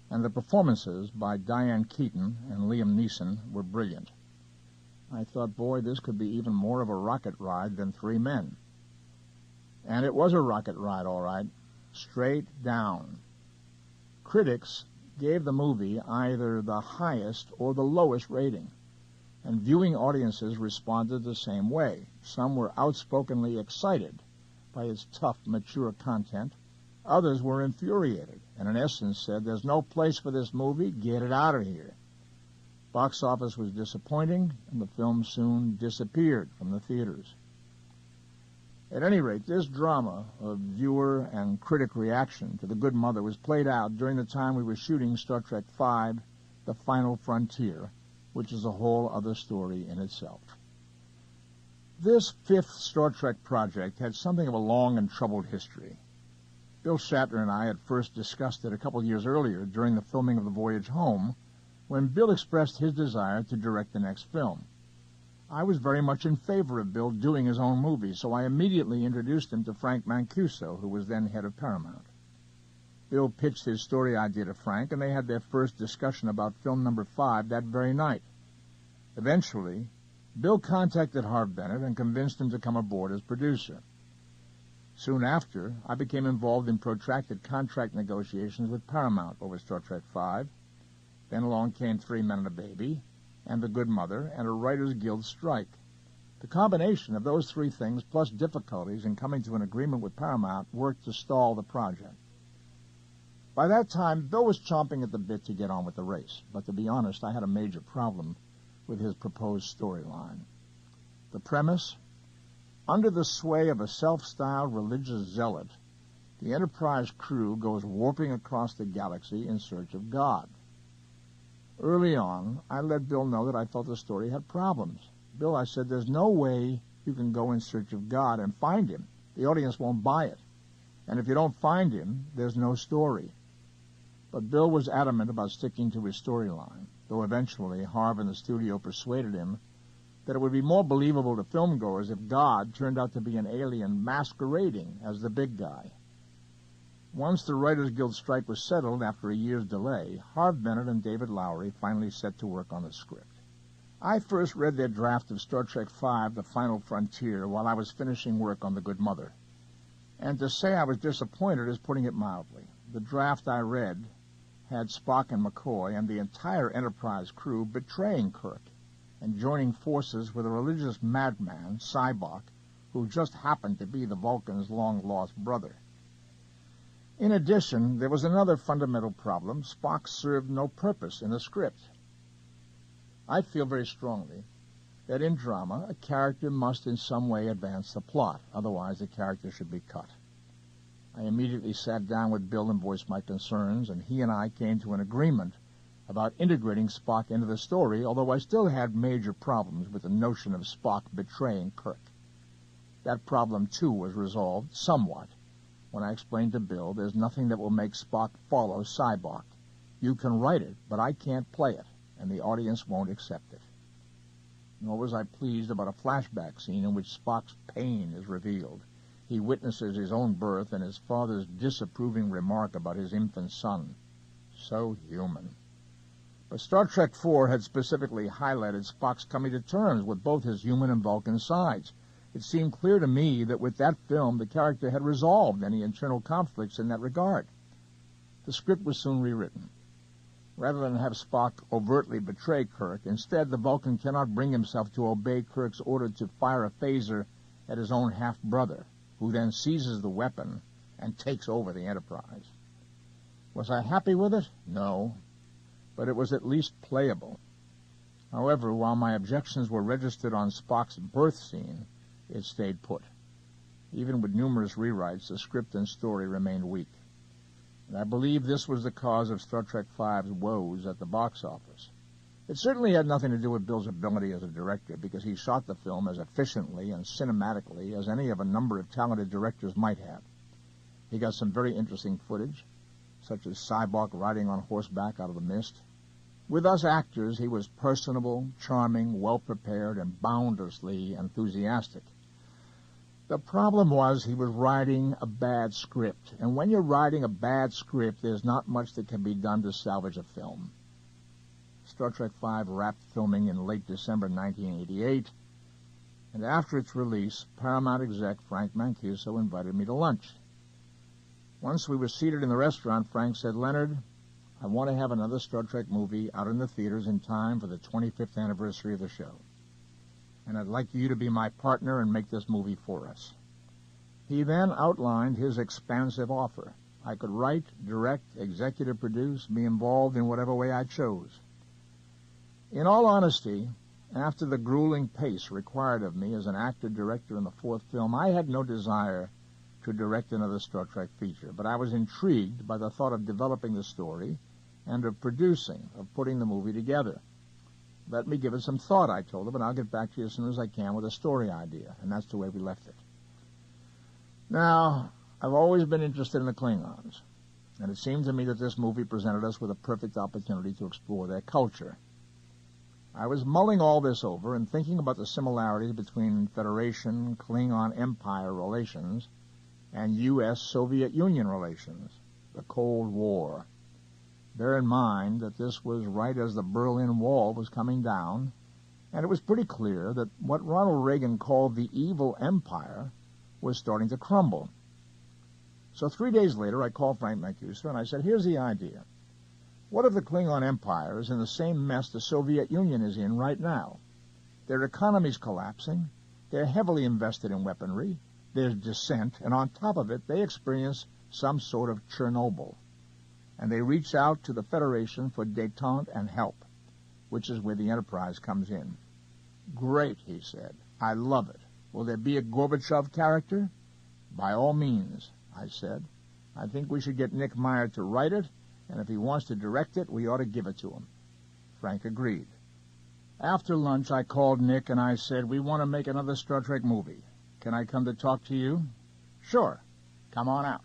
and the performances by Diane Keaton and Liam Neeson were brilliant. I thought, boy, this could be even more of a rocket ride than Three Men. And it was a rocket ride, all right, straight down. Critics gave the movie either the highest or the lowest rating, and viewing audiences responded the same way. Some were outspokenly excited by its tough, mature content. Others were infuriated, and in essence said, there's no place for this movie, get it out of here. Box office was disappointing, and the film soon disappeared from the theaters. At any rate, this drama of viewer and critic reaction to The Good Mother was played out during the time we were shooting Star Trek V, The Final Frontier, which is a whole other story in itself. This fifth Star Trek project had something of a long and troubled history. Bill Shatner and I had first discussed it a couple of years earlier during the filming of The Voyage Home, when Bill expressed his desire to direct the next film. I was very much in favor of Bill doing his own movie, so I immediately introduced him to Frank Mancuso, who was then head of Paramount. Bill pitched his story idea to Frank, and they had their first discussion about film number 5 that very night. Eventually, Bill contacted Harve Bennett and convinced him to come aboard as producer. Soon after, I became involved in protracted contract negotiations with Paramount over Star Trek V. Then along came Three Men and a Baby, and The Good Mother, and a Writers Guild strike. The combination of those three things, plus difficulties in coming to an agreement with Paramount, worked to stall the project. By that time, Bill was chomping at the bit to get on with the race, but to be honest, I had a major problem with his proposed storyline. The premise: under the sway of a self-styled religious zealot, the Enterprise crew goes warping across the galaxy in search of God. Early on, I let Bill know that I felt the story had problems. Bill, I said, there's no way you can go in search of God and find him. The audience won't buy it. And if you don't find him, there's no story. But Bill was adamant about sticking to his storyline, though eventually Harve and the studio persuaded him that it would be more believable to filmgoers if God turned out to be an alien masquerading as the big guy. Once the Writers Guild strike was settled after a year's delay, Harve Bennett and David Lowery finally set to work on the script. I first read their draft of Star Trek V, The Final Frontier, while I was finishing work on The Good Mother. And to say I was disappointed is putting it mildly. The draft I read had Spock and McCoy and the entire Enterprise crew betraying Kirk and joining forces with a religious madman, Sybok, who just happened to be the Vulcan's long-lost brother. In addition, there was another fundamental problem. Spock served no purpose in the script. I feel very strongly that in drama, a character must in some way advance the plot. Otherwise, the character should be cut. I immediately sat down with Bill and voiced my concerns, and he and I came to an agreement about integrating Spock into the story, although I still had major problems with the notion of Spock betraying Kirk. That problem, too, was resolved somewhat when I explained to Bill there's nothing that will make Spock follow Sybok. You can write it, but I can't play it, and the audience won't accept it. Nor was I pleased about a flashback scene in which Spock's pain is revealed. He witnesses his own birth and his father's disapproving remark about his infant son. So human. But Star Trek IV had specifically highlighted Spock's coming to terms with both his human and Vulcan sides. It seemed clear to me that with that film, the character had resolved any internal conflicts in that regard. The script was soon rewritten. Rather than have Spock overtly betray Kirk, instead the Vulcan cannot bring himself to obey Kirk's order to fire a phaser at his own half-brother, who then seizes the weapon and takes over the Enterprise. Was I happy with it? No. But it was at least playable. However, while my objections were registered on Spock's birth scene, it stayed put. Even with numerous rewrites, the script and story remained weak. And I believe this was the cause of Star Trek V's woes at the box office. It certainly had nothing to do with Bill's ability as a director, because he shot the film as efficiently and cinematically as any of a number of talented directors might have. He got some very interesting footage, such as Sybok riding on horseback out of the mist. With us actors, he was personable, charming, well-prepared, and boundlessly enthusiastic. The problem was he was writing a bad script, and when you're writing a bad script, there's not much that can be done to salvage a film. Star Trek V wrapped filming in late December 1988, and after its release, Paramount exec Frank Mancuso invited me to lunch. Once we were seated in the restaurant, Frank said, "Leonard, I want to have another Star Trek movie out in the theaters in time for the 25th anniversary of the show. And I'd like you to be my partner and make this movie for us." He then outlined his expansive offer. I could write, direct, executive produce, be involved in whatever way I chose. In all honesty, after the grueling pace required of me as an actor-director in the fourth film, I had no desire to direct another Star Trek feature, but I was intrigued by the thought of developing the story and of producing, of putting the movie together. "Let me give it some thought," I told him, "and I'll get back to you as soon as I can with a story idea," and that's the way we left it. Now, I've always been interested in the Klingons, and it seemed to me that this movie presented us with a perfect opportunity to explore their culture. I was mulling all this over and thinking about the similarities between Federation, Klingon Empire relations and U.S.-Soviet Union relations, the Cold War. Bear in mind that this was right as the Berlin Wall was coming down, and it was pretty clear that what Ronald Reagan called the evil empire was starting to crumble. So 3 days later, I called Frank Mancuso, and I said, "Here's the idea. What if the Klingon Empire is in the same mess the Soviet Union is in right now? Their economy's collapsing, they're heavily invested in weaponry, there's dissent, and on top of it, they experience some sort of Chernobyl. And they reach out to the Federation for détente and help, which is where the Enterprise comes in." "Great," he said. "I love it. Will there be a Gorbachev character?" "By all means," I said. "I think we should get Nick Meyer to write it, and if he wants to direct it, we ought to give it to him." Frank agreed. After lunch, I called Nick and I said, "We want to make another Star Trek movie. Can I come to talk to you?" "Sure. Come on out."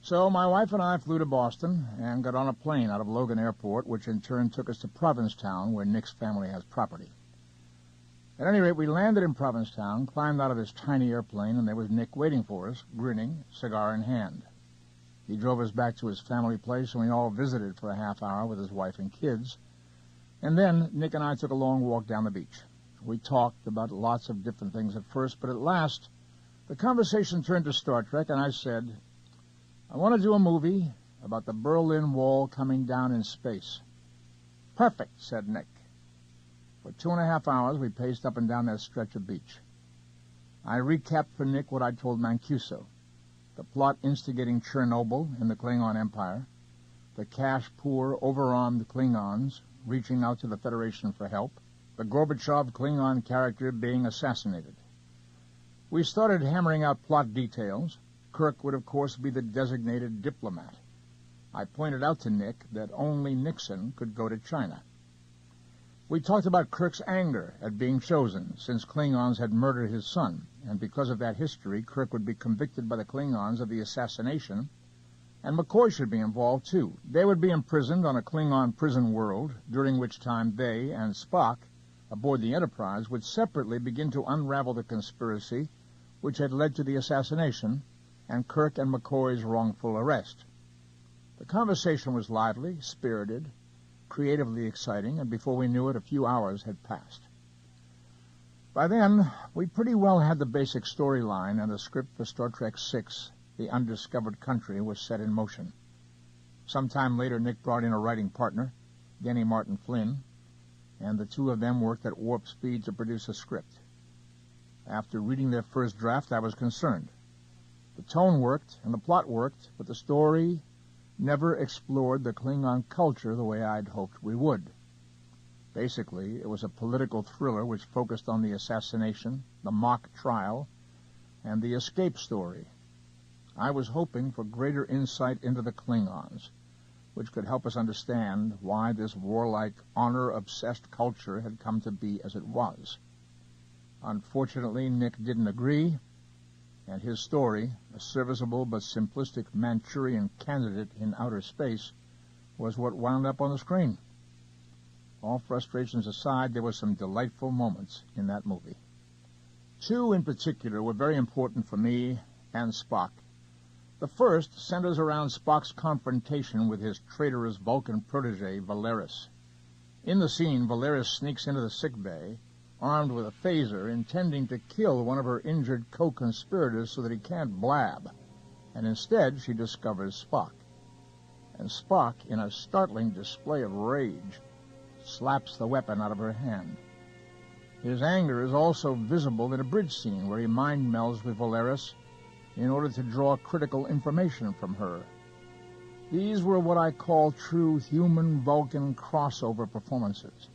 So my wife and I flew to Boston and got on a plane out of Logan Airport, which in turn took us to Provincetown, where Nick's family has property. At any rate, we landed in Provincetown, climbed out of this tiny airplane, and there was Nick waiting for us, grinning, cigar in hand. He drove us back to his family place, and we all visited for a half hour with his wife and kids. And then Nick and I took a long walk down the beach. We talked about lots of different things at first, but at last the conversation turned to Star Trek, and I said, "I want to do a movie about the Berlin Wall coming down in space." "Perfect," said Nick. For 2.5 hours, we paced up and down that stretch of beach. I recapped for Nick what I told Mancuso. the plot instigating Chernobyl in the Klingon Empire, the cash-poor, overarmed Klingons reaching out to the Federation for help, the Gorbachev Klingon character being assassinated. We started hammering out plot details. Kirk would, of course, be the designated diplomat. I pointed out to Nick that only Nixon could go to China. We talked about Kirk's anger at being chosen, since Klingons had murdered his son, and because of that history, Kirk would be convicted by the Klingons of the assassination, and McCoy should be involved, too. They would be imprisoned on a Klingon prison world, during which time they and Spock, aboard the Enterprise, would separately begin to unravel the conspiracy which had led to the assassination and Kirk and McCoy's wrongful arrest. The conversation was lively, spirited, creatively exciting, and before we knew it, a few hours had passed. By then, we pretty well had the basic storyline, and the script for Star Trek VI, The Undiscovered Country, was set in motion. Some time later, Nick brought in a writing partner, Denny Martin Flynn, and the two of them worked at warp speed to produce a script. After reading their first draft, I was concerned. The tone worked, and the plot worked, but the story never explored the Klingon culture the way I'd hoped we would. Basically, it was a political thriller which focused on the assassination, the mock trial, and the escape story. I was hoping for greater insight into the Klingons, which could help us understand why this warlike, honor-obsessed culture had come to be as it was. Unfortunately, Nick didn't agree, and his story, a serviceable but simplistic Manchurian candidate in outer space, was what wound up on the screen. All frustrations aside, there were some delightful moments in that movie. Two in particular were very important for me and Spock. The first centers around Spock's confrontation with his traitorous Vulcan protege, Valeris. In the scene, Valeris sneaks into the sickbay, armed with a phaser, intending to kill one of her injured co-conspirators so that he can't blab. And instead, she discovers Spock. And Spock, in a startling display of rage, slaps the weapon out of her hand. His anger is also visible in a bridge scene where he mind melds with Valeris in order to draw critical information from her. These were what I call true human-Vulcan crossover performances,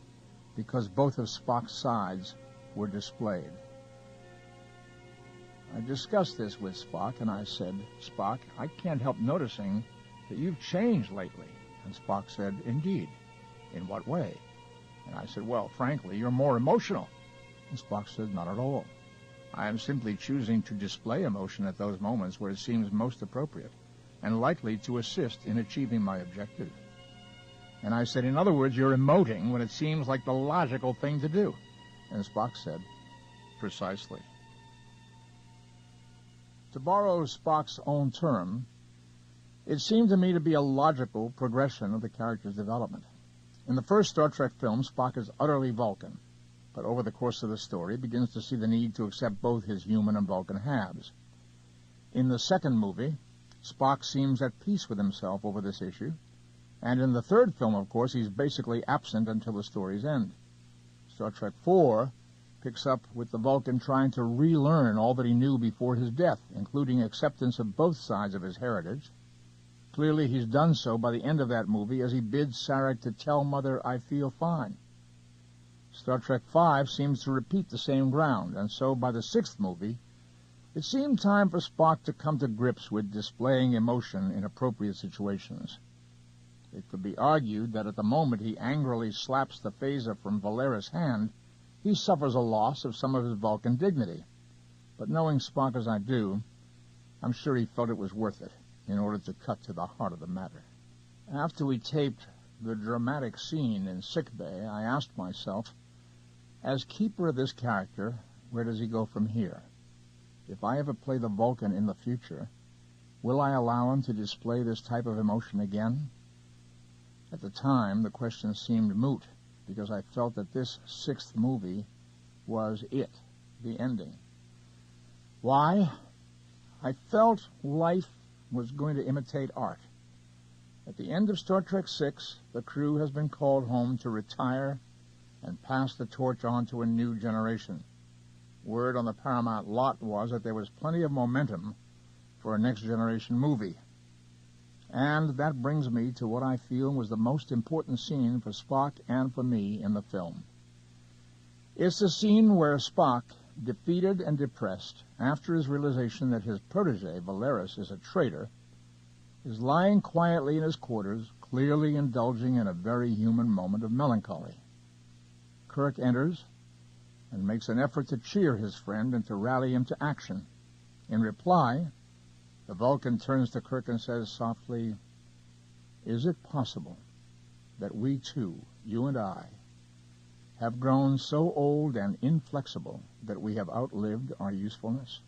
because both of Spock's sides were displayed. I discussed this with Spock, and I said, "Spock, I can't help noticing that you've changed lately." And Spock said, "Indeed. In what way?" And I said, "Well, frankly, you're more emotional." And Spock said, "Not at all. I am simply choosing to display emotion at those moments where it seems most appropriate and likely to assist in achieving my objective." And I said, "In other words, you're emoting when it seems like the logical thing to do." And Spock said, "Precisely." To borrow Spock's own term, it seemed to me to be a logical progression of the character's development. In the first Star Trek film, Spock is utterly Vulcan, but over the course of the story begins to see the need to accept both his human and Vulcan halves. In the second movie, Spock seems at peace with himself over this issue, and in the third film, of course, he's basically absent until the story's end. Star Trek IV picks up with the Vulcan trying to relearn all that he knew before his death, including acceptance of both sides of his heritage. Clearly, he's done so by the end of that movie as he bids Sarek to tell Mother, "I feel fine." Star Trek V seems to repeat the same ground, and so by the sixth movie, it seemed time for Spock to come to grips with displaying emotion in appropriate situations. It could be argued that at the moment he angrily slaps the phaser from Valeris' hand, he suffers a loss of some of his Vulcan dignity. But knowing Spock as I do, I'm sure he felt it was worth it in order to cut to the heart of the matter. After we taped the dramatic scene in sickbay, I asked myself, as keeper of this character, where does he go from here? If I ever play the Vulcan in the future, will I allow him to display this type of emotion again? At the time, the question seemed moot, because I felt that this sixth movie was it, the ending. Why? I felt life was going to imitate art. At the end of Star Trek VI, the crew has been called home to retire and pass the torch on to a new generation. Word on the Paramount lot was that there was plenty of momentum for a Next Generation movie. And that brings me to what I feel was the most important scene for Spock and for me in the film. It's the scene where Spock, defeated and depressed after his realization that his protege, Valeris, is a traitor, is lying quietly in his quarters, clearly indulging in a very human moment of melancholy. Kirk enters and makes an effort to cheer his friend and to rally him to action. In reply, the Vulcan turns to Kirk and says softly, "Is it possible that we two, you and I, have grown so old and inflexible that we have outlived our usefulness?"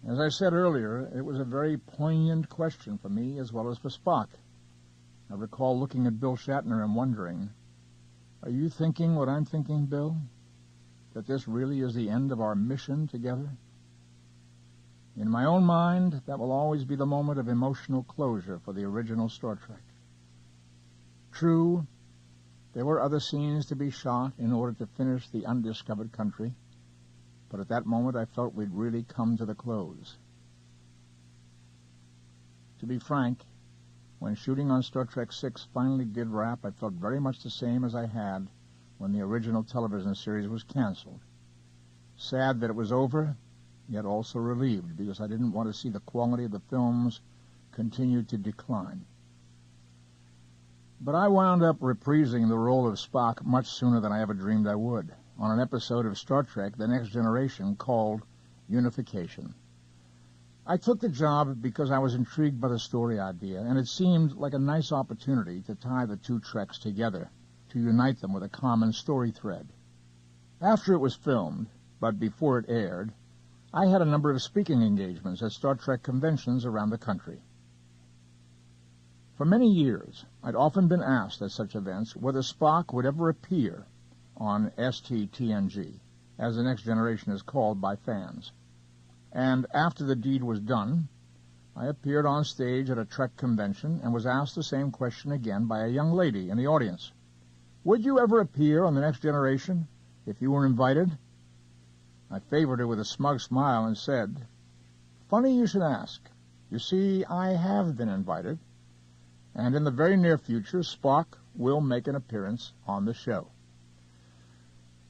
As I said earlier, it was a very poignant question for me as well as for Spock. I recall looking at Bill Shatner and wondering, are you thinking what I'm thinking, Bill? That this really is the end of our mission together? In my own mind, that will always be the moment of emotional closure for the original Star Trek. True, there were other scenes to be shot in order to finish the undiscovered country, but at that moment I felt we'd really come to the close. To be frank, when shooting on Star Trek VI finally did wrap, I felt very much the same as I had when the original television series was canceled. Sad that it was over, yet also relieved, because I didn't want to see the quality of the films continue to decline. But I wound up reprising the role of Spock much sooner than I ever dreamed I would, on an episode of Star Trek The Next Generation called Unification. I took the job because I was intrigued by the story idea, and it seemed like a nice opportunity to tie the two Treks together, to unite them with a common story thread. After it was filmed, but before it aired, I had a number of speaking engagements at Star Trek conventions around the country. For many years, I'd often been asked at such events whether Spock would ever appear on STTNG, as The Next Generation is called by fans. And after the deed was done, I appeared on stage at a Trek convention and was asked the same question again by a young lady in the audience. Would you ever appear on The Next Generation if you were invited? I favored her with a smug smile and said, "Funny you should ask. You see, I have been invited, and in the very near future, Spock will make an appearance on the show."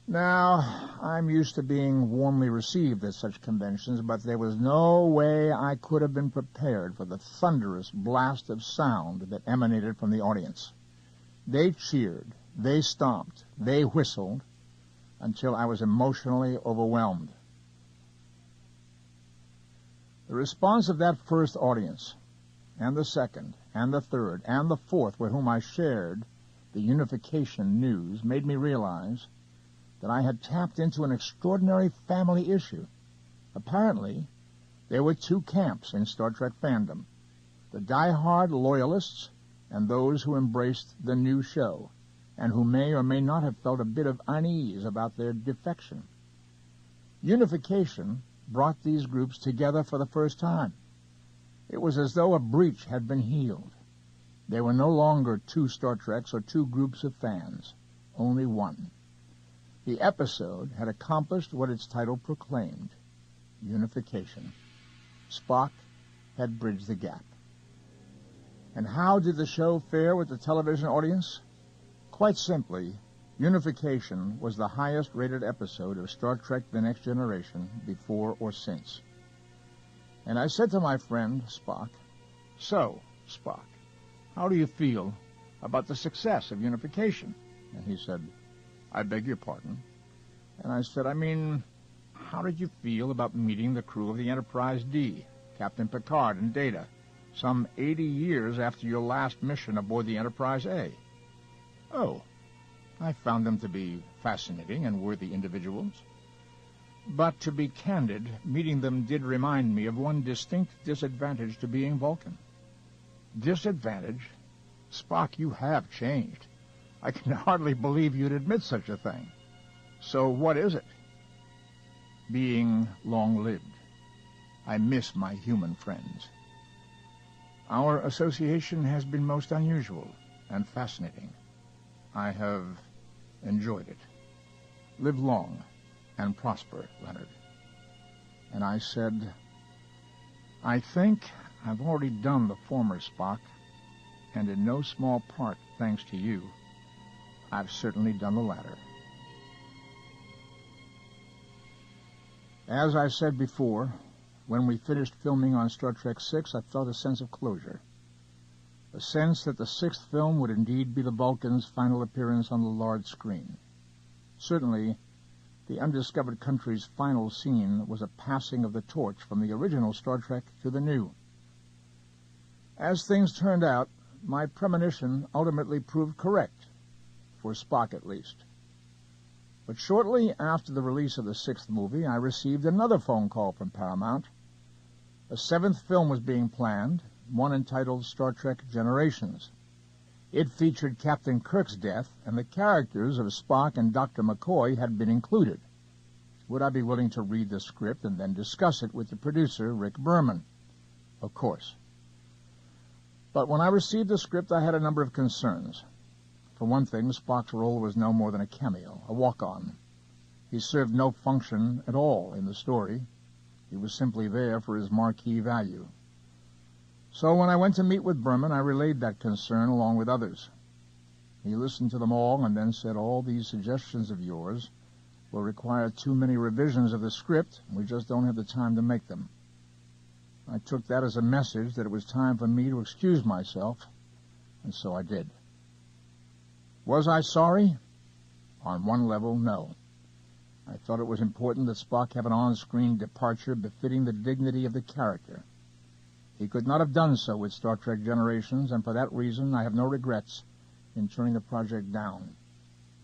Now, I'm used to being warmly received at such conventions, but there was no way I could have been prepared for the thunderous blast of sound that emanated from the audience. They cheered, they stomped, they whistled, until I was emotionally overwhelmed. The response of that first audience, and the second, and the third, and the fourth with whom I shared the unification news, made me realize that I had tapped into an extraordinary family issue. Apparently, there were two camps in Star Trek fandom, the die-hard loyalists and those who embraced the new show, and who may or may not have felt a bit of unease about their defection. Unification brought these groups together for the first time. It was as though a breach had been healed. There were no longer two Star Treks or two groups of fans, only one. The episode had accomplished what its title proclaimed, unification. Spock had bridged the gap. And how did the show fare with the television audience? Quite simply, Unification was the highest-rated episode of Star Trek The Next Generation before or since. And I said to my friend, Spock, "So, Spock, how do you feel about the success of Unification?" And he said, "I beg your pardon?" And I said, how did you feel about meeting the crew of the Enterprise D, Captain Picard and Data, some 80 years after your last mission aboard the Enterprise A?" "Oh, I found them to be fascinating and worthy individuals. But to be candid, meeting them did remind me of one distinct disadvantage to being Vulcan." "Disadvantage? Spock, you have changed. I can hardly believe you'd admit such a thing. So what is it?" "Being long-lived. I miss my human friends. Our association has been most unusual and fascinating. I have enjoyed it. Live long and prosper, Leonard." And I said, I think I've already done the former, Spock, and in no small part, thanks to you, I've certainly done the latter. As I said before, when we finished filming on Star Trek VI, I felt a sense of closure. A sense that the sixth film would indeed be the Vulcans' final appearance on the large screen. Certainly, the undiscovered country's final scene was a passing of the torch from the original Star Trek to the new. As things turned out, my premonition ultimately proved correct, for Spock at least. But shortly after the release of the sixth movie, I received another phone call from Paramount. A seventh film was being planned, one entitled Star Trek Generations. It featured Captain Kirk's death, and the characters of Spock and Dr. McCoy had been included. Would I be willing to read the script and then discuss it with the producer, Rick Berman? Of course. But when I received the script, I had a number of concerns. For one thing, Spock's role was no more than a cameo, a walk-on. He served no function at all in the story. He was simply there for his marquee value. So when I went to meet with Berman, I relayed that concern along with others. He listened to them all and then said, all these suggestions of yours will require too many revisions of the script. We just don't have the time to make them. I took that as a message that it was time for me to excuse myself, and so I did. Was I sorry? On one level, no. I thought it was important that Spock have an on-screen departure befitting the dignity of the character. He could not have done so with Star Trek Generations, and for that reason I have no regrets in turning the project down.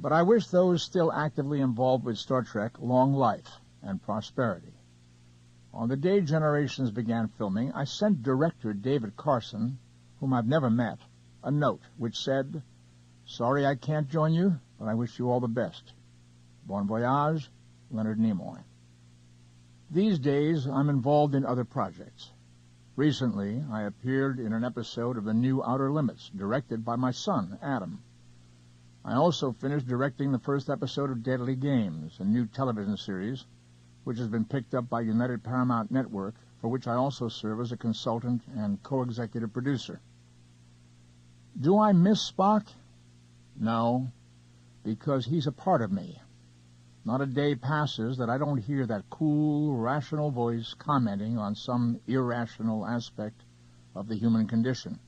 But I wish those still actively involved with Star Trek long life and prosperity. On the day Generations began filming, I sent director David Carson, whom I've never met, a note which said, "Sorry I can't join you, but I wish you all the best. Bon voyage, Leonard Nimoy." These days, I'm involved in other projects. Recently, I appeared in an episode of The New Outer Limits, directed by my son, Adam. I also finished directing the first episode of Deadly Games, a new television series, which has been picked up by United Paramount Network, for which I also serve as a consultant and co-executive producer. Do I miss Spock? No, because he's a part of me. Not a day passes that I don't hear that cool, rational voice commenting on some irrational aspect of the human condition.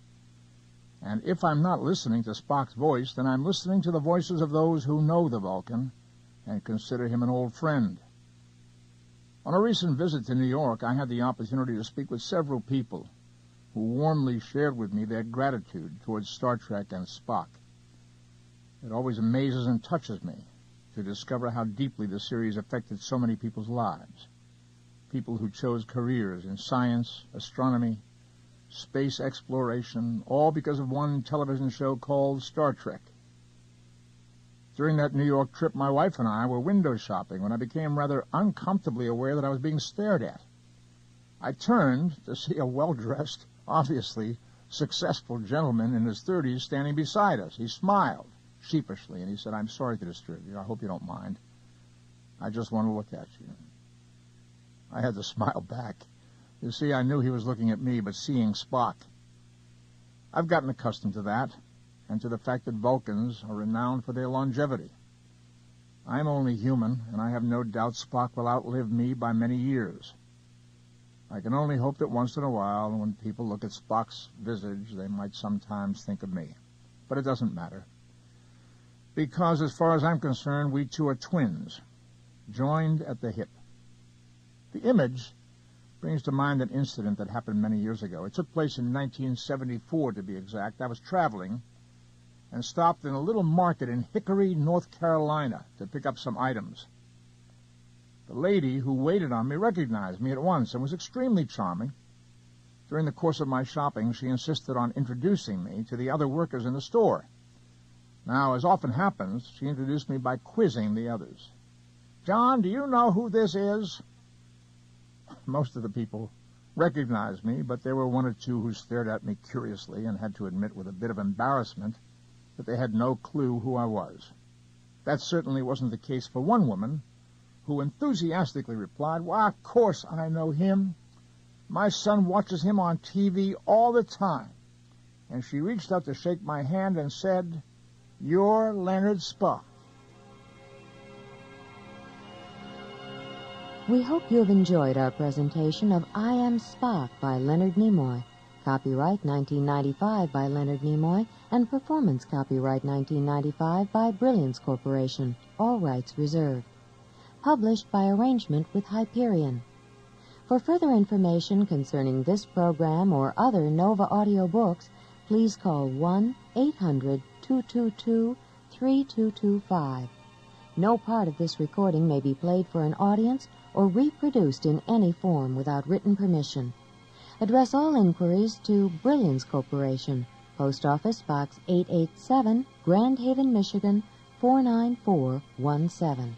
And if I'm not listening to Spock's voice, then I'm listening to the voices of those who know the Vulcan and consider him an old friend. On a recent visit to New York, I had the opportunity to speak with several people who warmly shared with me their gratitude towards Star Trek and Spock. It always amazes and touches me to discover how deeply the series affected so many people's lives. People who chose careers in science, astronomy, space exploration, all because of one television show called Star Trek. During that New York trip, my wife and I were window shopping when I became rather uncomfortably aware that I was being stared at. I turned to see a well-dressed, obviously successful gentleman in his 30s standing beside us. He smiled sheepishly, and he said, "I'm sorry to disturb you. I hope you don't mind. I just want to look at you." I had to smile back. You see, I knew he was looking at me, but seeing Spock. I've gotten accustomed to that, and to the fact that Vulcans are renowned for their longevity. I'm only human, and I have no doubt Spock will outlive me by many years. I can only hope that once in a while, when people look at Spock's visage, they might sometimes think of me. But it doesn't matter. Because, as far as I'm concerned, we two are twins, joined at the hip. The image brings to mind an incident that happened many years ago. It took place in 1974, to be exact. I was traveling and stopped in a little market in Hickory, North Carolina, to pick up some items. The lady who waited on me recognized me at once and was extremely charming. During the course of my shopping, she insisted on introducing me to the other workers in the store. Now, as often happens, she introduced me by quizzing the others. "John, do you know who this is?" Most of the people recognized me, but there were one or two who stared at me curiously and had to admit with a bit of embarrassment that they had no clue who I was. That certainly wasn't the case for one woman, who enthusiastically replied, "Why, of course I know him. My son watches him on TV all the time. And she reached out to shake my hand and said, "You're Leonard Spock." We hope you have enjoyed our presentation of I Am Spock by Leonard Nimoy. Copyright 1995 by Leonard Nimoy and performance copyright 1995 by Brilliance Corporation. All rights reserved. Published by arrangement with Hyperion. For further information concerning this program or other Nova audiobooks, please call 1-800-222-3225. No part of this recording may be played for an audience or reproduced in any form without written permission. Address all inquiries to Brilliance Corporation, Post Office Box 887, Grand Haven, Michigan 49417.